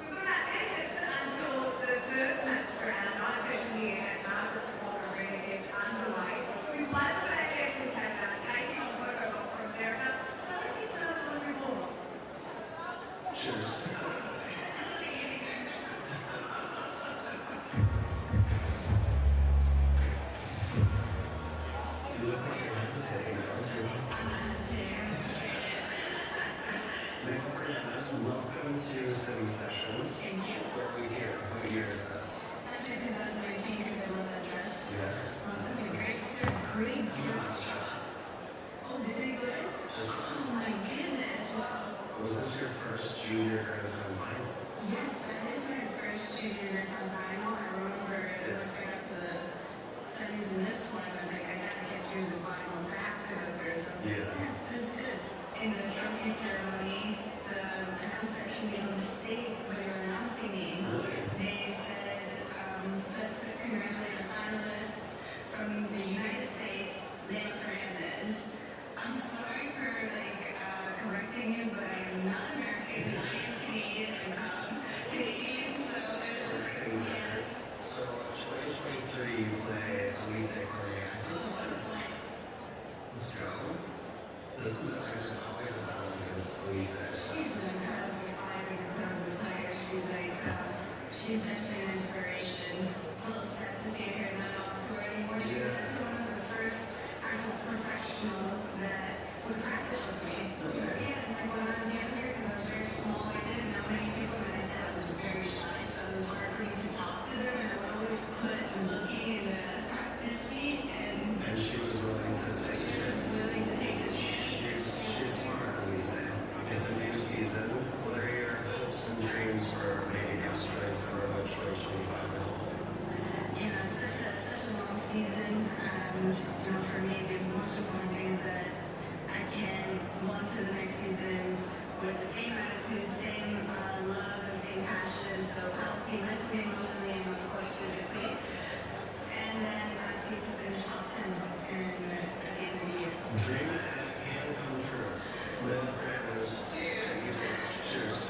We've got our tickets until the first match for our night session here at Margaret Arena is underway. We've played for our guests in Canada, taking on Gauff from America. So let's get to know a little bit more. Cheers. You look like you're hesitating. I'm hesitating. Welcome to City Sessions. Thank you. Where are we here? What year is this? I picked 2018 because I love that dress. Yeah. This is a great suit. Great dress. Oh, did they go? Oh my goodness. Wow. Was this your first junior Grand Slam final? Yes, that is my first junior Grand Slam final. I remember it was right after the semis in this one. I was like, I gotta get through the finals. I have to go through. So Yeah. it was good. In the trophy ceremony, the announcer actually made a mistake when they were announcing me. Really? They said definitely an inspiration. A little sad to see her not on tour anymore. She was definitely one of the first actual professionals that would practice with me. Yeah, like when I was younger, because I was very small, I didn't know many people, and I said I was very shy, so it was hard for me to talk to them, and I would always put looking in the practice sheet, and she was willing to take a chance. She's smart, Lisa. It's a new season. What are your hopes and dreams for maybe the Australian Summer of 2025 as a whole? You know, it's such a long season. You know, for me, the most important thing is that I can go on to the next season with the same attitude, same love, and same passion. So healthy mentally, emotionally, and of course physically. And then I see to finish top 10 and at the end of the year. Dream can come true. Little prayers. Cheers. Cheers.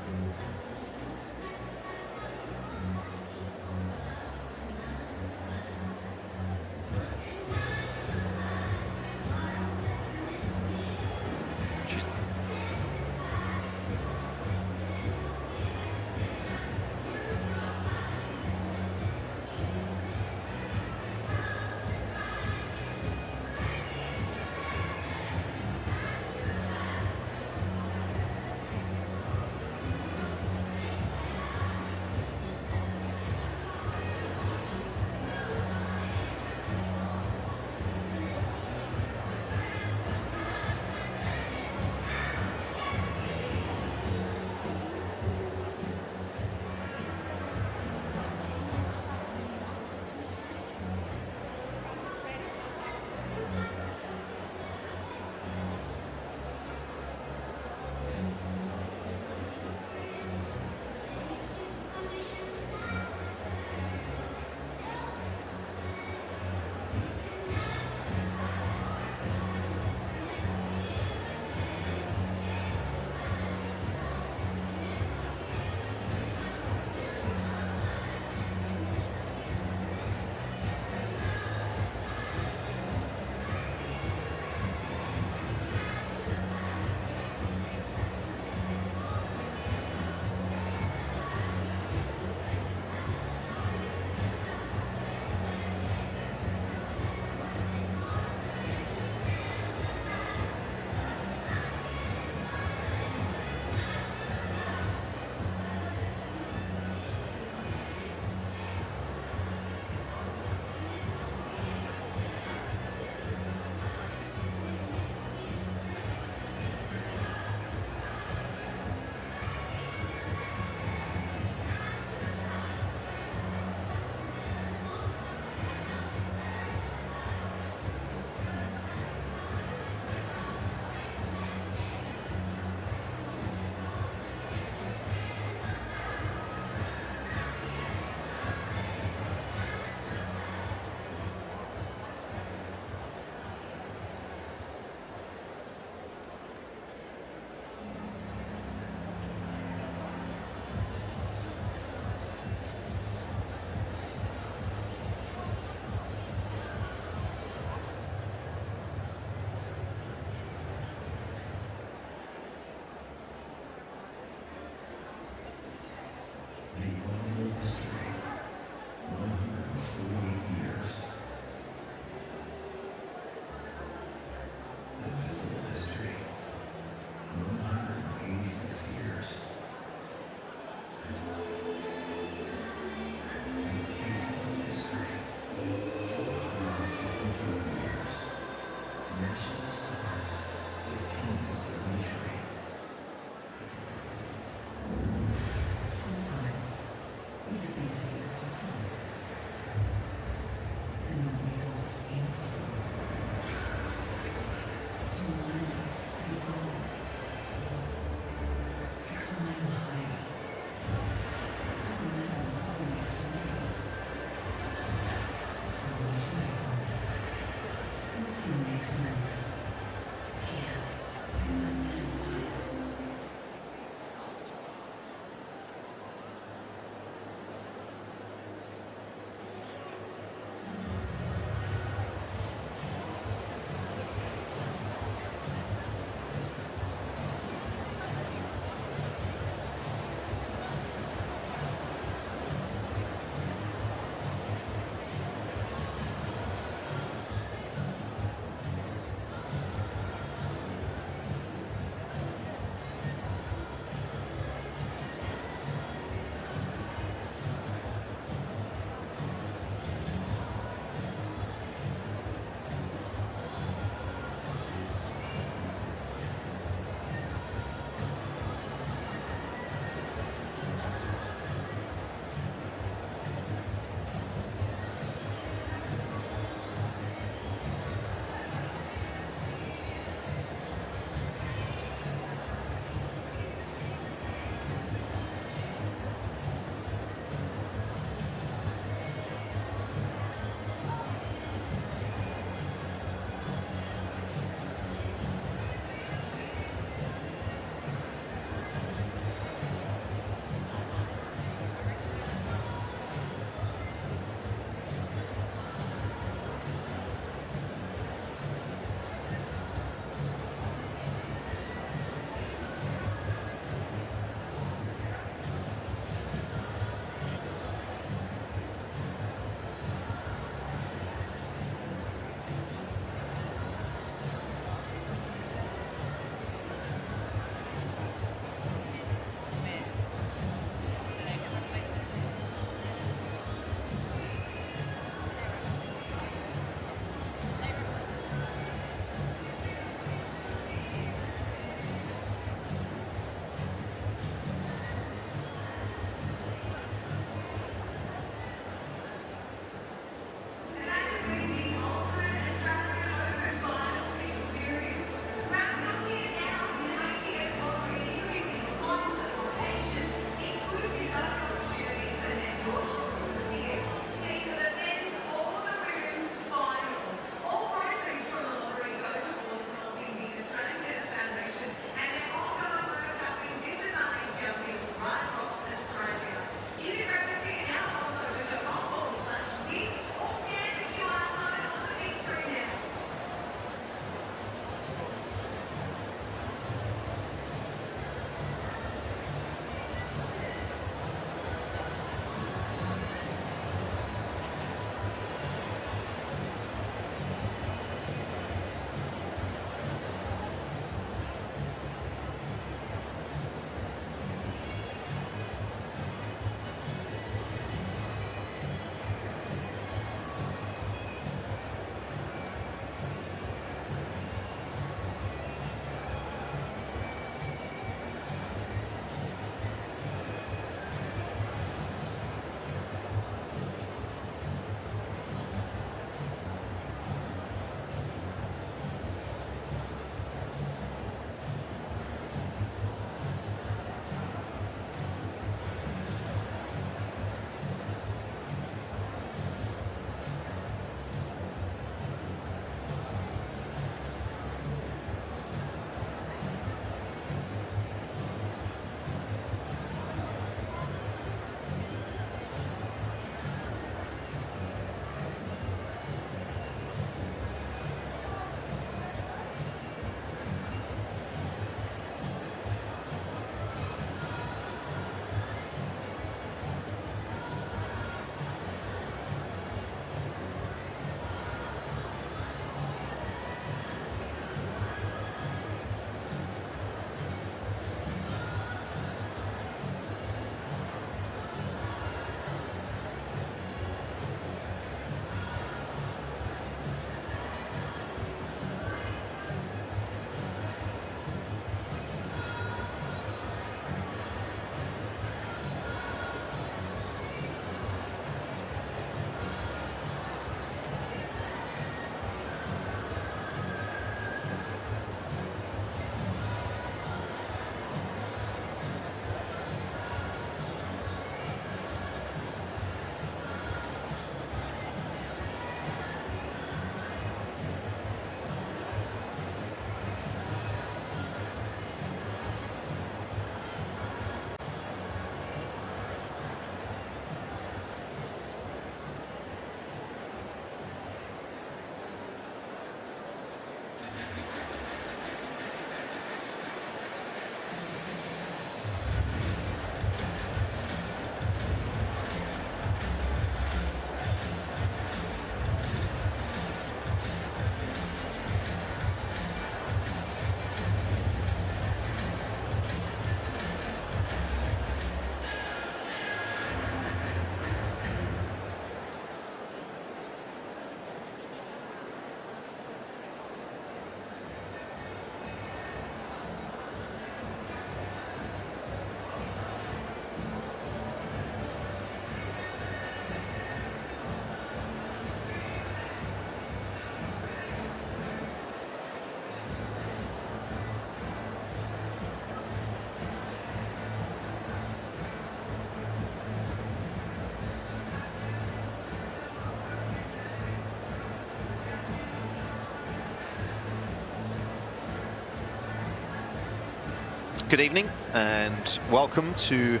Good evening and welcome to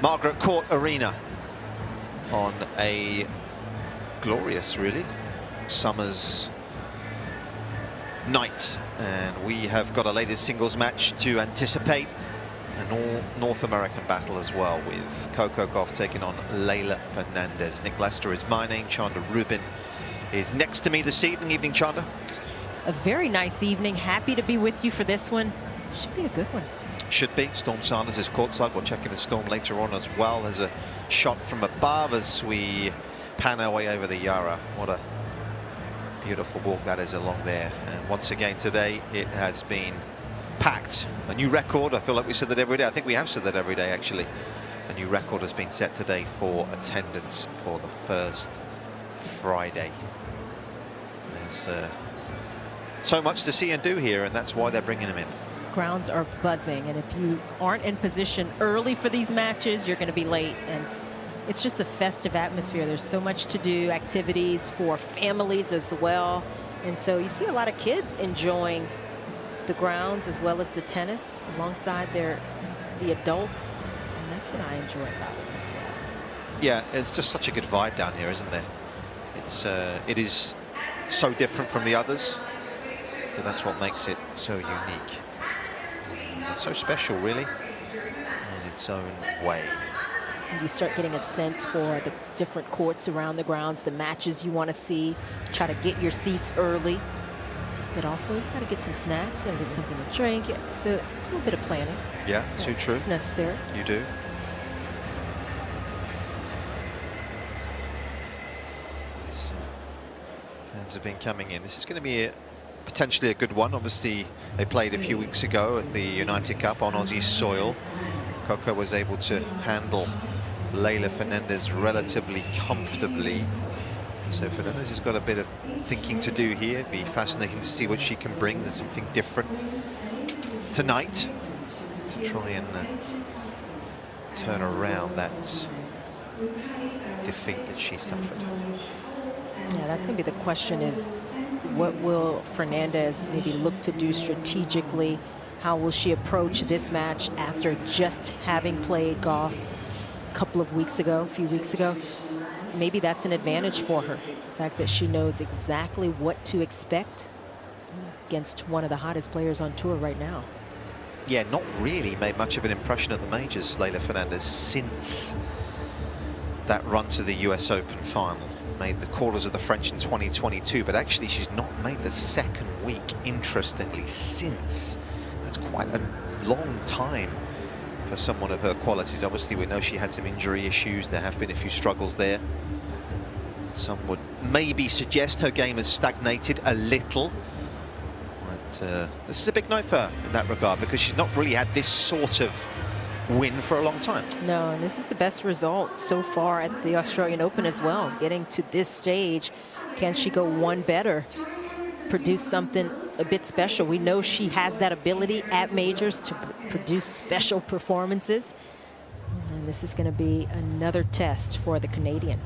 Margaret Court Arena on a glorious, really, summer's night. And we have got a ladies singles match to anticipate, an all North American battle as well, with Coco Gauff taking on Leylah Fernandez. Nick Lester is my name. Chanda Rubin is next to me this evening. Evening, Chanda. A very nice evening. Happy to be with you for this one. Should be a good one. Should be. Storm Sanders is courtside. We'll check in the Storm later on as well. There's a shot from above as we pan our way over the Yarra. What a beautiful walk that is along there. And once again today it has been packed. A new record. I feel like we said that every day. I think we have said that every day, actually. A new record has been set today for attendance for the first Friday. There's so much to see and do here, and that's why they're bringing him in. Grounds are buzzing, and if you aren't in position early for these matches, you're going to be late. And it's just a festive atmosphere. There's so much to do, activities for families as well. And so you see a lot of kids enjoying the grounds as well as the tennis alongside the adults. And that's what I enjoy about it as well. Yeah, it's just such a good vibe down here, isn't there? It is so different from the others, but that's what makes it so unique. So special, really, in its own way. And you start getting a sense for the different courts around the grounds, the matches you want to see, try to get your seats early, but also you got to get some snacks, you got to get something to drink. So it's a little bit of planning. Yeah, too true. It's necessary. You do. So, fans have been coming in. This is going to be potentially a good one. Obviously, they played a few weeks ago at the United Cup on Aussie soil. Coco was able to handle Leylah Fernandez relatively comfortably. So Fernandez has got a bit of thinking to do here. It'd be fascinating to see what she can bring. There's something different tonight to try and turn around that defeat that she suffered. Yeah, that's going to be the question, is what will Fernandez maybe look to do strategically? How will she approach this match after just having played Gauff a couple of weeks ago, a few weeks ago? Maybe that's an advantage for her. The fact that she knows exactly what to expect against one of the hottest players on tour right now. Yeah, not really made much of an impression at the majors, Leylah Fernandez, since that run to the US Open final. Made the quarters of the French in 2022, but actually she's not made the second week, interestingly, since. That's quite a long time for someone of her qualities. Obviously, we know she had some injury issues. There have been a few struggles there. Some would maybe suggest her game has stagnated a little. But this is a big night for her in that regard, because she's not really had this sort of win for a long time. No, and this is the best result so far at the Australian Open as well. Getting to this stage, can she go one better, produce something a bit special? We know she has that ability at majors to produce special performances, and this is going to be another test for the Canadian.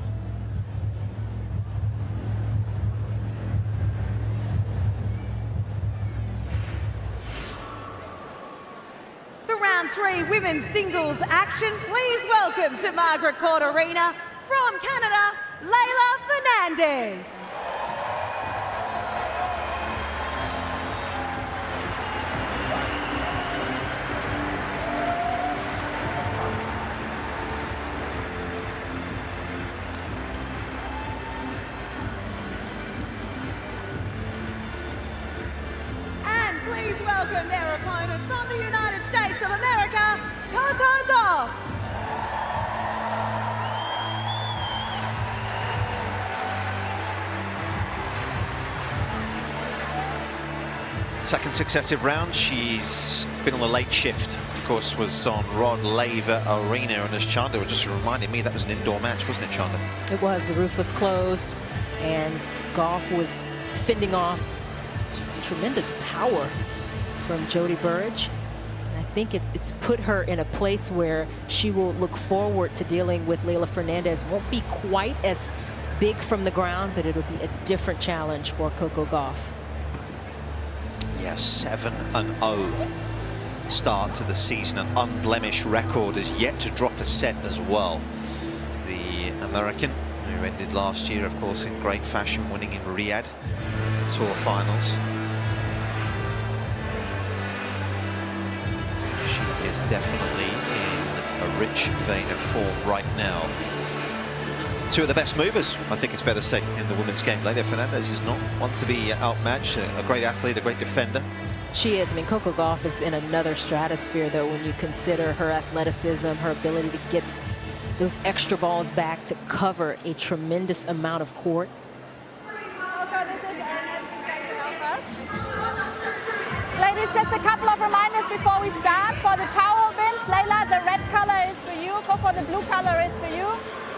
Round 3 women's singles action. Please welcome to Margaret Court Arena from Canada, Leylah Fernandez. And please welcome their opponent from the United States of America, Coco Gauff. Second successive round. She's been on the late shift. Of course, was on Rod Laver Arena, and as Chanda was just reminding me, that was an indoor match, wasn't it, Chanda? It was. The roof was closed, and Gauff was fending off tremendous power from Jody Burrage. And I think it's put her in a place where she will look forward to dealing with Leylah Fernandez. Won't be quite as big from the ground, but it'll be a different challenge for Coco Gauff. Yes, 7-0 start to the season, an unblemished record, has yet to drop a set as well. The American, who ended last year, of course, in great fashion, winning in Riyadh, the Tour finals. She is definitely in a rich vein of form right now. Two of the best movers, I think it's fair to say, in the women's game. Leylah Fernandez is not one to be outmatched, a great athlete, a great defender. She is. I mean, Coco Gauff is in another stratosphere, though, when you consider her athleticism, her ability to get those extra balls back to cover a tremendous amount of court. Ladies, just a couple of reminders before we start. For the towel bins, Leylah, the red color is for you. Coco, the blue color is for you.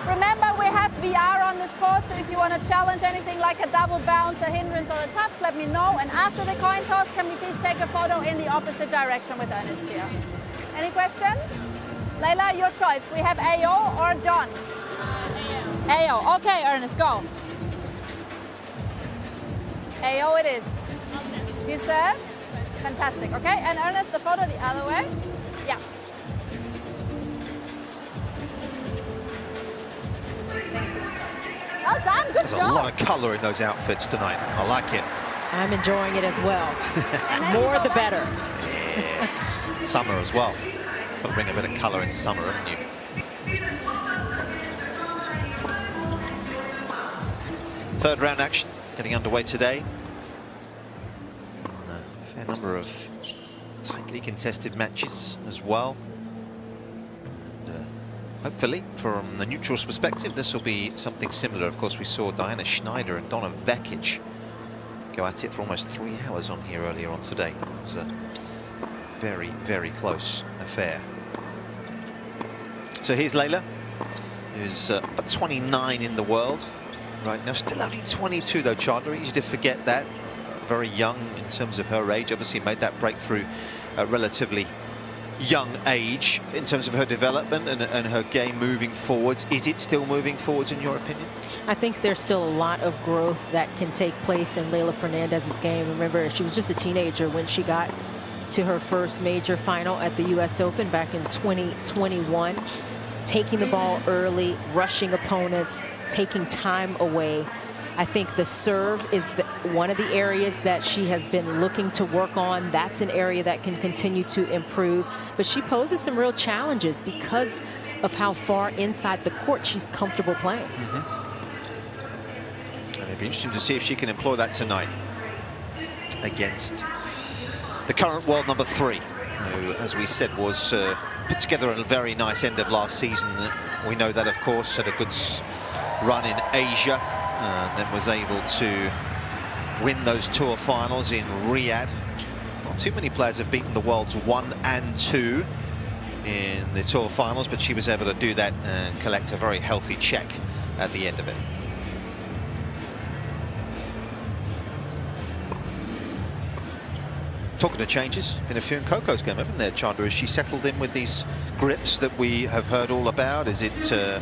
Remember, we have VR on this court, so if you want to challenge anything like a double bounce, a hindrance, or a touch, let me know. And after the coin toss, can we please take a photo in the opposite direction with Ernest here? Any questions? Leylah, your choice. We have AO or John? AO. Okay, Ernest, go. AO it is. You serve? Fantastic. Okay, and Ernest, the photo the other way. Yeah. Well done, good There's job. a lot of colour in those outfits tonight. I like it. I'm enjoying it as well. More the better. Yes. Summer as well. Got to bring a bit of colour in summer, haven't you? Third round action getting underway today. A fair number of tightly contested matches as well. And, hopefully, from the neutral's perspective, this will be something similar. Of course, we saw Diana Schneider and Donna Vekic go at it for almost 3 hours on here earlier on today. It was a very, very close affair. So here's Leylah, who's about 29 in the world right now. Still only 22 though, Chandler. Easy to forget that. Very young in terms of her age. Obviously made that breakthrough at relatively young age in terms of her development and her game moving forwards. Is it still moving forwards in your opinion? I think there's still a lot of growth that can take place in Leylah Fernandez's game. Remember, she was just a teenager when she got to her first major final at the US Open back in 2021. Taking the ball early, rushing opponents, taking time away. I think the serve is one of the areas that she has been looking to work on. That's an area that can continue to improve. But she poses some real challenges because of how far inside the court she's comfortable playing. And it'll be interesting to see if she can employ that tonight against the current world number 3, who, as we said, was put together a very nice end of last season. We know that, of course, had a good run in Asia, then was able to win those tour finals in Riyadh. Not too many players have beaten the world's 1 and 2 in the tour finals, but she was able to do that and collect a very healthy check at the end of it. Talking of changes, been a few in Coco's game, haven't there, Chandra? Has she settled in with these grips that we have heard all about? Is it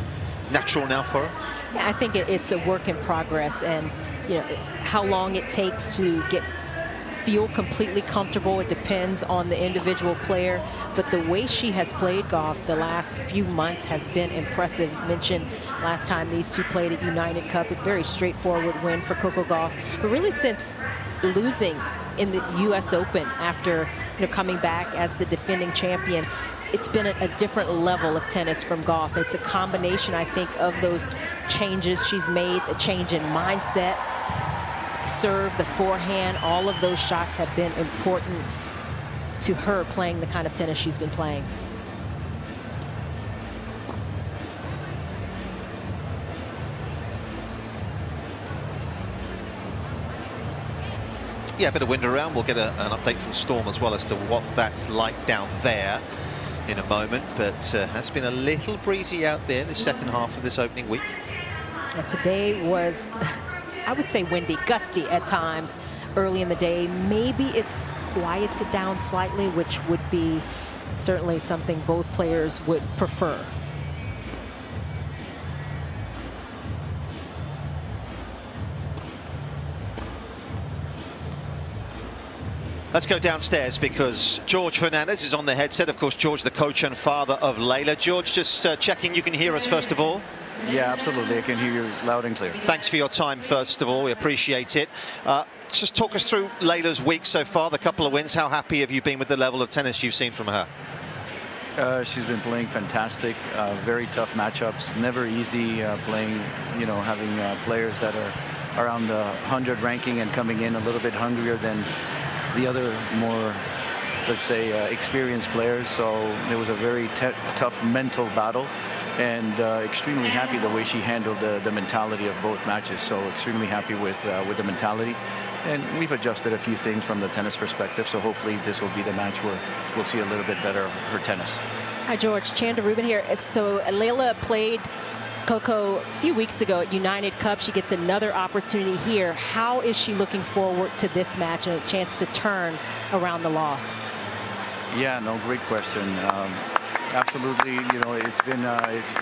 natural now for her? Yeah, I think it's a work in progress, and you know how long it takes to feel completely comfortable. It depends on the individual player, but the way she has played Gauff the last few months has been impressive. Mentioned last time these two played at United Cup, a very straightforward win for Coco Gauff, but really since losing in the US Open after coming back as the defending champion, it's been a different level of tennis from Gauff. It's a combination, I think, of those changes she's made, the change in mindset, serve, the forehand, all of those shots have been important to her playing the kind of tennis she's been playing. Yeah, a bit of wind around. We'll get an update from Storm as well as to what that's like down there in a moment, but has been a little breezy out there the second half of this opening week. And today was, I would say, windy, gusty at times early in the day. Maybe it's quieted down slightly, which would be certainly something both players would prefer. Let's go downstairs because George Fernandez is on the headset. Of course, George, the coach and father of Leylah. George, just checking you can hear us first of all. Yeah, absolutely. I can hear you loud and clear. Thanks for your time, first of all. We appreciate it. Just talk us through Leylah's week so far, the couple of wins. How happy have you been with the level of tennis you've seen from her? She's been playing fantastic, very tough matchups, never easy playing, you know, having players that are around the 100 ranking and coming in a little bit hungrier than the other more, let's say, experienced players. So it was a very tough mental battle, and extremely happy the way she handled the mentality of both matches. So extremely happy with the mentality. And we've adjusted a few things from the tennis perspective, so hopefully this will be the match where we'll see a little bit better of her tennis. Hi, George. Chanda Rubin here. So Leylah played Coco a few weeks ago at United Cup. She gets another opportunity here. How is she looking forward to this match and a chance to turn around the loss? Yeah, no, great question. Absolutely, you know, it's been,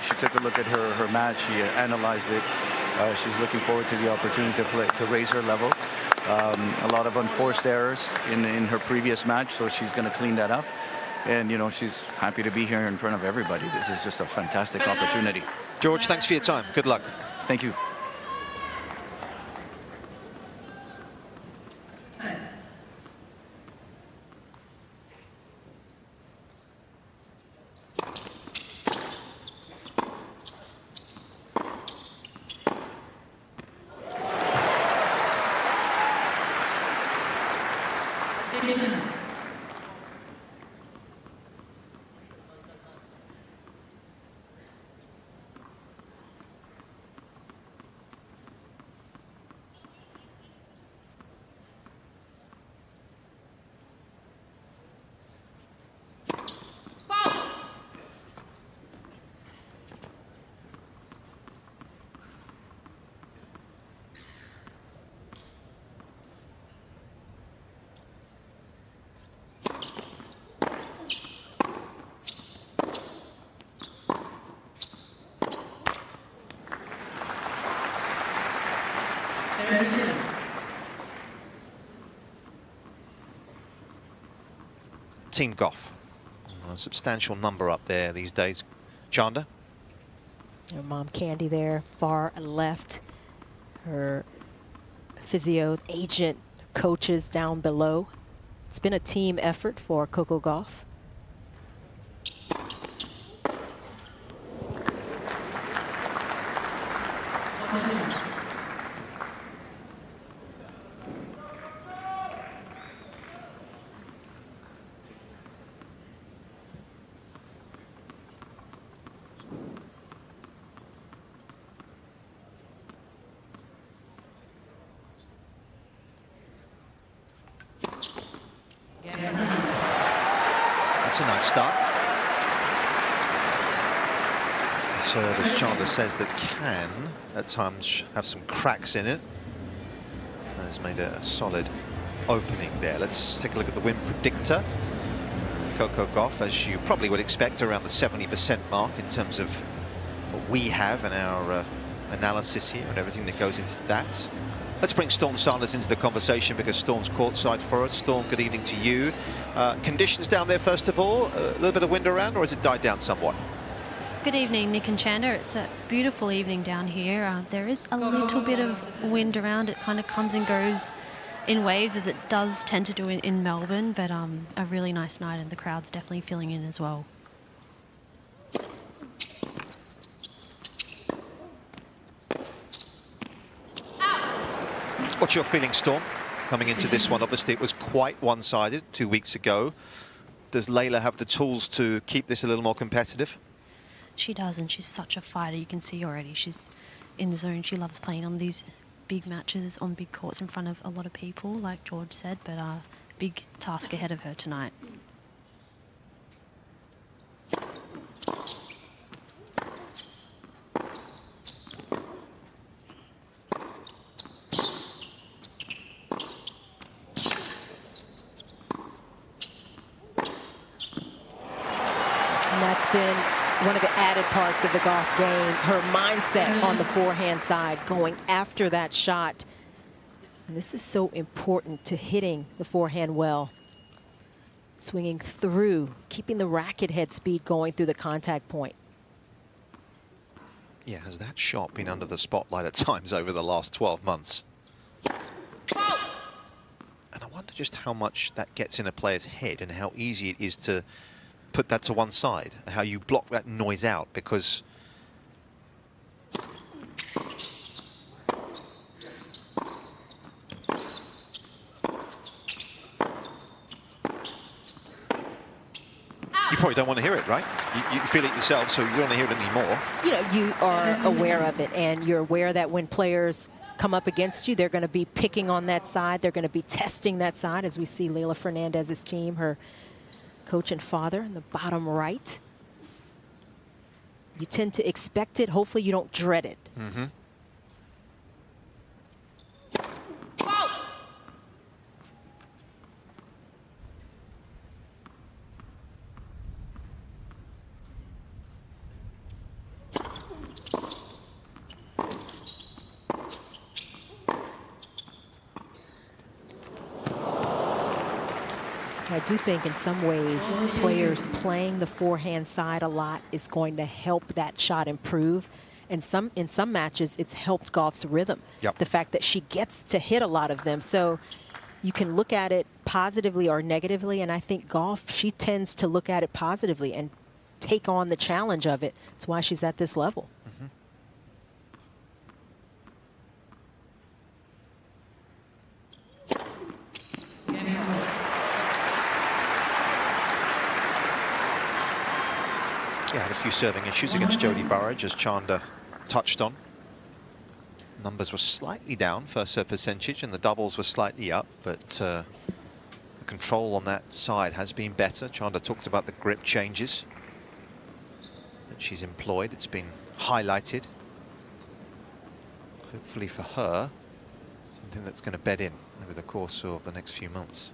she took a look at her match, she analyzed it. She's looking forward to the opportunity to raise her level. A lot of unforced errors in her previous match, so she's going to clean that up. And, you know, she's happy to be here in front of everybody. This is just a fantastic opportunity. George, thanks for your time. Good luck. Thank you. Team Gauff. A substantial number up there these days. Chanda? Her mom Candy there, far left. Her physio agent, coaches down below. It's been a team effort for Coco Gauff. That's a nice start. So as Chanda says, that can at times have some cracks in it. Has made a solid opening there. Let's take a look at the win predictor. Coco Gauff, as you probably would expect, around the 70% mark in terms of what we have in our analysis here and everything that goes into that. Let's bring Storm Sanders into the conversation because Storm's courtside for us. Storm, good evening to you. Conditions down there, first of all, a little bit of wind around, or has it died down somewhat? Good evening, Nick and Chanda. It's a beautiful evening down here. There is a little bit of wind around. It kind of comes and goes in waves, as it does tend to do in Melbourne, but a really nice night, and the crowd's definitely filling in as well. What's your feeling, Storm, coming into this one? Obviously, it was quite one-sided 2 weeks ago. Does Leylah have the tools to keep this a little more competitive? She does, and she's such a fighter. You can see already she's in the zone. She loves playing on these big matches, on big courts in front of a lot of people, like George said, but big task ahead of her tonight. And that's been one of the added parts of the Gauff game, her mindset on the forehand side, going after that shot. And this is so important to hitting the forehand well. swinging through, keeping the racket head speed going through the contact point. Yeah, has that shot been under the spotlight at times over the last 12 months? And I wonder just how much that gets in a player's head and how easy it is to put that to one side, how you block that noise out, because you probably don't want to hear it, right? You feel it yourself, so you don't want to hear it anymore. You know, you are aware of it, and you're aware that when players come up against you, they're going to be picking on that side. They're going to be testing that side, as we see Leylah Fernandez's team, her coach and father in the bottom right. You tend to expect it. Hopefully you don't dread it. Mm-hmm. I do think in some ways players playing the forehand side a lot is going to help that shot improve. And in some matches, it's helped Gauff's rhythm. Yep. The fact that she gets to hit a lot of them. So you can look at it positively or negatively. And I think Gauff, she tends to look at it positively and take on the challenge of it. That's why she's at this level. Mm-hmm. Yeah, had a few serving issues against Jodie Burrage, as Chanda touched on. Numbers were slightly down, first serve percentage, and the doubles were slightly up, but the control on that side has been better. Chanda talked about the grip changes that she's employed. It's been highlighted. Hopefully for her, something that's going to bed in over the course of the next few months.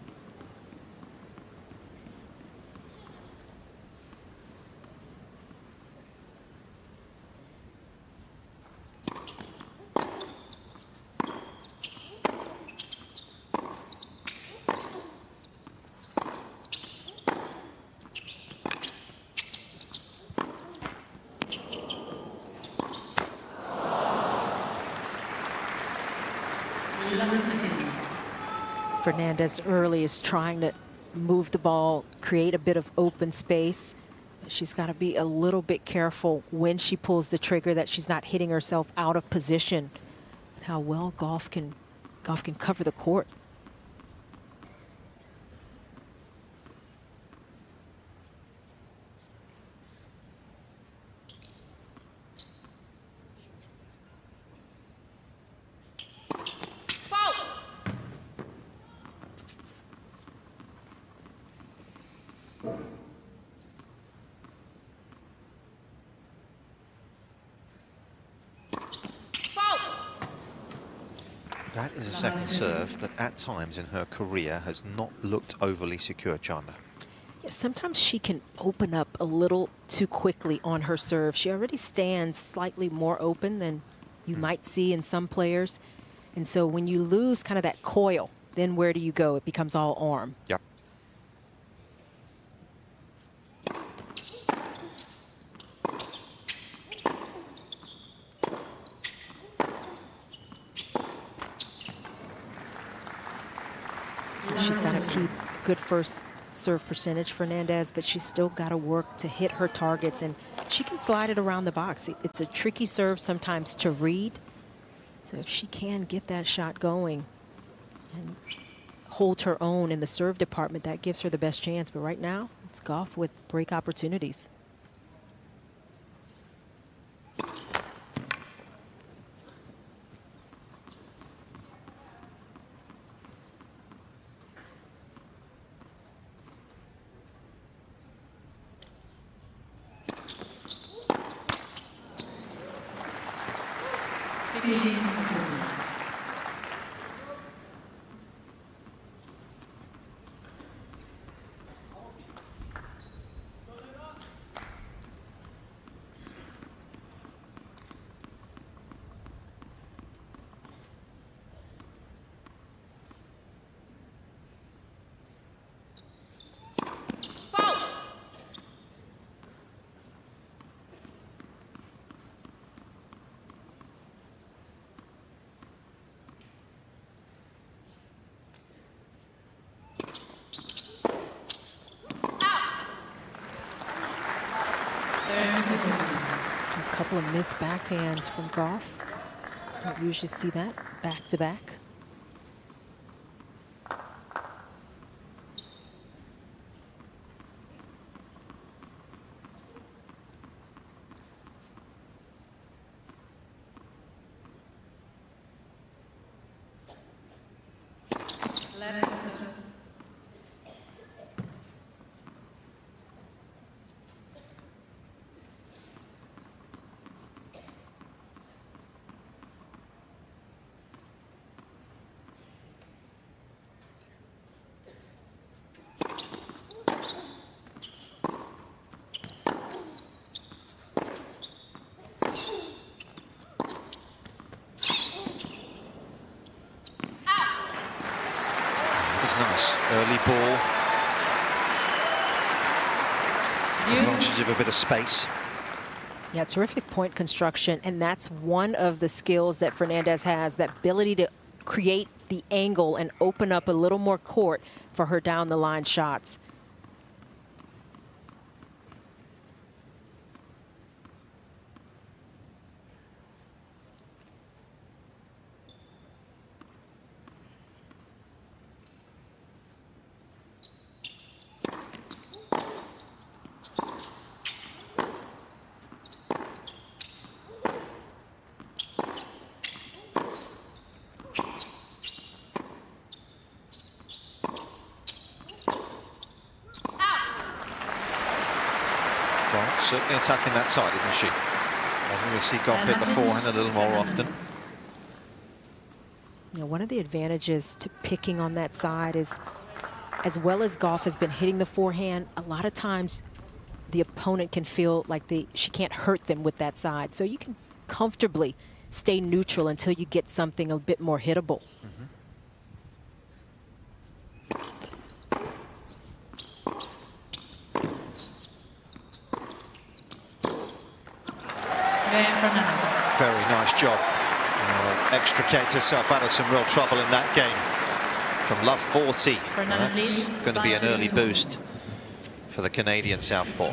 Fernandez early is trying to move the ball, create a bit of open space. She's got to be a little bit careful when she pulls the trigger that she's not hitting herself out of position. How well Gauff can cover the court. That is a second serve that at times in her career has not looked overly secure, Chanda. Yeah, sometimes she can open up a little too quickly on her serve. She already stands slightly more open than you might see in some players. And so when you lose kind of that coil, then where do you go? It becomes all arm. Yep. She's got to keep good first serve percentage, Fernandez, but she's still got to work to hit her targets, and she can slide it around the box. It's a tricky serve sometimes to read. So if she can get that shot going and hold her own in the serve department, that gives her the best chance. But right now, it's Gauff with break opportunities. couple of missed backhands from Gauff. Don't usually see that back to back. Nice early ball. Advantage of a bit of space. Yeah, terrific point construction, and that's one of the skills that Fernandez has, that ability to create the angle and open up a little more court for her down the line shots. Certainly attacking that side, isn't she? I think we'll see Gauff hit the forehand a little more often. You know, one of the advantages to picking on that side is, as well as Gauff has been hitting the forehand, a lot of times the opponent can feel like she can't hurt them with that side. So you can comfortably stay neutral until you get something a bit more hittable. Very nice job. Extricate herself out of some real trouble in that game. From love 40. That's going to be an early boost for the Canadian southpaw.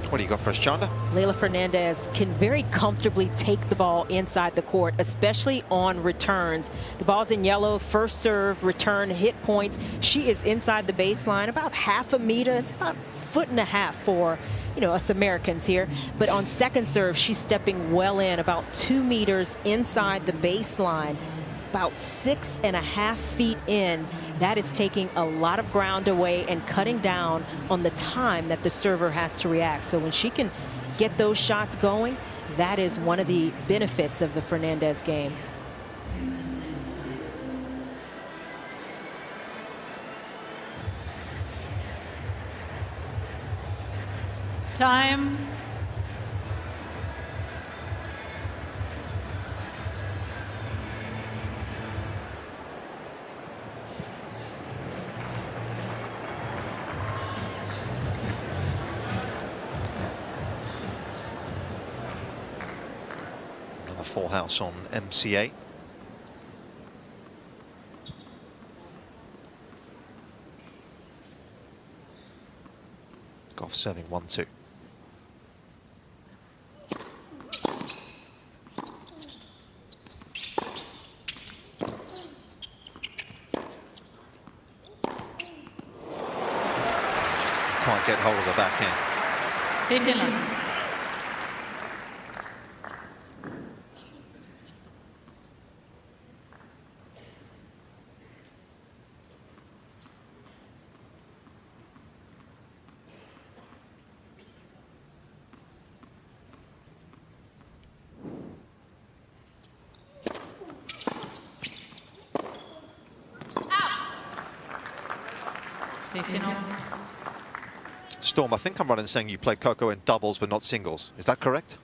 What do you got for us, Chanda? Leylah Fernandez can very comfortably take the ball inside the court, especially on returns. The ball's in yellow, first serve, return, hit points. She is inside the baseline, about half a meter. It's about a foot and a half for, you know, us Americans here. But on second serve, she's stepping well in, about 2 meters inside the baseline, about 6.5 feet in. That is taking a lot of ground away and cutting down on the time that the server has to react. So when she can get those shots going, that is one of the benefits of the Fernandez game. Time. Full house on MCA. Gauff serving 1-2. Can't get hold of the backhand. 15 love. Storm, I think I'm right in saying you play Coco in doubles but not singles. Is that correct?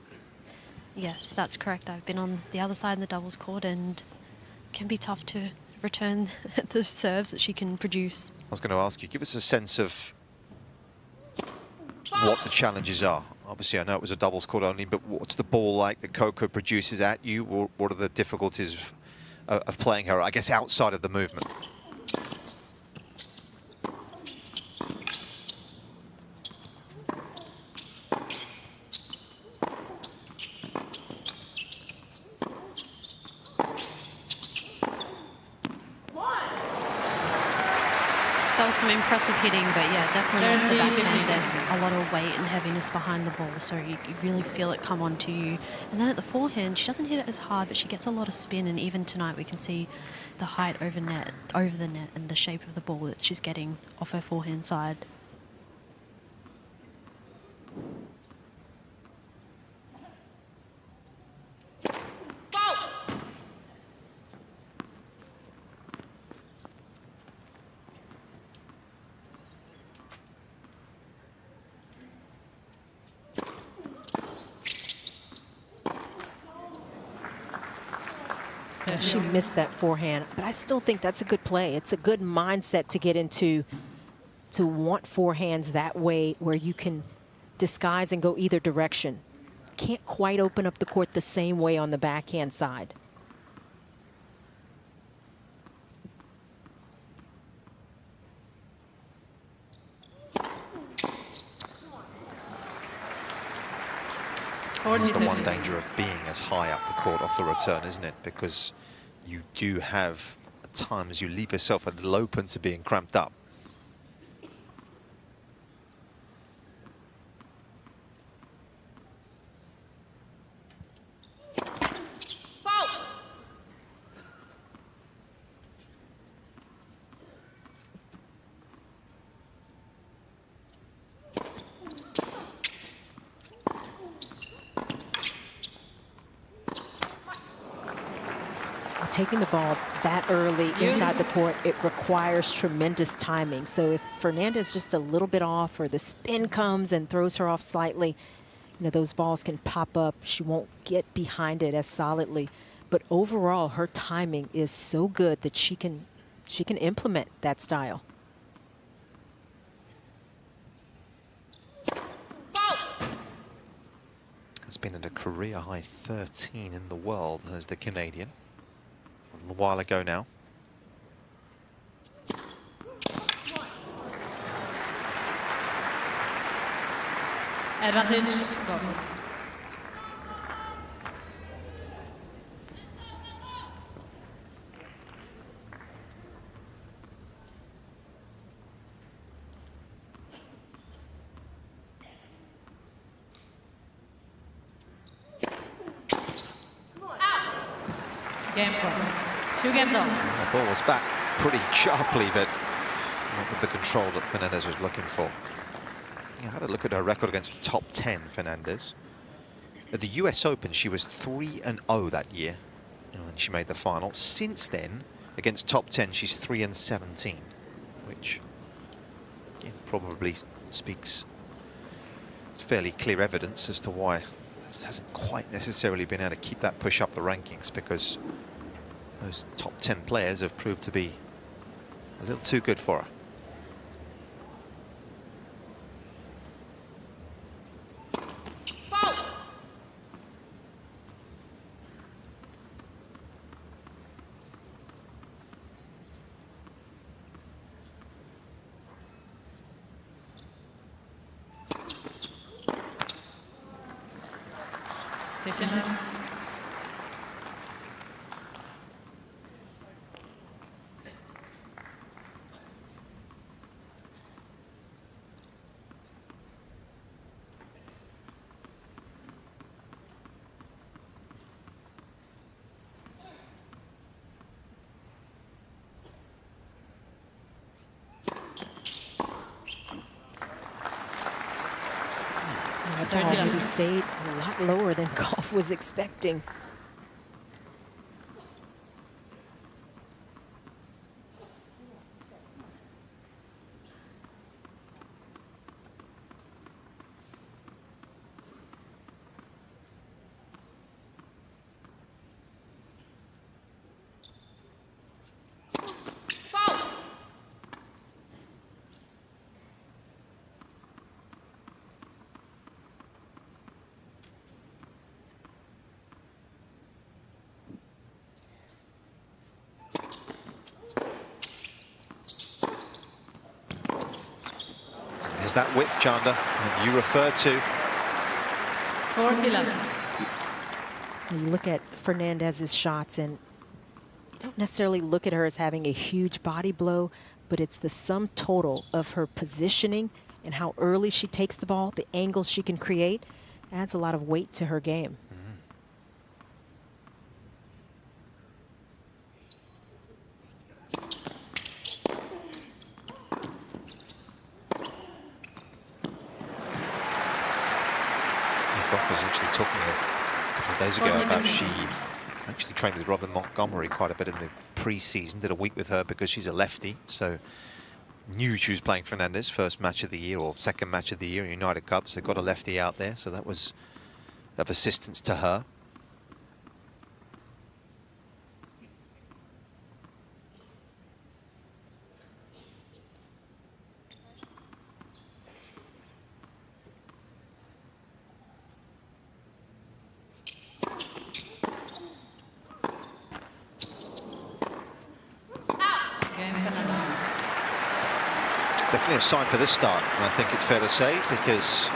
Yes, that's correct. I've been on the other side in the doubles court, and it can be tough to return the serves that she can produce. I was going to ask you, give us a sense of what the challenges are. Obviously, I know it was a doubles court only, but what's the ball like that Coco produces at you? What are the difficulties of playing her, I guess, outside of the movement? impressive hitting, but yeah, definitely the backhand, there's a lot of weight and heaviness behind the ball, so you really feel it come onto you. And then at the forehand, she doesn't hit it as hard, but she gets a lot of spin, and even tonight we can see the height over the net, and the shape of the ball that she's getting off her forehand side. She missed that forehand, but I still think that's a good play. It's a good mindset to get into, to want forehands that way where you can disguise and go either direction. Can't quite open up the court the same way on the backhand side. That's the one danger of being as high up the court off the return, isn't it? Because you do have, at times, you leave yourself a little open to being cramped up. Taking the ball that early inside the court, it requires tremendous timing. So if Fernandez just a little bit off, or the spin comes and throws her off slightly, you know, those balls can pop up. She won't get behind it as solidly. But overall, her timing is so good that she can implement that style. Has been at a career high 13 in the world as the Canadian. A little while ago now. Advantage, Gauff. Game point. 2 games on. The ball was back pretty sharply, but not with the control that Fernandez was looking for. I had a look at her record against top 10, Fernandez. At the US Open, she was 3-0 that year, when she made the final. Since then, against top 10, she's 3-17, which probably speaks, it's fairly clear evidence as to why it hasn't quite necessarily been able to keep that push up the rankings, because those top 10 players have proved to be a little too good for her. Maybe stayed a lot lower than Gauff was expecting. There's that width, Chanda, that you referred to. 40-11. You look at Fernandez's shots, and don't necessarily look at her as having a huge body blow, but it's the sum total of her positioning and how early she takes the ball, the angles she can create, adds a lot of weight to her game. Gauff was actually talking a couple of days ago about she actually trained with Robin Montgomery quite a bit in the pre-season, did a week with her because she's a lefty, so knew she was playing Fernandez, first match of the year or second match of the year in United Cup, so got a lefty out there, so that was of assistance to her. Definitely a sign for this start, and I think it's fair to say, because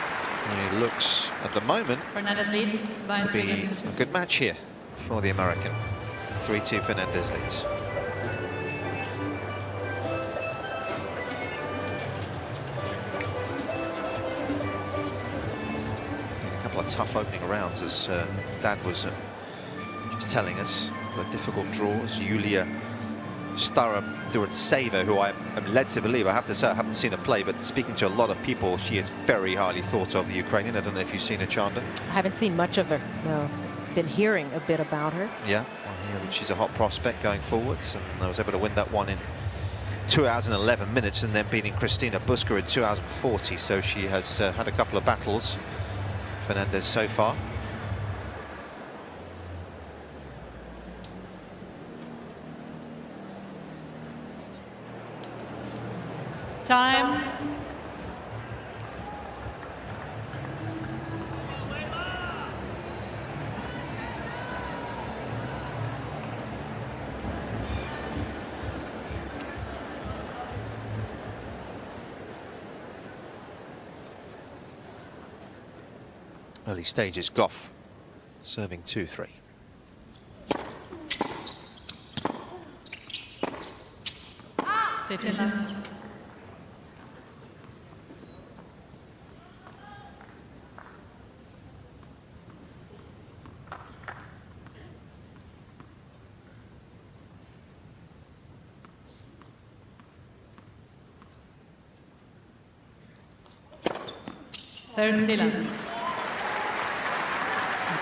it looks at the moment to be a good match here for the American. 3-2 Fernandez leads. A couple of tough opening rounds, as Dad was just telling us. A difficult draws. Yulia Starova, who I am led to believe, I have to say I haven't seen her play, but speaking to a lot of people, she is very highly thought of, the Ukrainian. I don't know if you've seen her, Chanda. I haven't seen much of her, no. Been hearing a bit about her. Yeah, I hear that she's a hot prospect going forwards, and I was able to win that one in 2 hours and 11 minutes, and then beating Kristina Buska in 2 hours and 40, so she has had a couple of battles, Fernandez, so far. Time. Early stages, Gauff serving 2-3.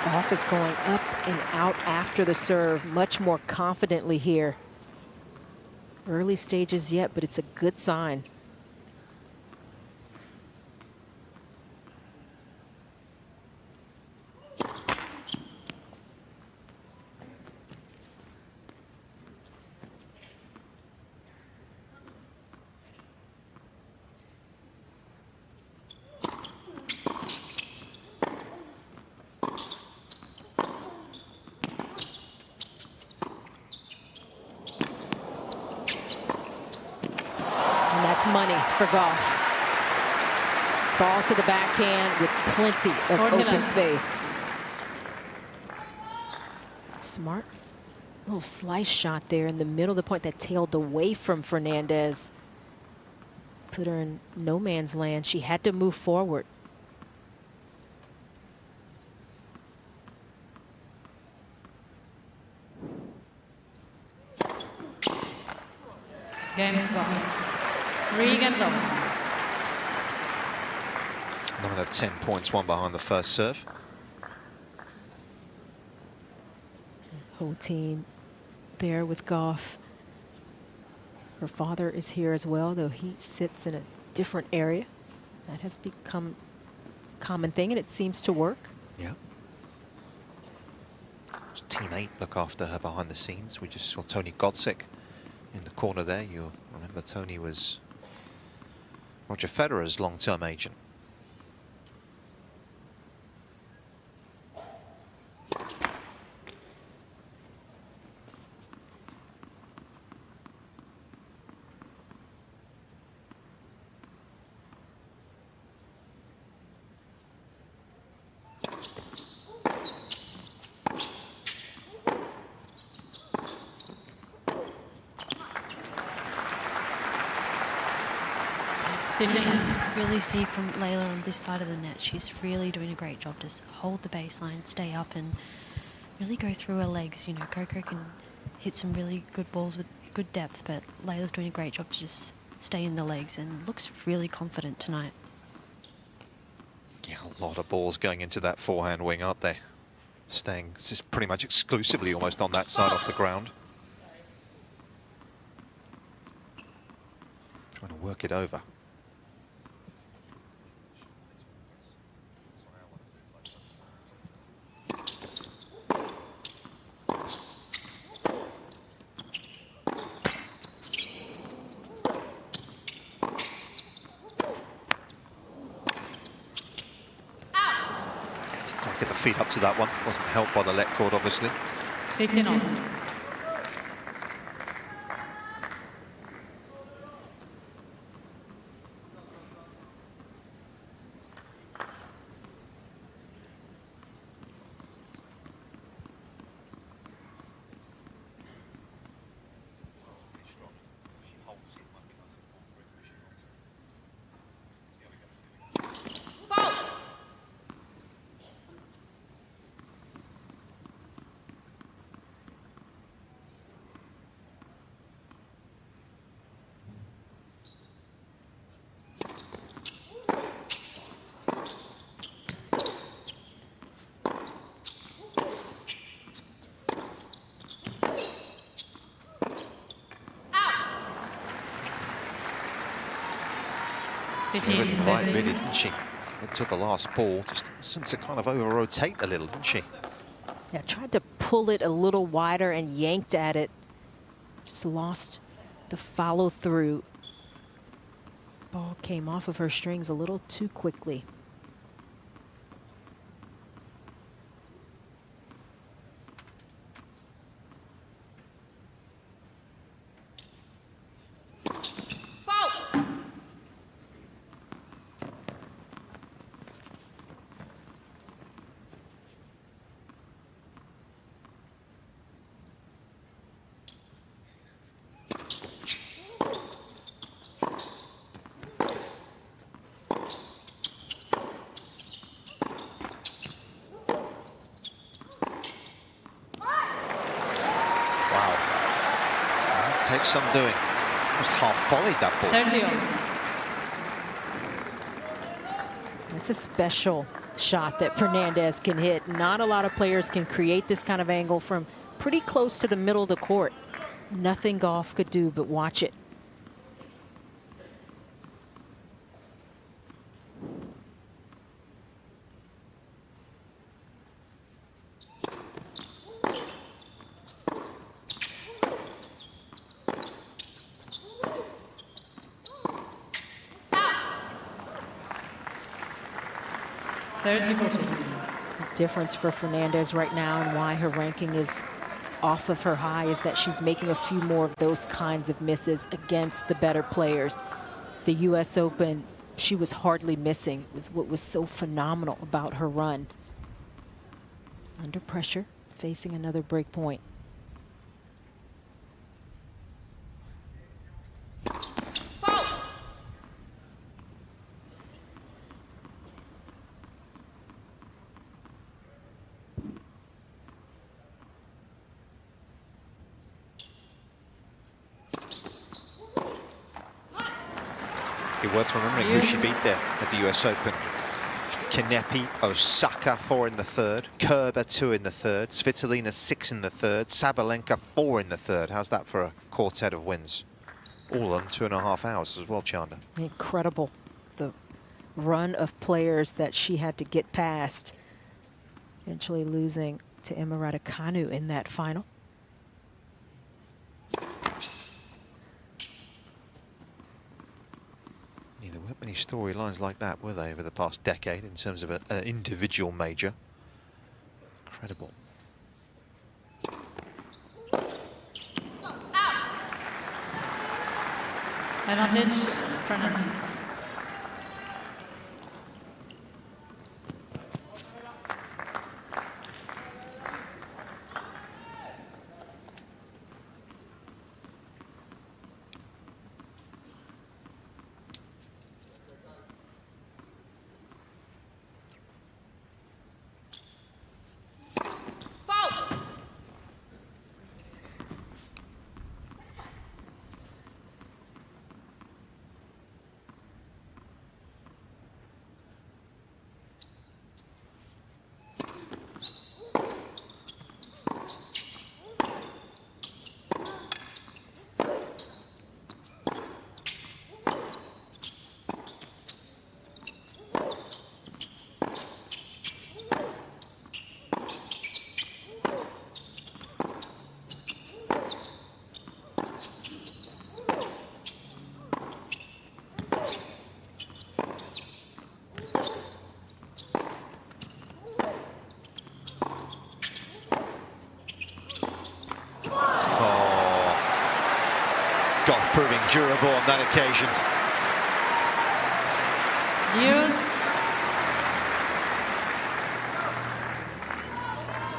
Gauff is going up and out after the serve much more confidently here. Early stages yet, but it's a good sign. Money for Gauff. Ball to the backhand with plenty of open space. Smart little slice shot there in the middle of the point that tailed away from Fernandez. Put her in no man's land. She had to move forward. Game Gauff. 3 games over. 9 out of 10 points, one behind the first serve. Whole team there with Gauff. Her father is here as well, though he sits in a different area. That has become a common thing, and it seems to work. Yeah. Teammate look after her behind the scenes. We just saw Tony Godsick in the corner there. You'll remember Tony was Roger Federer's long-term agent. You can really see from Layla on this side of the net, she's really doing a great job to hold the baseline, stay up and really go through her legs. You know, Coco can hit some really good balls with good depth, but Layla's doing a great job to just stay in the legs and looks really confident tonight. Yeah, a lot of balls going into that forehand wing, aren't they? Staying just pretty much exclusively almost on that side off the ground. Trying to work it over. Get the feet up to that one. Wasn't helped by the let cord, obviously. 15 on. She really right, really, didn't she? Until the last ball, just seemed to kind of over-rotate a little, didn't she? Yeah, tried to pull it a little wider and yanked at it. Just lost the follow-through. Ball came off of her strings a little too quickly. Takes some doing. Almost half volleyed that ball. 30. It's a special shot that Fernandez can hit. Not a lot of players can create this kind of angle from pretty close to the middle of the court. Nothing Gauff could do but watch it. Difference for Fernandez right now and why her ranking is off of her high is that she's making a few more of those kinds of misses against the better players. The US Open, she was hardly missing. It was what was so phenomenal about her run. Under pressure, facing another break point. Worth remembering who she beat there at the US Open. Kanepi, Osaka 4 in the third, Kerber 2 in the third, Svitolina 6 in the third, Sabalenka 4 in the third. How's that for a quartet of wins? All in 2.5 hours as well, Chanda. Incredible, the run of players that she had to get past. Eventually losing to Emma Raducanu in that final. There weren't many storylines like that, were they, over the past decade in terms of an individual major? Incredible. Advantage, Fernandez. durable on that occasion.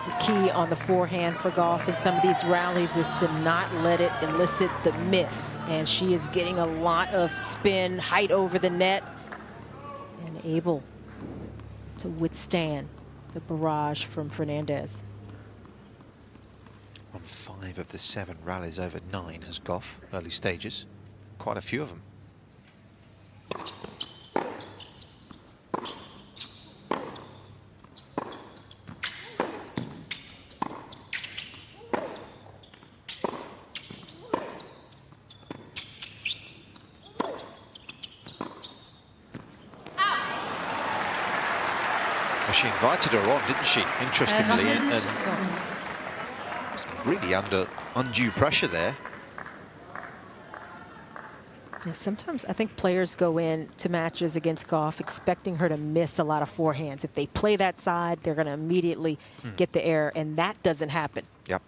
The key on the forehand for Gauff in some of these rallies is to not let it elicit the miss. And she is getting a lot of spin, height over the net, and able to withstand the barrage from Fernandez. On 5 of the 7 rallies over 9 has Gauff, early stages. Quite a few of them. She invited her on, didn't she? Interestingly, and really under undue pressure there. Yeah, sometimes I think players go into matches against Gauff expecting her to miss a lot of forehands. If they play that side, they're going to immediately get the error, and that doesn't happen. Yep.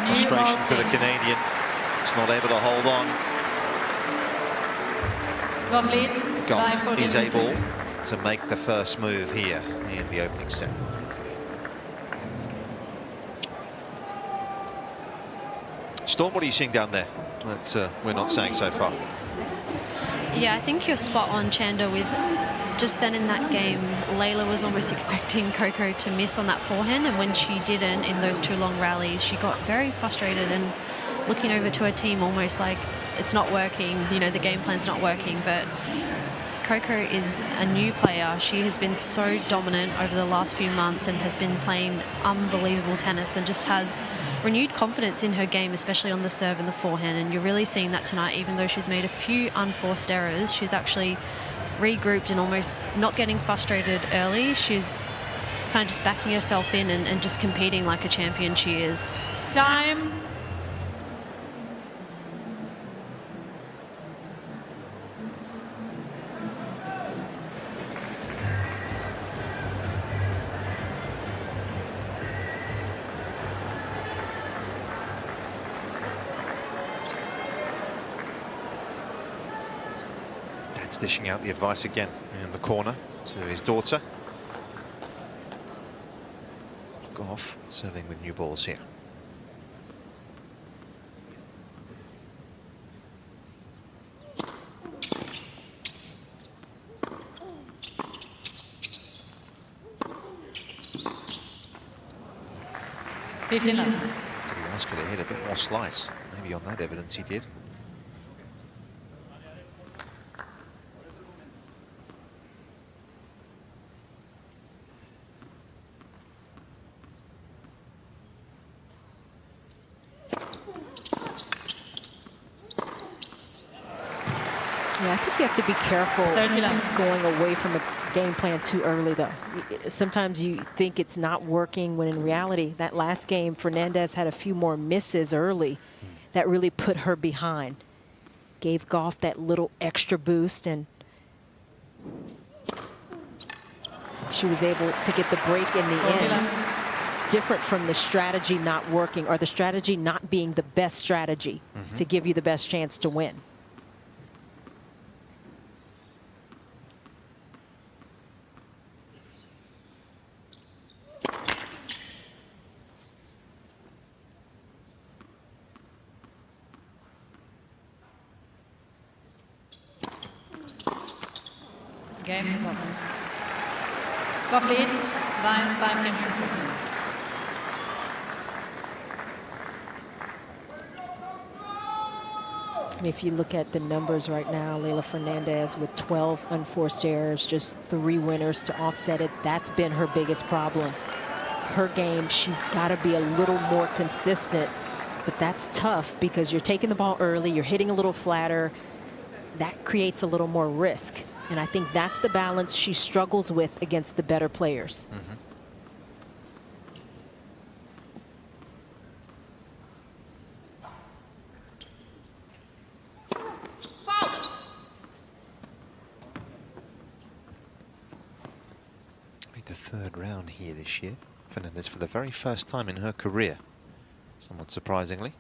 Frustration for the Canadian. It's not able to hold on. Gauff is able to make the first move here in the opening set. Storm, what are you seeing down there? That's, we're not saying so far. Yeah, I think you're spot on, Chanda, with just then in that game, Layla was almost expecting Coco to miss on that forehand, and when she didn't in those 2 long rallies, she got very frustrated and looking over to her team almost like it's not working, you know, the game plan's not working. But Coco is a new player. She has been so dominant over the last few months and has been playing unbelievable tennis and just has renewed confidence in her game, especially on the serve and the forehand. And you're really seeing that tonight, even though she's made a few unforced errors. She's actually regrouped and almost not getting frustrated early. She's kind of just backing herself in and just competing like a champion she is. Time. Dishing out the advice again in the corner to his daughter. Gauff serving with new balls here. Did he ask her to hit a bit more slice? Maybe on that evidence he did. Yeah, I think you have to be careful going away from a game plan too early, though. Sometimes you think it's not working when in reality, that last game, Fernandez had a few more misses early that really put her behind. Gave Gauff that little extra boost, and she was able to get the break in the end. It's different from the strategy not working or the strategy not being the best strategy to give you the best chance to win. Game Gauff leads 5 games to 3. I mean, if you look at the numbers right now, Leylah Fernandez with 12 unforced errors, just 3 winners to offset it. That's been her biggest problem. Her game, she's got to be a little more consistent, but that's tough because you're taking the ball early, you're hitting a little flatter. That creates a little more risk. And I think that's the balance she struggles with against the better players. Made the 3rd round here this year. Fernandez for the very first time in her career, somewhat surprisingly.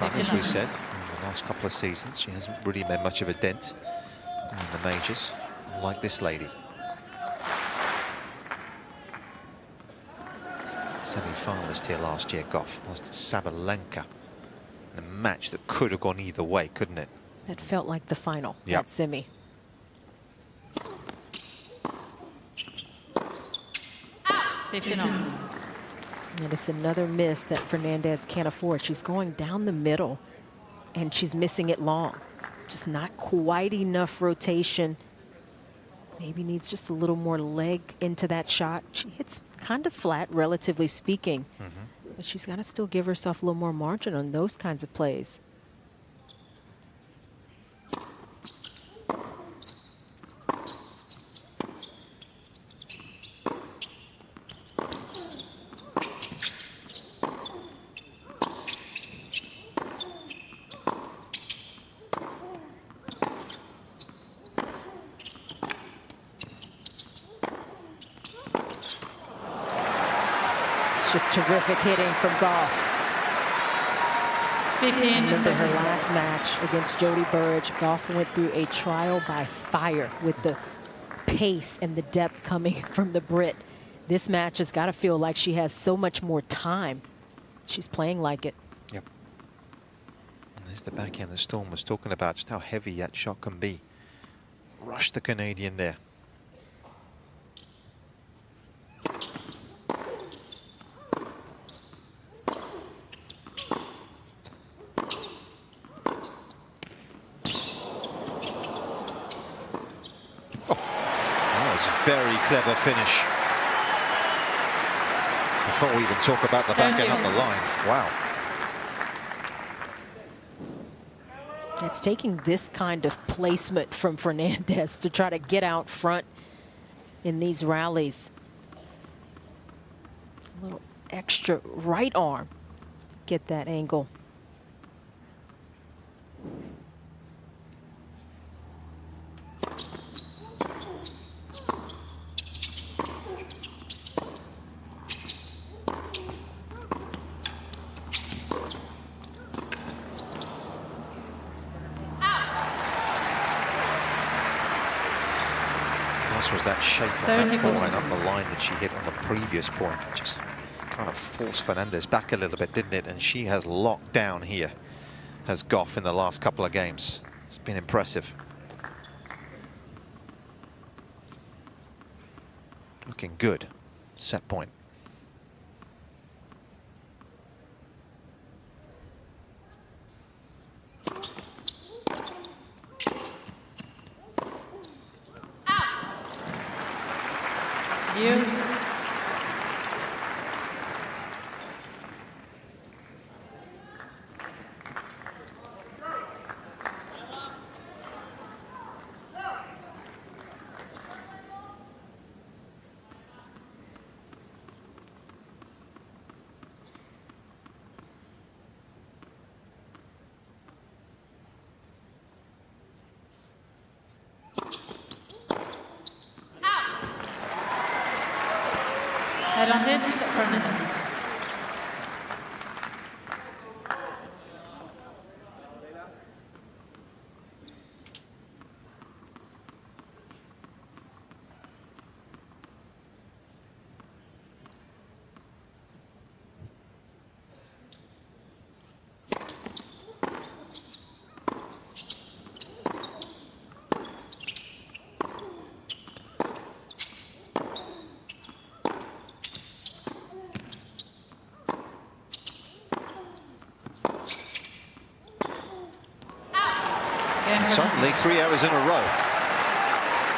But as we said, in the last couple of seasons, she hasn't really made much of a dent in the majors, like this lady. Semi-finalist here last year, Gauff lost to Sabalenka in a match that could have gone either way, couldn't it? That felt like the final, Yep. that semi. And it's another miss that Fernandez can't afford. She's going down the middle, and she's missing it long. Just not quite enough rotation. Maybe needs just a little more leg into that shot. She hits kind of flat, relatively speaking. But she's got to still give herself a little more margin on those kinds of plays. Just terrific hitting from Gauff. 15. Remember her last match against Jody Burrage. Gauff went through a trial by fire with the pace and the depth coming from the Brit. This match has got to feel like she has so much more time. She's playing like it. Yep. And there's the backhand that Storm was talking about, just how heavy that shot can be. Rushed the Canadian there. Very clever finish. Before we even talk about the backhand up the line. Wow. It's taking this kind of placement from Fernandez to try to get out front in these rallies. A little extra right arm to get that angle. Was that shape of that forehand up the line that she hit on the previous point? Just kind of forced Fernandez back a little bit, didn't it? And she has locked down here, has Gauff in the last couple of games. It's been impressive. Looking good. Set point. Advantage, Fernandez. Suddenly 3 errors in a row.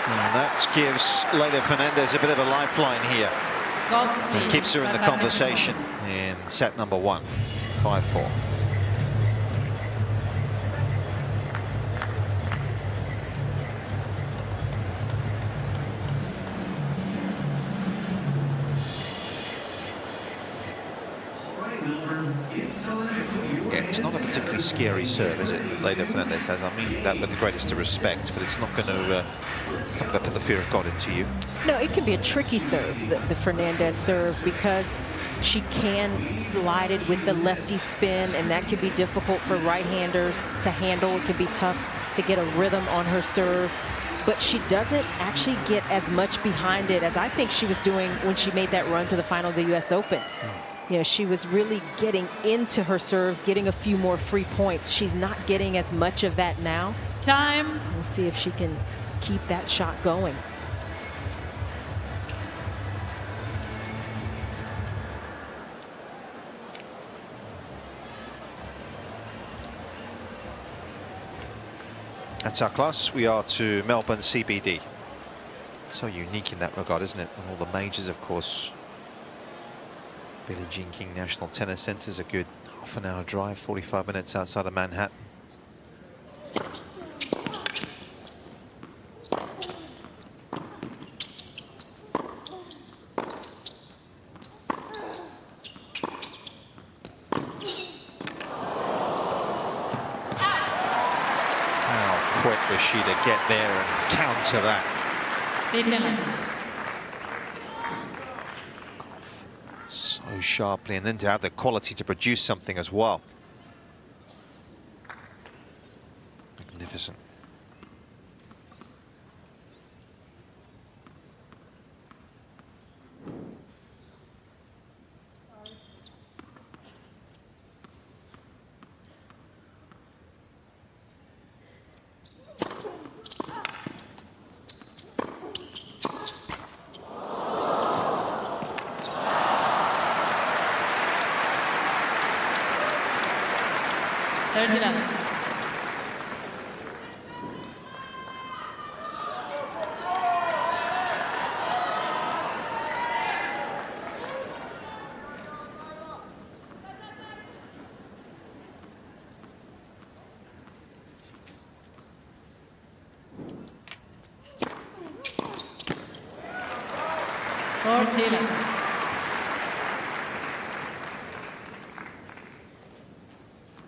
And that gives Leylah Fernandez a bit of a lifeline here. And keeps her in the conversation in set number 1, 5-4. Yeah, it's not a particularly scary serve, is it? Leylah Fernandez has. I mean that with the greatest of respect, but it's not going to put the fear of God into you. No, it can be a tricky serve, the Fernandez serve, because she can slide it with the lefty spin, and that can be difficult for right-handers to handle. It can be tough to get a rhythm on her serve, but she doesn't actually get as much behind it as I think she was doing when she made that run to the final of the US Open. You know, she was really getting into her serves, getting a few more free points. She's not getting as much of that now. Time. We'll see if she can keep that shot going. That's our class. We are to Melbourne CBD. So unique in that regard, isn't it? And all the majors, of course. Billie Jean King National Tennis Centre is a good half-an-hour drive, 45 minutes outside of Manhattan. How quick was she to get there and counter that? So sharply, and then to have the quality to produce something as well. Magnificent.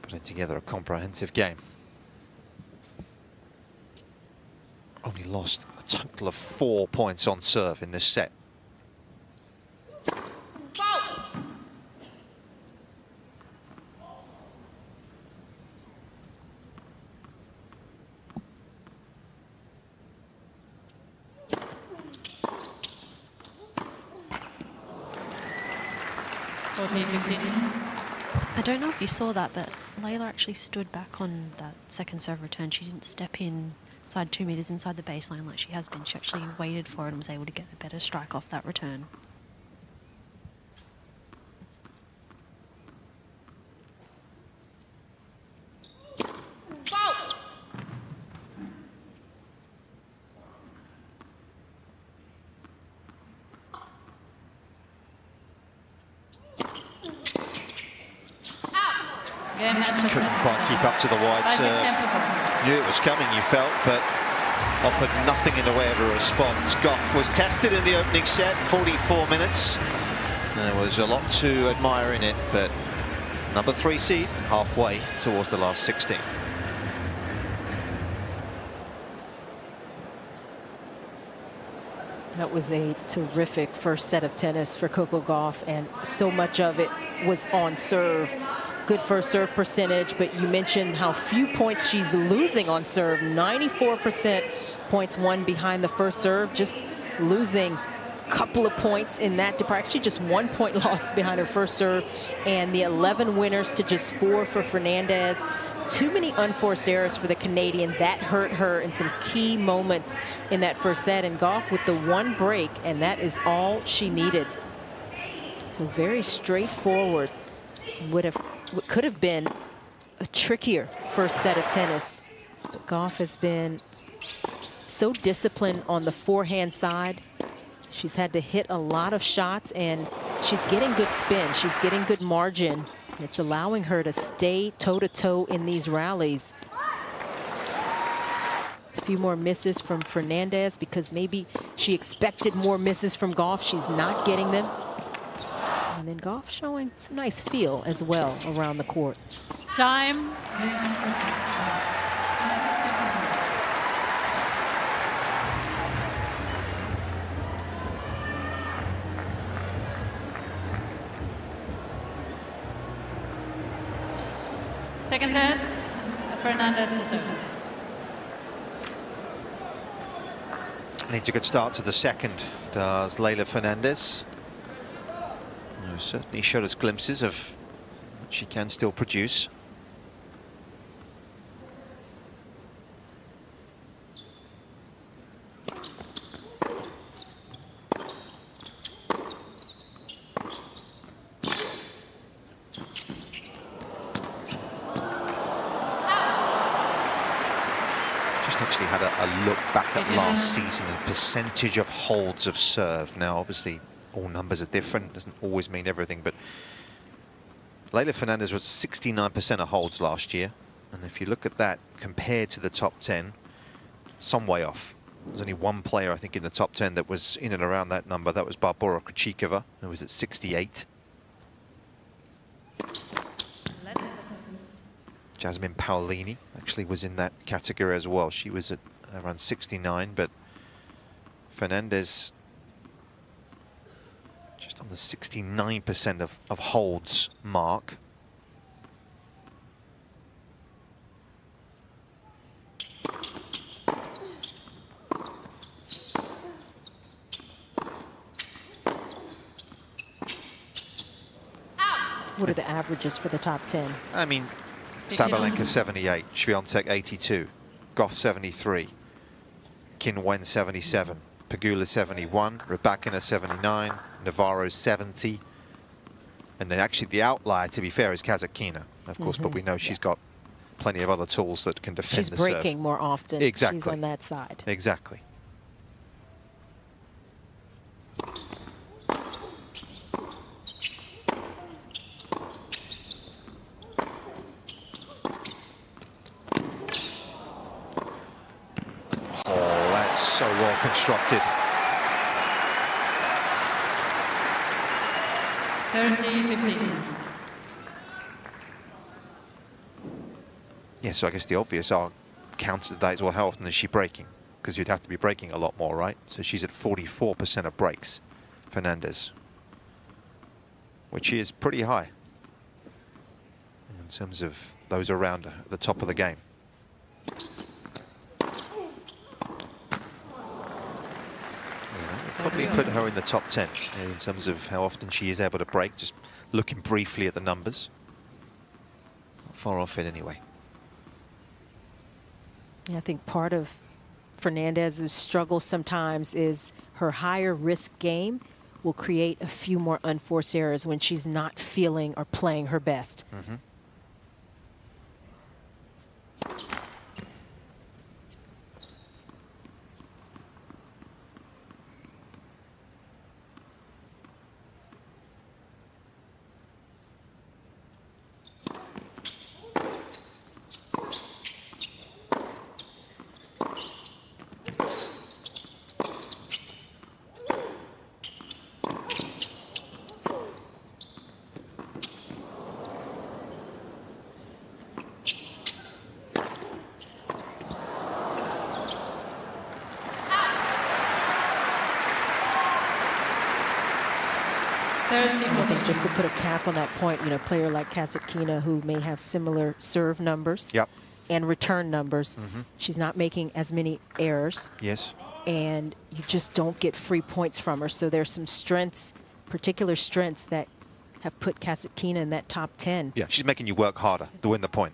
Putting together a comprehensive game. Only lost a total of 4 points on serve in this set. I don't know if you saw that, but Leylah actually stood back on that second serve return. She didn't step inside 2 meters inside the baseline like she has been. She actually waited for it and was able to get a better strike off that return. Couldn't quite keep up to the wide serve. Knew it was coming, you felt, but offered nothing in the way of a response. Gauff was tested in the opening set, 44 minutes. There was a lot to admire in it, but number 3 seed, halfway towards the last 16. That was a terrific first set of tennis for Coco Gauff, and so much of it was on serve. Good first serve percentage, but you mentioned how few points she's losing on serve. 94% points won behind the first serve, just losing a couple of points in that department. Actually, just 1 point lost behind her first serve, and the 11 winners to just 4 for Fernandez. Too many unforced errors for the Canadian. That hurt her in some key moments in that first set, and Gauff with the 1 break, and that is all she needed. So very straightforward. Could have been a trickier first set of tennis Gauff has been so disciplined on the forehand side. She's had to hit a lot of shots, and she's getting good spin. She's getting good margin. It's allowing her to stay toe-to-toe in these rallies. A few more misses from Fernandez because maybe she expected more misses from Gauff. She's not getting them. And then Gauff showing some nice feel as well around the court. Time. Second set, Fernandez to serve. Needs a good start to the second, does Leylah Fernandez. Certainly showed us glimpses of what she can still produce. Actually had a look back at last season and percentage of holds of serve. Now obviously all numbers are different, doesn't always mean everything, but Leylah Fernandez was 69% of holds last year, and if you look at that compared to the top 10, some way off. There's only one player I think in the top 10 that was in and around that number. That was Barbora Krejcikova, who was at 68. Jasmine Paolini actually was in that category as well. She was at around 69, but Fernandez just on the 69% of holds mark. What are the averages for the top 10? I mean, Sabalenka 78, Swiatek 82, Gauff 73, Qinwen 77, Pegula 71, Rybakina 79, Navarro 70, and then actually the outlier, to be fair, is Kasatkina, of course, but we know she's got plenty of other tools that can defend the serve. She's breaking more often. Exactly. She's on that side. Exactly. Oh, that's so well constructed. 30-15. Yeah, so I guess the obvious counter to that is, well, how often is she breaking? Because you'd have to be breaking a lot more, right? So she's at 44% of breaks, Fernandez, which is pretty high in terms of those around her at the top of the game. Probably put her in the top 10 in terms of how often she is able to break, just looking briefly at the numbers. Not far off it anyway. Yeah, I think part of Fernandez's struggle sometimes is her higher risk game will create a few more unforced errors when she's not feeling or playing her best. Mm-hmm. I think just to put a cap on that point, you know, a player like Kasatkina, who may have similar serve numbers and return numbers, she's not making as many errors. Yes. And you just don't get free points from her. So there's some strengths, particular strengths that have put Kasatkina in that top 10. Yeah, she's making you work harder to win the point.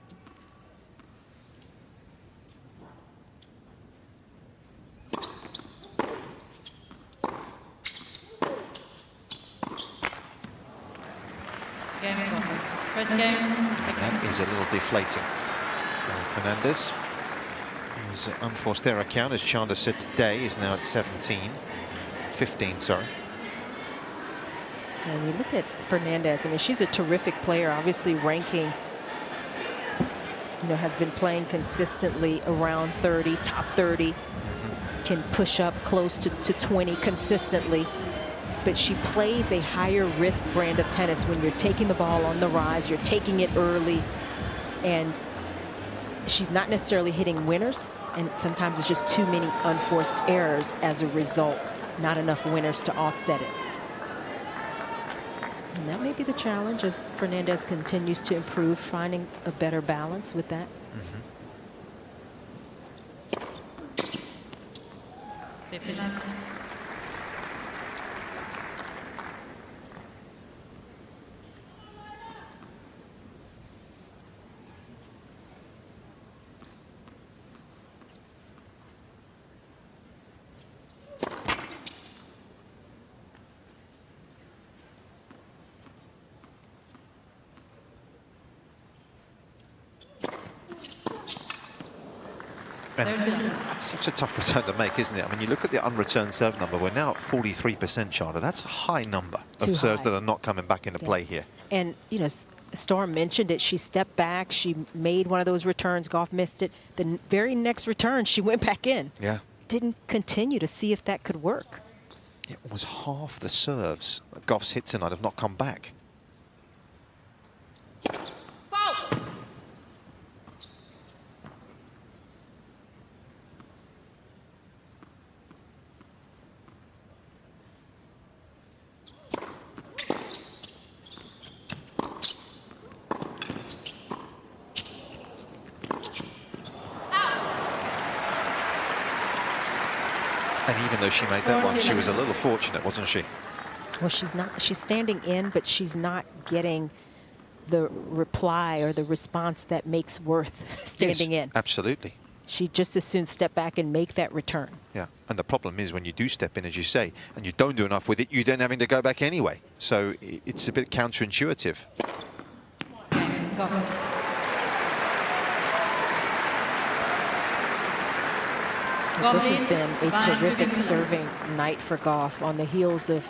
First game. That is a little deflating for Fernandez. was an unforced error count as Chandler said today is now at 15, sorry. And you look at Fernandez, I mean, she's a terrific player, obviously ranking, you know, has been playing consistently around 30, top 30, can push up close to 20 consistently. But she plays a higher risk brand of tennis when you're taking the ball on the rise, you're taking it early, and she's not necessarily hitting winners, and sometimes it's just too many unforced errors as a result, not enough winners to offset it. And that may be the challenge as Fernandez continues to improve, finding a better balance with that. 59. That's such a tough return to make, isn't it? I mean, you look at the unreturned serve number, we're now at 43%, Chandler. That's a high number of serves that are not coming back into play here. And, you know, Storm mentioned it. She stepped back. She made one of those returns. Gauff missed it. The very next return, she went back in. Yeah. Didn't continue to see if that could work. It was half the serves that Gauff's hit tonight have not come back. And even though she made that one, she was a little fortunate, wasn't she? Well, she's standing in, but she's not getting the reply or the response that makes worth standing in. Absolutely. She just as soon step back and make that return. Yeah, and the problem is when you do step in, as you say, and you don't do enough with it, you're then having to go back anyway. So it's a bit counterintuitive. This has been a terrific serving night for Gauff on the heels of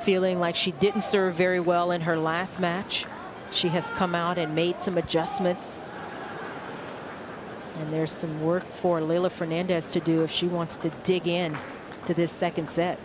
feeling like she didn't serve very well in her last match. She has come out and made some adjustments. And there's some work for Leylah Fernandez to do if she wants to dig in to this second set.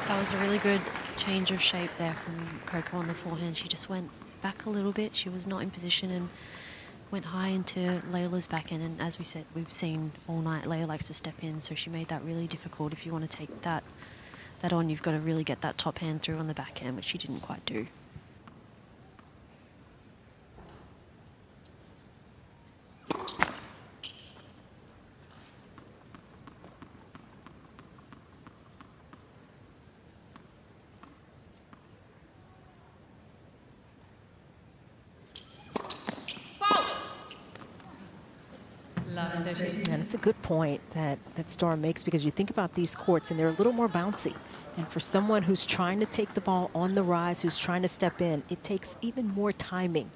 That was a really good change of shape there from Coco on the forehand. She just went back a little bit. She was not in position and went high into Leylah's backhand. And as we said, we've seen all night, Leylah likes to step in, so she made that really difficult. If you want to take that on, you've got to really get that top hand through on the backhand, which she didn't quite do. And it's a good point that Storm makes, because you think about these courts and they're a little more bouncy. And for someone who's trying to take the ball on the rise, who's trying to step in, it takes even more timing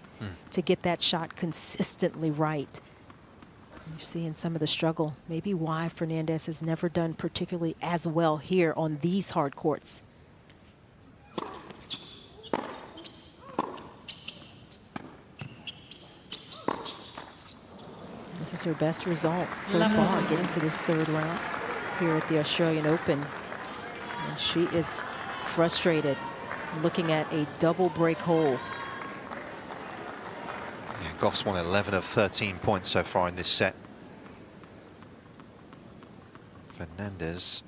to get that shot consistently right. And you're seeing some of the struggle, maybe why Fernandez has never done particularly as well here on these hard courts. This is her best result so far, getting to this third round here at the Australian Open. And she is frustrated, looking at a double break hole. Yeah, Gauff's won 11 of 13 points so far in this set. Fernandez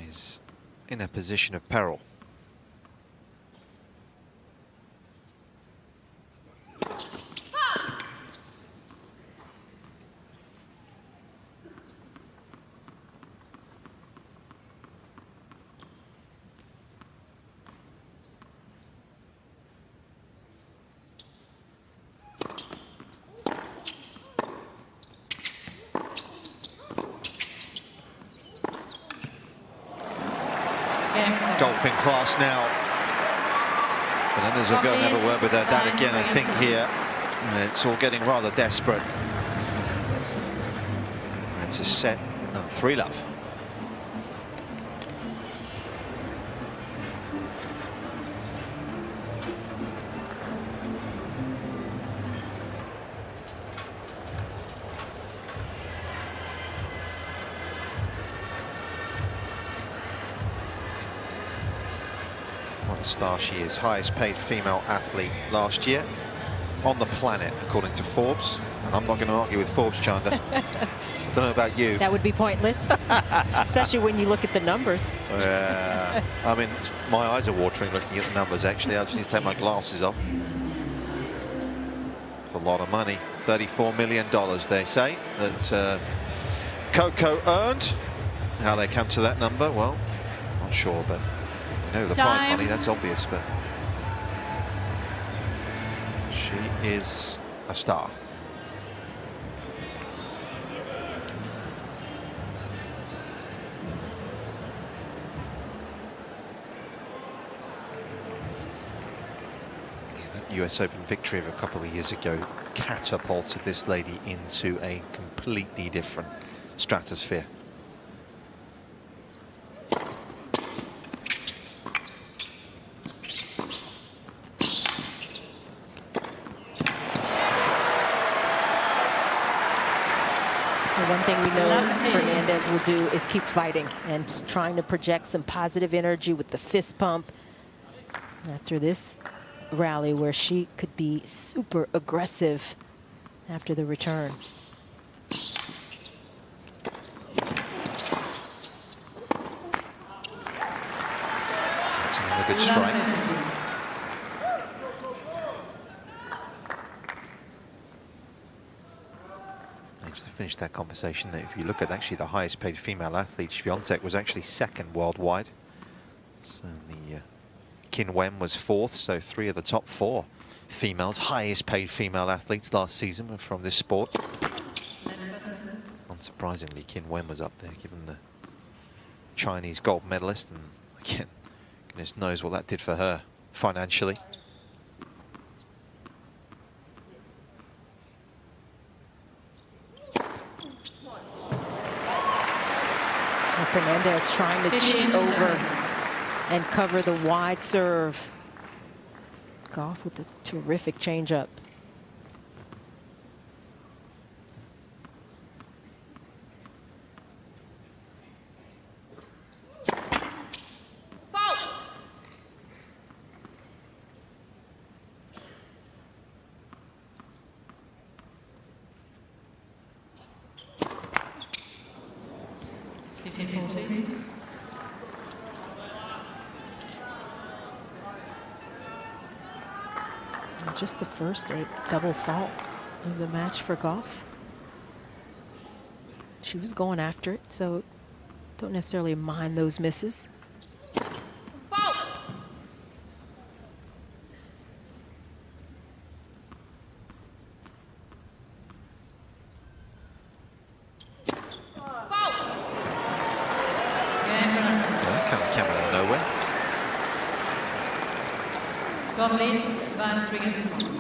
is in a position of peril. Gauff in class now. Fernandez will go and have a word with her dad again, I think, here. And it's all getting rather desperate. It's a set and 3-love. What a star she is. Highest paid female athlete last year on the planet, according to Forbes. And I'm not going to argue with Forbes, Chanda. Don't know about you. That would be pointless, especially when you look at the numbers. Yeah. I mean, my eyes are watering looking at the numbers, actually. I just need to take my glasses off. It's a lot of money. $34 million, they say, that Coco earned. How they come to that number, well, not sure, but you know the prize money, that's obvious, but she is a star. US Open victory of a couple of years ago catapulted this lady into a completely different stratosphere. One thing we know Fernandez will do is keep fighting and trying to project some positive energy with the fist pump after this rally, where she could be super aggressive after the return. That's another good strike. Just to finish that conversation, that if you look at actually the highest paid female athlete, Swiatek was actually second worldwide. So the Kin Wen was fourth, so 3 of the top 4 females, highest paid female athletes last season were from this sport. Unsurprisingly, Kin Wen was up there, given the Chinese gold medalist, and again, goodness knows what that did for her financially. Fernandez trying to cheat over and cover the wide serve. Gauff with a terrific changeup. Just the first double fault of the match for Gauff. She was going after it, so don't necessarily mind those misses. Gauff leads by 3 games to 1.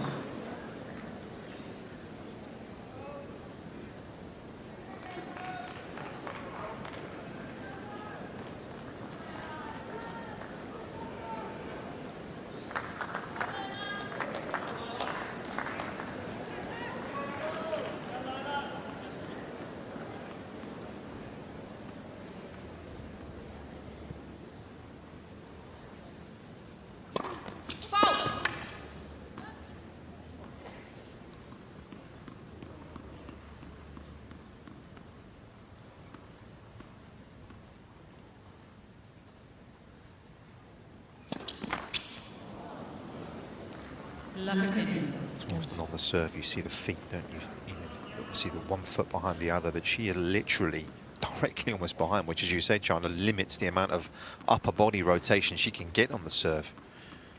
Often on the serve, you see the feet, don't you? You see the 1 foot behind the other, but she is literally directly almost behind, which, as you say, China, limits the amount of upper body rotation she can get on the serve.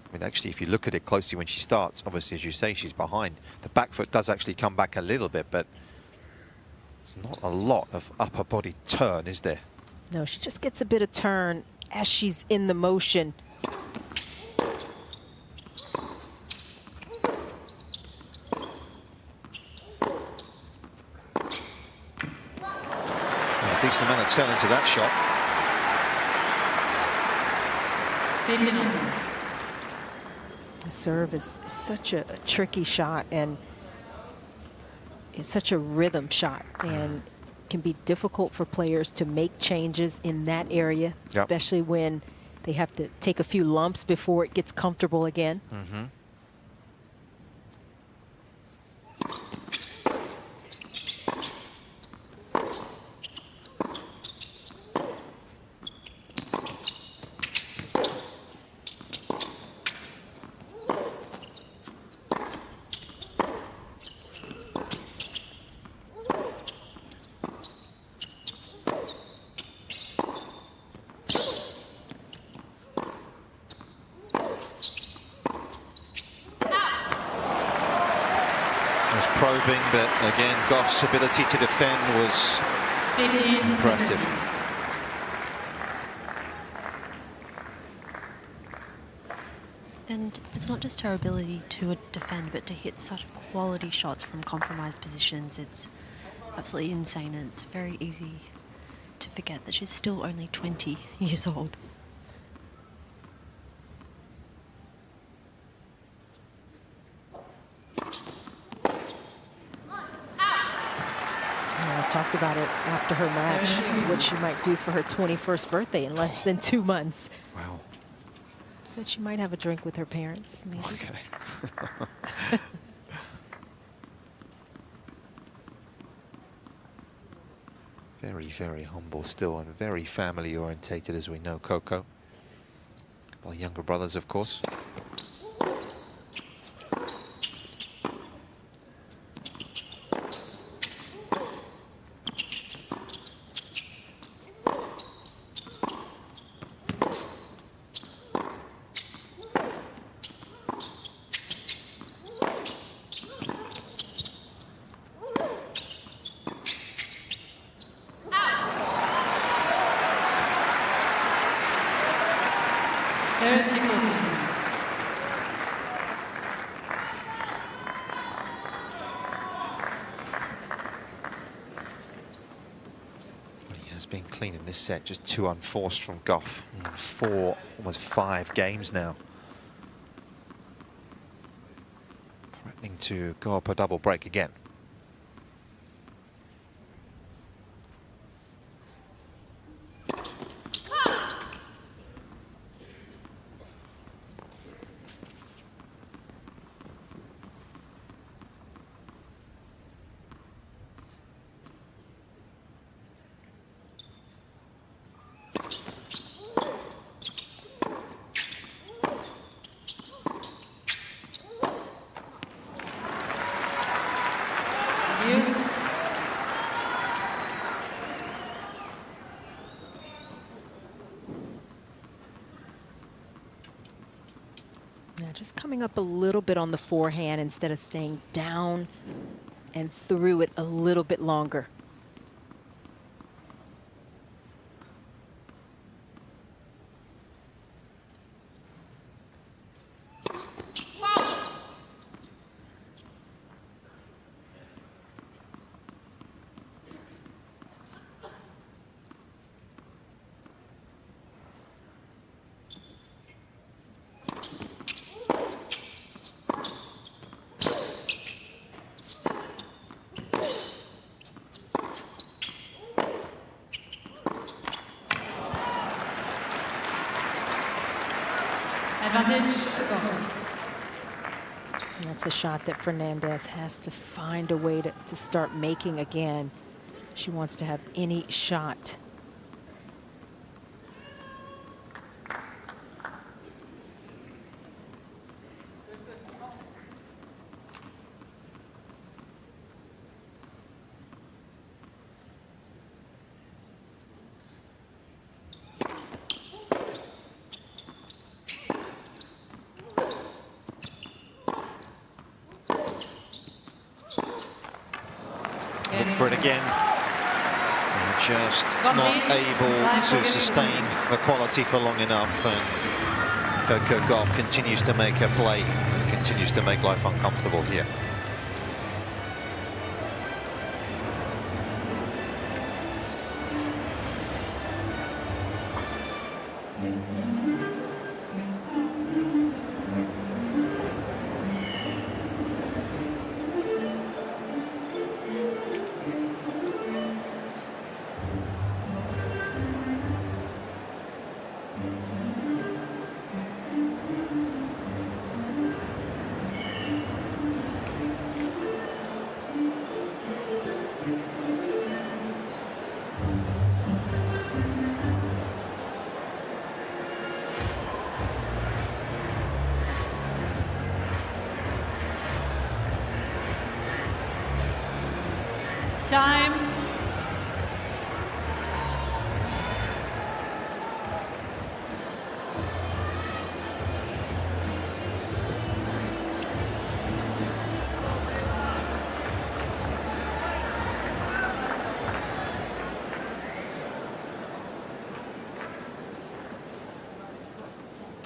I mean, actually, if you look at it closely when she starts, obviously, as you say, she's behind. The back foot does actually come back a little bit, but it's not a lot of upper body turn, is there? No, she just gets a bit of turn as she's in the motion. A decent amount of turn into that shot. The serve is such a tricky shot, and it's such a rhythm shot, and can be difficult for players to make changes in that area, especially when they have to take a few lumps before it gets comfortable again. Probing, but again, Gauff's ability to defend was impressive. And it's not just her ability to defend, but to hit such quality shots from compromised positions. It's absolutely insane, and it's very easy to forget that she's still only 20 years old. Talked about it after her match, what she might do for her 21st birthday in less than 2 months. Wow. Said she might have a drink with her parents, maybe. Okay. Very, very humble still, and very family orientated, as we know, Coco. A couple of younger brothers, of course. Been clean in this set, just 2 unforced from Gauff. 4, almost 5 games now. Threatening to go up a double break again. Just coming up a little bit on the forehand instead of staying down and through it a little bit longer. That's a shot that Fernandez has to find a way to start making again. She wants to have any shot. For it again. And just not able to sustain the quality for long enough, and Coco Gauff continues to make her play and continues to make life uncomfortable here. Time.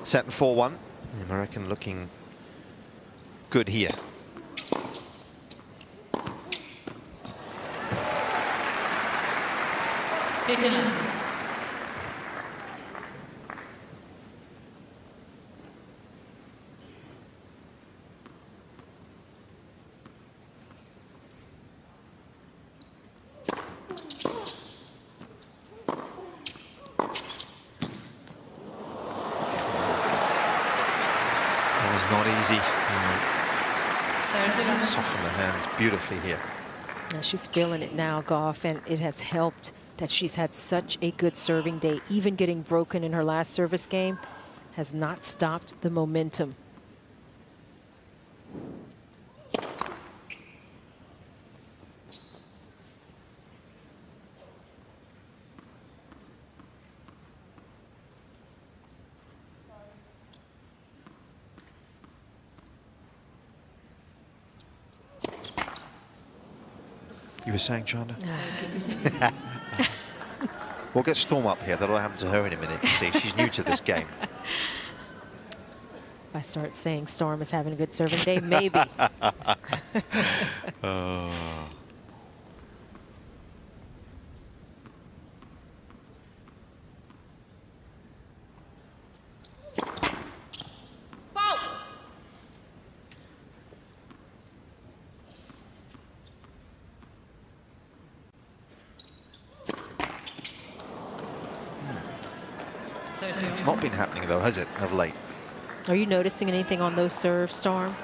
Set 4-1. The American looking good here. Not easy. Soften the hands beautifully here. Now she's feeling it now, Gauff, and it has helped that she's had such a good serving day. Even getting broken in her last service game has not stopped the momentum. You were saying, Chanda? We'll get Storm up here. That'll happen to her in a minute. You see, she's new to this game. If I start saying Storm is having a good serving day, maybe. It's not been happening, though, has it, of late? Are you noticing anything on those serves, Storm?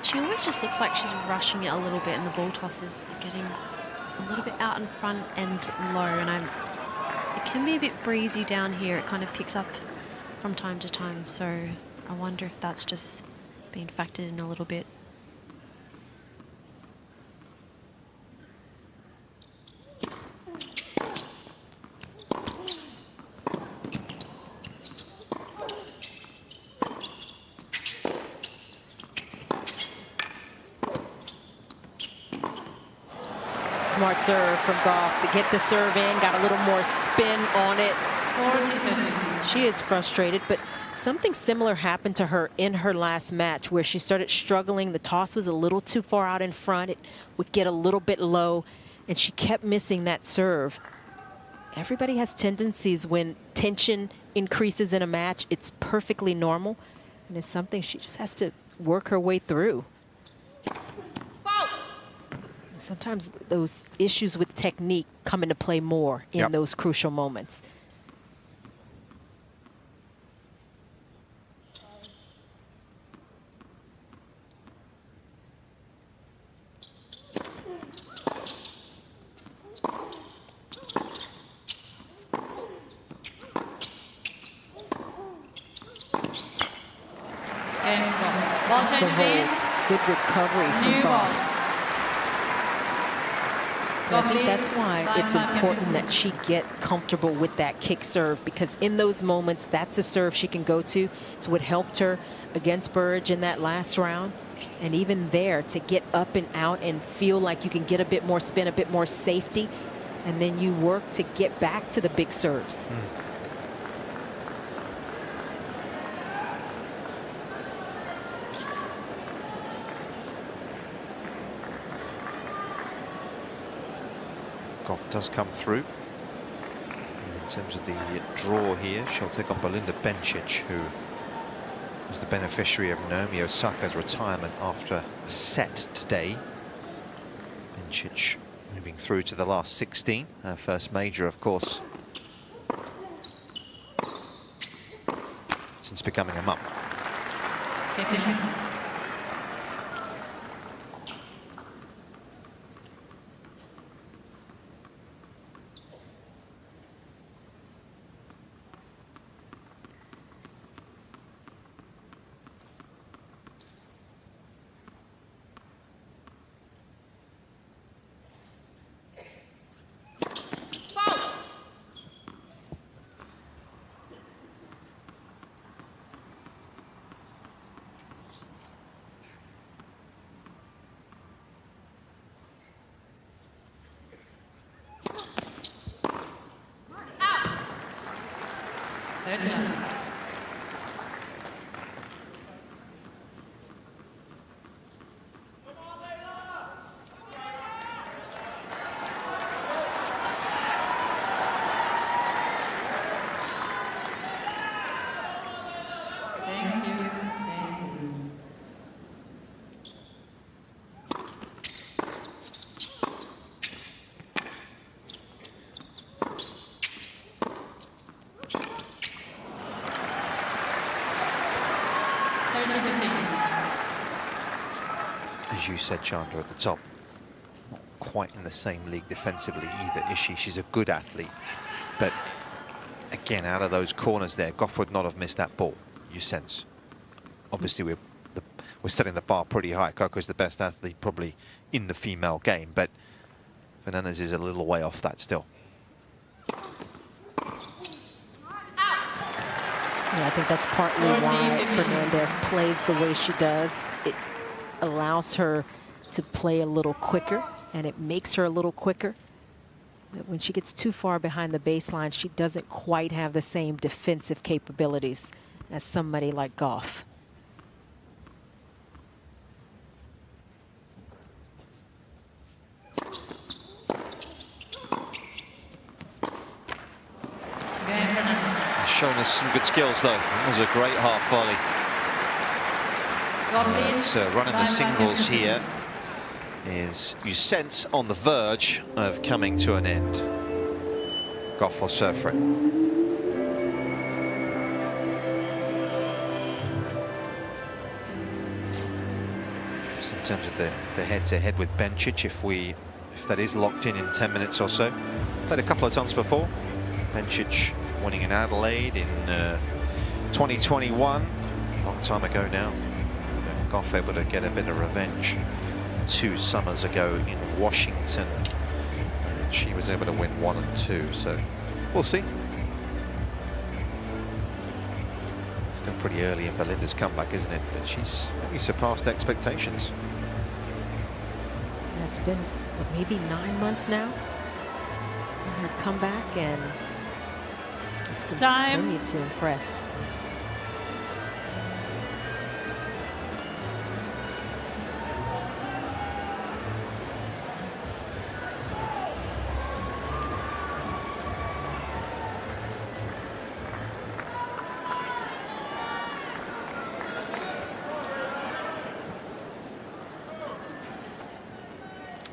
She always just looks like she's rushing it a little bit, and the ball toss is getting a little bit out in front and low, and it can be a bit breezy down here. It kind of picks up from time to time, so I wonder if that's just being factored in a little bit. Smart serve from Gauff to get the serve in, got a little more spin on it. She is frustrated, but something similar happened to her in her last match where she started struggling. The toss was a little too far out in front. It would get a little bit low, and she kept missing that serve. Everybody has tendencies when tension increases in a match. It's perfectly normal, and it's something she just has to work her way through. Sometimes those issues with technique come into play more in those crucial moments. Good recovery from Gauff. I think that's why it's important that she get comfortable with that kick serve, because in those moments, that's a serve she can go to. It's what helped her against Burge in that last round. And even there, to get up and out and feel like you can get a bit more spin, a bit more safety, and then you work to get back to the big serves. Gauff does come through. In terms of the draw here, she'll take on Belinda Bencic, who was the beneficiary of Naomi Osaka's retirement after a set today. Bencic moving through to the last 16, her first major, of course, since becoming a mum. 59. As you said, Chandra, at the top, not quite in the same league defensively either, is she? She's a good athlete, but again, out of those corners there, Gauff would not have missed that ball, you sense. Obviously, we're setting the bar pretty high. Coco's the best athlete probably in the female game, but Fernandez is a little way off that still. Yeah, I think that's partly why Fernandez plays the way she does. It allows her to play a little quicker, and it makes her a little quicker. But when she gets too far behind the baseline, she doesn't quite have the same defensive capabilities as somebody like Gauff. Shown us some good skills though. That was a great half volley. But running the singles here is, you sense, on the verge of coming to an end. Gauff will serve for it. Just in terms of the head-to-head with Bencic, if that is locked in 10 minutes or so. Played a couple of times before. Bencic winning in Adelaide in 2021, a long time ago now. Gauff able to get a bit of revenge 2 summers ago in Washington. And she was able to win 1 and 2, so we'll see. Still pretty early in Belinda's comeback, isn't it? But she's maybe surpassed expectations. It's been maybe 9 months now. Her comeback, and it's continued to impress.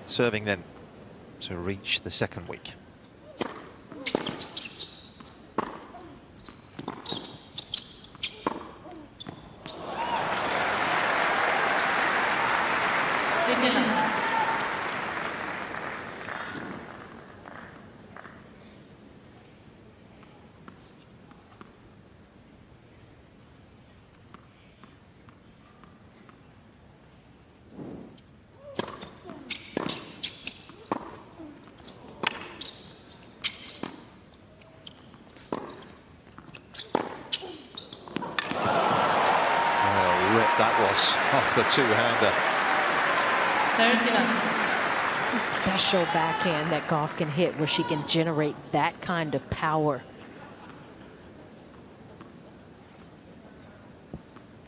Serving then to reach the second week. That was off the two-hander. It's a special backhand that Gauff can hit where she can generate that kind of power.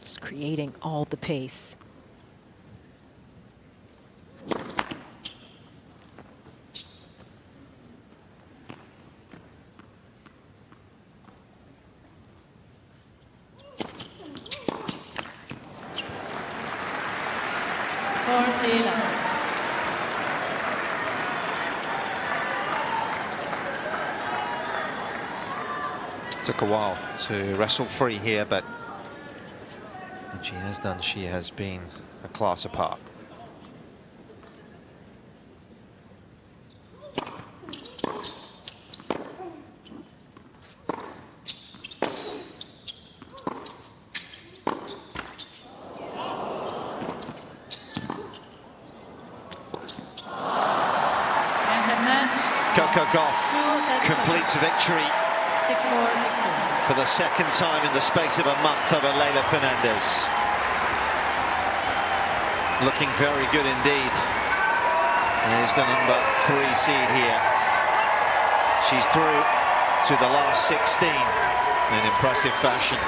Just creating all the pace. Took a while to wrestle free here, but what she has done, she has been a class apart. Gauff completes victory for the second time in the space of a month over Leylah Fernandez. Looking very good indeed. There's the number 3 seed here. She's through to the last 16 in impressive fashion.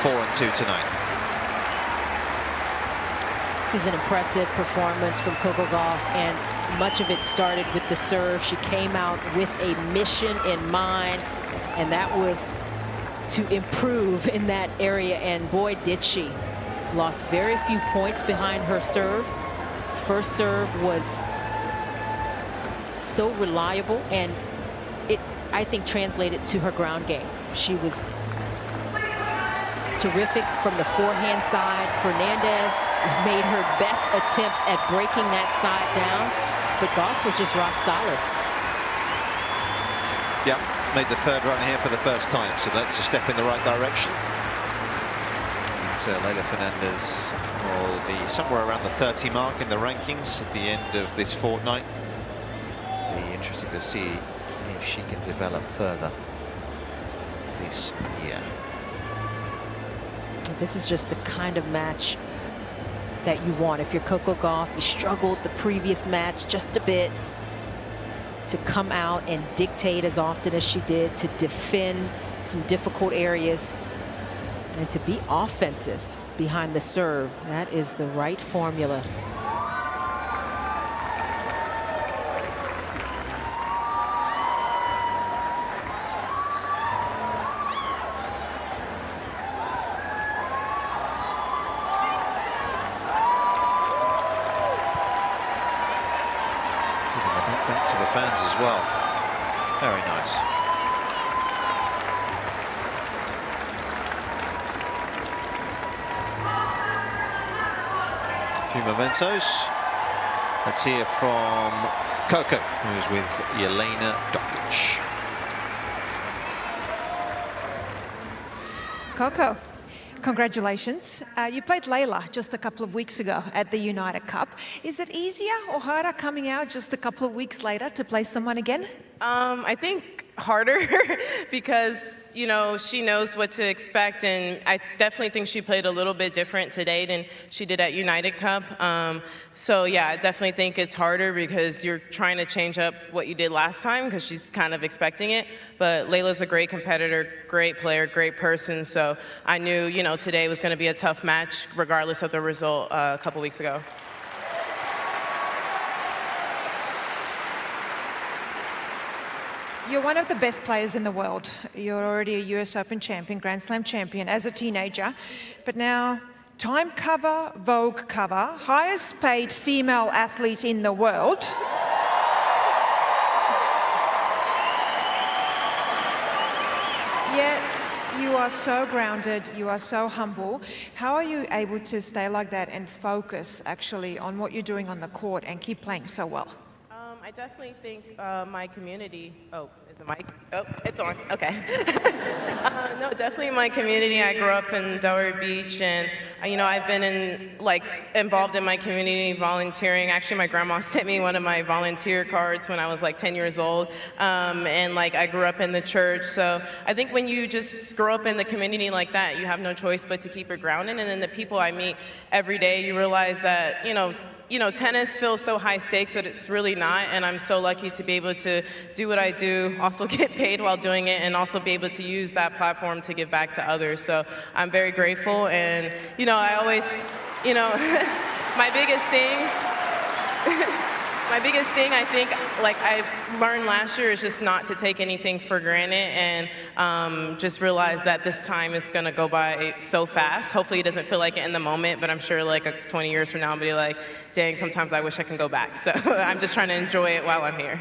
4-2 tonight. This was an impressive performance from Coco Gauff, and much of it started with the serve. She came out with a mission in mind, and that was to improve in that area, and boy, did she. Lost very few points behind her serve. First serve was so reliable, and it, I think, translated to her ground game. She was terrific from the forehand side. Fernandez made her best attempts at breaking that side down, but Gauff was just rock solid. Yep, made the third run here for the first time, so that's a step in the right direction. And Leylah Fernandez will be somewhere around the 30 mark in the rankings at the end of this fortnight. Be interesting to see if she can develop further this year. This is just the kind of match that you want. If you're Coco Gauff, you struggled the previous match just a bit, to come out and dictate as often as she did, to defend some difficult areas, and to be offensive behind the serve. That is the right formula. Back to the fans as well. Very nice. A few mementos. Let's hear from Coco, who's with Aryna Vukic. Coco, congratulations. You played Leylah just a couple of weeks ago at the United Cup. Is it easier or harder coming out just a couple of weeks later to play someone again? I think harder because, you know, she knows what to expect, and I definitely think she played a little bit different today than she did at United Cup. So yeah, I definitely think it's harder because you're trying to change up what you did last time because she's kind of expecting it. But Leylah's a great competitor, great player, great person. So I knew, you know, today was going to be a tough match regardless of the result a couple weeks ago. You're one of the best players in the world. You're already a US Open champion, Grand Slam champion as a teenager. But now, Time cover, Vogue cover, highest paid female athlete in the world. Yet, you are so grounded, you are so humble. How are you able to stay like that and focus actually on what you're doing on the court and keep playing so well? I definitely think my community, oh, is the mic? Oh, it's on, okay. No, definitely my community. I grew up in Delray Beach, and you know, I've been involved in my community, volunteering. Actually, my grandma sent me one of my volunteer cards when I was like 10 years old, and like I grew up in the church. So I think when you just grow up in the community like that, you have no choice but to keep it grounded. And then the people I meet every day, you realize that, you know, tennis feels so high stakes, but it's really not, and I'm so lucky to be able to do what I do, also get paid while doing it, and also be able to use that platform to give back to others. So I'm very grateful, and I always, my biggest thing I think, like I learned last year, is just not to take anything for granted, and just realize that this time is gonna go by so fast. Hopefully it doesn't feel like it in the moment, but I'm sure like 20 years from now I'll be like, dang, sometimes I wish I can go back. So I'm just trying to enjoy it while I'm here.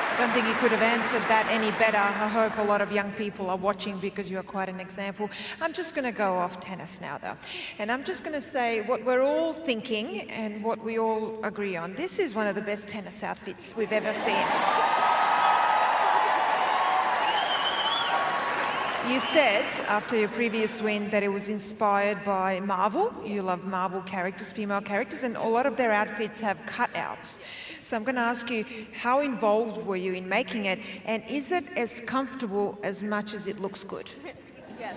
I don't think you could have answered that any better. I hope a lot of young people are watching because you are quite an example. I'm just going to go off tennis now, though. And I'm just going to say what we're all thinking and what we all agree on. This is one of the best tennis outfits we've ever seen. You said after your previous win that it was inspired by Marvel. You love Marvel characters, female characters, and a lot of their outfits have cutouts. So I'm going to ask you, how involved were you in making it, and is it as comfortable as much as it looks good? Yes.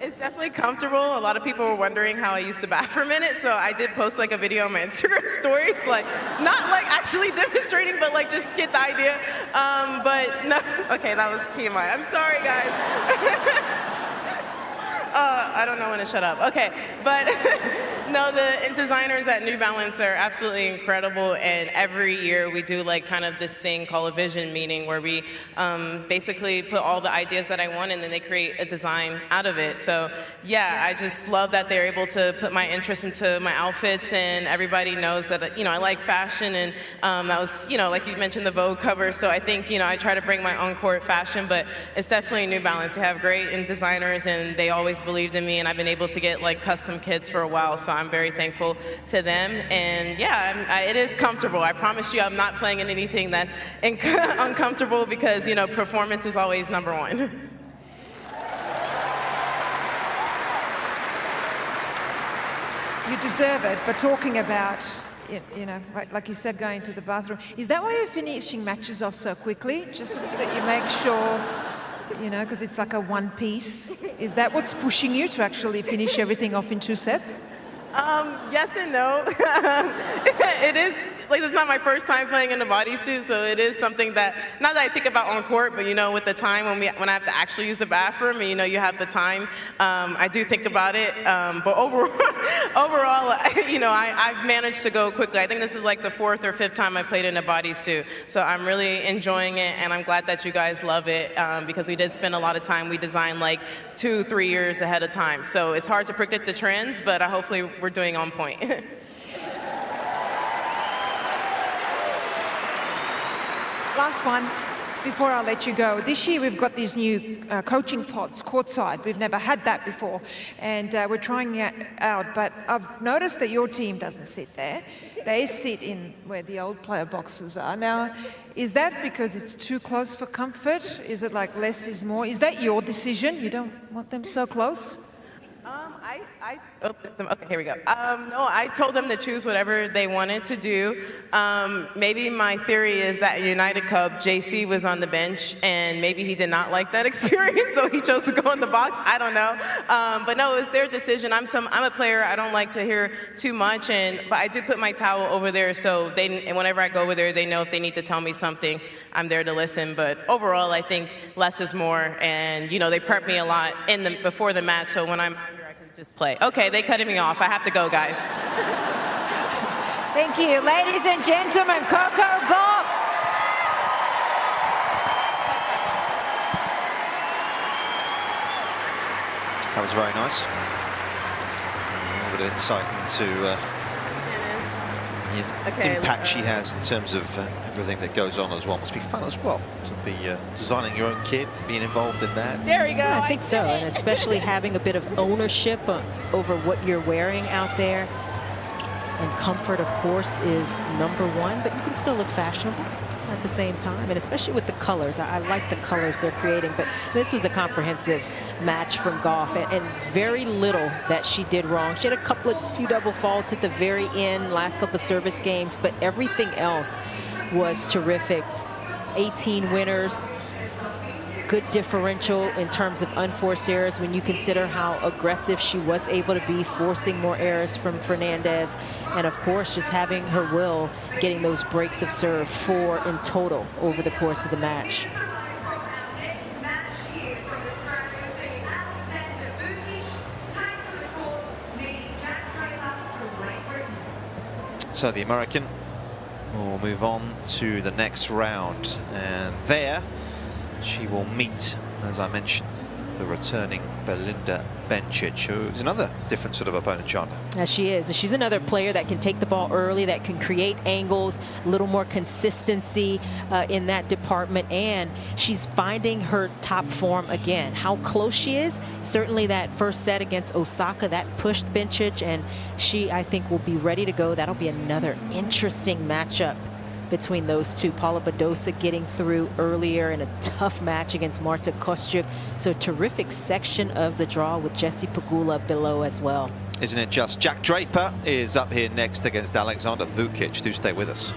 It's definitely comfortable. A lot of people were wondering how I used the bathroom in it, so I did post like a video on my Instagram stories, like not like actually demonstrating, but like just get the idea. But no, okay, that was TMI. I'm sorry, guys. I don't know when to shut up. Okay, but no, the designers at New Balance are absolutely incredible, and every year we do like kind of this thing called a vision meeting where we basically put all the ideas that I want and then they create a design out of it. So yeah, I just love that they're able to put my interest into my outfits, and everybody knows that I like fashion, and that was like you mentioned the Vogue cover. So I think I try to bring my on-court fashion, but it's definitely New Balance. They have great designers, and they always believed in me, and I've been able to get like custom kits for a while, so I'm very thankful to them. And yeah, it is comfortable. I promise you I'm not playing in anything that's uncomfortable, because performance is always number one. You deserve it, but talking about like you said, going to the bathroom, is that why you're finishing matches off so quickly? Just so that you make sure, because it's like a one piece. Is that what's pushing you to actually finish everything off in 2 sets? Yes and no. It is, like, it's not my first time playing in a bodysuit, so it is something that, not that I think about on court, but with the time when I have to actually use the bathroom, and you have the time, I do think about it. But overall, I've managed to go quickly. I think this is like the 4th or 5th time I played in a bodysuit, so I'm really enjoying it, and I'm glad that you guys love it, because we did spend a lot of time. We designed like 2-3 years ahead of time, so it's hard to predict the trends, but hopefully we're doing on point. Last one, before I let you go. This year we've got these new coaching pods courtside. We've never had that before, and we're trying it out, but I've noticed that your team doesn't sit there. They sit in where the old player boxes are. Now, is that because it's too close for comfort? Is it like less is more? Is that your decision? You don't want them so close? Okay, here we go. No, I told them to choose whatever they wanted to do. Maybe my theory is that in United Cup, JC was on the bench, and maybe he did not like that experience, so he chose to go in the box. I don't know. But no, it was their decision. I'm a player. I don't like to hear too much, but I do put my towel over there, so and whenever I go over there, they know if they need to tell me something, I'm there to listen. But overall, I think less is more, and they prep me a lot before the match, so when I'm just play. Okay, they cutting me off. I have to go, guys. Thank you. Ladies and gentlemen, Coco Gauff. That was very nice. A little bit of insight into the impact she has in terms of everything that goes on as well. Must be fun as well to be designing your own kit, being involved in that. There we go. Yeah, I think so, and especially having a bit of ownership over what you're wearing out there. And comfort, of course, is number one, but you can still look fashionable at the same time, and especially with the colors. I like the colors they're creating, but this was a comprehensive match from Gauff, and very little that she did wrong. She had a few double faults at the very end, last couple of service games, but everything else was terrific. 18 winners. good differential in terms of unforced errors when you consider how aggressive she was able to be, forcing more errors from Fernandez. And of course, just having her will, getting those breaks of serve, 4 in total over the course of the match. Next match here from Australia, see Aleksandar Vukic take to the court, meeting Draper from Great Britain. So the American will move on to the next round, and there she will meet, as I mentioned, the returning Belinda Bencic, who's another different sort of opponent, John. As she is. She's another player that can take the ball early, that can create angles, a little more consistency in that department, and she's finding her top form again. How close she is, certainly that first set against Osaka, that pushed Bencic, and she, I think, will be ready to go. That'll be another interesting matchup between those two. Paula Badosa getting through earlier in a tough match against Marta Kostyuk. So a terrific section of the draw with Jessie Pegula below as well. Isn't it just? Jack Draper is up here next against Aleksandar Vukic. Do stay with us.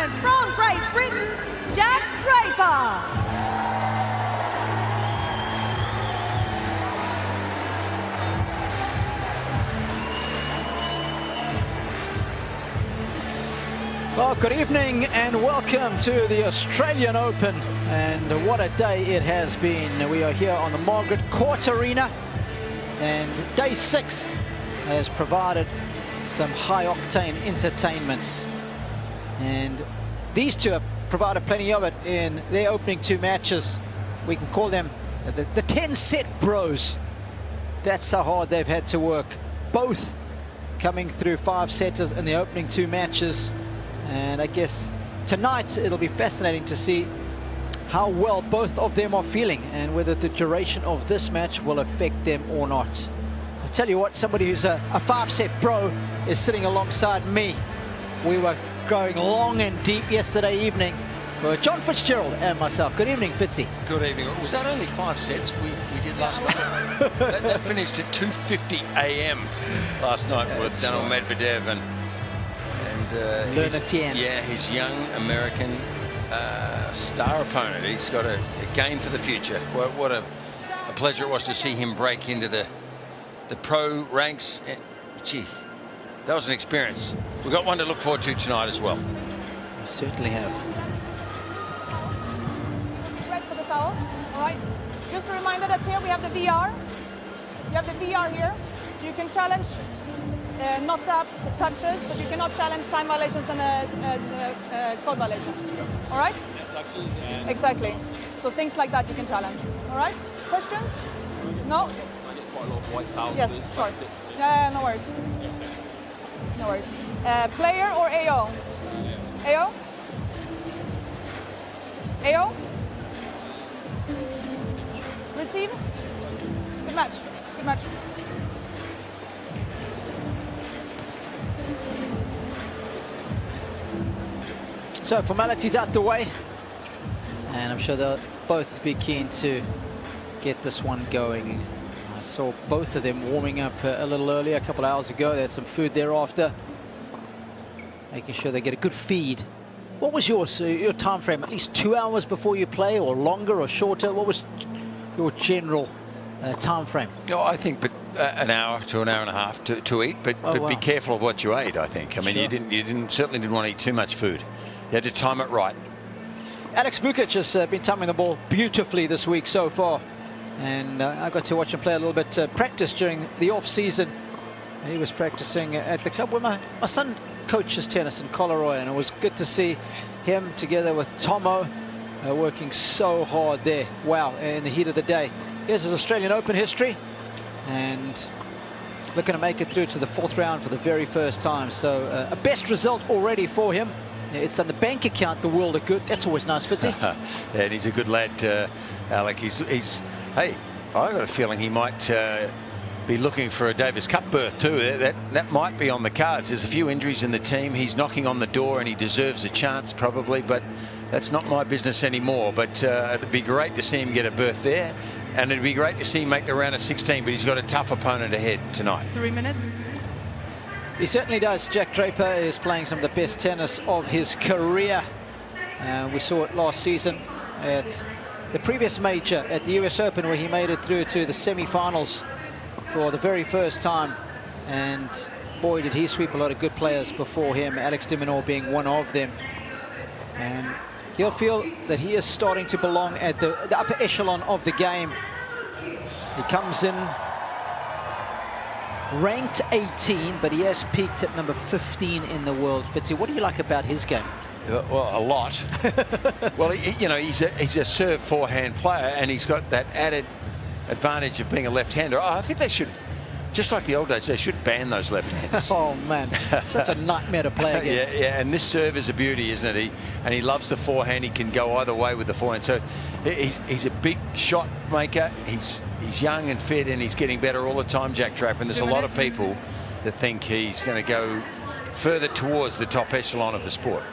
and from Great Britain, Jack Draper. Well, good evening and welcome to the Australian Open, and what a day it has been. We are here on the Margaret Court Arena, and day 6 has provided some high-octane entertainment, and these two have provided plenty of it in their opening 2 matches. We can call them the 10-set bros. That's how hard they've had to work, both coming through 5-setters in the opening 2 matches. And I guess tonight it'll be fascinating to see how well both of them are feeling and whether the duration of this match will affect them or not. I'll tell you what, somebody who's a 5-set bro is sitting alongside me. We were going long and deep yesterday evening for John Fitzgerald and myself. Good evening, Fitzy. Good evening. Was that only 5 sets we did last night? that finished at 2:50 a.m. last night with Daniil Medvedev and his young American star opponent. He's got a game for the future. What a pleasure it was to see him break into the pro ranks. Gee, that was an experience. We've got one to look forward to tonight as well. We certainly have. Ready for the towels, all right? Just a reminder that here we have the VR. You have the VR here, so you can challenge not taps, touches, but you cannot challenge time violations and code violations. All right? Exactly. So things like that you can challenge. All right? Questions? No? I get quite a lot of white towels. Yes, sure. Yeah, no worries. No worries. Player or AO? AO? AO? Receive? Good match. Good match. So formalities out the way, and I'm sure they'll both be keen to get this one going. I saw both of them warming up a little earlier, a couple of hours ago. They had some food thereafter, making sure they get a good feed. What was your time frame? At least 2 hours before you play, or longer or shorter? What was your general time frame? No, I think an hour to an hour and a half to eat, but be careful of what you ate. I think. I mean, Sure. you certainly didn't want to eat too much food. You had to time it right. Alex Vukic has been timing the ball beautifully this week so far, and I got to watch him play a little bit practice during the off-season. He was practicing at the club where my son coaches tennis in Coleroy, and it was good to see him together with Tomo working so hard there. Wow, in the heat of the day. Here's his Australian Open history, and looking to make it through to the 4th round for the very first time. So a best result already for him. It's on the bank account, the world of good. That's always nice, Fitzy. Yeah, and he's a good lad, Alec. Hey, I got a feeling he might be looking for a Davis Cup berth too. That might be on the cards. There's a few injuries in the team. He's knocking on the door, and he deserves a chance probably, but that's not my business anymore. But it'd be great to see him get a berth there, and it'd be great to see him make the round of 16, but he's got a tough opponent ahead tonight. 3 minutes. He certainly does. Jack Draper is playing some of the best tennis of his career. We saw it last season at the previous major at the US Open, where he made it through to the semi-finals for the very first time. And boy, did he sweep a lot of good players before him, Alex de Minaur being one of them. And he'll feel that he is starting to belong at the upper echelon of the game. He comes in ranked 18, but he has peaked at number 15 in the world. Fitzy, what do you like about his game? Well, a lot. Well, he's a serve forehand player, and he's got that added advantage of being a left-hander. I think they should, just like the old days, they should ban those left-handers. Oh man, such a nightmare to play against. Yeah, and this serve is a beauty, isn't it? He loves the forehand. He can go either way with the forehand. So he's a big shot maker. He's young and fit, and he's getting better all the time, Jack Draper. And there's a lot of people that think he's going to go further towards the top echelon of the sport.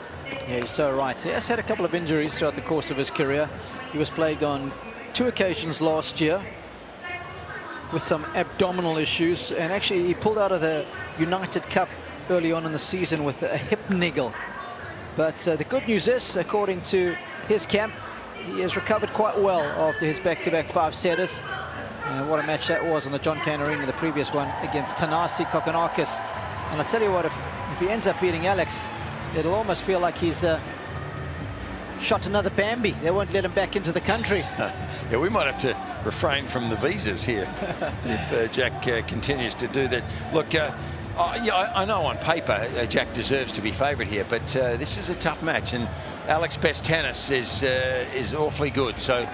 Yeah, you're so right. He has had a couple of injuries throughout the course of his career. He was plagued on 2 occasions last year with some abdominal issues, and actually he pulled out of the United Cup early on in the season with a hip niggle. But the good news is, according to his camp, he has recovered quite well after his back-to-back 5-setters. What a match that was on the John Cain Arena, the previous one against Thanasi Kokkinakis. And I tell you what, if he ends up beating Alex, it'll almost feel like he's shot another Bambi. They won't let him back into the country. Yeah, we might have to refrain from the visas here if Jack continues to do that. Look, yeah, I know on paper Jack deserves to be favourite here, but this is a tough match, and Alex's best tennis is awfully good. So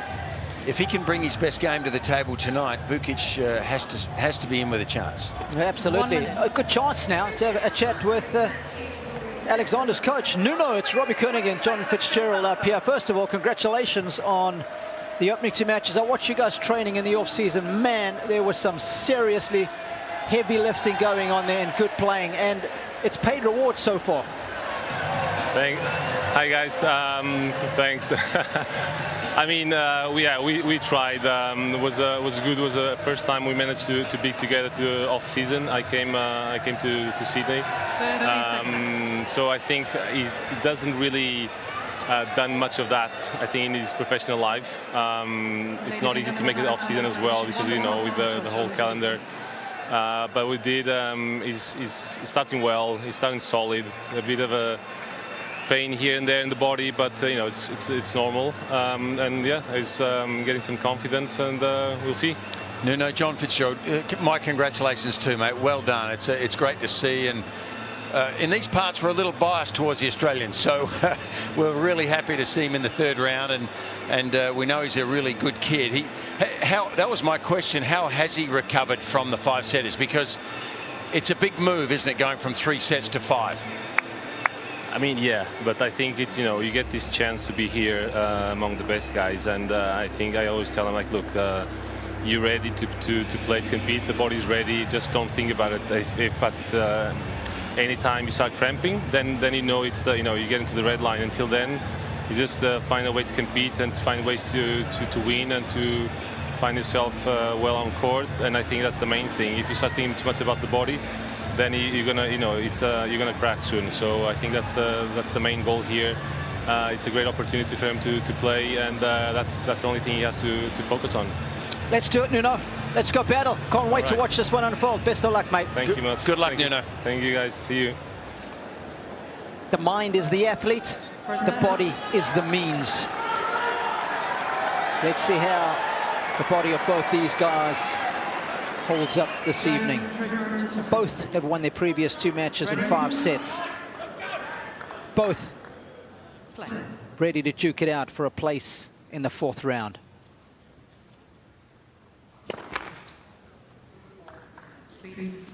if he can bring his best game to the table tonight, Vukic has to be in with a chance. Absolutely, a good chance now to have a chat with Alexander's coach. Nuno, it's Robbie Koenig and John Fitzgerald up here. First of all, congratulations on the opening 2 matches. I watched you guys training in the off-season. Man, there was some seriously heavy lifting going on there and good playing, and it's paid rewards so far. Hi guys, thanks. I mean, we tried. It was good. It was the first time we managed to be together to off season. I came to Sydney. So I think he doesn't really done much of that, I think, in his professional life. It's not easy to make it off season as well, because, you know, with the whole calendar. But we did. He's starting well. He's starting solid. A bit of a pain here and there in the body, but you know, it's normal. And yeah, he's getting some confidence, and we'll see. No, John Fitzgerald, my congratulations too, mate. Well done. It's great to see, and in these parts we're a little biased towards the Australians, so we're really happy to see him in the 3rd round, and we know he's a really good kid. That was my question. How has he recovered from the 5-setters? Because it's a big move, isn't it, going from 3 sets to 5? I mean, yeah, but I think it's, you know, you get this chance to be here among the best guys, and I think I always tell them, like, look, you're ready to play, to compete. The body's ready. Just don't think about it. If at any time you start cramping, then you know it's you know, you get into the red line. Until then, you just find a way to compete and find ways to win and to find yourself well on court. And I think that's the main thing. If you start thinking too much about the body, then you're gonna, you know, you're gonna crack soon. So I think that's the main goal here. It's a great opportunity for him to play, and that's the only thing he has to focus on. Let's do it, Nuno. Let's go battle. Can't wait to watch this one unfold. Best of luck, mate. Thank you much. Good luck, Nuno. Thank you, guys. See you. The mind is the athlete. The body is the means. Let's see how the body of both these guys holds up this evening. Both have won their previous 2 matches in 5 sets. Both ready to duke it out for a place in the 4th round. Please.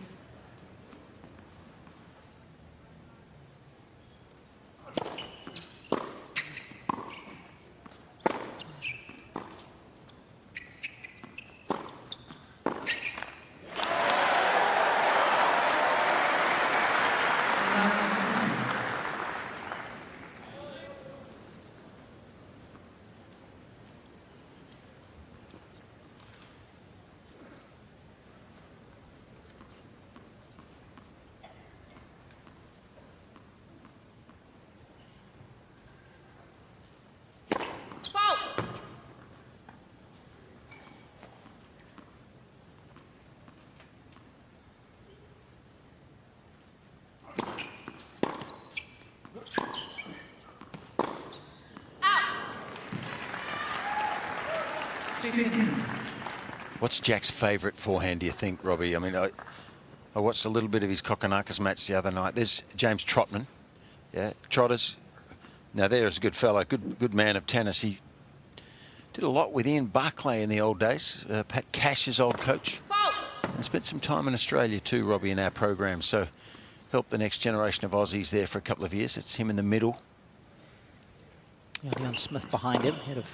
What's Jack's favourite forehand, do you think, Robbie? I mean, I watched a little bit of his Kokkinakis match the other night. There's James Trotman. Yeah, Trotters. Now there's a good fellow, good man of tennis. He did a lot with Ian Barclay in the old days, Pat Cash's old coach. And spent some time in Australia too, Robbie, in our program. So helped the next generation of Aussies there for a couple of years. It's him in the middle. Leon Smith behind him, head of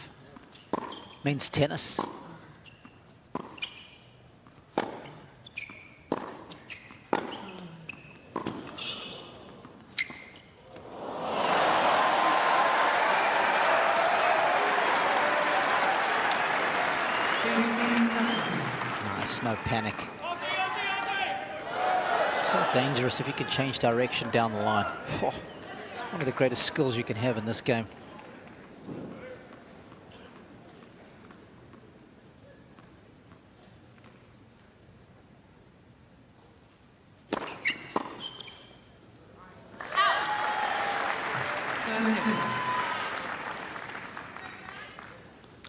men's tennis. Nice, no panic. It's so dangerous if you can change direction down the line. Oh, One of the greatest skills you can have in this game.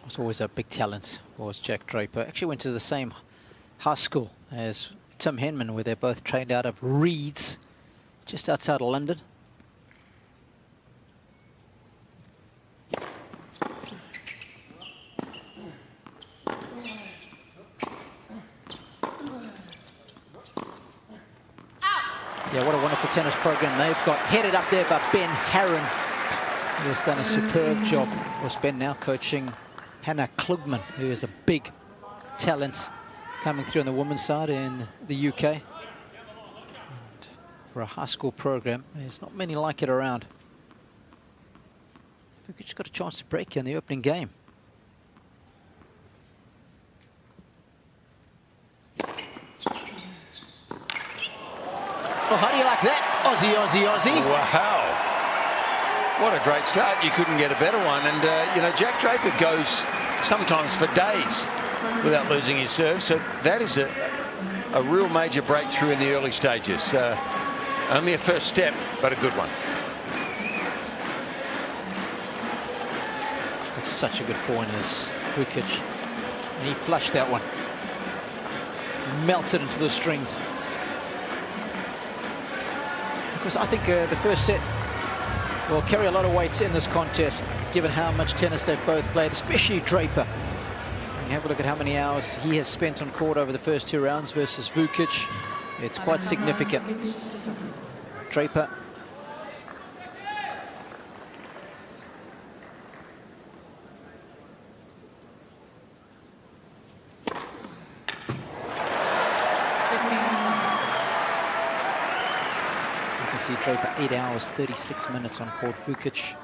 Was always a big talent, was Jack Draper. Actually went to the same high school as Tim Henman, where they're both trained out of Reeds, just outside of London. Yeah, what a wonderful tennis program they've got, headed up there by Ben Harron, who has done a superb job. Of course, Ben now coaching Hannah Klugman, who is a big talent coming through on the women's side in the UK. And for a high school program, there's not many like it around. Vukic got a chance to break in the opening game. Oh, how do you like that? Aussie, Aussie, Aussie. Wow. What a great start. You couldn't get a better one. And, you know, Jack Draper goes sometimes for days without losing his serve. So that is a real major breakthrough in the early stages. Only a first step, but a good one. It's such a good forehand as Vukic. And he flushed that one. Melted into the strings. Because I think the first set will carry a lot of weight in this contest, given how much tennis they've both played, especially Draper. And have a look at how many hours he has spent on court over the first 2 rounds versus Vukic. It's quite significant. Draper. See Draper 8 hours 36 minutes on court. Vukic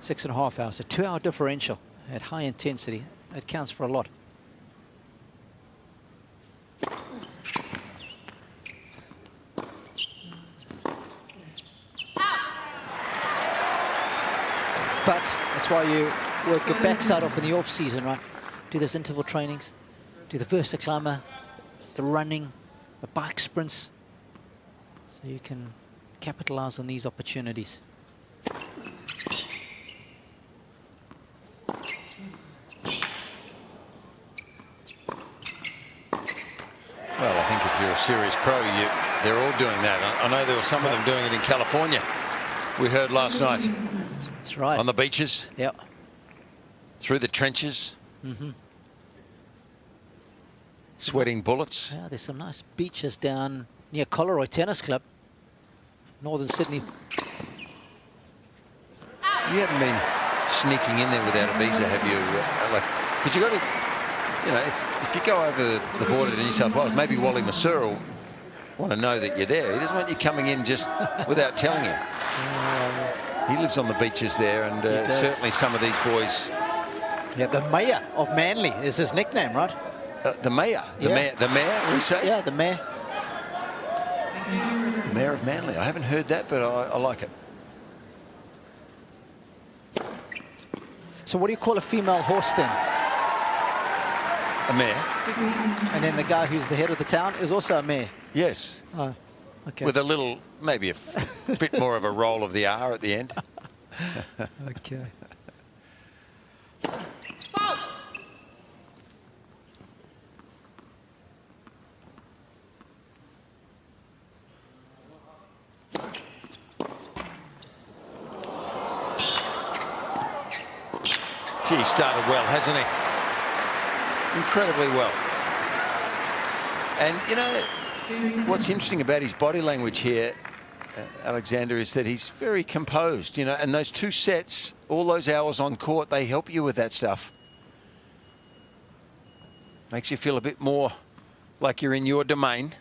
6.5 hours. A 2-hour differential at high intensity. That counts for a lot. But that's why you work your backside off in the off season, right? Do those interval trainings, do the Versa climber, the running, the bike sprints, so you can capitalize on these opportunities. Well, I think if you're a serious pro, they're all doing that. I know there were some of them doing it in California. We heard last night. That's right. On the beaches. Yep. Through the trenches. Mm-hmm. Sweating bullets. Yeah, there's some nice beaches down near Coleroy Tennis Club, Northern Sydney. You haven't been sneaking in there without a visa, have you? Because you got to, you know, if you go over the border to New South Wales, maybe Wally Masur will want to know that you're there. He doesn't want you coming in just without telling him. He lives on the beaches there, and certainly some of these boys. Yeah, the mayor of Manly is his nickname, right? The mayor? The mayor, what do you say? Yeah, the mayor. Mayor of Manly. I haven't heard that, but I like it. So what do you call a female horse then? A mare. And then the guy who's the head of the town is also a mayor? Yes. Oh, okay. With a little, maybe a bit more of a roll of the R at the end. Okay. Gee, started well, hasn't he? Incredibly well. And, you know, what's interesting about his body language here, Alexander, is that he's very composed, you know, and those 2 sets, all those hours on court, they help you with that stuff. Makes you feel a bit more like you're in your domain.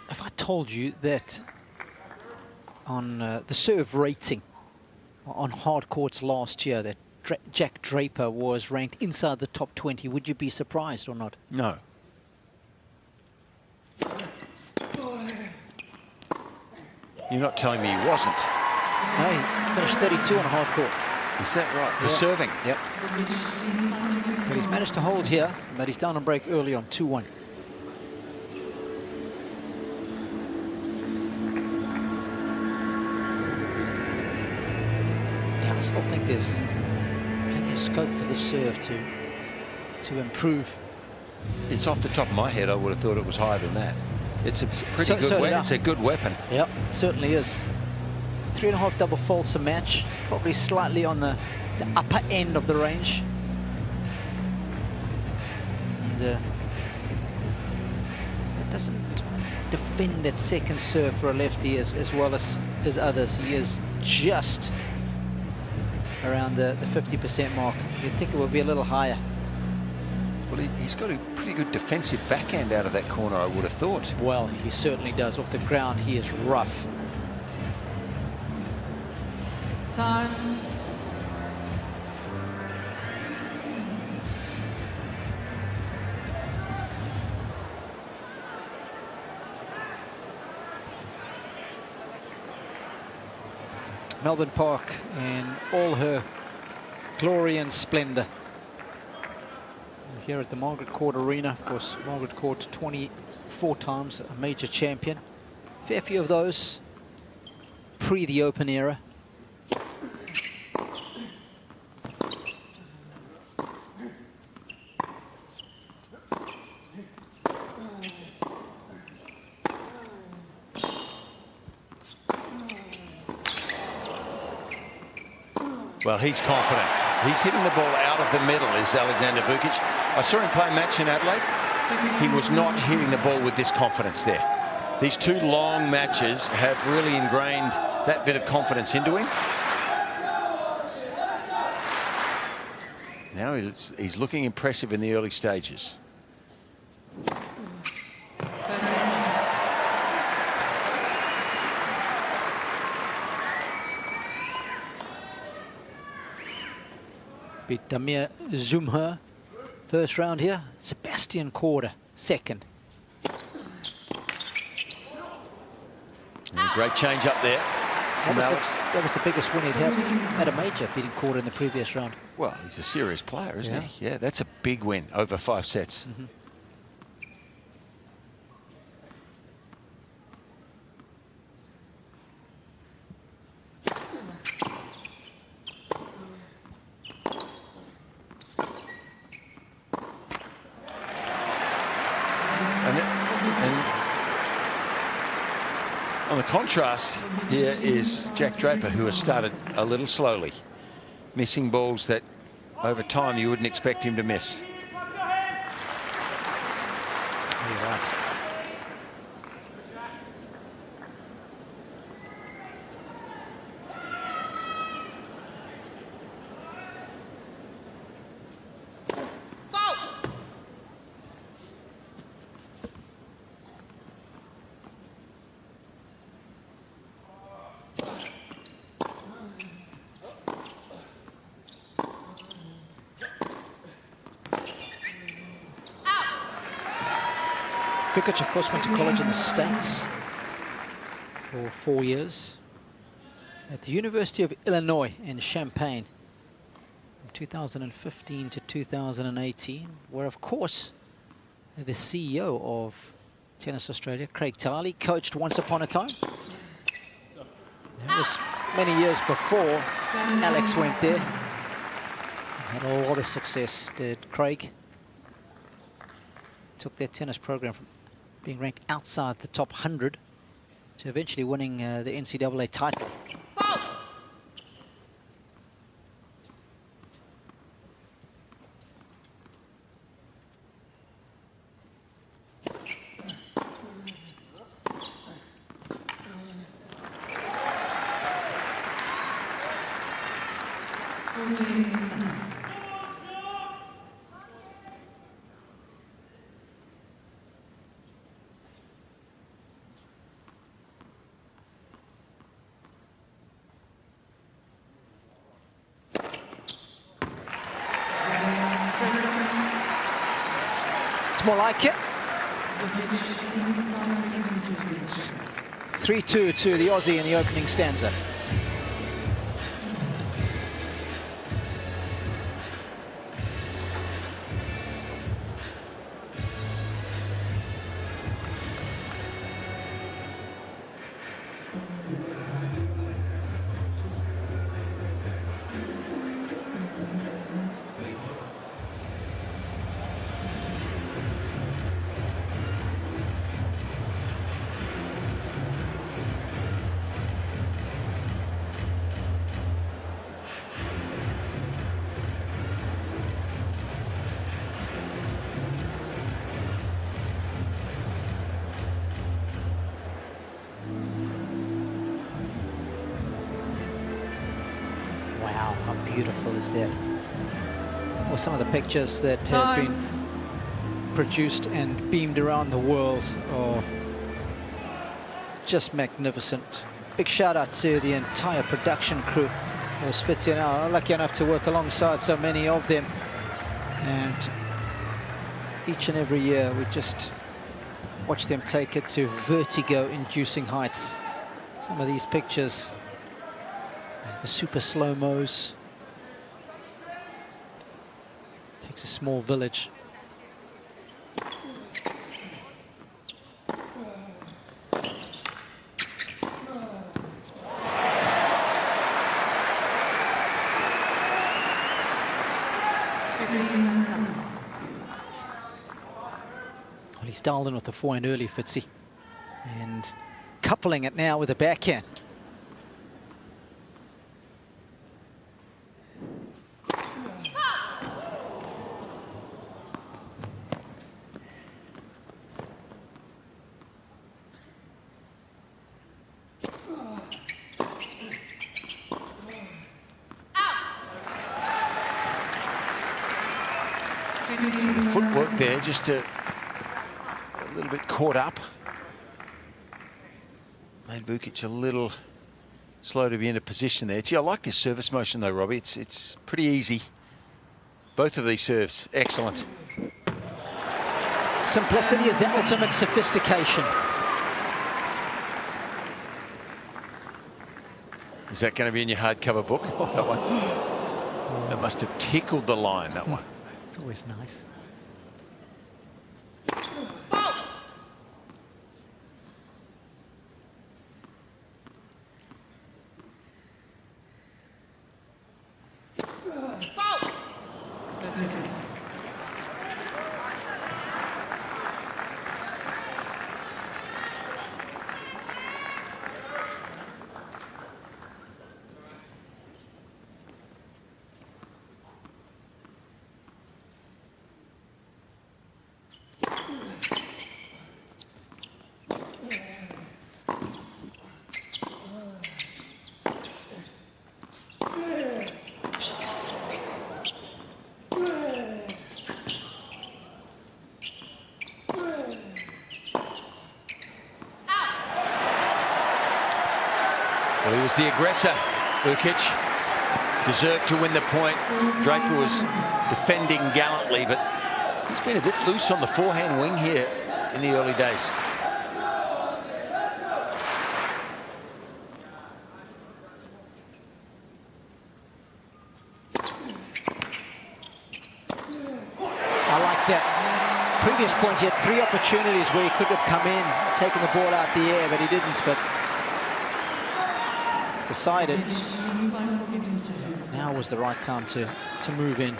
If I told you that on the serve rating on hard courts last year that Jack Draper was ranked inside the top 20, would you be surprised or not? No. You're not telling me he wasn't. No, he finished 32 on hard court. Is that right? For serving? Yep. But he's managed to hold here, but he's down on break early on 2-1. Yeah, I still think there's plenty of scope for this serve to improve. It's off the top of my head, I would have thought it was higher than that. It's a pretty good weapon. It's a good weapon. Yep, it certainly is. 3.5 double faults a match, probably slightly on the upper end of the range. And it doesn't defend that second serve for a lefty as well as others. He is just around the 50% mark. You'd think it would be a little higher. Well, he's got a pretty good defensive backhand out of that corner, I would have thought. Well, he certainly does. Off the ground, he is rough. Time. Melbourne Park in all her glory and splendor. Here at the Margaret Court Arena, of course, Margaret Court 24 times a major champion. Fair few of those pre the Open era. Well, he's confident. He's hitting the ball out of the middle, is Aleksandar Vukic. I saw him play a match in Adelaide. He was not hitting the ball with this confidence there. These two long matches have really ingrained that bit of confidence into him. Now he's looking impressive in the early stages. Beat Damir Zumher first round here. Sebastian Korda second. Great change up there from Alex. That was the biggest win he'd had at a major, beating Korda in the previous round. Well, he's a serious player, isn't he? Yeah, that's a big win over 5 sets. Mm-hmm. On the contrast, here is Jack Draper, who has started a little slowly, missing balls that over time you wouldn't expect him to miss. You're right. Vukic, of course, went to college in the States for 4 years at the University of Illinois in Champaign from 2015 to 2018, where, of course, the CEO of Tennis Australia, Craig Tiley, coached once upon a time. That was many years before Alex went there. Had a lot of success, did Craig. Took their tennis program from being ranked outside the top 100 to eventually winning the NCAA title. It's more like it. 3-2 to the Aussie in the opening stanza. Wow, how beautiful is that? Well, some of the pictures that have been produced and beamed around the world are just magnificent. Big shout out to the entire production crew. As Fitzy and I are lucky enough to work alongside so many of them. And each and every year we just watch them take it to vertigo-inducing heights. Some of these pictures, the super slow-mos. Takes a small village. Well, he's dialed in with the forehand early, Fitzy, and coupling it now with a backhand. Footwork there, just a little bit caught up. Made Vukic a little slow to be in a position there. Gee, I like this service motion though, Robbie. It's pretty easy. Both of these serves, excellent. Simplicity is the ultimate sophistication. Is that going to be in your hardcover book? That one. That must have tickled the line, that one. It's always nice. Well, he was the aggressor. Vukic deserved to win the point. Draper was defending gallantly, but he's been a bit loose on the forehand wing here in the early days. I like that. Previous point, he had 3 opportunities where he could have come in, taken the ball out the air, but he didn't. But decided now was the right time to move in.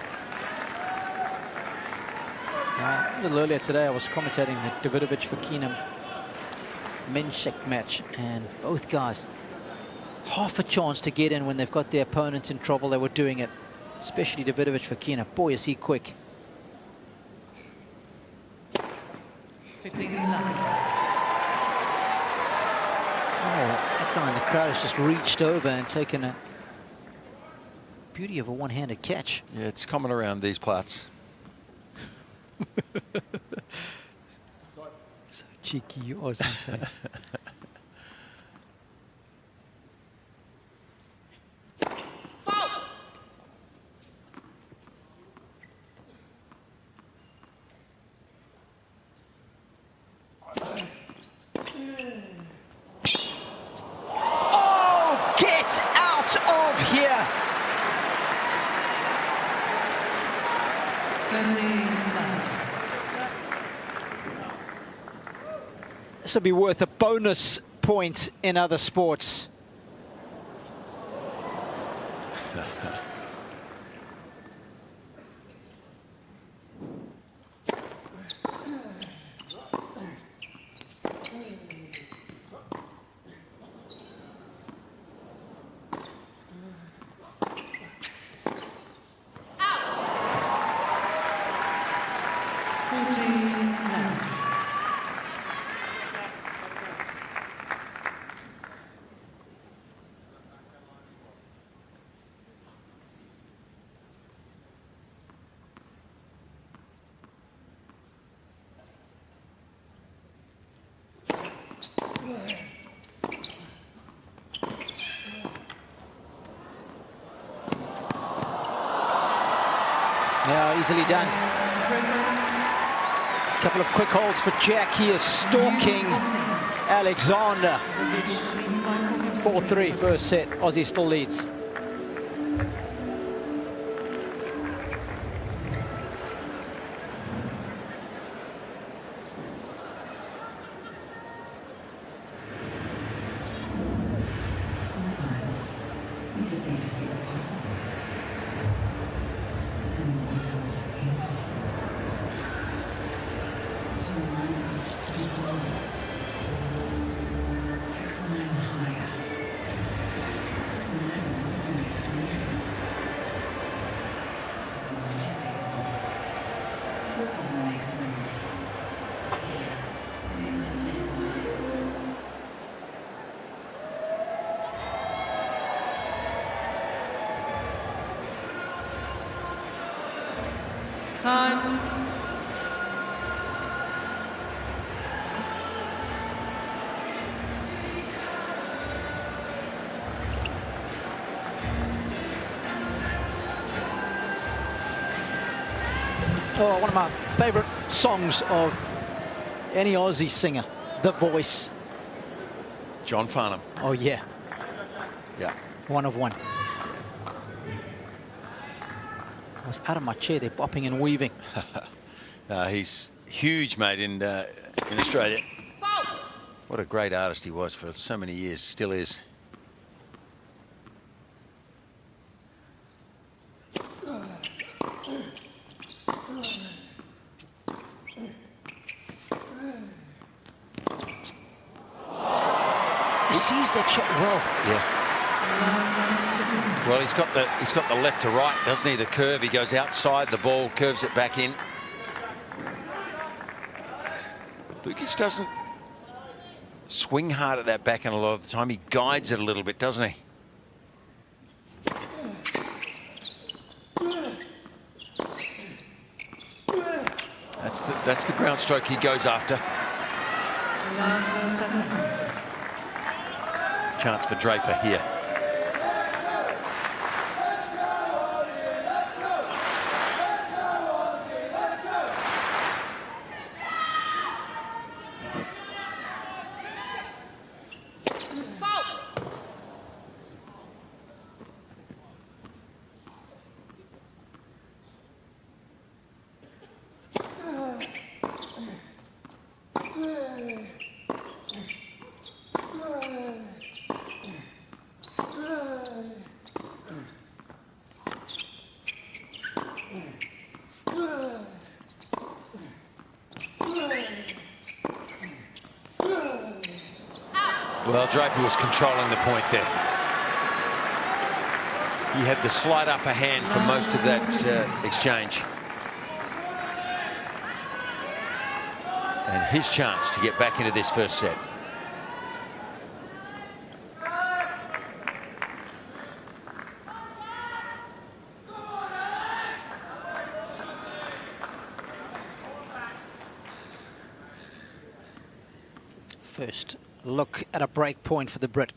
A little earlier today I was commentating that Davidovic for Keenum men's check match, and both guys half a chance to get in when they've got their opponents in trouble. They were doing it, especially Davidovich Fokina. Boy, is he quick. 15-11. That guy in the crowd has just reached over and taken a beauty of a one-handed catch. Yeah, it's common around these parts. So cheeky, you Aussie say. Oh, get out of here! 13-11. This will be worth a bonus point in other sports. Yeah, easily done. A couple of quick holds for Jack. He is stalking Aleksandar. 4-3 first set. Aussie still leads. Sometimes we just need to see the possible. And we thought the impossible. To remind us to be bold. To climb higher. To know what the next one is. So much bigger. What's the next move? Here, in the next one. Time. Oh, one of my favorite songs of any Aussie singer, The Voice. John Farnham. Oh, yeah. Yeah. One of one. I was out of my chair there, bopping and weaving. He's huge, mate, in Australia. What a great artist he was for so many years, still is. He sees that shot well. Yeah. Well, he's got the left to right, doesn't he? The curve. He goes outside the ball, curves it back in. Vukic doesn't swing hard at that backhand a lot of the time. He guides it a little bit, doesn't he? That's the ground stroke he goes after. Chance for Draper here. Well, Draper was controlling the point there. He had the slight upper hand for most of that exchange. And his chance to get back into this first set. First look at a break point for the Brit.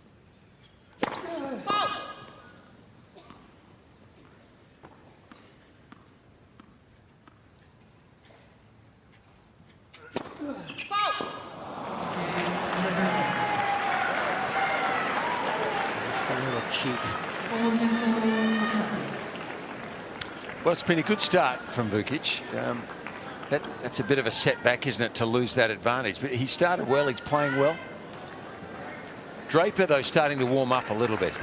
Well, it's been a good start from Vukic. That's a bit of a setback, isn't it, to lose that advantage? But he started well. He's playing well. Draper, though, starting to warm up a little bit.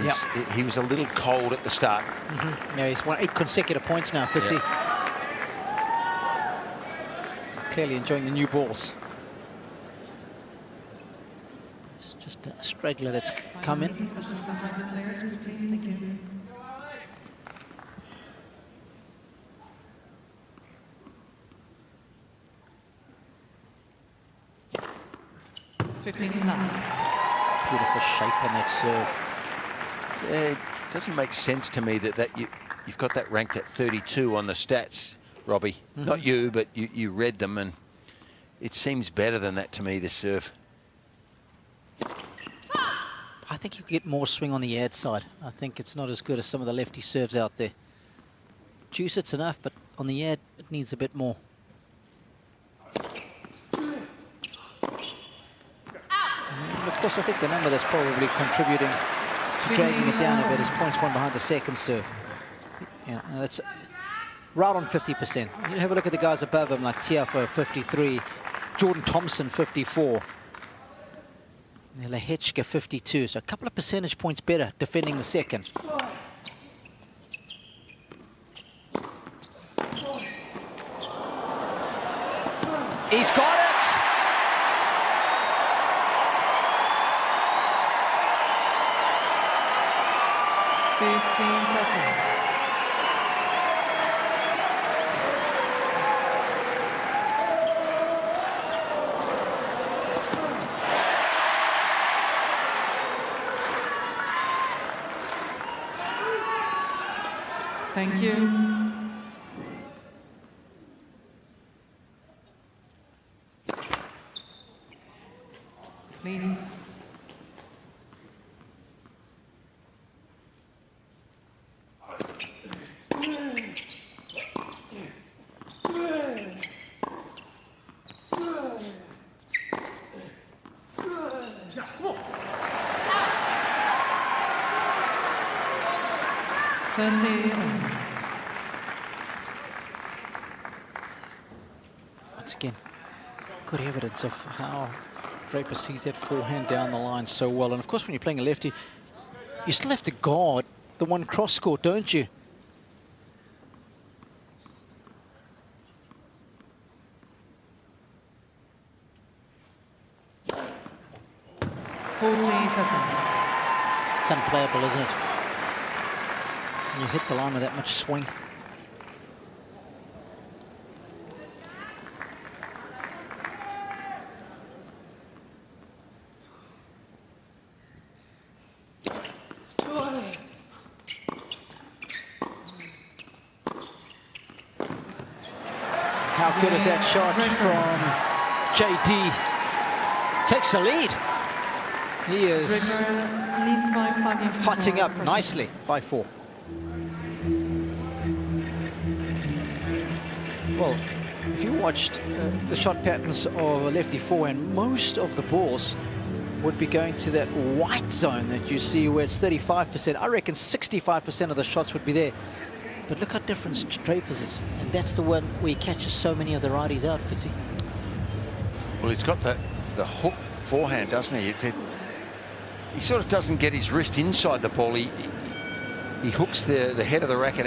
He was a little cold at the start. Yeah, he's won 8 consecutive points now, Fitzy. Clearly enjoying the new balls. It's just a straggler that's come in. Beautiful shape on that serve. Yeah, it doesn't make sense to me that you've got that ranked at 32 on the stats, Robbie. Not you, but you read them, and it seems better than that to me, this serve. I think you get more swing on the ad side. I think it's not as good as some of the lefty serves out there. Juice, it's enough, but on the ad, it needs a bit more. And of course, I think the number that's probably contributing to dragging it down a bit is points won behind the second serve. Yeah, that's right on 50%. You have a look at the guys above him, like Tiafo, 53, Jordan Thompson, 54, Lehechka, 52. So a couple of percentage points better defending the second. He's got it! Thank you. Please. Once again, good evidence of how Draper sees that forehand down the line so well. And of course, when you're playing a lefty, you still have to guard the one cross court, don't you? It's unplayable, isn't it? You hit the line with that much swing. How good is that shot from JD? Takes the lead. He is hotting up nicely, 5-4. Well, if you watched the shot patterns of a lefty forehand, most of the balls would be going to that white zone that you see where it's 35%. I reckon 65% of the shots would be there. But look how different Draper's is. And that's the one where he catches so many of the righties out, Fitzy. Well, he's got the hook forehand, doesn't he? He sort of doesn't get his wrist inside the ball. he hooks the head of the racket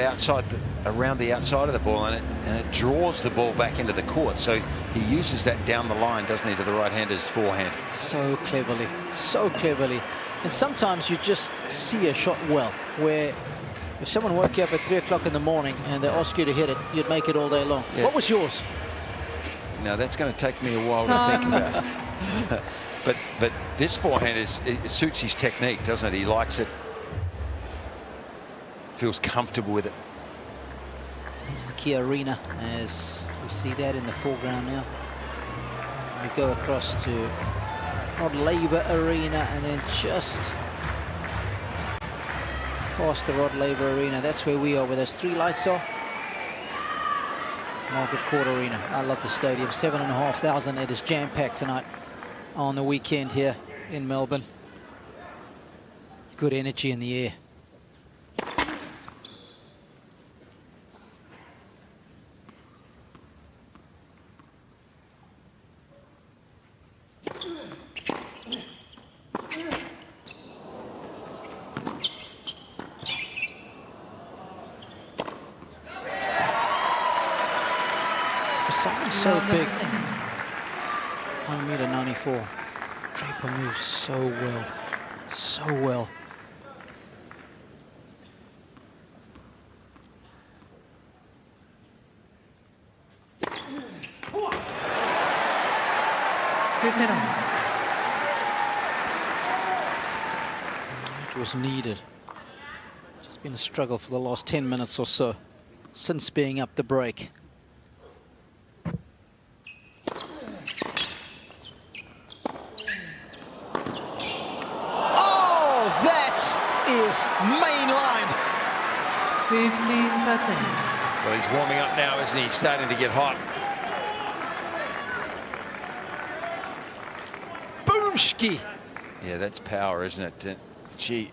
around the outside of the ball, and it draws the ball back into the court. So he uses that down the line, doesn't he, to the right-hander's forehand. So cleverly, so cleverly. And sometimes you just see a shot well, where if someone woke you up at 3 o'clock in the morning and they ask you to hit it, you'd make it all day long. Yeah. What was yours? Now that's going to take me a while to think about. but this forehand it suits his technique, doesn't it? He likes it. Feels comfortable with it. Here's the key arena as we see that in the foreground now. We go across to Rod Laver Arena and then just past the Rod Laver Arena. That's where we are, where those 3 lights are. Margaret Court Arena. I love the stadium. 7,500. It is jam-packed tonight on the weekend here in Melbourne. Good energy in the air. So big, 1m94. Draper moves so well, so well. It was needed. Just been a struggle for the last 10 minutes or so since being up the break. Mainline. 15-13. Well, he's warming up now, isn't he? He's starting to get hot. Boomski. Yeah, that's power, isn't it? Gee,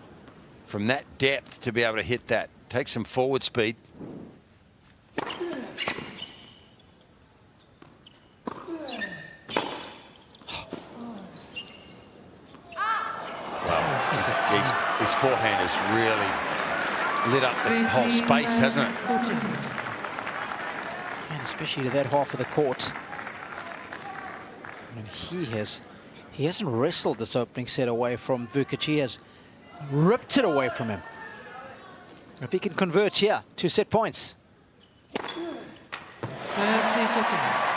from that depth to be able to hit that, take some forward speed. His forehand has really lit up the whole space, hasn't it? And especially to that half of the court. And he hasn't wrestled this opening set away from Vukic. He has ripped it away from him. If he can convert here, 2 set points. 30-14.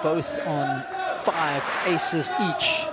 Both on 5 aces each.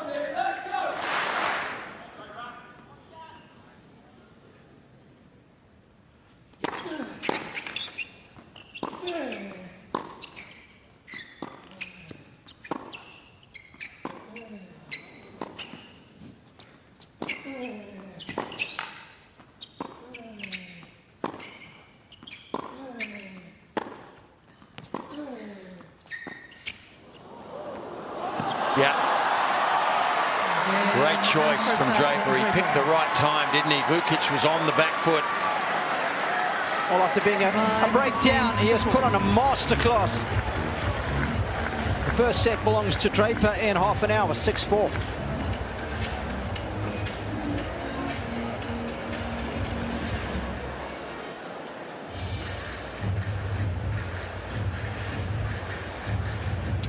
Choice from Draper. He picked the right time, didn't he? Vukic was on the back foot. Well, after being a breakdown, he has put on a masterclass. The first set belongs to Draper in half an hour, 6-4.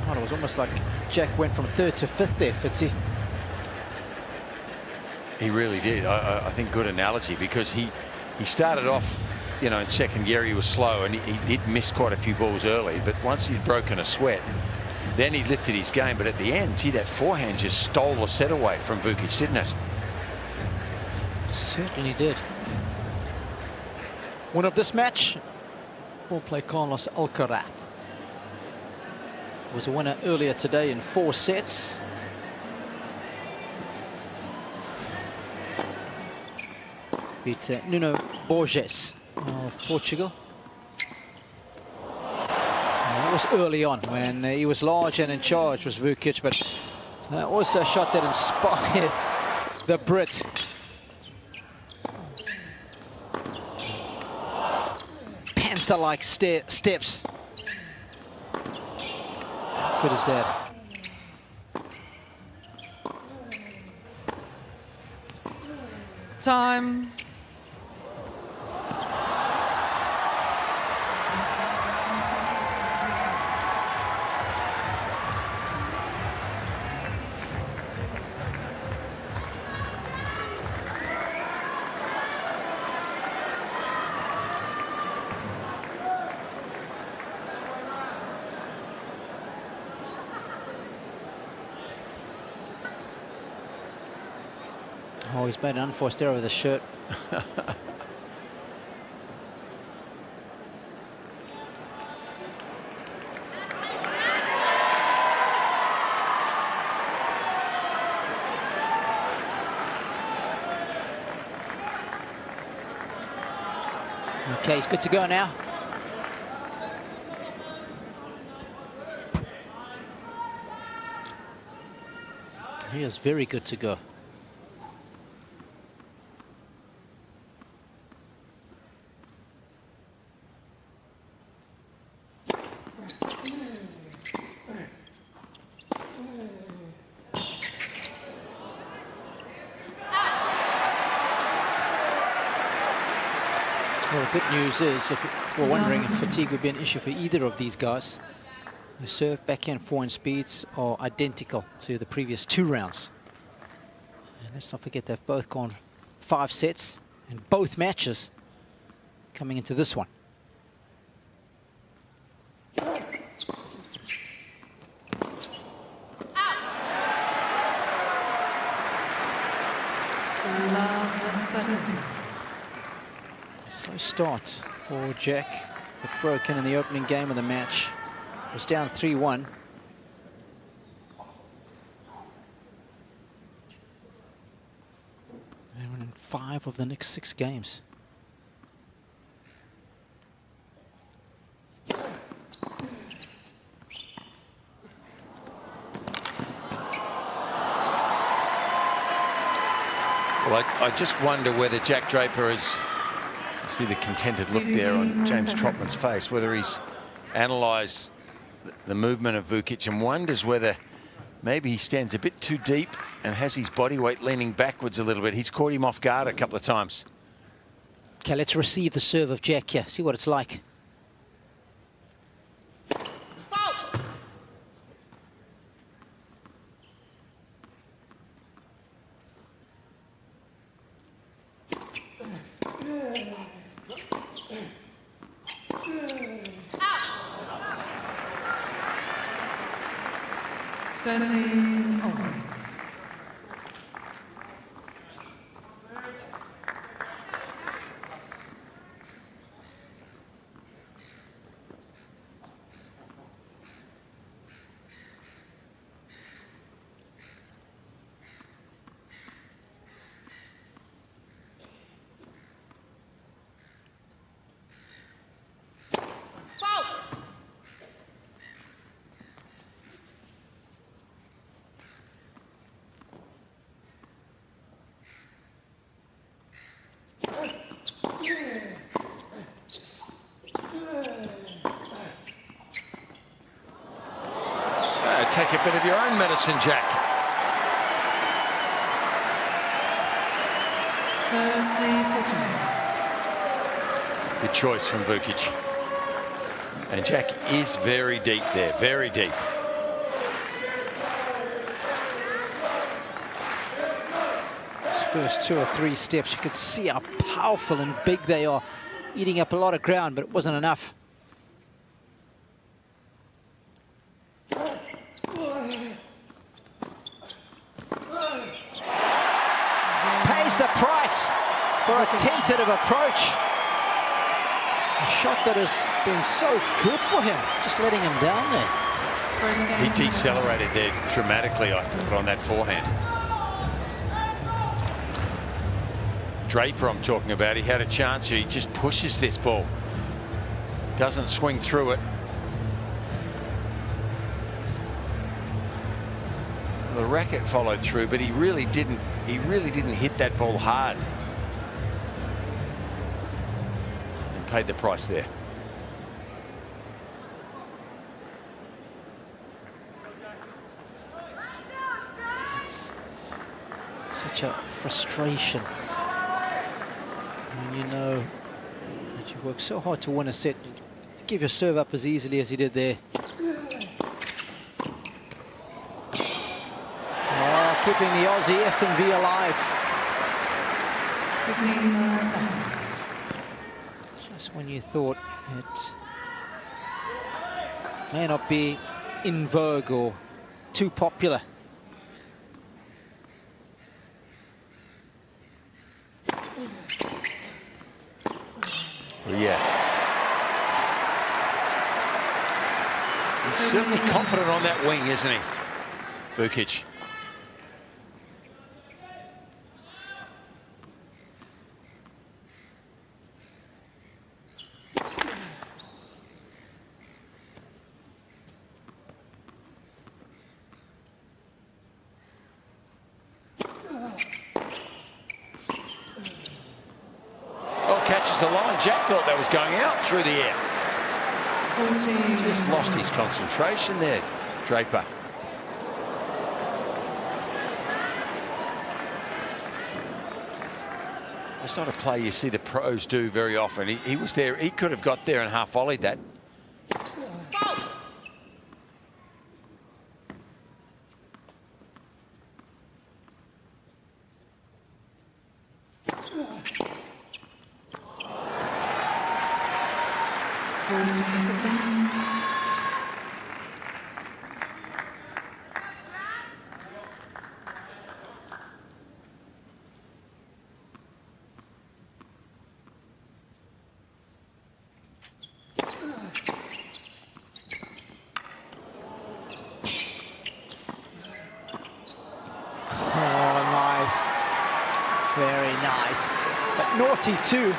Oh, it was almost like Jack went from 3rd to 5th there, Fitzy. He really did. I think good analogy, because he started off, you know, in second gear he was slow, and he did miss quite a few balls early, but once he'd broken a sweat, then he lifted his game. But at the end, gee, that forehand just stole the set away from Vukic, didn't it? Certainly did. Winner of this match will play Carlos Alcaraz. Was a winner earlier today in 4 sets. Beat Nuno Borges of Portugal. That was early on when he was large and in charge, was Vukic, but that was a shot that inspired the Brit. Panther-like steps. How good is that? Time. Oh, he's made an unforced error with the shirt. Okay, he's good to go now. He is very good to go. Well, the good news is, if we're wondering if fatigue would be an issue for either of these guys, the serve, backhand, forehand speeds are identical to the previous 2 rounds. And let's not forget they've both gone 5 sets in both matches coming into this one. Slow start for Jack. It broke in the opening game of the match. It was down 3-1. They won in 5 of the next 6 games. Well, I just wonder whether Jack Draper is, see the contented look there on James Trotman's face, whether he's analysed the movement of Vukic and wonders whether maybe he stands a bit too deep and has his body weight leaning backwards a little bit. He's caught him off guard a couple of times. Okay, let's receive the serve of Jack here, see what it's like. Take a bit of your own medicine, Jack. Good choice from Vukic. And Jack is very deep there, very deep. His first 2 or 3 steps, you could see how powerful and big they are, eating up a lot of ground, but it wasn't enough. Pays the price for a tentative approach. A shot that has been so good for him, just letting him down there. He decelerated there dramatically, I thought, on that forehand. Draper, I'm talking about, he had a chance here. He just pushes this ball. Doesn't swing through it. The racket followed through, but he really didn't hit that ball hard. And paid the price there. It's such a frustration worked so hard to win a set. Give your serve up as easily as he did there. Oh, keeping the Aussie S&V alive. Just when you thought it may not be in vogue or too popular. Yeah. He's certainly confident on that wing, isn't he, Vukic? Catches the line. Jack thought that was going out through the air. Just lost his concentration there, Draper. It's not a play you see the pros do very often. He was there. He could have got there and half volleyed that. Very nice. But naughty too.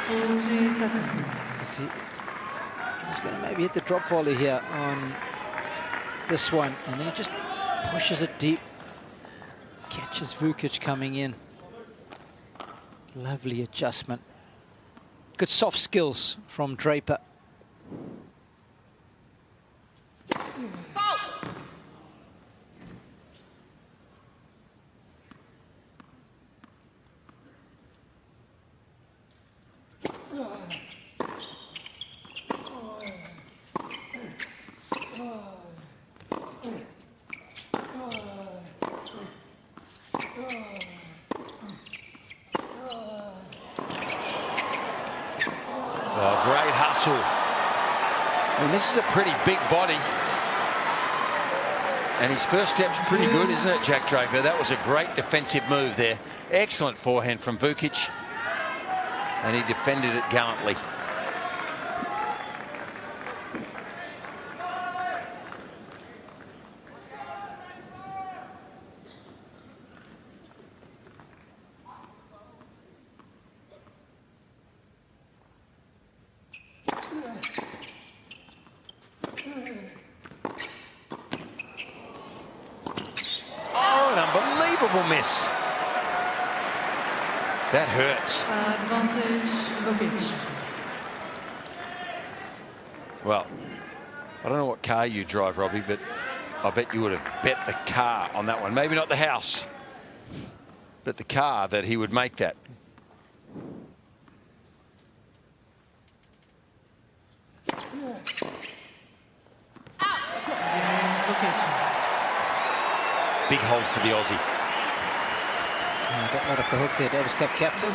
Because he's going to maybe hit the drop volley here on this one. And then he just pushes it deep. Catches Vukic coming in. Lovely adjustment. Good soft skills from Draper. Oh, great hustle. I mean, this is a pretty big body. And his first step's pretty good, isn't it, Jack Draper? That was a great defensive move there. Excellent forehand from Vukic. And he defended it gallantly. Miss. That hurts. Advantage, Vukic. Well, I don't know what car you drive, Robbie, but I bet you would have bet the car on that one. Maybe not the house, but the car that he would make that. Big hold for the Aussie. Got right off the hook there, Davis Cup captain.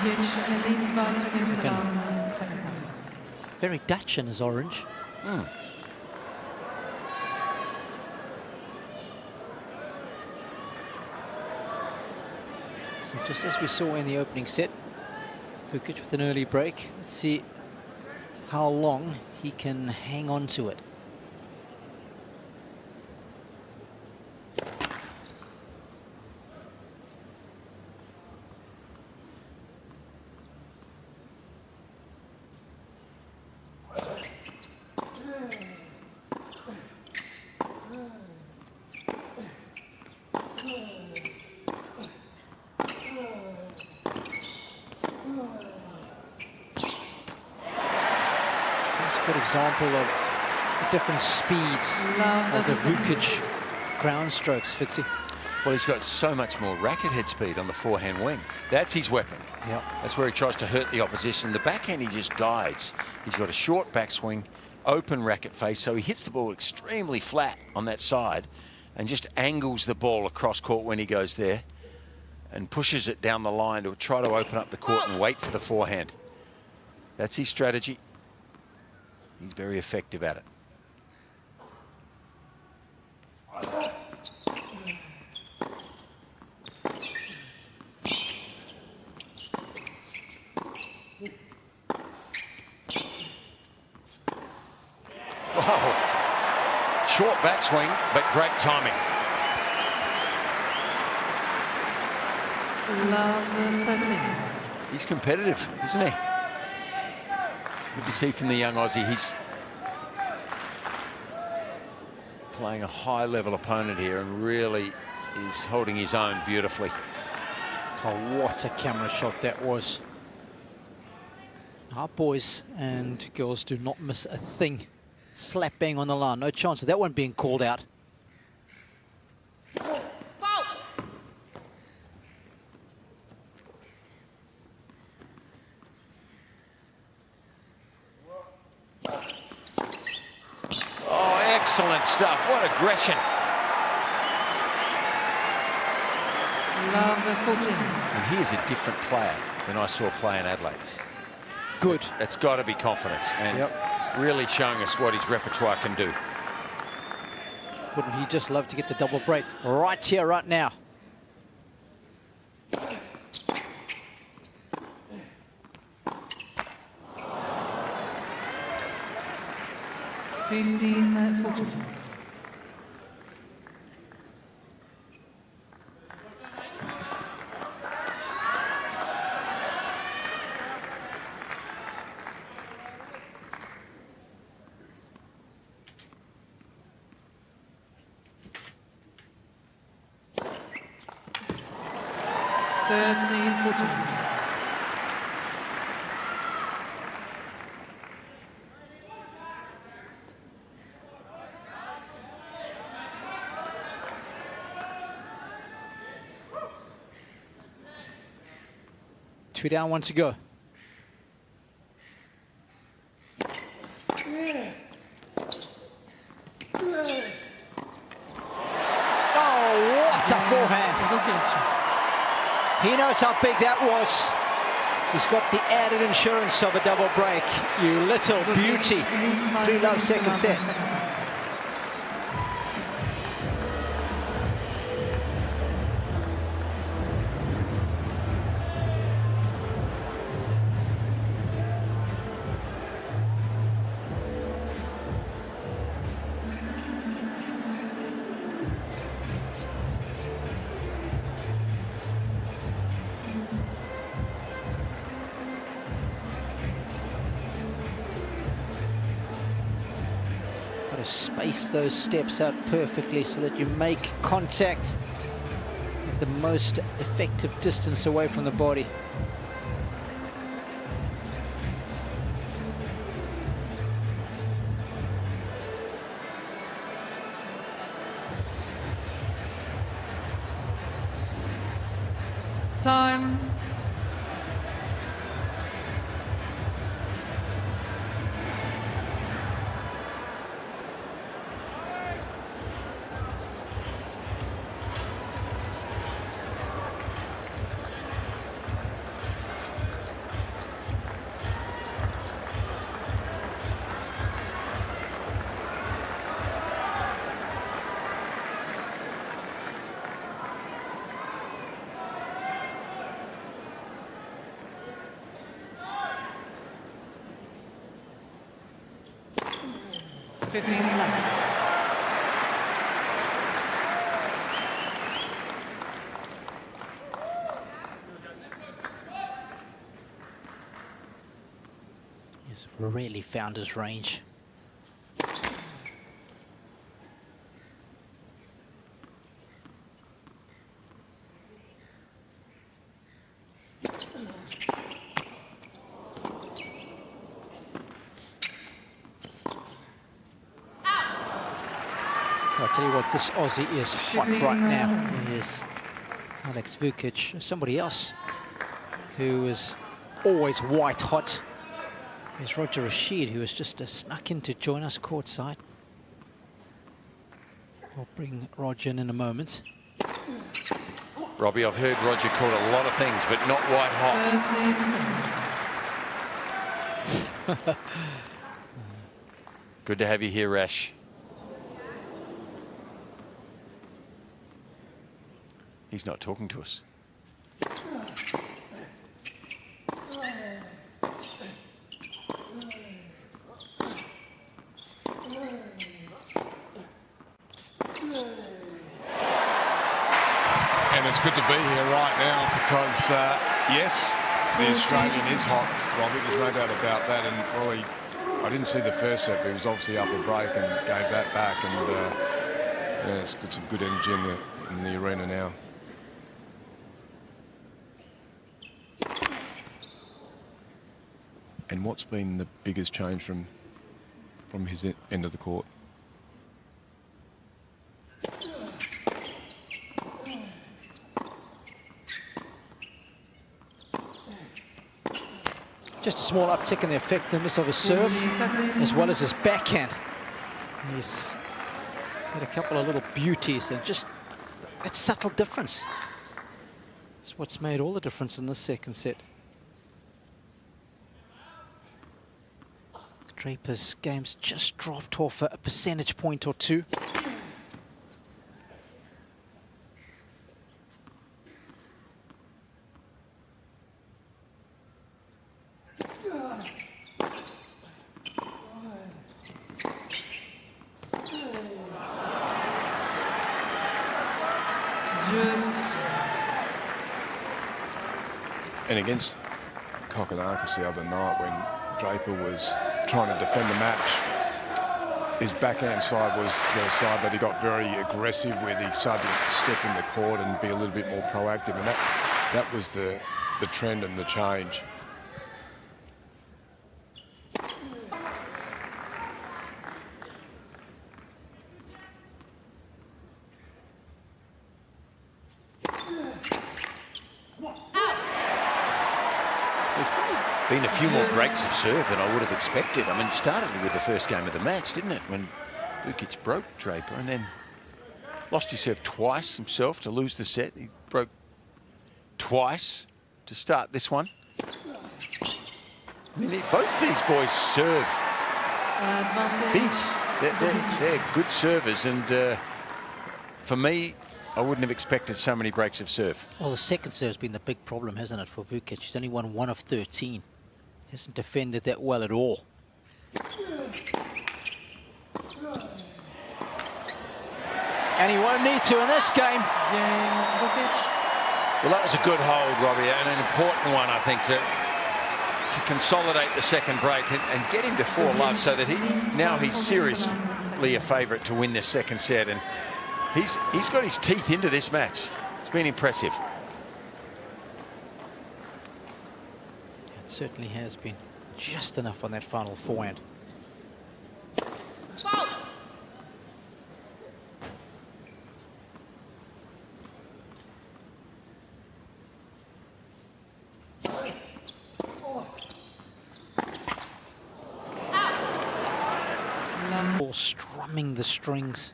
Very Dutch in his orange. So just as we saw in the opening set, Vukic with an early break. Let's see how long he can hang on to it. Good example of the different speeds of the Vukic ground strokes, Fitzy. Well, he's got so much more racket head speed on the forehand wing. That's his weapon. Yep. That's where he tries to hurt the opposition. The backhand, he just guides. He's got a short backswing, open racket face, so he hits the ball extremely flat on that side and just angles the ball across court when he goes there and pushes it down the line to try to open up the court and wait for the forehand. That's his strategy. He's very effective at it. Whoa. Short backswing, but great timing. He's competitive, isn't he? Good to see from the young Aussie. He's playing a high-level opponent here and really is holding his own beautifully. Oh, what a camera shot that was. Our boys and girls do not miss a thing. Slap bang on the line, no chance of that one being called out. Oh, excellent stuff. What aggression. And he is a different player than I saw play in Adelaide. Good. It's got to be confidence and really showing us what his repertoire can do. Wouldn't he just love to get the double break right here, right now? Two down, one to go. Oh, what a forehand. He knows how big that was. He's got the added insurance of a double break. You little beauty. 3-love second set. Space those steps out perfectly so that you make contact at the most effective distance away from the body. Time. He's really found his range. I'll tell you what, this Aussie is hot right now. He is Alex Vukic, somebody else who is always white hot. There's Roger Rashid, who has just snuck in to join us courtside. We'll bring Roger in a moment. Robbie, I've heard Roger called a lot of things, but not white hot. Good to have you here, Rash. He's not talking to us. And it's good to be here right now because, yes, the Australian is hot, Robbie. There's no doubt about that. And Roy, I didn't see the first set, but he was obviously up a break and gave that back. And yeah, it's got some good energy in the arena now. And what's been the biggest change from his end of the court? Just a small uptick in the effectiveness of his serve, as well as his backhand. He's had a couple of little beauties, and just that subtle difference is what's made all the difference in the second set. Draper's game's just dropped off a percentage point or two. And against Kokonakis the other night, when Draper was trying to defend the match, his backhand side was the side that he got very aggressive with. He started to step in the court and be a little bit more proactive, and that was the trend and the change. Been a few more breaks of serve than I would have expected. I mean, it started with the first game of the match, didn't it? When Vukic broke Draper and then lost his serve twice himself to lose the set. He broke twice to start this one. I mean, both these boys serve big. They're good servers, and for me, I wouldn't have expected so many breaks of serve. Well, the second serve's been the big problem, hasn't it, for Vukic? He's only won 1 of 13. He hasn't defended that well at all. And he won't need to in this game. Well, that was a good hold, Robbie, and an important one, I think, to consolidate the second break and get him to 4-love, so that he's seriously a favourite to win this second set, and he's got his teeth into this match. It's been impressive. It certainly has been. Just enough on that final forehand. Ball strumming the strings,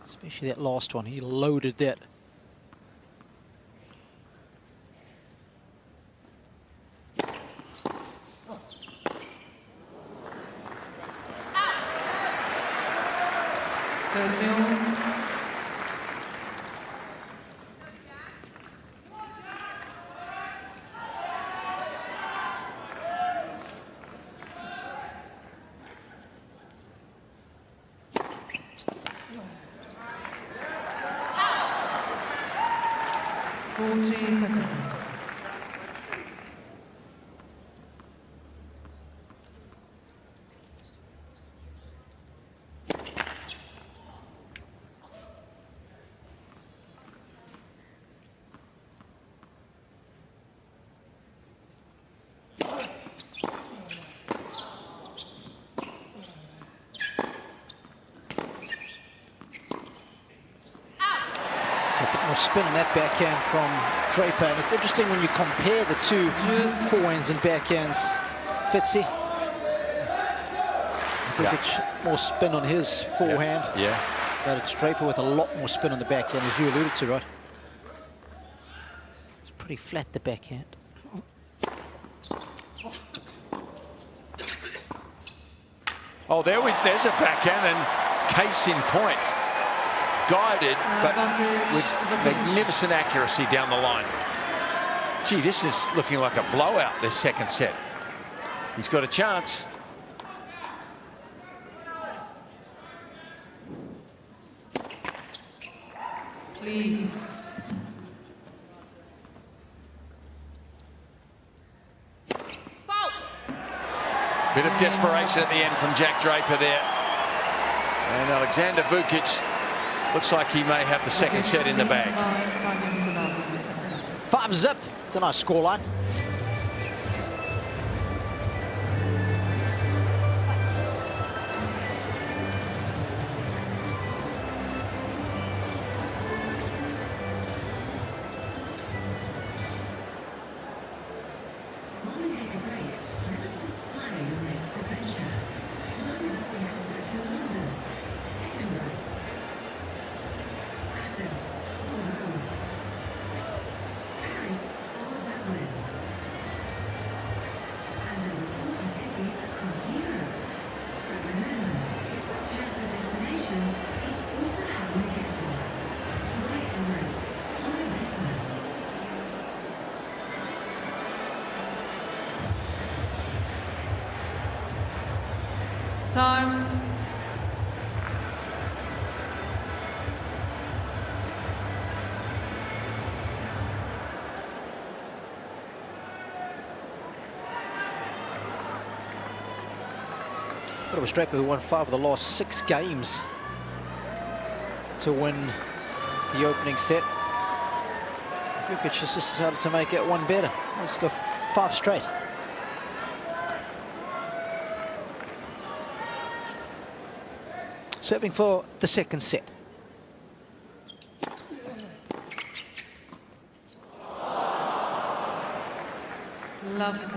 especially that last one. He loaded that. more spin on that backhand from Draper. And it's interesting when you compare the two forehands and backhands, Fitzy. Vukic more spin on his forehand. Yeah. But it's Draper with a lot more spin on the backhand, as you alluded to, right? It's pretty flat, the backhand. Oh, there's a backhand, and case in point. Guided, but with magnificent accuracy down the line. Gee, this is looking like a blowout, this second set. He's got a chance. Please. Bit of desperation at the end from Jack Draper there. And Aleksandar Vukic looks like he may have the second set in the bag. 5-zip. It's a nice scoreline. Time. But it was Draper who won 5 of the last 6 games to win the opening set. Vukic has just decided to make it one better. Let's go 5 straight. Serving for the second set. Loved.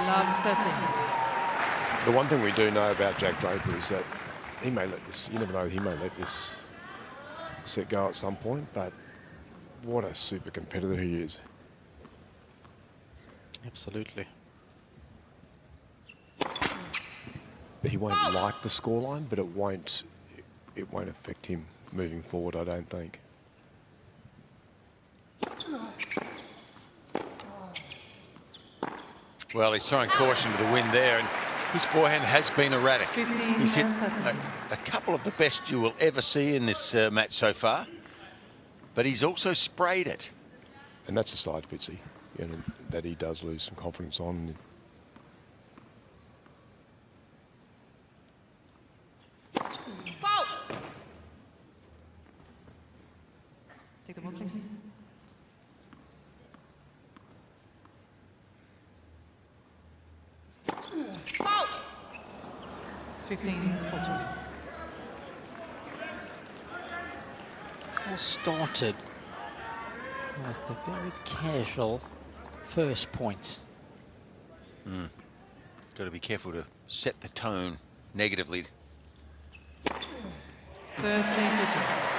Love 13. The one thing we do know about Jack Draper is that he may let this, you never know, he may let this set go at some point, but what a super competitor he is. Absolutely. He won't like the scoreline, but it won't affect him moving forward, I don't think. Well, he's throwing caution to the wind there, and his forehand has been erratic. He's hit a couple of the best you will ever see in this match so far, but he's also sprayed it. And that's a side, Fitzy, that he does lose some confidence on. Take the ball, please. Foul. 15-14. All started with a very casual first point. Got to be careful to set the tone negatively. 13-14.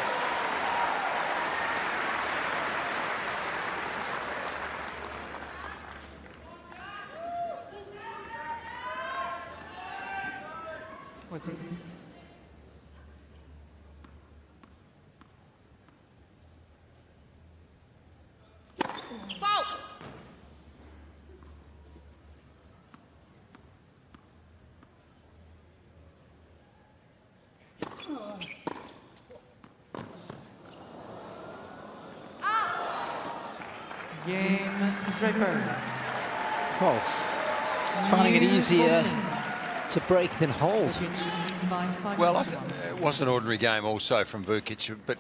Wait, please. Foul. Game Draper. Well, it's finding it easier to break than hold. Well, it was an ordinary game also from Vukic, but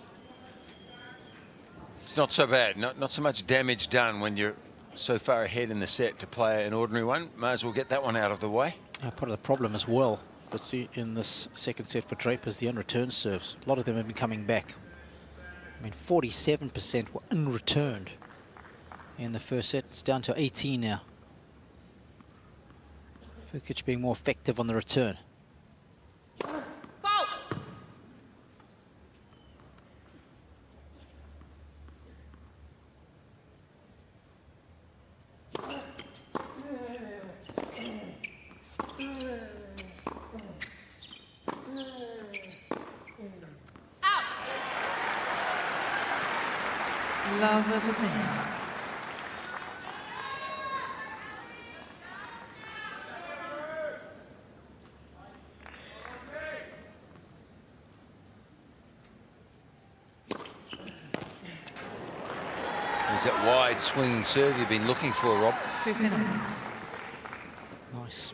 It's not so bad. Not so much damage done when you're so far ahead in the set to play an ordinary one. Might as well get that one out of the way. Part of the problem as well, but see in this second set for Draper is the unreturned serves. A lot of them have been coming back. I mean, 47% were unreturned in the first set. It's down to 18 now. Vukic being more effective on the return. Laver Arena. Is that wide swinging serve you've been looking for, Rob? 59. Nice.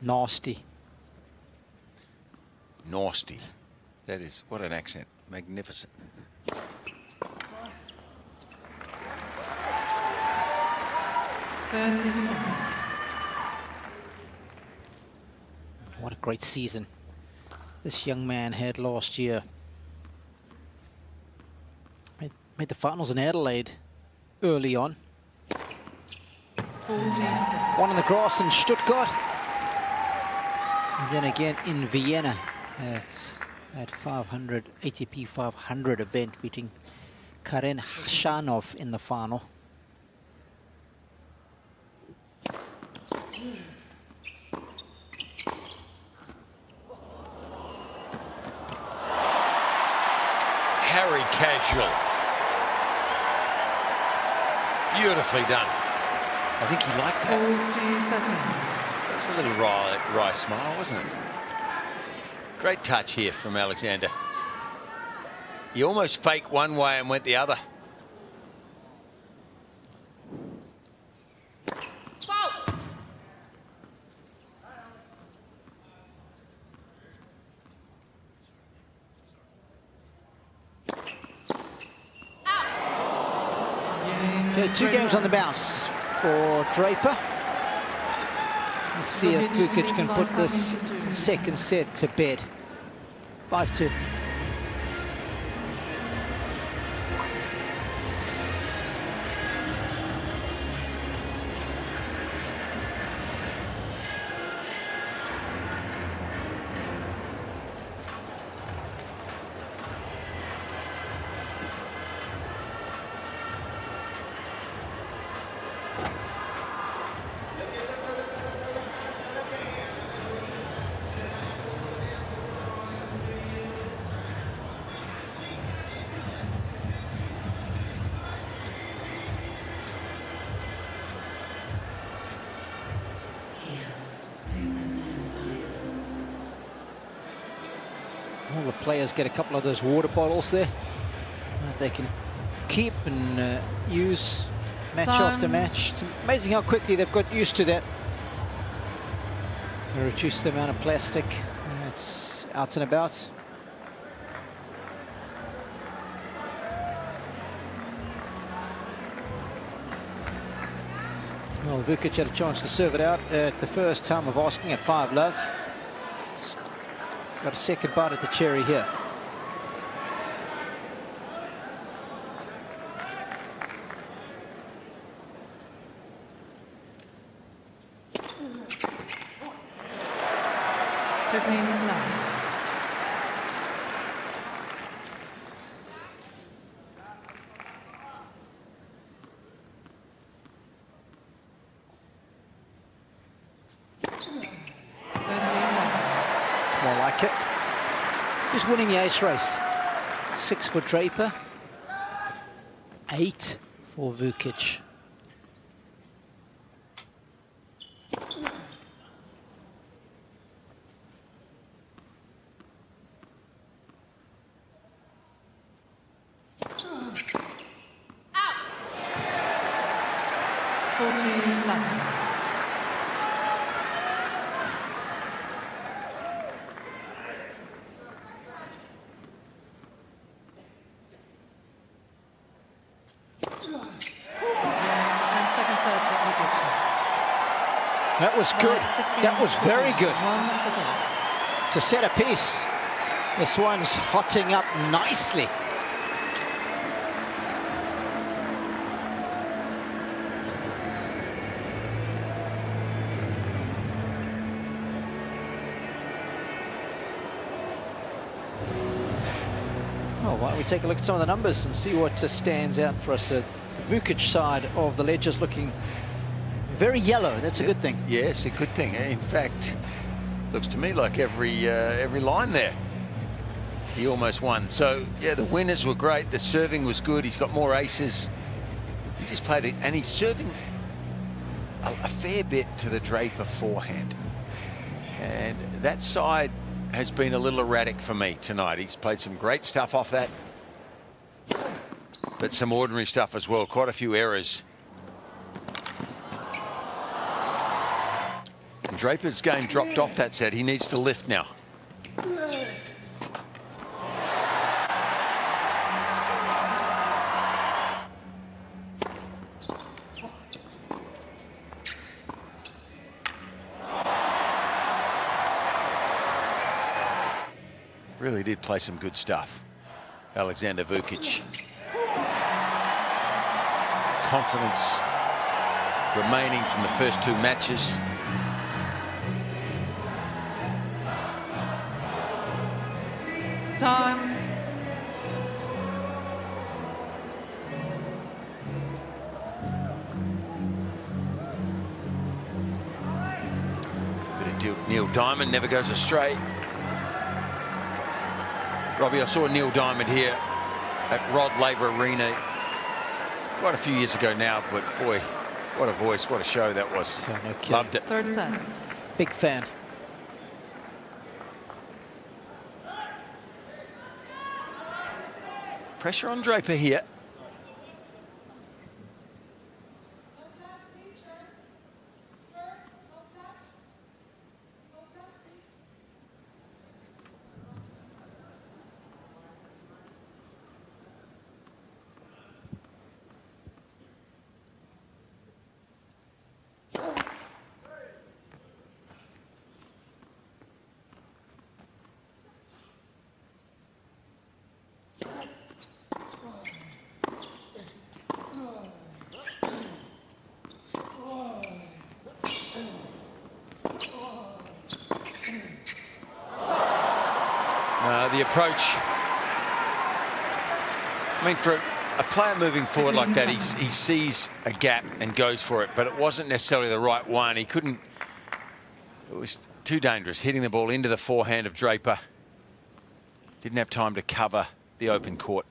Nasty. Nasty. That is, what an accent. Magnificent. What a great season this young man had last year. Made the finals in Adelaide early on. One on the grass in Stuttgart. And then again in Vienna at 500 ATP 500 event, beating Karen Khachanov in the final. Harry casual. Beautifully done. I think he liked that. It's a little wry smile, wasn't it? Great touch here from Alexander. He almost faked one way and went the other. Okay, 2 games on the bounce for Draper. Let's see if Vukic can put this second set to bed. 5-2. All the players get a couple of those water bottles there that they can keep and use match after match. It's amazing how quickly they've got used to that. They reduce the amount of plastic that's out and about. Well, Vukic had a chance to serve it out at the first time of asking at 5-love. Got a second bite at the cherry here. More like it. Just winning the ace race. 6 for Draper. 8 for Vukic. Out. 14-11. That was good. That was very good. To set a piece. This one's hotting up nicely. Oh, why don't we take a look at some of the numbers and see what stands out for us. The Vukic side of the ledger's looking very yellow. That's a good thing. Yes, a good thing. In fact, looks to me like every line there, he almost won. So, yeah, the winners were great. The serving was good. He's got more aces. He just played it, and he's serving a fair bit to the Draper forehand. And that side has been a little erratic for me tonight. He's played some great stuff off that, but some ordinary stuff as well. Quite a few errors. And Draper's game dropped off that set. He needs to lift now. Really did play some good stuff. Aleksandar Vukic. Confidence remaining from the first two matches. Time. Bit of Neil Diamond never goes astray. Robbie, I saw Neil Diamond here at Rod Laver Arena quite a few years ago now, but boy, what a voice, what a show that was. Yeah, no kidding. Loved it. Third set. Big fan. Pressure on Draper here. The approach, I mean, for a player moving forward like that, he sees a gap and goes for it, but it wasn't necessarily the right one. He couldn't, it was too dangerous, hitting the ball into the forehand of Draper. Didn't have time to cover the open court.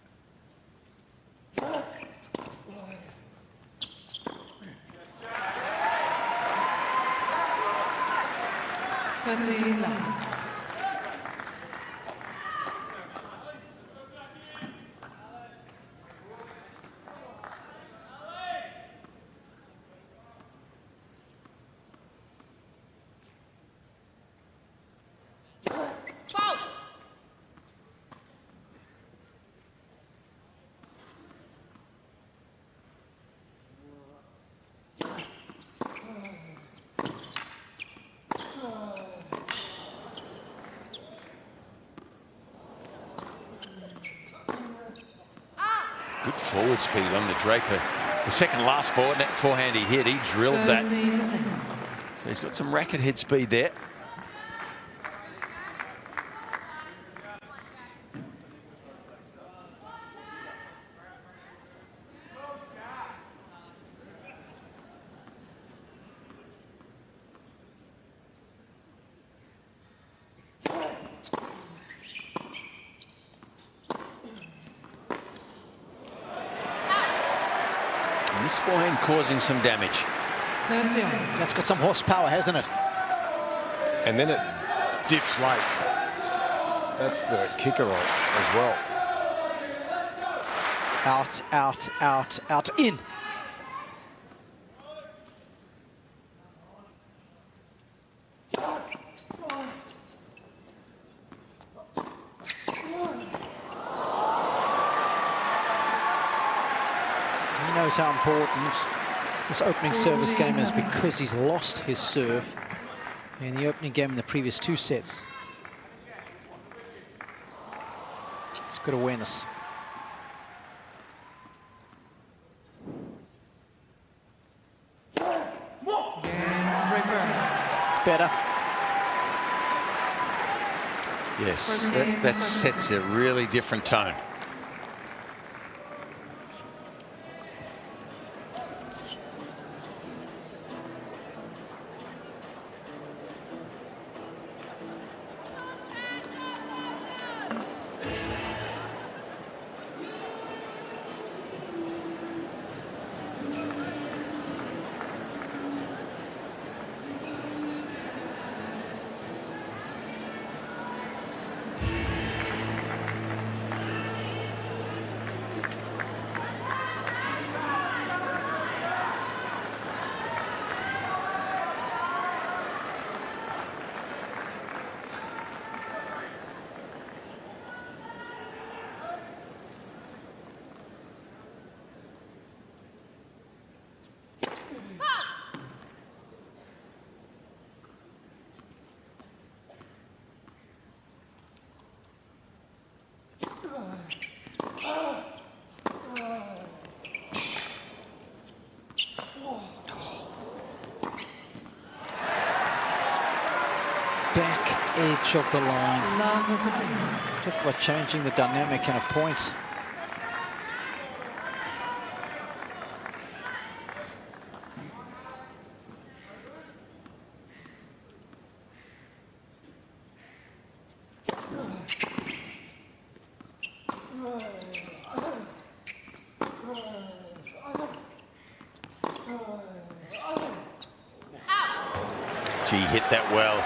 Good forward speed on the Draper. The second last forehand he hit, he drilled that. So he's got some racket head speed there. This forehand causing some damage. That's got some horsepower, hasn't it? And then it dips late. That's the kicker on it as well. Out, out, out, out, in. He knows how important This opening service game is because he's lost his serve in the opening game in the previous 2 sets. It's good awareness. It's better. Yes, that sets a really different tone. Back edge of the line. Talk about changing the dynamic in a point. Gee, hit that well.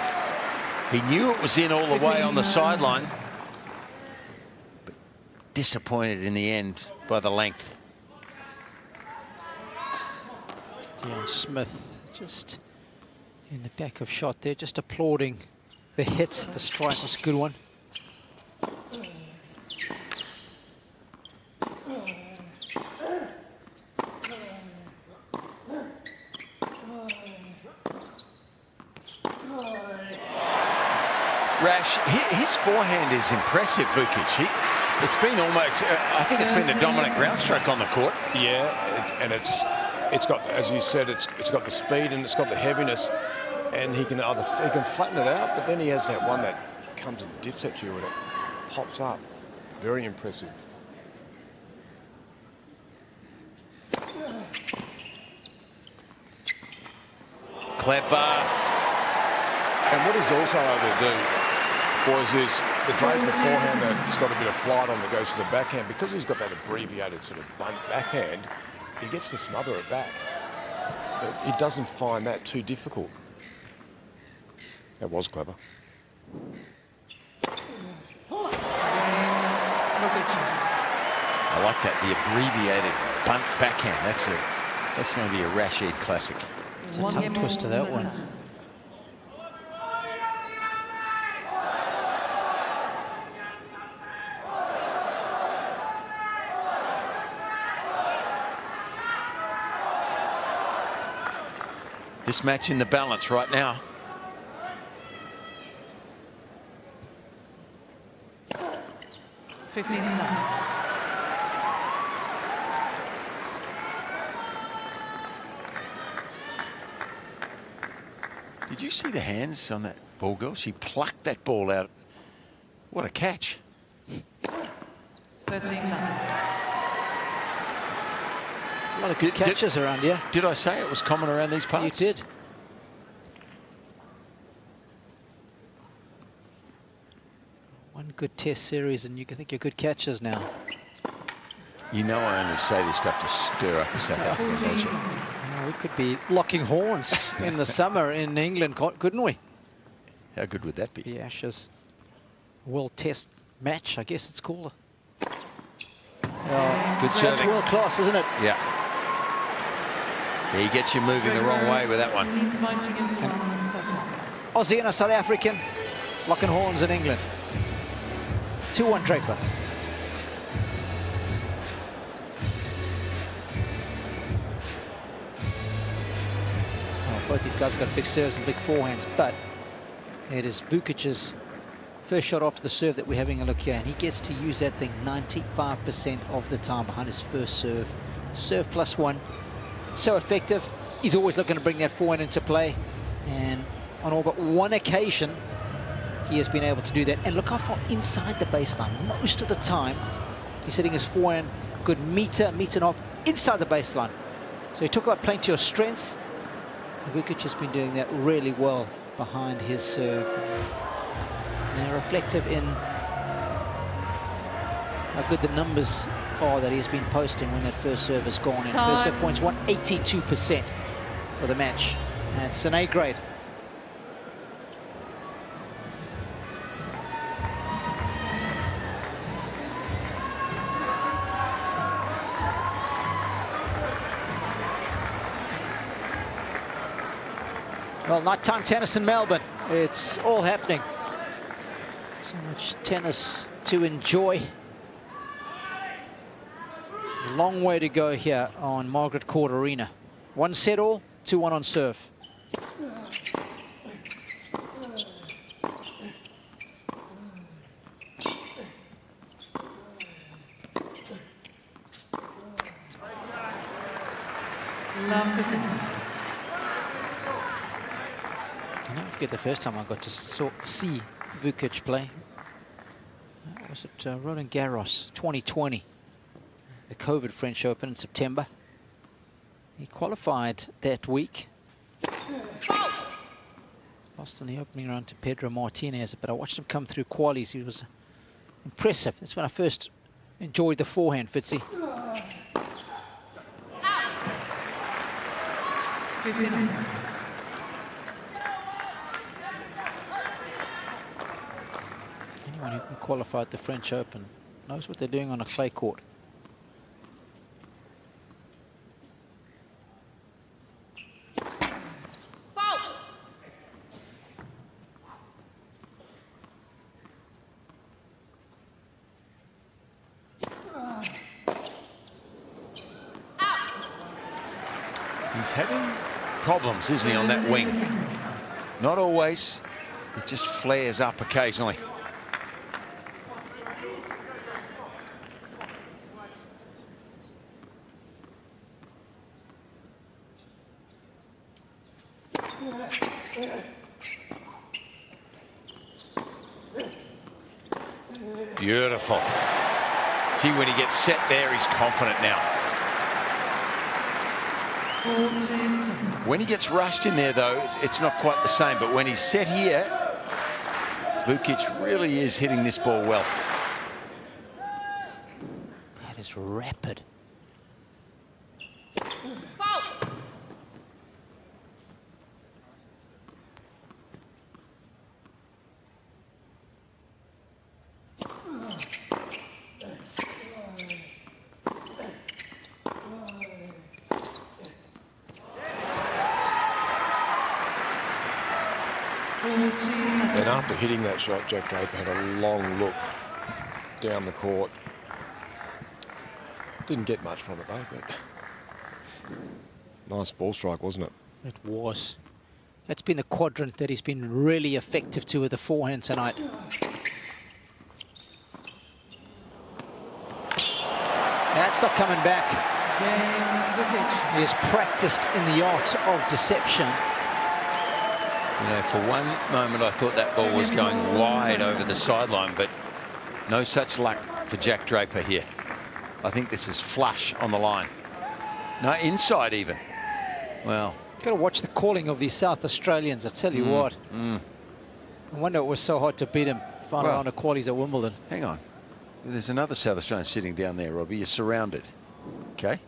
He knew it was in all the way on the sideline. But disappointed in the end by the length. Ian Smith just in the back of shot there, just applauding the hits. The strike was a good one. Rash, his forehand is impressive, Vukic. It's been almost, I think it's been the dominant ground stroke on the court. Yeah, and it's got, as you said, it's got the speed and it's got the heaviness, and he can flatten it out, but then he has that one that comes and dips at you and it pops up. Very impressive. Clever. And what he's also able to do, boys, is the Draper forehand that's got a bit of flight on that goes to the backhand. Because he's got that abbreviated sort of bunt backhand, he gets to smother it back. He doesn't find that too difficult. That was clever. I like that, the abbreviated bunt backhand. That's going to be a Rashid classic. It's a tongue twister, that one. This match in the balance right now. Did you see the hands on that ball girl? She plucked that ball out. What a catch. 13. A lot of good catches around here. Did I say it was common around these parts? You did. One good test series and you can think you're good catchers now. You know I only say this stuff to stir up the South African culture. We could be locking horns in the summer in England, couldn't we? How good would that be? The Ashes World Test match, I guess it's called. Good serving. World class, isn't it? Yeah. He gets you moving the wrong way with that one. Aussie and a South African locking horns in England. 2-1 Draper. Both these guys got big serves and big forehands, but it is Vukic's first shot off the serve that we're having a look here, and he gets to use that thing 95% of the time behind his first serve. Serve +1, so effective. He's always looking to bring that forehand into play, and on all but one occasion, he has been able to do that. And look how far inside the baseline. Most of the time, he's hitting his forehand good meter and off inside the baseline. So he talk about playing to your strengths. Vukic has been doing that really well behind his serve. And they're reflective in how good the numbers are that he's been posting when that first serve has gone in. First serve points 182% for the match. That's an A grade. Well, nighttime tennis in Melbourne. It's all happening. So much tennis to enjoy. Long way to go here on Margaret Court Arena. 1 set all, 2-1 on serve. I never forget the first time I got to see Vukic play. That was at Roland Garros 2020, the COVID French Open in September. He qualified that week. Lost in the opening round to Pedro Martinez, but I watched him come through qualies. He was impressive. That's when I first enjoyed the forehand, Fitzy. Anyone who can qualify at the French Open knows what they're doing on a clay court. He's having problems, isn't he, on that wing? Not always. It just flares up occasionally. Beautiful. Gee, when he gets set there, he's confident now. When he gets rushed in there, though, it's not quite the same. But when he's set here, Vukic really is hitting this ball well. That is rapid. And after hitting that shot, Jack Draper had a long look down the court. Didn't get much from it though, but nice ball strike, wasn't it? It was. That's been the quadrant that he's been really effective to with the forehand tonight. That's not coming back. He has practiced in the art of deception. You know, for one moment I thought that ball was going wide over the sideline, but no such luck for Jack Draper here. I think this is flush on the line. No, inside even. Well, got to watch the calling of these South Australians, I tell you what. I wonder it was so hard to beat him final round of qualies at Wimbledon. Hang on. There's another South Australian sitting down there, Robbie. You're surrounded. Okay.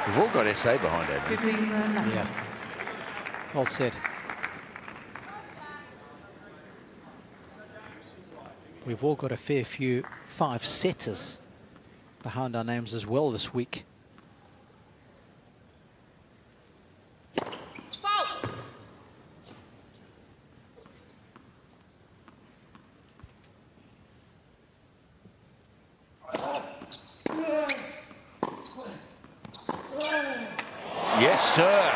We've all got SA behind it. Yeah. Well said. We've all got a fair few 5-setters behind our names as well this week. serve.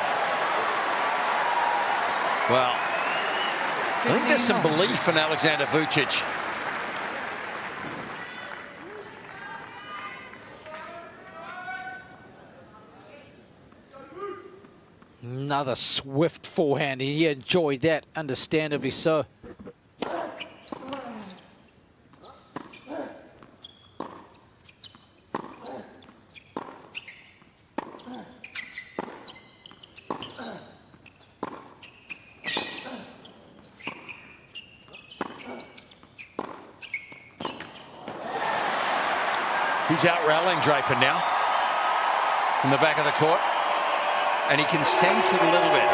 Well, I think there's some belief in Aleksandar Vukic. Another swift forehand. He enjoyed that, understandably so. He's out rallying Draper now from the back of the court, and he can sense it a little bit.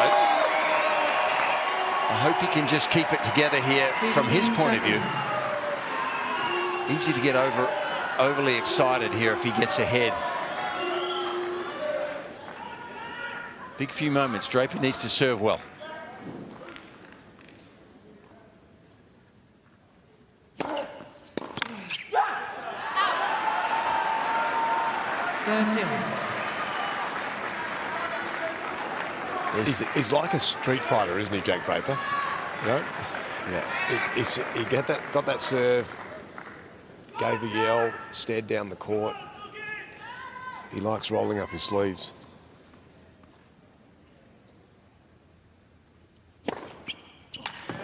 I hope he can just keep it together here from his point of view. Easy to get overly excited here if he gets ahead. Big few moments. Draper needs to serve well. He's like a street fighter, isn't he, Jack Draper? You know? Yeah. He got that serve, gave a yell, stared down the court. He likes rolling up his sleeves.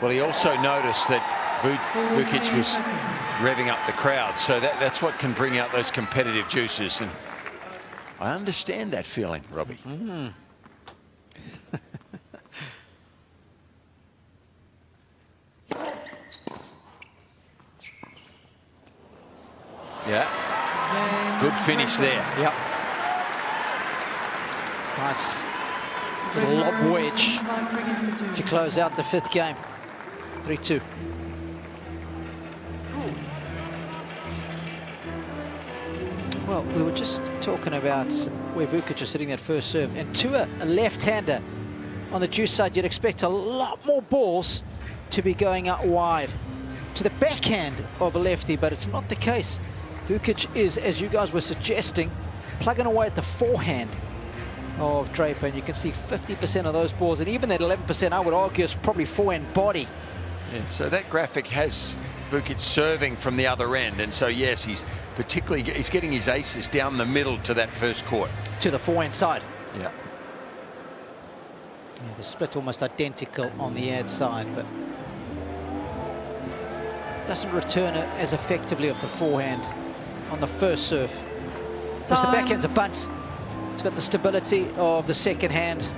Well, he also noticed that Vukic was revving up the crowd, so that's what can bring out those competitive juices. And I understand that feeling, Robbie. Mm. Yeah. Good finish there. Yep. Nice little lob wedge to close out the 5th game. 3-2. Well, we were just talking about where Vukic is hitting that first serve, and to a left-hander on the juice side, you'd expect a lot more balls to be going out wide to the backhand of a lefty, but it's not the case. Vukic is, as you guys were suggesting, plugging away at the forehand of Draper, and you can see 50% of those balls, and even that 11%, I would argue, is probably forehand body. Yeah, so that graphic has Vukic serving from the other end, and so yes, he's getting his aces down the middle to that first court. To the forehand side. Yeah. Yeah, the split almost identical on the ad side, but doesn't return it as effectively off the forehand on the first serve. Because the backhand's a bunt. It's got the stability of the second hand.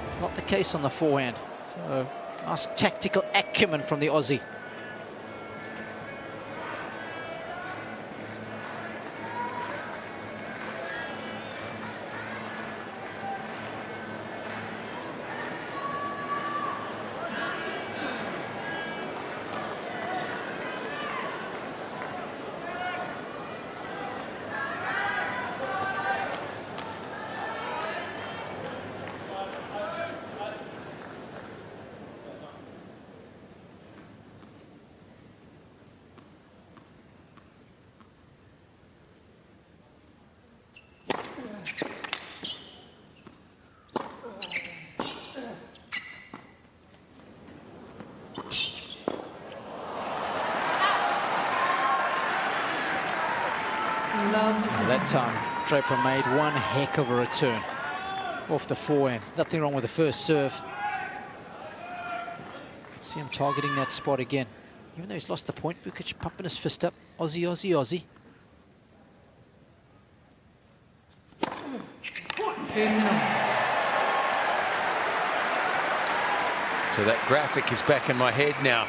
It's not the case on the forehand. So nice tactical acumen from the Aussie. That time, Draper made one heck of a return off the forehand. Nothing wrong with the first serve. You can see him targeting that spot again. Even though he's lost the point, Vukic pumping his fist up. Aussie, Aussie, Aussie. So that graphic is back in my head now.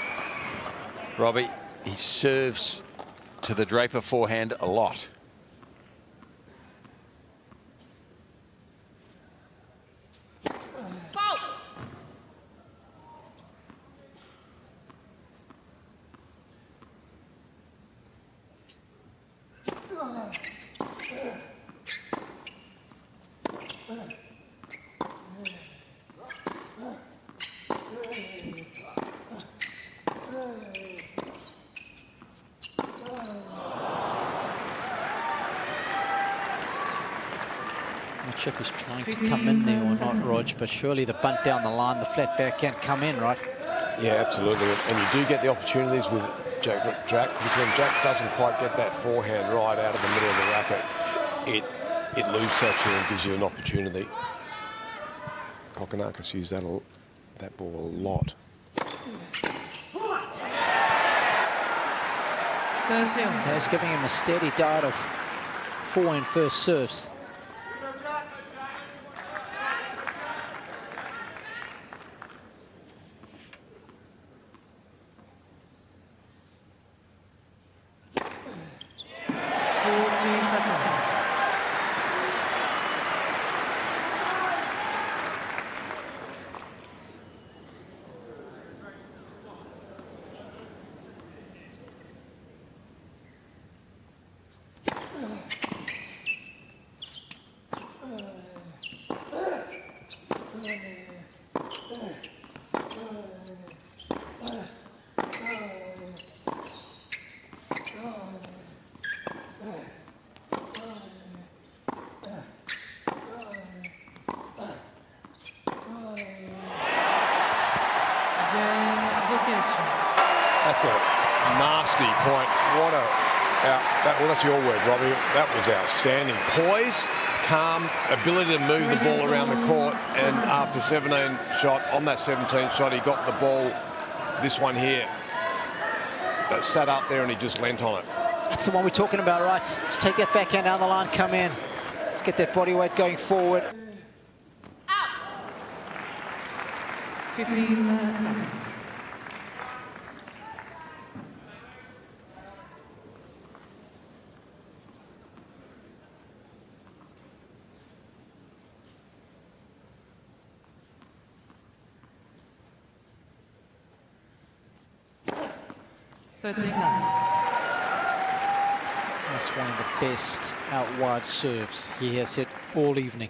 Robbie, he serves to the Draper forehand a lot. Not sure if he's trying to come in there or not, Rog, but surely the bunt down the line, the flat back can't come in, right? Yeah, absolutely. And you do get the opportunities with Jack, because when Jack doesn't quite get that forehand right out of the middle of the racket, it loses section and gives you an opportunity. Kokkinakis used that ball a lot. 13. That's giving him a steady diet of forehand first serves. That's a nasty point. What a, well, that's your word, Robbie. That was outstanding. Poise, calm, ability to move the ball around the court, and after 17 shot, on that 17th shot, he got the ball, this one here, that sat up there and he just leant on it. That's the one we're talking about, right? Let's take that backhand down the line, come in. Let's get that body weight going forward. 15. That's one of the best out wide serves he has hit all evening.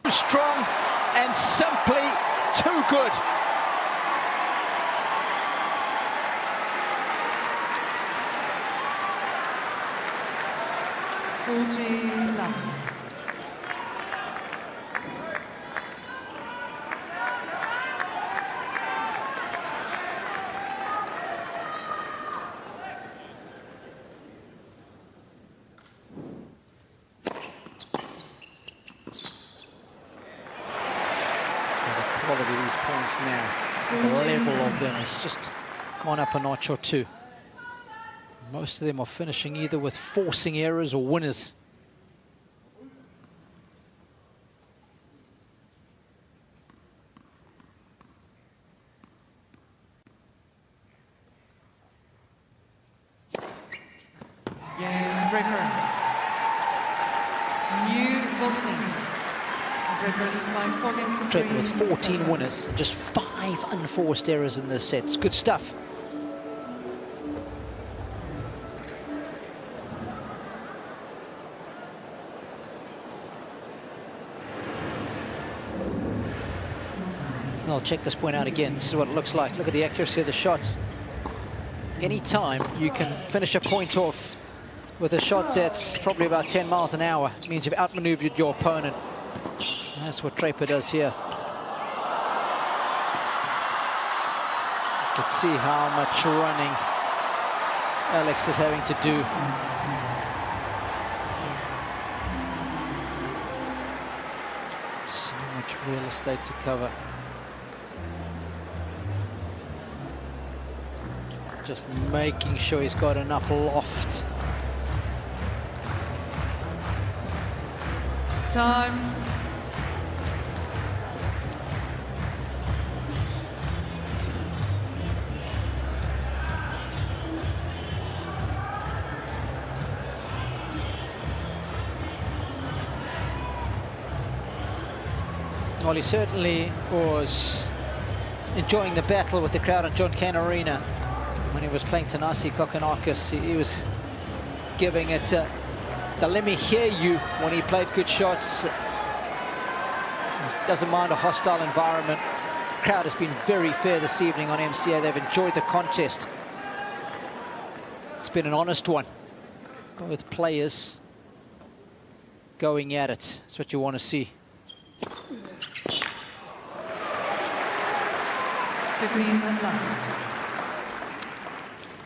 Strong and simply too good. Quality of these points now, the level of them has just gone up a notch or two. Most of them are finishing either with forcing errors or winners. Draper. New Boston. Draper with 14 winners and just 5 unforced errors in this set. It's good stuff. I'll check this point out again. This is what it looks like. Look at the accuracy of the shots. Anytime you can finish a point off with a shot that's probably about 10 miles an hour, it means you've outmaneuvered your opponent. And that's what Draper does here. You can see how much running Alex is having to do. So much real estate to cover. Just making sure he's got enough loft. Time. Well, he certainly was enjoying the battle with the crowd on Cain Arena. When he was playing Thanasi Kokkinakis, he was giving it the let me hear you when he played good shots. He doesn't mind a hostile environment. The crowd has been very fair this evening on MCA. They've enjoyed the contest. It's It's been an honest one. Both players going at it. That's what you want to see.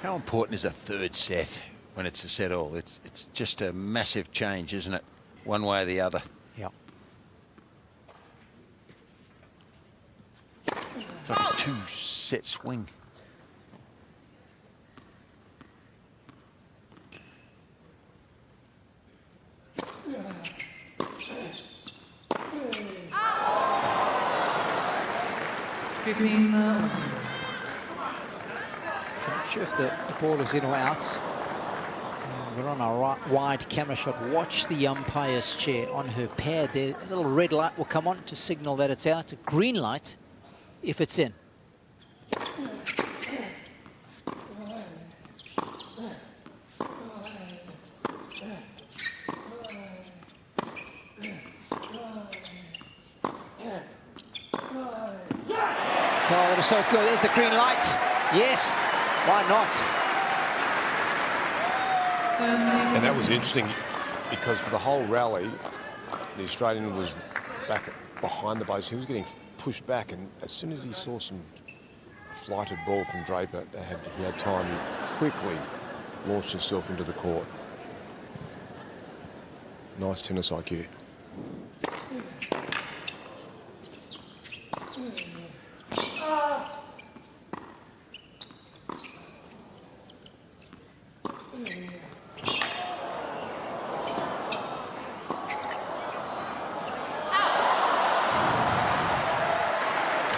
How important is a third set when it's a set all? It's just a massive change, isn't it? One way or the other. Yeah. It's like a two-set swing. I'm not sure if the ball is in or out. We're on a wide camera shot. Watch the umpire's chair on her pad there. A little red light will come on to signal that it's out. A green light if it's in. Oh, that was so good. There's the green light. Yes, why not? And that was interesting because for the whole rally, the Australian was back behind the base. He was getting pushed back, and as soon as he saw some flighted ball from Draper, he had time. He quickly launched himself into the court. Nice tennis IQ.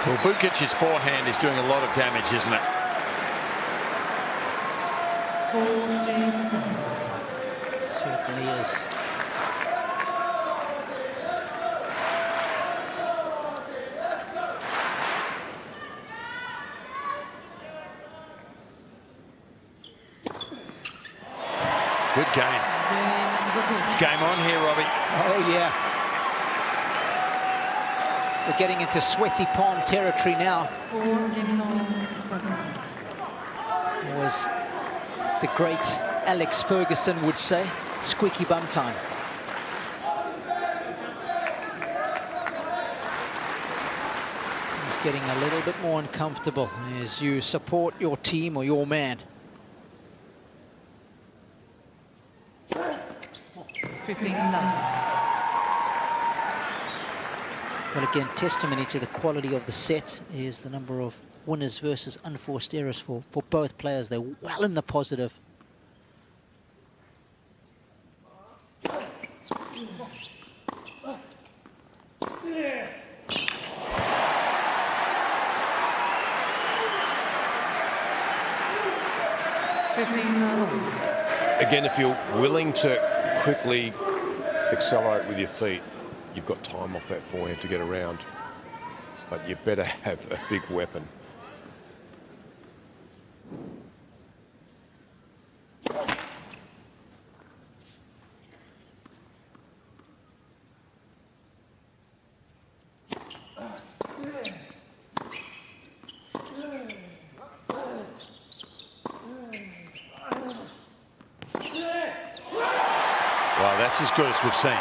Well, Vukic's forehand is doing a lot of damage, isn't it? Certainly is. Good game. It's game on here, Robbie. Oh, yeah. We're getting into sweaty palm territory now. Was the great Alex Ferguson would say, squeaky bum time. He's getting a little bit more uncomfortable as you support your team or your man. 15-9. Well, again, testimony to the quality of the set is the number of winners versus unforced errors for both players. They're well in the positive. Again, if you're willing to quickly accelerate with your feet, you've got time off that forehand to get around, but you better have a big weapon. Well, that's as good as we've seen.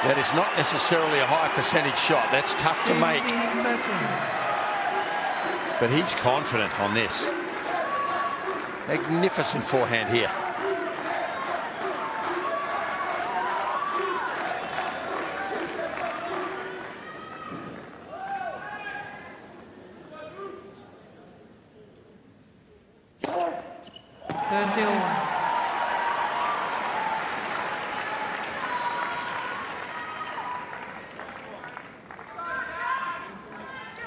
That is not necessarily a high percentage shot. That's tough to make. But he's confident on this. Magnificent forehand here.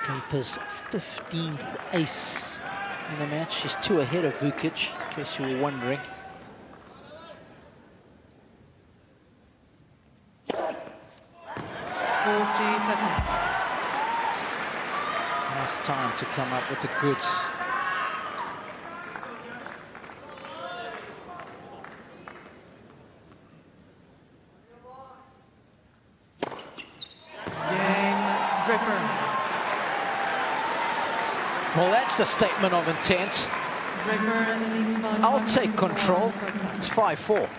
Draper's 15th ace in the match. She's 2 ahead of Vukic, in case you were wondering. Nice time to come up with the goods. Well, that's a statement of intent. Draper leads by I'll take control. It's 5-4.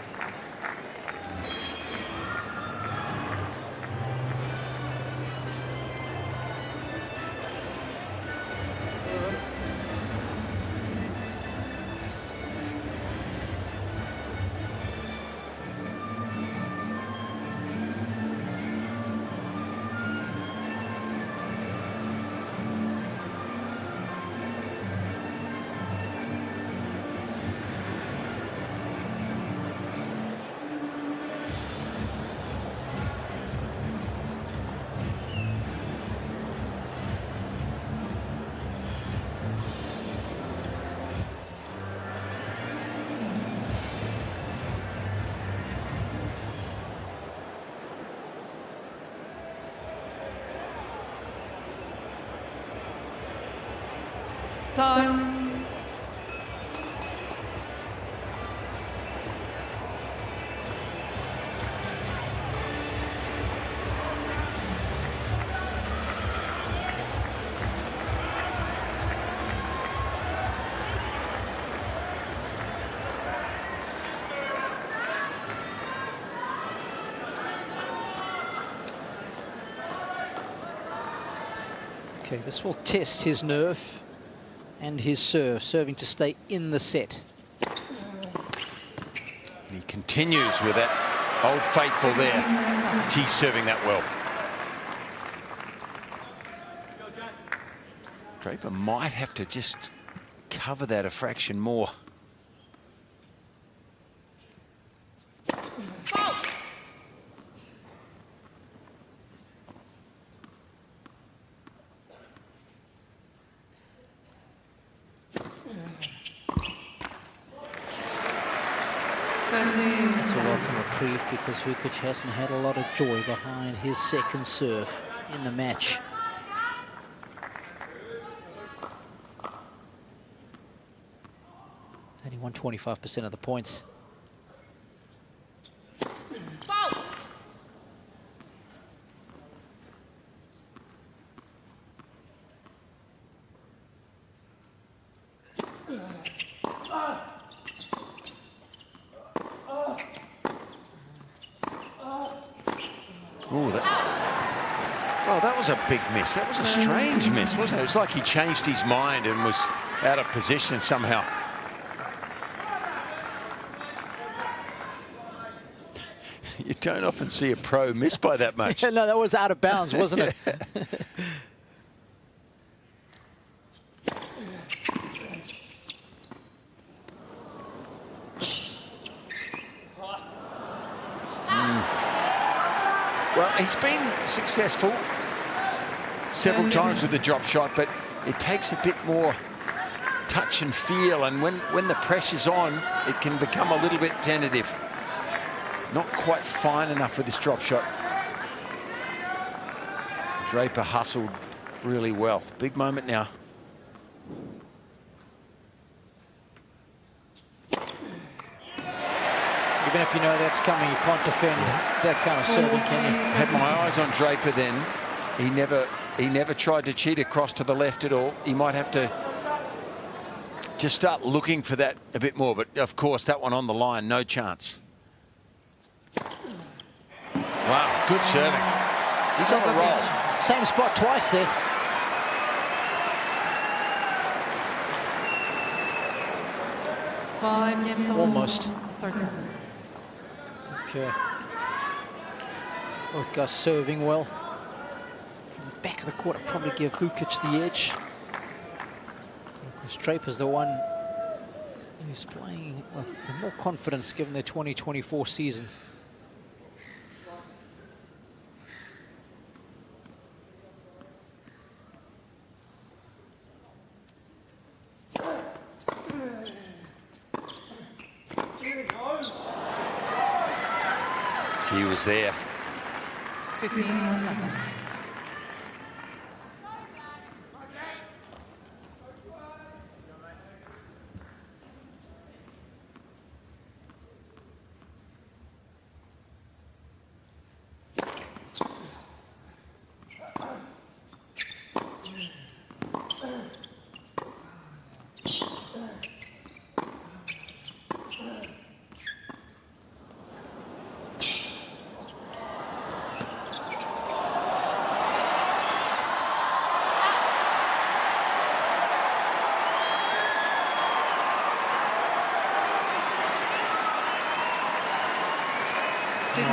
Time. Okay, this will test his nerve and his serve, serving to stay in the set. He continues with that old faithful there. She's serving that well. Draper might have to just cover that a fraction more. It's a welcome reprieve because Vukic hasn't had a lot of joy behind his second serve in the match. And he won 25% of the points. That was a big miss. That was a strange miss, wasn't it? It was like he changed his mind and was out of position somehow. You don't often see a pro miss by that much. No, that was out of bounds, wasn't it? Well, he's been successful several times with the drop shot, but it takes a bit more touch and feel, and when the pressure's on, it can become a little bit tentative. Not quite fine enough for this drop shot. Draper hustled really well. Big moment now. Even if you know that's coming, you can't defend that kind of serving, can you? Had my eyes on Draper then. He never tried to cheat across to the left at all. He might have to just start looking for that a bit more, but of course that one on the line, no chance. Wow, good serving. He's on a roll. Same spot twice there. Five games almost. 30 seconds. Okay. Both guys serving well. From the back of the court, I'd probably give Vukic the edge. Because Draper's the one who's playing with more confidence given their 2024 seasons. He was there. 15 more seconds.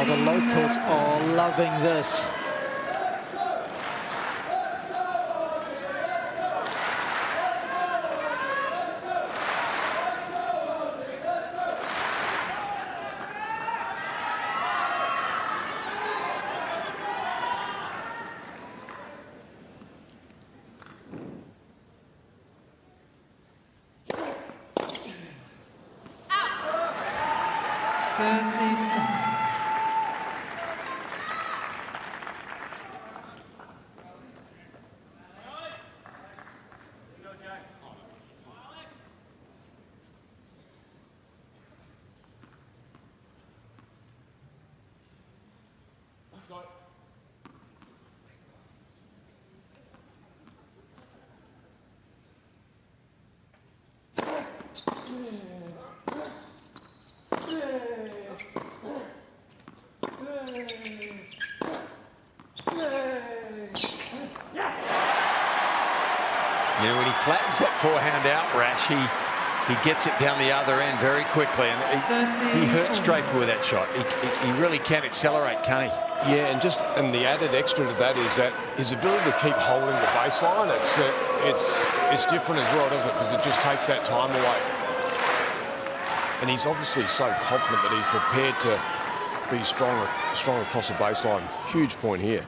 the locals are loving this. You know, when he flattens that forehand out, Rash, he gets it down the other end very quickly, and he hurts Draper with that shot. He really can accelerate, can't he? Yeah, and the added extra to that is that his ability to keep holding the baseline, it's different as well, doesn't it? Because it just takes that time away. And he's obviously so confident that he's prepared to be strong across the baseline. Huge point here.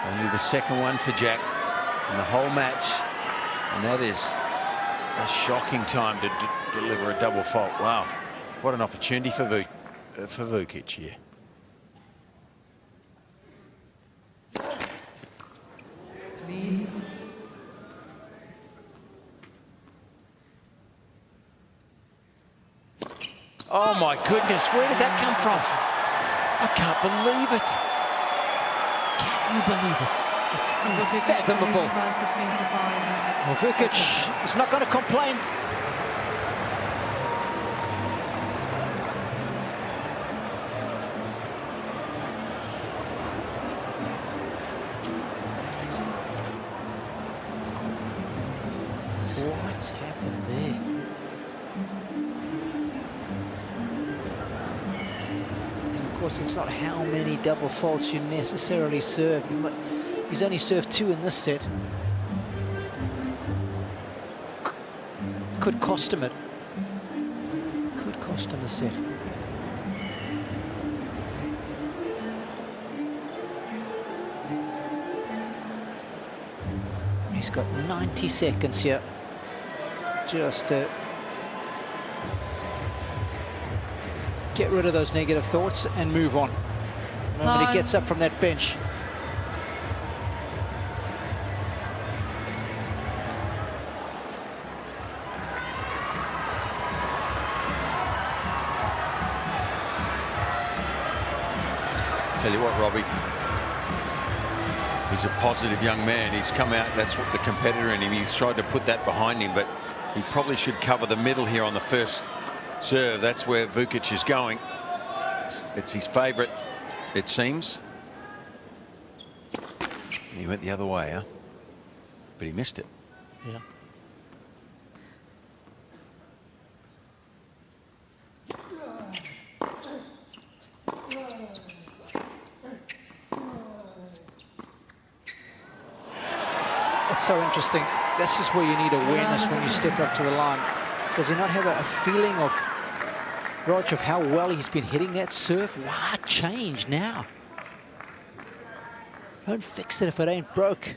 Only the second one for Jack in the whole match, and that is a shocking time to deliver a double fault. Wow, what an opportunity for Vukic here. Please. Oh my goodness, where did that come from? I can't believe it. Can you believe it? It's unfathomable. Well, Vukic is not going to complain. What's happened there? Of course, it's not how many double faults you necessarily serve. He's only served 2 in this set. Could cost him it. Could cost him a set. He's got 90 seconds here just to get rid of those negative thoughts and move on. The moment he gets up from that bench. Tell you what, Robbie, he's a positive young man. He's come out, that's what the competitor in him, he's tried to put that behind him, but he probably should cover the middle here on the first serve. That's where Vukic is going. It's his favourite, it seems. He went the other way, huh? But he missed it. Yeah. It's so interesting. This is where you need awareness when you step up to the line. Does he not have a feeling of, Rog, of how well he's been hitting that serve? Why change now? Don't fix it if it ain't broke.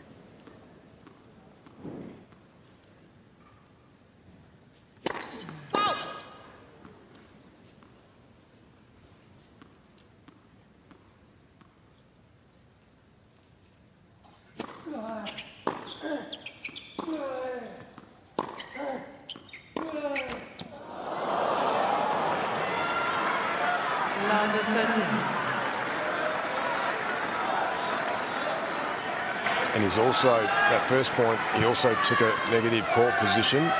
And he's also, that first point, he also took a negative court position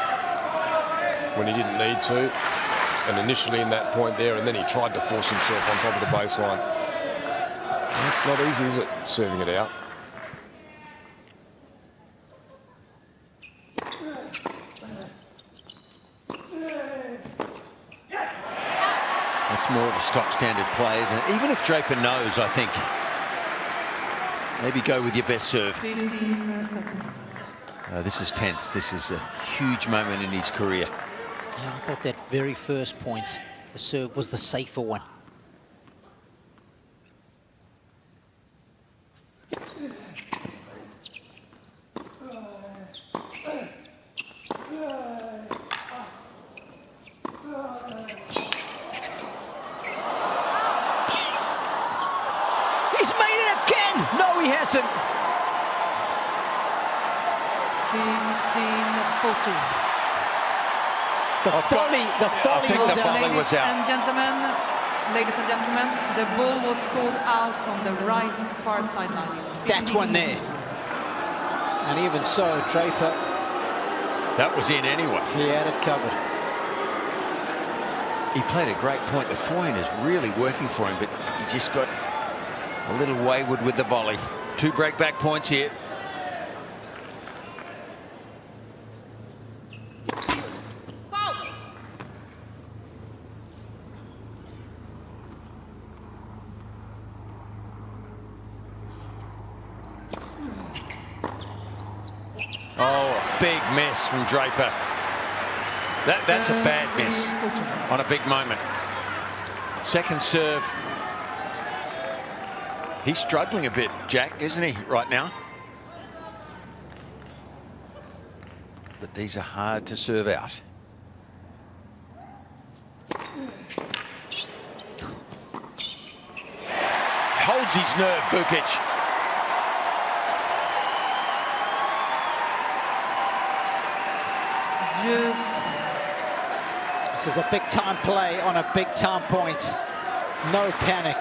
when he didn't need to. And initially in that point there, and then he tried to force himself on top of the baseline. It's not easy, is it, serving it out? That's more of a stock standard play, isn't it? Even if Draper knows, I think, maybe go with your best serve. This is tense. This is a huge moment in his career. Yeah, I thought that very first point, the serve was the safer one. He's made it again! No, he hasn't. 15-14. The volley was out. Ladies and gentlemen, the ball was called out on the right far sideline. That one there. And even so, Draper. That was in anyway. He had it covered. He played a great point. The forehand is really working for him, but he just got a little wayward with the volley. 2 break-back points here. Oh, a big miss from Draper. That's a bad miss on a big moment. Second serve. He's struggling a bit, Jack, isn't he, right now? But these are hard to serve out. Holds his nerve, Vukic. This is a big-time play on a big-time point. No panic.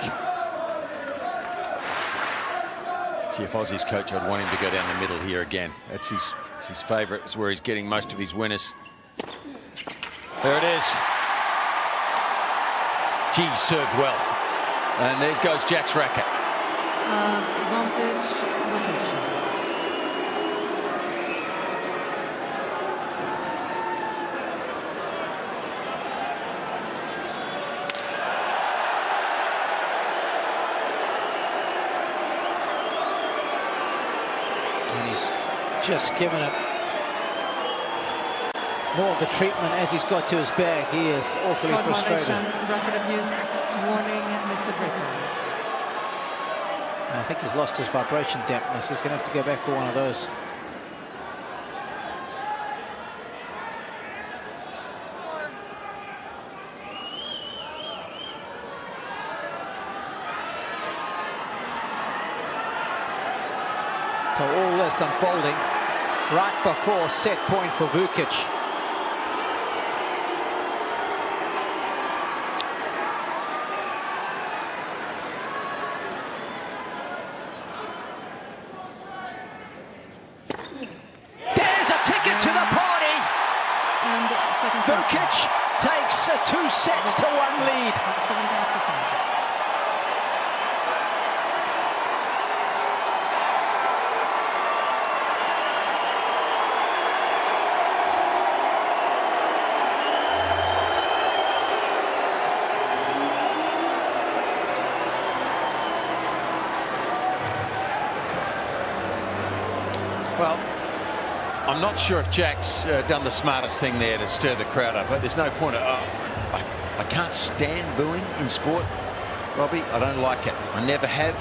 See, if I was his coach, I'd want him to go down the middle here again. It's his favourite. It's where he's getting most of his winners. There it is. Gee, served well. And there goes Jack's racket. Advantage, Vukic. Just given it more of the treatment as he's got to his bag. He is awfully frustrated. Rapid abuse warning, Mr. Draper. I think he's lost his vibration dampness. He's going to have to go back for one of those. So all this unfolding right before set point for Vukic. There's a ticket to the party. And Vukic takes a 2-1 lead. Well, I'm not sure if Jack's done the smartest thing there to stir the crowd up. But there's no point of, I can't stand booing in sport, Robbie. I don't like it. I never have,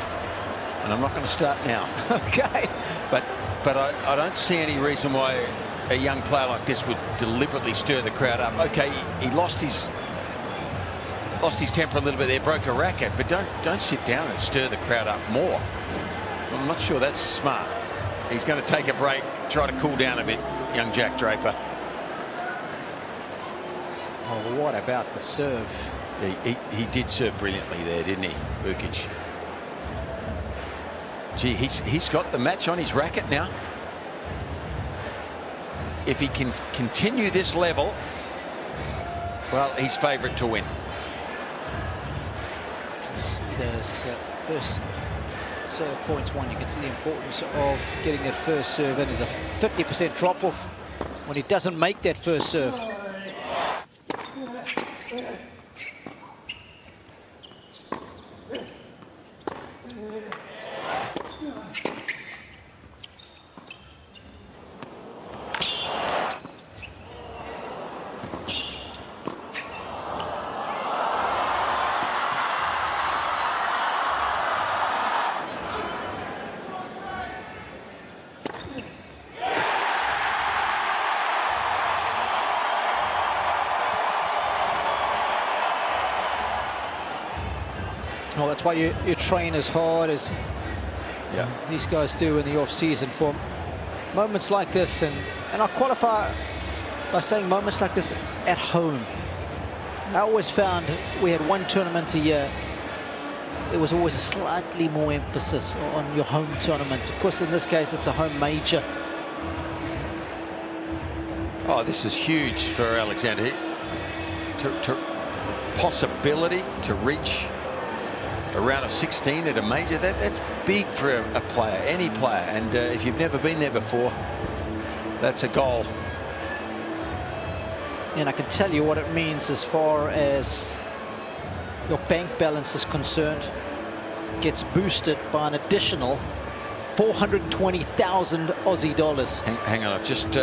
and I'm not going to start now. Okay. But I don't see any reason why a young player like this would deliberately stir the crowd up. Okay, he lost his temper a little bit there, broke a racket, but don't sit down and stir the crowd up more. I'm not sure that's smart. He's going to take a break, try to cool down a bit, young Jack Draper. Oh, what about the serve? He did serve brilliantly there, didn't he, Vukic? Gee, he's got the match on his racket now. If he can continue this level, well, he's favourite to win. See those first serve points won. You can see the importance of getting that first serve in. There's a 50% drop off when he doesn't make that first serve. Well, that's why you train as hard as these guys do in the off-season for moments like this. And I'll qualify by saying moments like this at home. I always found we had one tournament a year. There was always a slightly more emphasis on your home tournament. Of course, in this case, it's a home major. Oh, this is huge for Alexander. Possibility to reach a round of 16 at a major, that's big for a player, any player. And if you've never been there before, that's a goal. And I can tell you what it means as far as your bank balance is concerned. It gets boosted by an additional 420,000 Aussie dollars. Hang on, I've just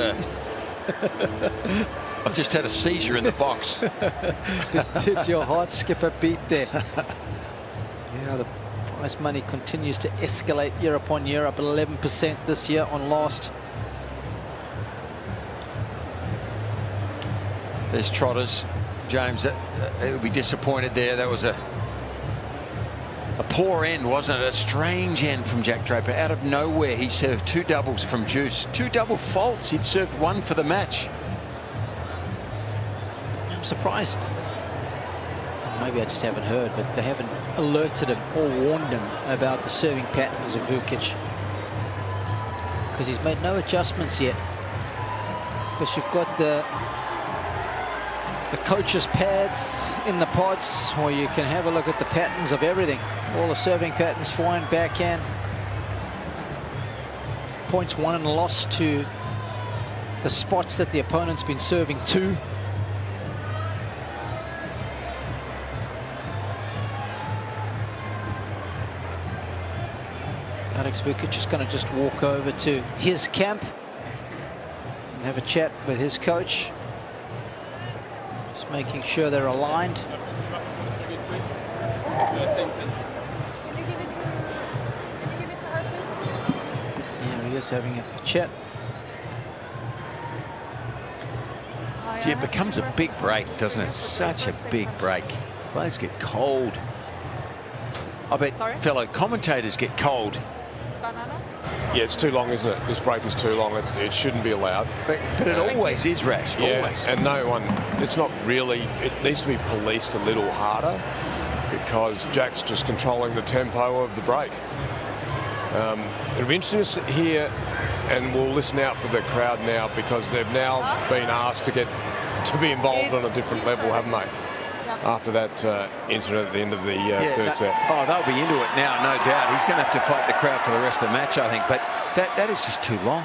had a seizure in the box. Did your heart skip a beat there? Yeah, the prize money continues to escalate year upon year, up 11% this year on last. There's trotters. James, it would be disappointed there. That was a poor end, wasn't it? A strange end from Jack Draper. Out of nowhere, he served two doubles from Juice. Two double faults. He'd served one for the match. I'm surprised. Maybe I just haven't heard, but they haven't alerted him or warned him about the serving patterns of Vukic, because he's made no adjustments yet. Because you've got the coach's pads in the pods, or you can have a look at the patterns of everything. All the serving patterns, forehand, backhand. Points won and lost to the spots that the opponent's been serving to. Alex Vukic is going to just walk over to his camp and have a chat with his coach. Just making sure they're aligned. Yeah, he is having a chat. Gee, it becomes a big break, doesn't it? Such a big break. Players get cold. I bet fellow commentators get cold. Yeah, it's too long, isn't it? This break is too long. It shouldn't be allowed. But it always is, Rash. Yeah, always. And no one, it's not really, it needs to be policed a little harder, because Jack's just controlling the tempo of the break. It'll be interesting to hear, and we'll listen out for the crowd now, because they've now been asked to be involved on a different level, haven't they? After that incident at the end of the third set. Oh, they'll be into it now, no doubt. He's going to have to fight the crowd for the rest of the match, I think. But that is just too long.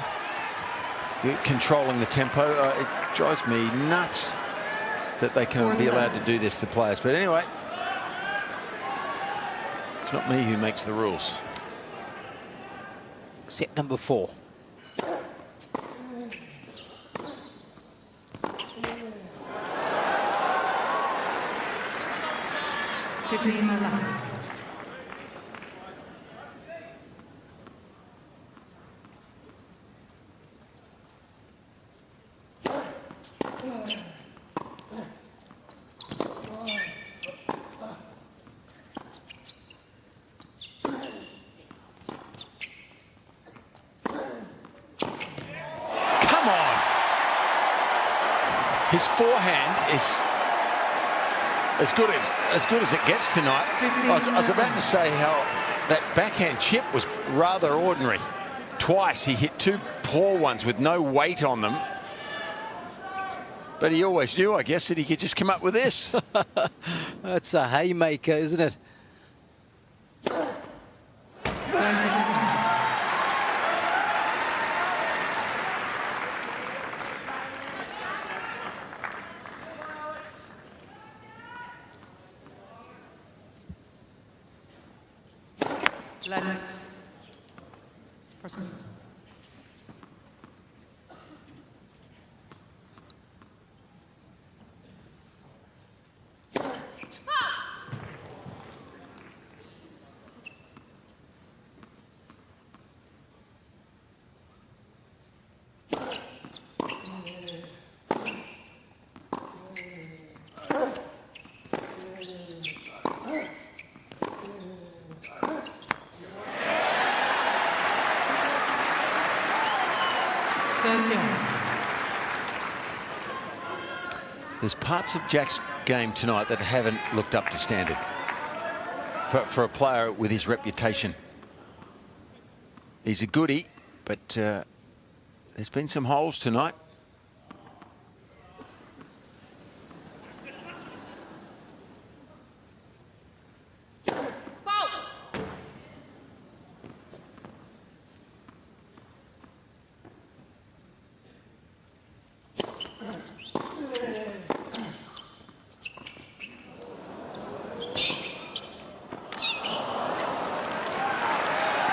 You're controlling the tempo. It drives me nuts that they can be allowed to do this to players. But anyway, it's not me who makes the rules. Set number 4. Come on! His forehand is as good as it gets tonight. I was about to say how that backhand chip was rather ordinary. Twice he hit two poor ones with no weight on them. But he always knew, I guess, that he could just come up with this. That's a haymaker, isn't it? Let's first one. There's parts of Jack's game tonight that haven't looked up to standard for a player with his reputation. He's a goodie, but there's been some holes tonight.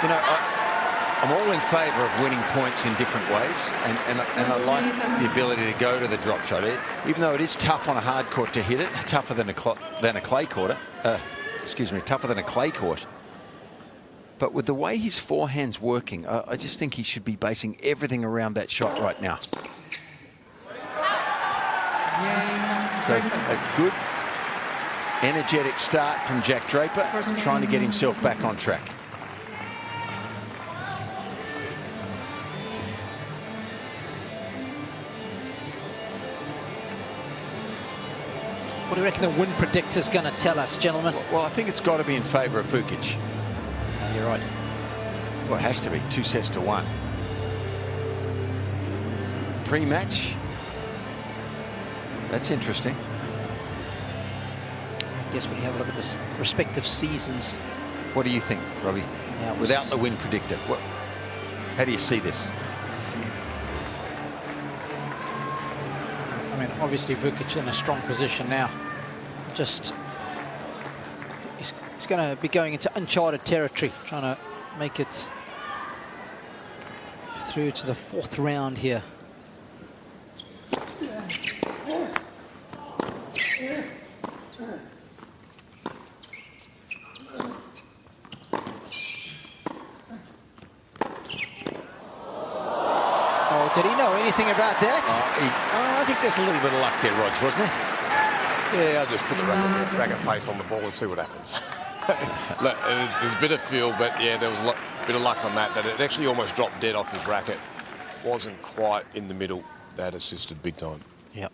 You know, I'm all in favour of winning points in different ways, and I like the ability to go to the drop shot. Even though it is tough on a hard court to hit it, tougher than a clay court. Tougher than a clay court. But with the way his forehand's working, I just think he should be basing everything around that shot right now. So a good, energetic start from Jack Draper, trying to get himself back on track. What do you reckon the win predictor's going to tell us, gentlemen? Well, I think it's got to be in favour of Vukic. You're right. Well, it has to be 2-1. Pre-match. That's interesting. I guess when you have a look at the respective seasons. What do you think, Robbie? Yeah, without the win predictor, how do you see this? I mean, obviously Vukic in a strong position now. Just he's going to be going into uncharted territory, trying to make it through to the fourth round here. Oh, did he know anything about that? I think there's a little bit of luck there, Rog, wasn't there? Yeah, I'll just put the racket face on the ball and see what happens. Look, there's a bit of feel, but yeah, there was a bit of luck on that. That it actually almost dropped dead off his racket. Wasn't quite in the middle. That assisted big time. Yep.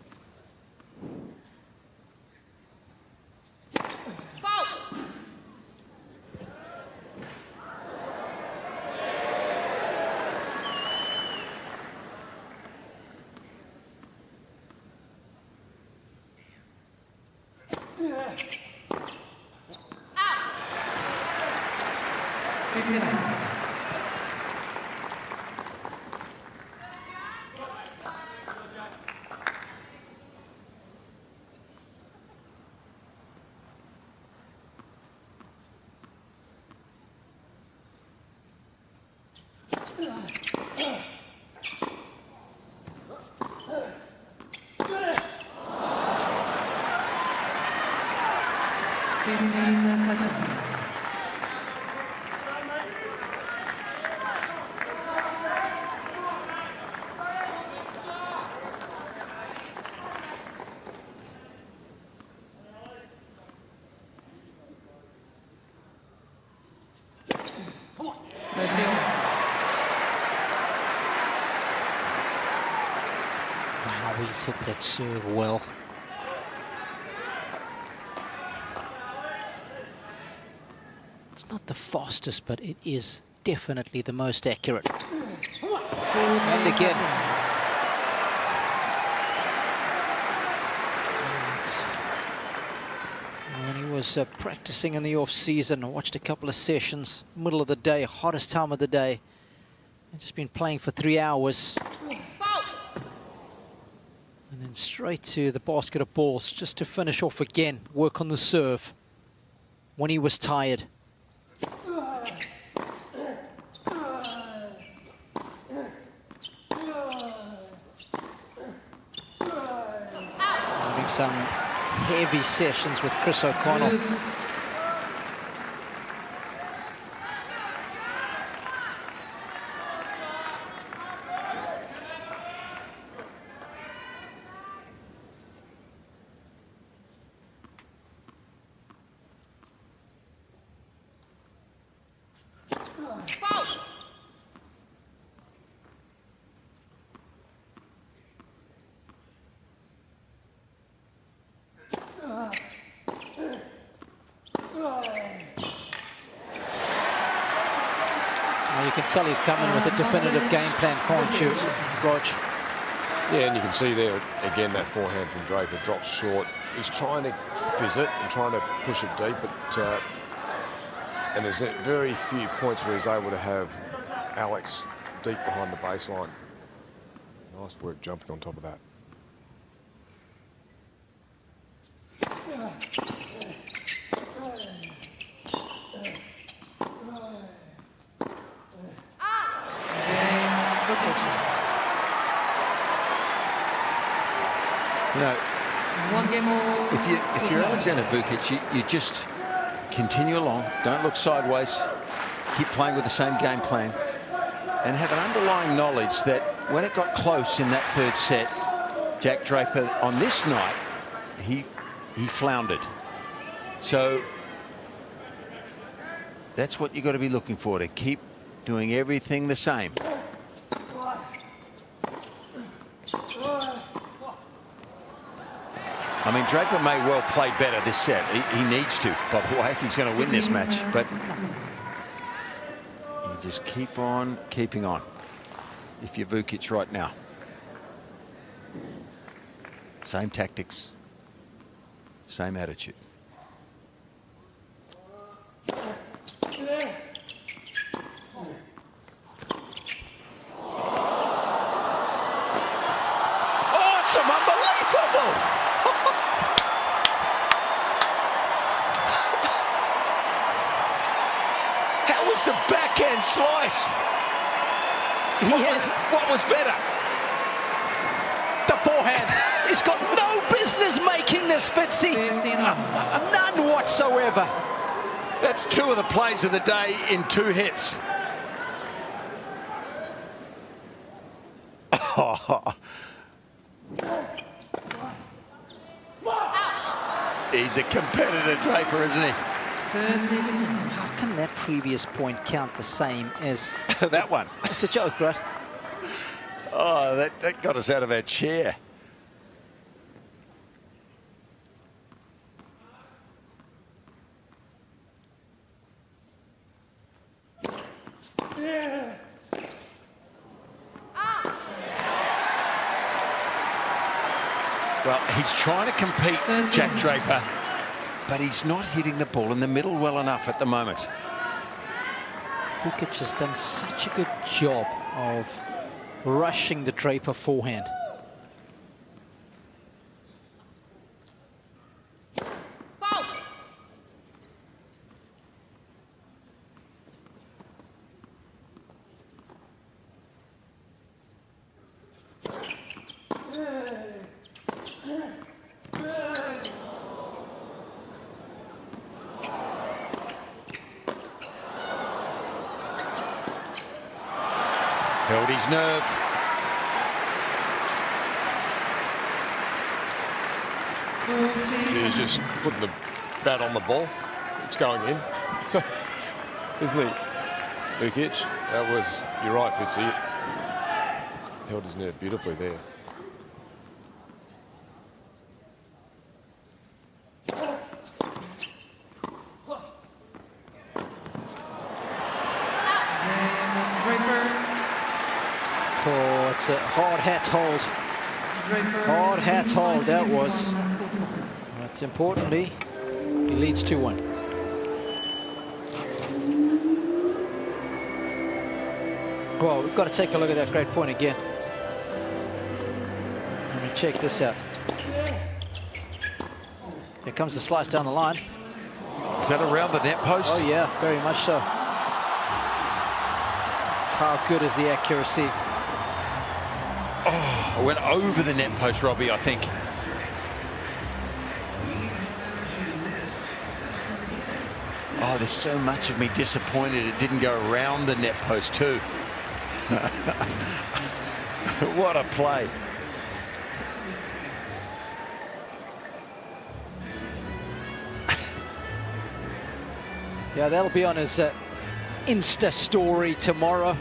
Wow, he's hit that serve well. not the fastest, but it is definitely the most accurate. And again. When he was practicing in the off-season, I watched a couple of sessions, middle of the day, hottest time of the day. I've just been playing for 3 hours. And then straight to the basket of balls, just to finish off again, work on the serve when he was tired. Having some heavy sessions with Chris O'Connell. You can tell he's coming with a definitive game plan, can't you, Rog? Yeah, and you can see there, again, that forehand from Draper drops short. He's trying to fizz it and trying to push it deep, but and there's very few points where he's able to have Alex deep behind the baseline. Nice work jumping on top of that. You know, if you're Aleksandar Vukic, you just continue along, don't look sideways, keep playing with the same game plan, and have an underlying knowledge that when it got close in that third set, Jack Draper on this night, he floundered. So that's what you've got to be looking for, to keep doing everything the same. I mean, Draper may well play better this set. He needs to, by the way, if he's going to win this match. But you just keep on keeping on if you're Vukic right now. Same tactics, same attitude. Awesome, unbelievable! The backhand slice. What was better? The forehand. He's got no business making this, Fitzy. None whatsoever. That's 2 of the plays of the day in 2 hits. He's a competitor, Draper, isn't he? How can that previous point count the same as that one? It's a joke, right? Oh, that got us out of our chair. Well, he's trying to compete, Jack Draper, but he's not hitting the ball in the middle well enough at the moment. Vukic has done such a good job of rushing the Draper forehand. Held his nerve. He's just putting the bat on the ball. It's going in. Isn't he? Vukic, that was, you're right, Fitzy. Held his nerve beautifully there. was a hard hat hold. Hard hat hold, that was. But importantly, he leads 2-1. Well, we've got to take a look at that great point again. Let me check this out. Here comes the slice down the line. Is that around the net post? Oh yeah, very much so. How good is the accuracy? Oh, I went over the net post, Robbie, I think. Oh, there's so much of me disappointed it didn't go around the net post too. What a play. Yeah, that'll be on his Insta story tomorrow.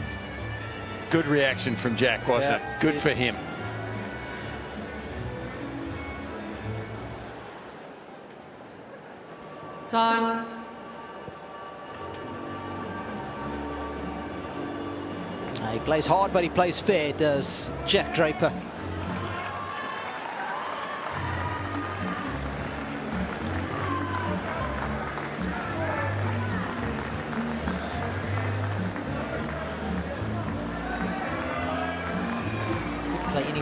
Good reaction from Jack, wasn't it? Good for him. Time. He plays hard, but he plays fair, does Jack Draper.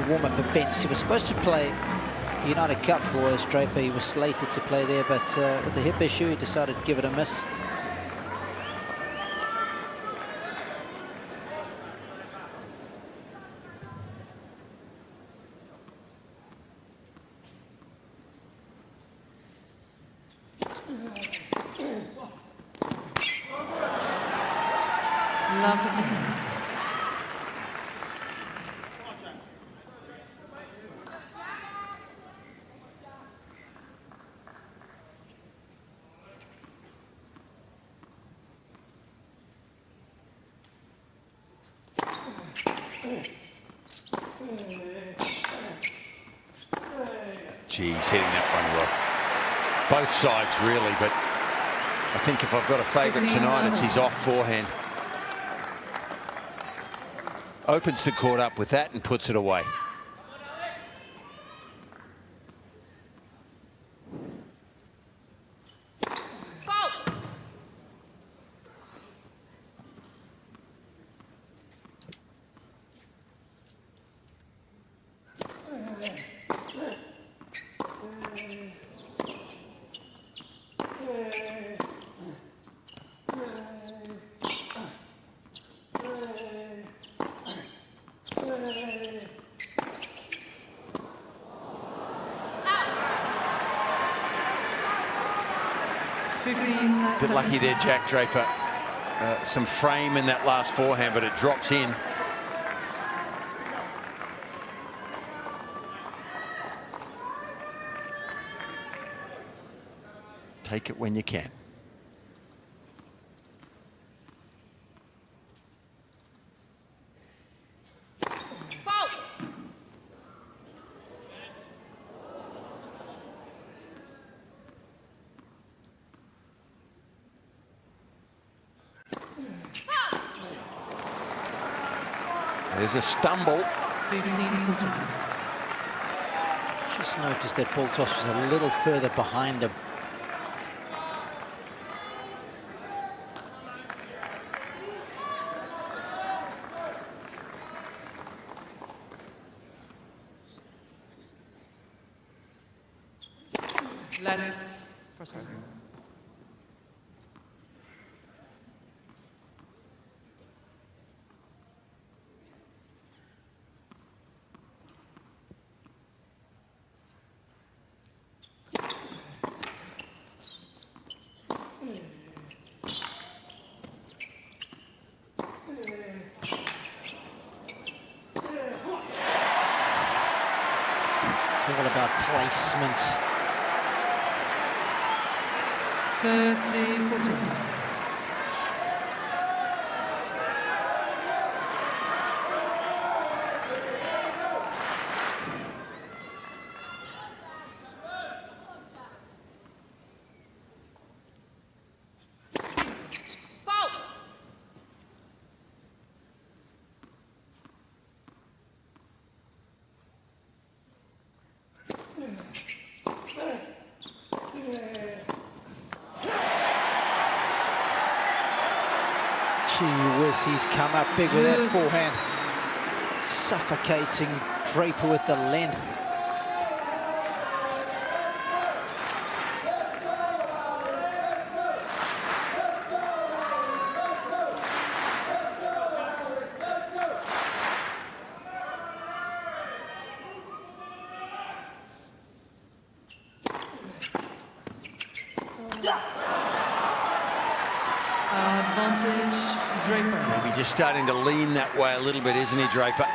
Warm-up events. He was supposed to play the United Cup was Draper. He was slated to play there, but with the hip issue, he decided to give it a miss. Geez, hitting that one well. Both sides really, but I think if I've got a favourite tonight, it's his off forehand. Opens the court up with that and puts it away. Bit lucky there, Jack Draper. Some frame in that last forehand, but it drops in. Take it when you can. There's a stumble. Just noticed that ball toss was a little further behind him. Let's proceed. It's all about placement. 30-14. Gee whiz, he's come up big with that forehand. Suffocating Draper with the length. Advantage, Draper. Maybe just starting to lean that way a little bit, isn't he, Draper?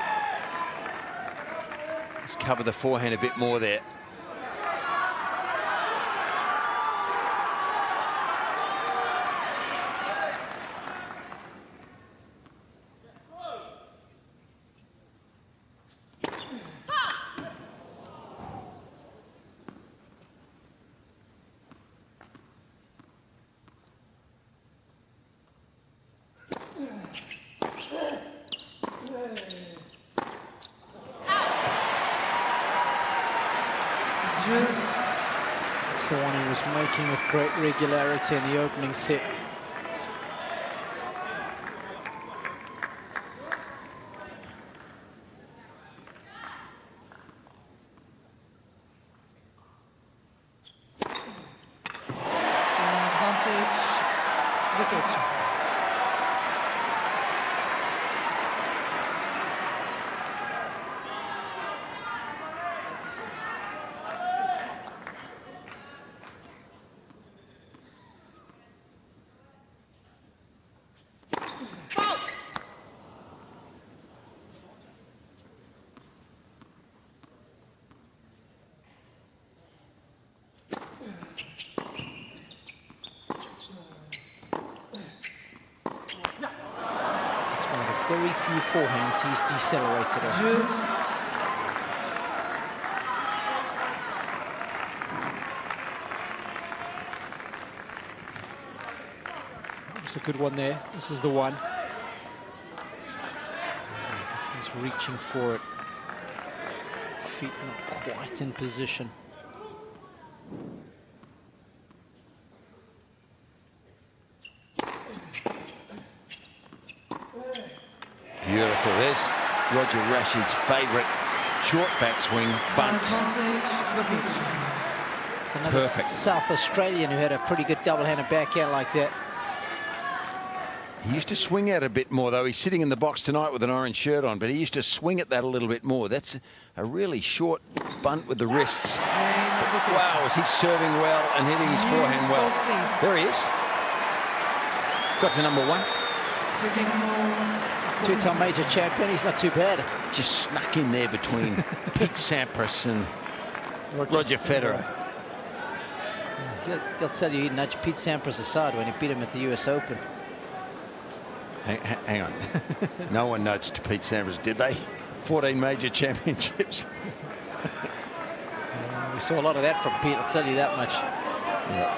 Just cover the forehand a bit more there. That's the one he was making with great regularity in the opening set. Advantage, Vukic. Very few forehands he's decelerated on. It's a good one there. This is the one. He's reaching for it. Feet not quite in position. Beautiful. There's Roger Rashid's favourite short backswing bunt. It's another Perfect. South Australian who had a pretty good double-handed backhand like that. He used to swing out a bit more, though. He's sitting in the box tonight with an orange shirt on, but he used to swing at that a little bit more. That's a really short bunt with the wrists. But wow, is he serving well and hitting his forehand well. There he is. Got to number one. Two-time major champion, he's not too bad. Just snuck in there between Pete Sampras and Roger Federer. He'll tell you he nudged Pete Sampras aside when he beat him at the US Open. Hang on. No one nudged Pete Sampras, did they? 14 major championships. We saw a lot of that from Pete, I'll tell you that much. Yeah.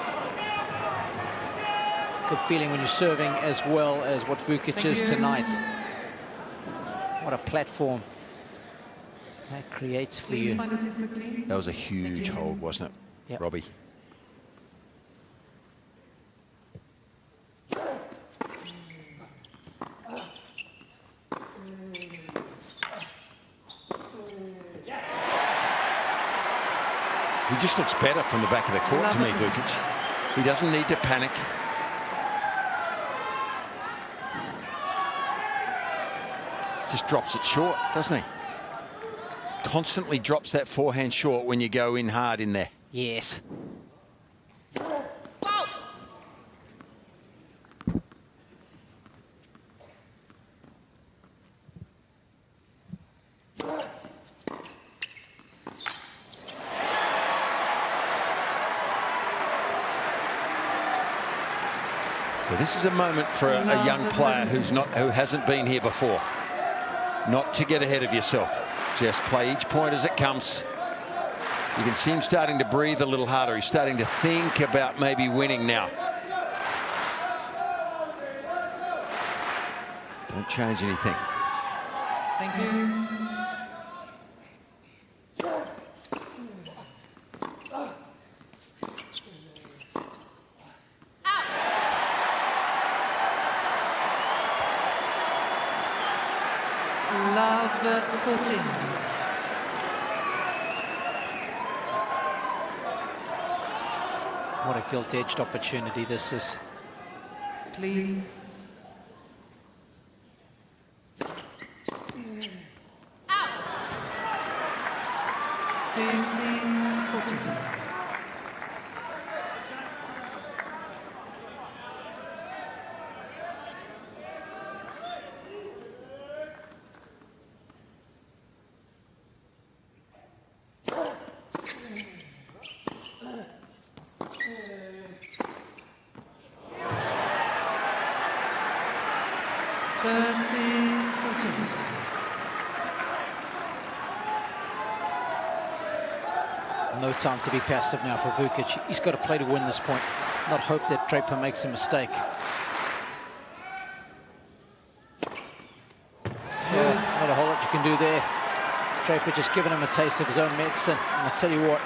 Good feeling when you're serving as well as what Vukic is tonight. What a platform that creates for you. That was a huge hold, wasn't it, yep. Robbie? He just looks better from the back of the court to me, Vukic. He doesn't need to panic. Just drops it short, doesn't he? Constantly drops that forehand short when you go in hard in there. Yes. So this is a moment for a young player who hasn't been here before. Not to get ahead of yourself. Just play each point as it comes. You can see him starting to breathe a little harder. He's starting to think about maybe winning now. Don't change anything. Thank you. 14. What a gilt-edged opportunity this is. Please. Out. 15-14. No time to be passive now for Vukic. He's got to play to win this point, not hope that Draper makes a mistake. Not a whole lot you can do there. Draper just giving him a taste of his own medicine. And I tell you what,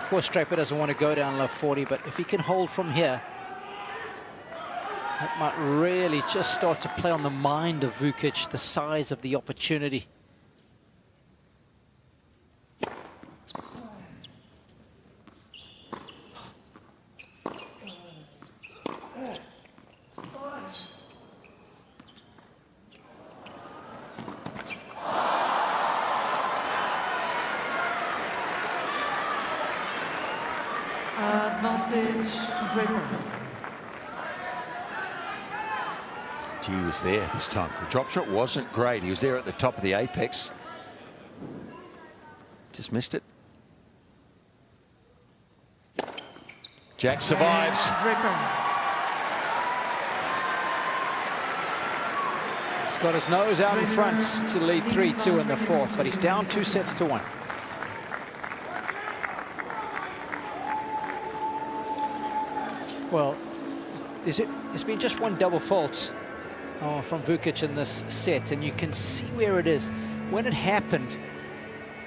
of course Draper doesn't want to go down low 40, but if he can hold from here, that might really just start to play on the mind of Vukic, the size of the opportunity. Advantage, Draper. He was there this time. The drop shot wasn't great. He was there at the top of the apex. Just missed it. Jack survives. He's got his nose out in front to lead 3-2 in the fourth, but he's down 2-1. Well, it's been just one double fault from Vukic in this set, and you can see where it is. When it happened,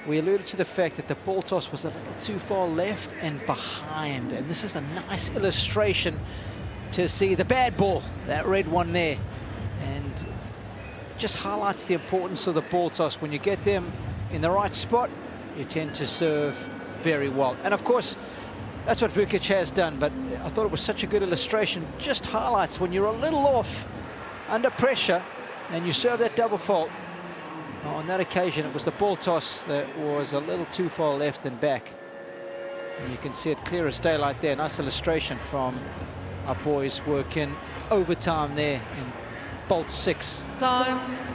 we alluded to the fact that the ball toss was a little too far left and behind, and this is a nice illustration to see the bad ball, that red one there, and just highlights the importance of the ball toss. When you get them in the right spot, you tend to serve very well. And of course, that's what Vukic has done, but I thought it was such a good illustration. Just highlights when you're a little off under pressure and you serve that double fault. On that occasion, it was the ball toss that was a little too far left and back. And you can see it clear as daylight there. Nice illustration from our boys working overtime there in bolt 6. Time.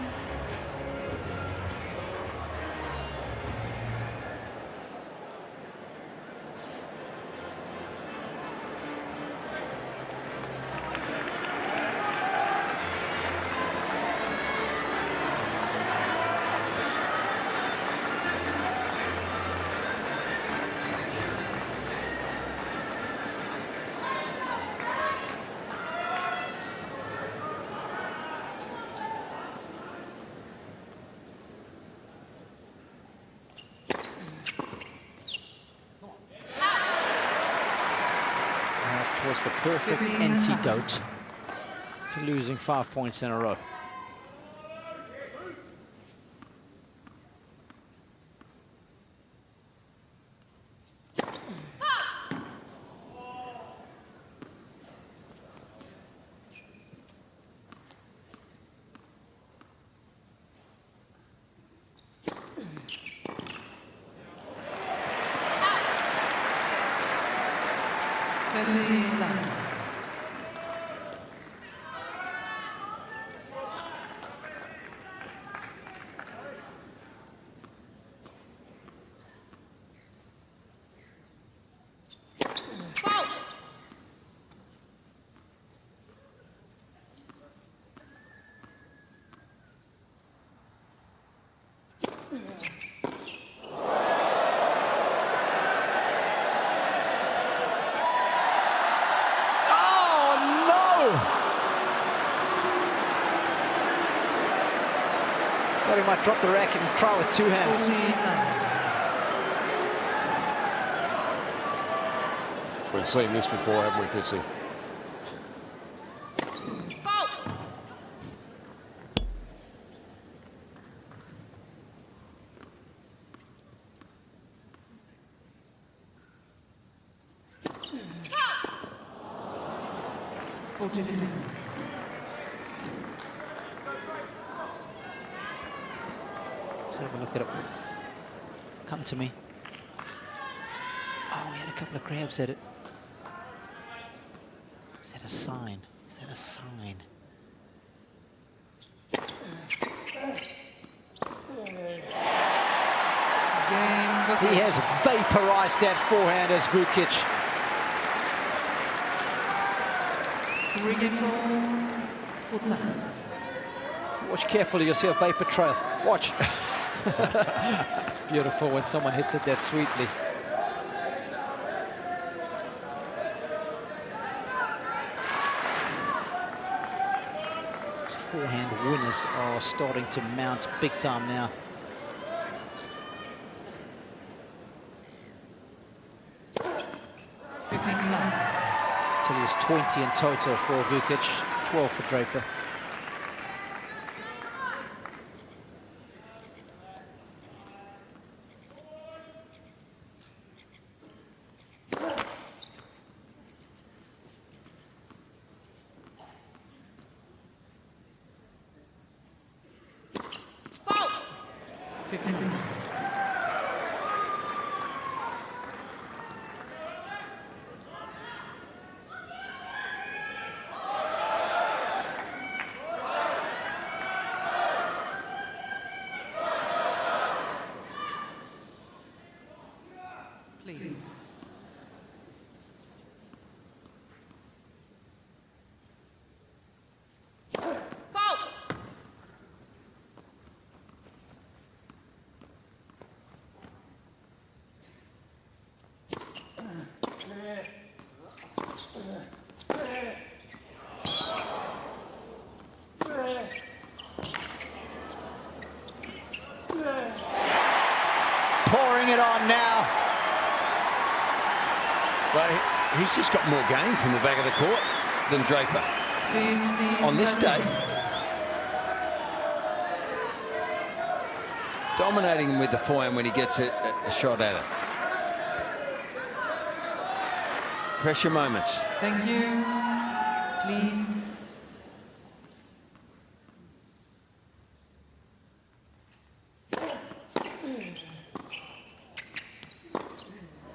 Was the perfect antidote to losing 5 points in a row. Thought he might drop the racket and try with two hands. We've seen this before, haven't we, Fitzy? 40-15. Let's have a look at it. Come to me. Oh, we had a couple of grabs at it. Is that a sign? Is that a sign? He has vaporized that forehand as Vukic. 3 games all, 4 seconds. Watch carefully, you'll see a vapor trail. Watch. It's beautiful when someone hits it that sweetly. These forehand winners are starting to mount big time now. So he has 20 in total for Vukic, 12 for Draper. Please. Pouring it on now. But he's just got more game from the back of the court than Draper. 15 on this day. Dominating him with the forehand when he gets a shot at it. Pressure moments. Thank you. Please.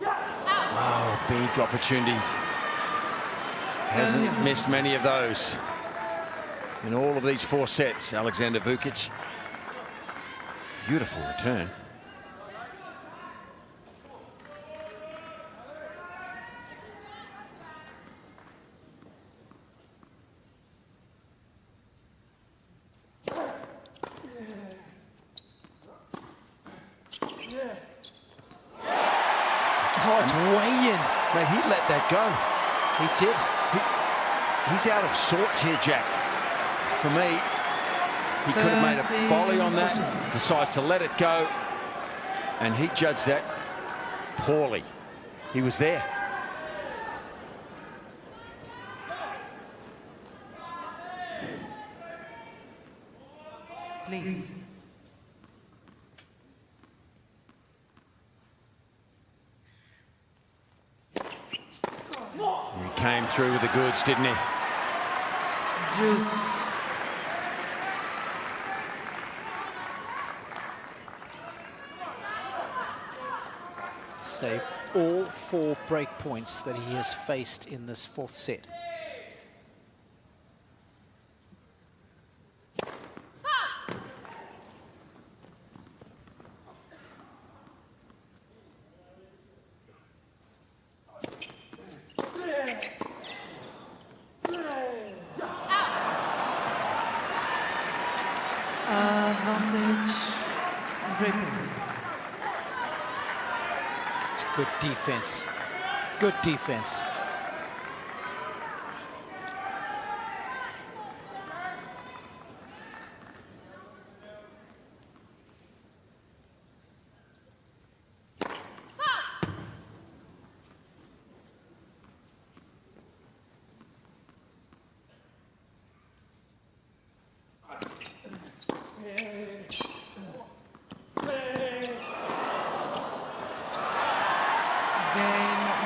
Oh, big opportunity. Hasn't missed many of those in all of these 4 sets. Aleksandar Vukic. Beautiful return. Oh, it's way in. Mate, he let that go. He did. He's out of sorts here, Jack. For me, he could have made a volley on that, decides to let it go, and he judged that poorly. He was there. Please. He came through with the goods, didn't he? Juice. Saved all 4 break points that he has faced in this 4th set. Advantage. Draper. It's good defense. Good defense.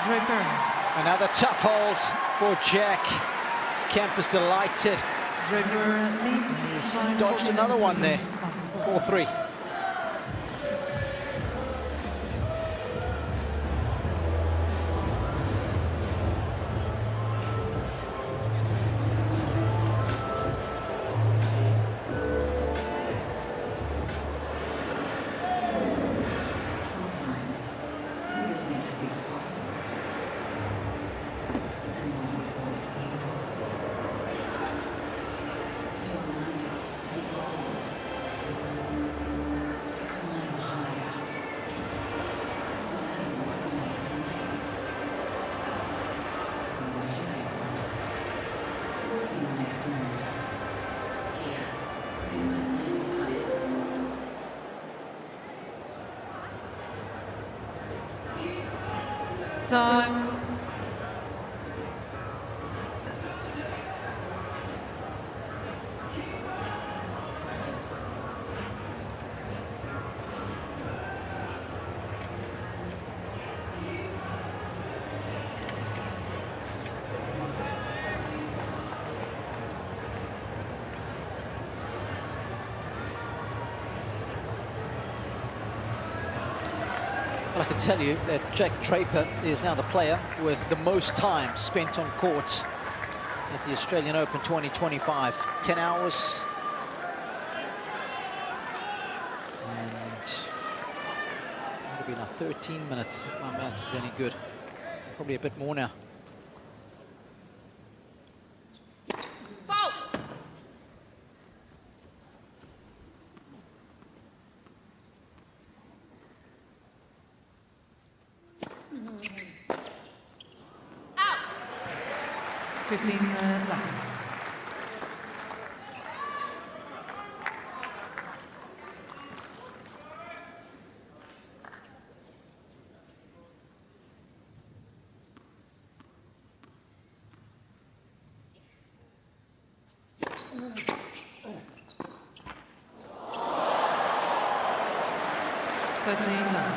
Draper. Another tough hold for Jack. This camp is delighted. Draper leads. He's dodged another one there. 4-3. Time. Well, I can tell you that Jack Draper is now the player with the most time spent on court at the Australian Open 2025. 10 hours. And it'll be now 13 minutes if my maths is any good. Probably a bit more now.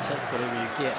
Take whatever you get.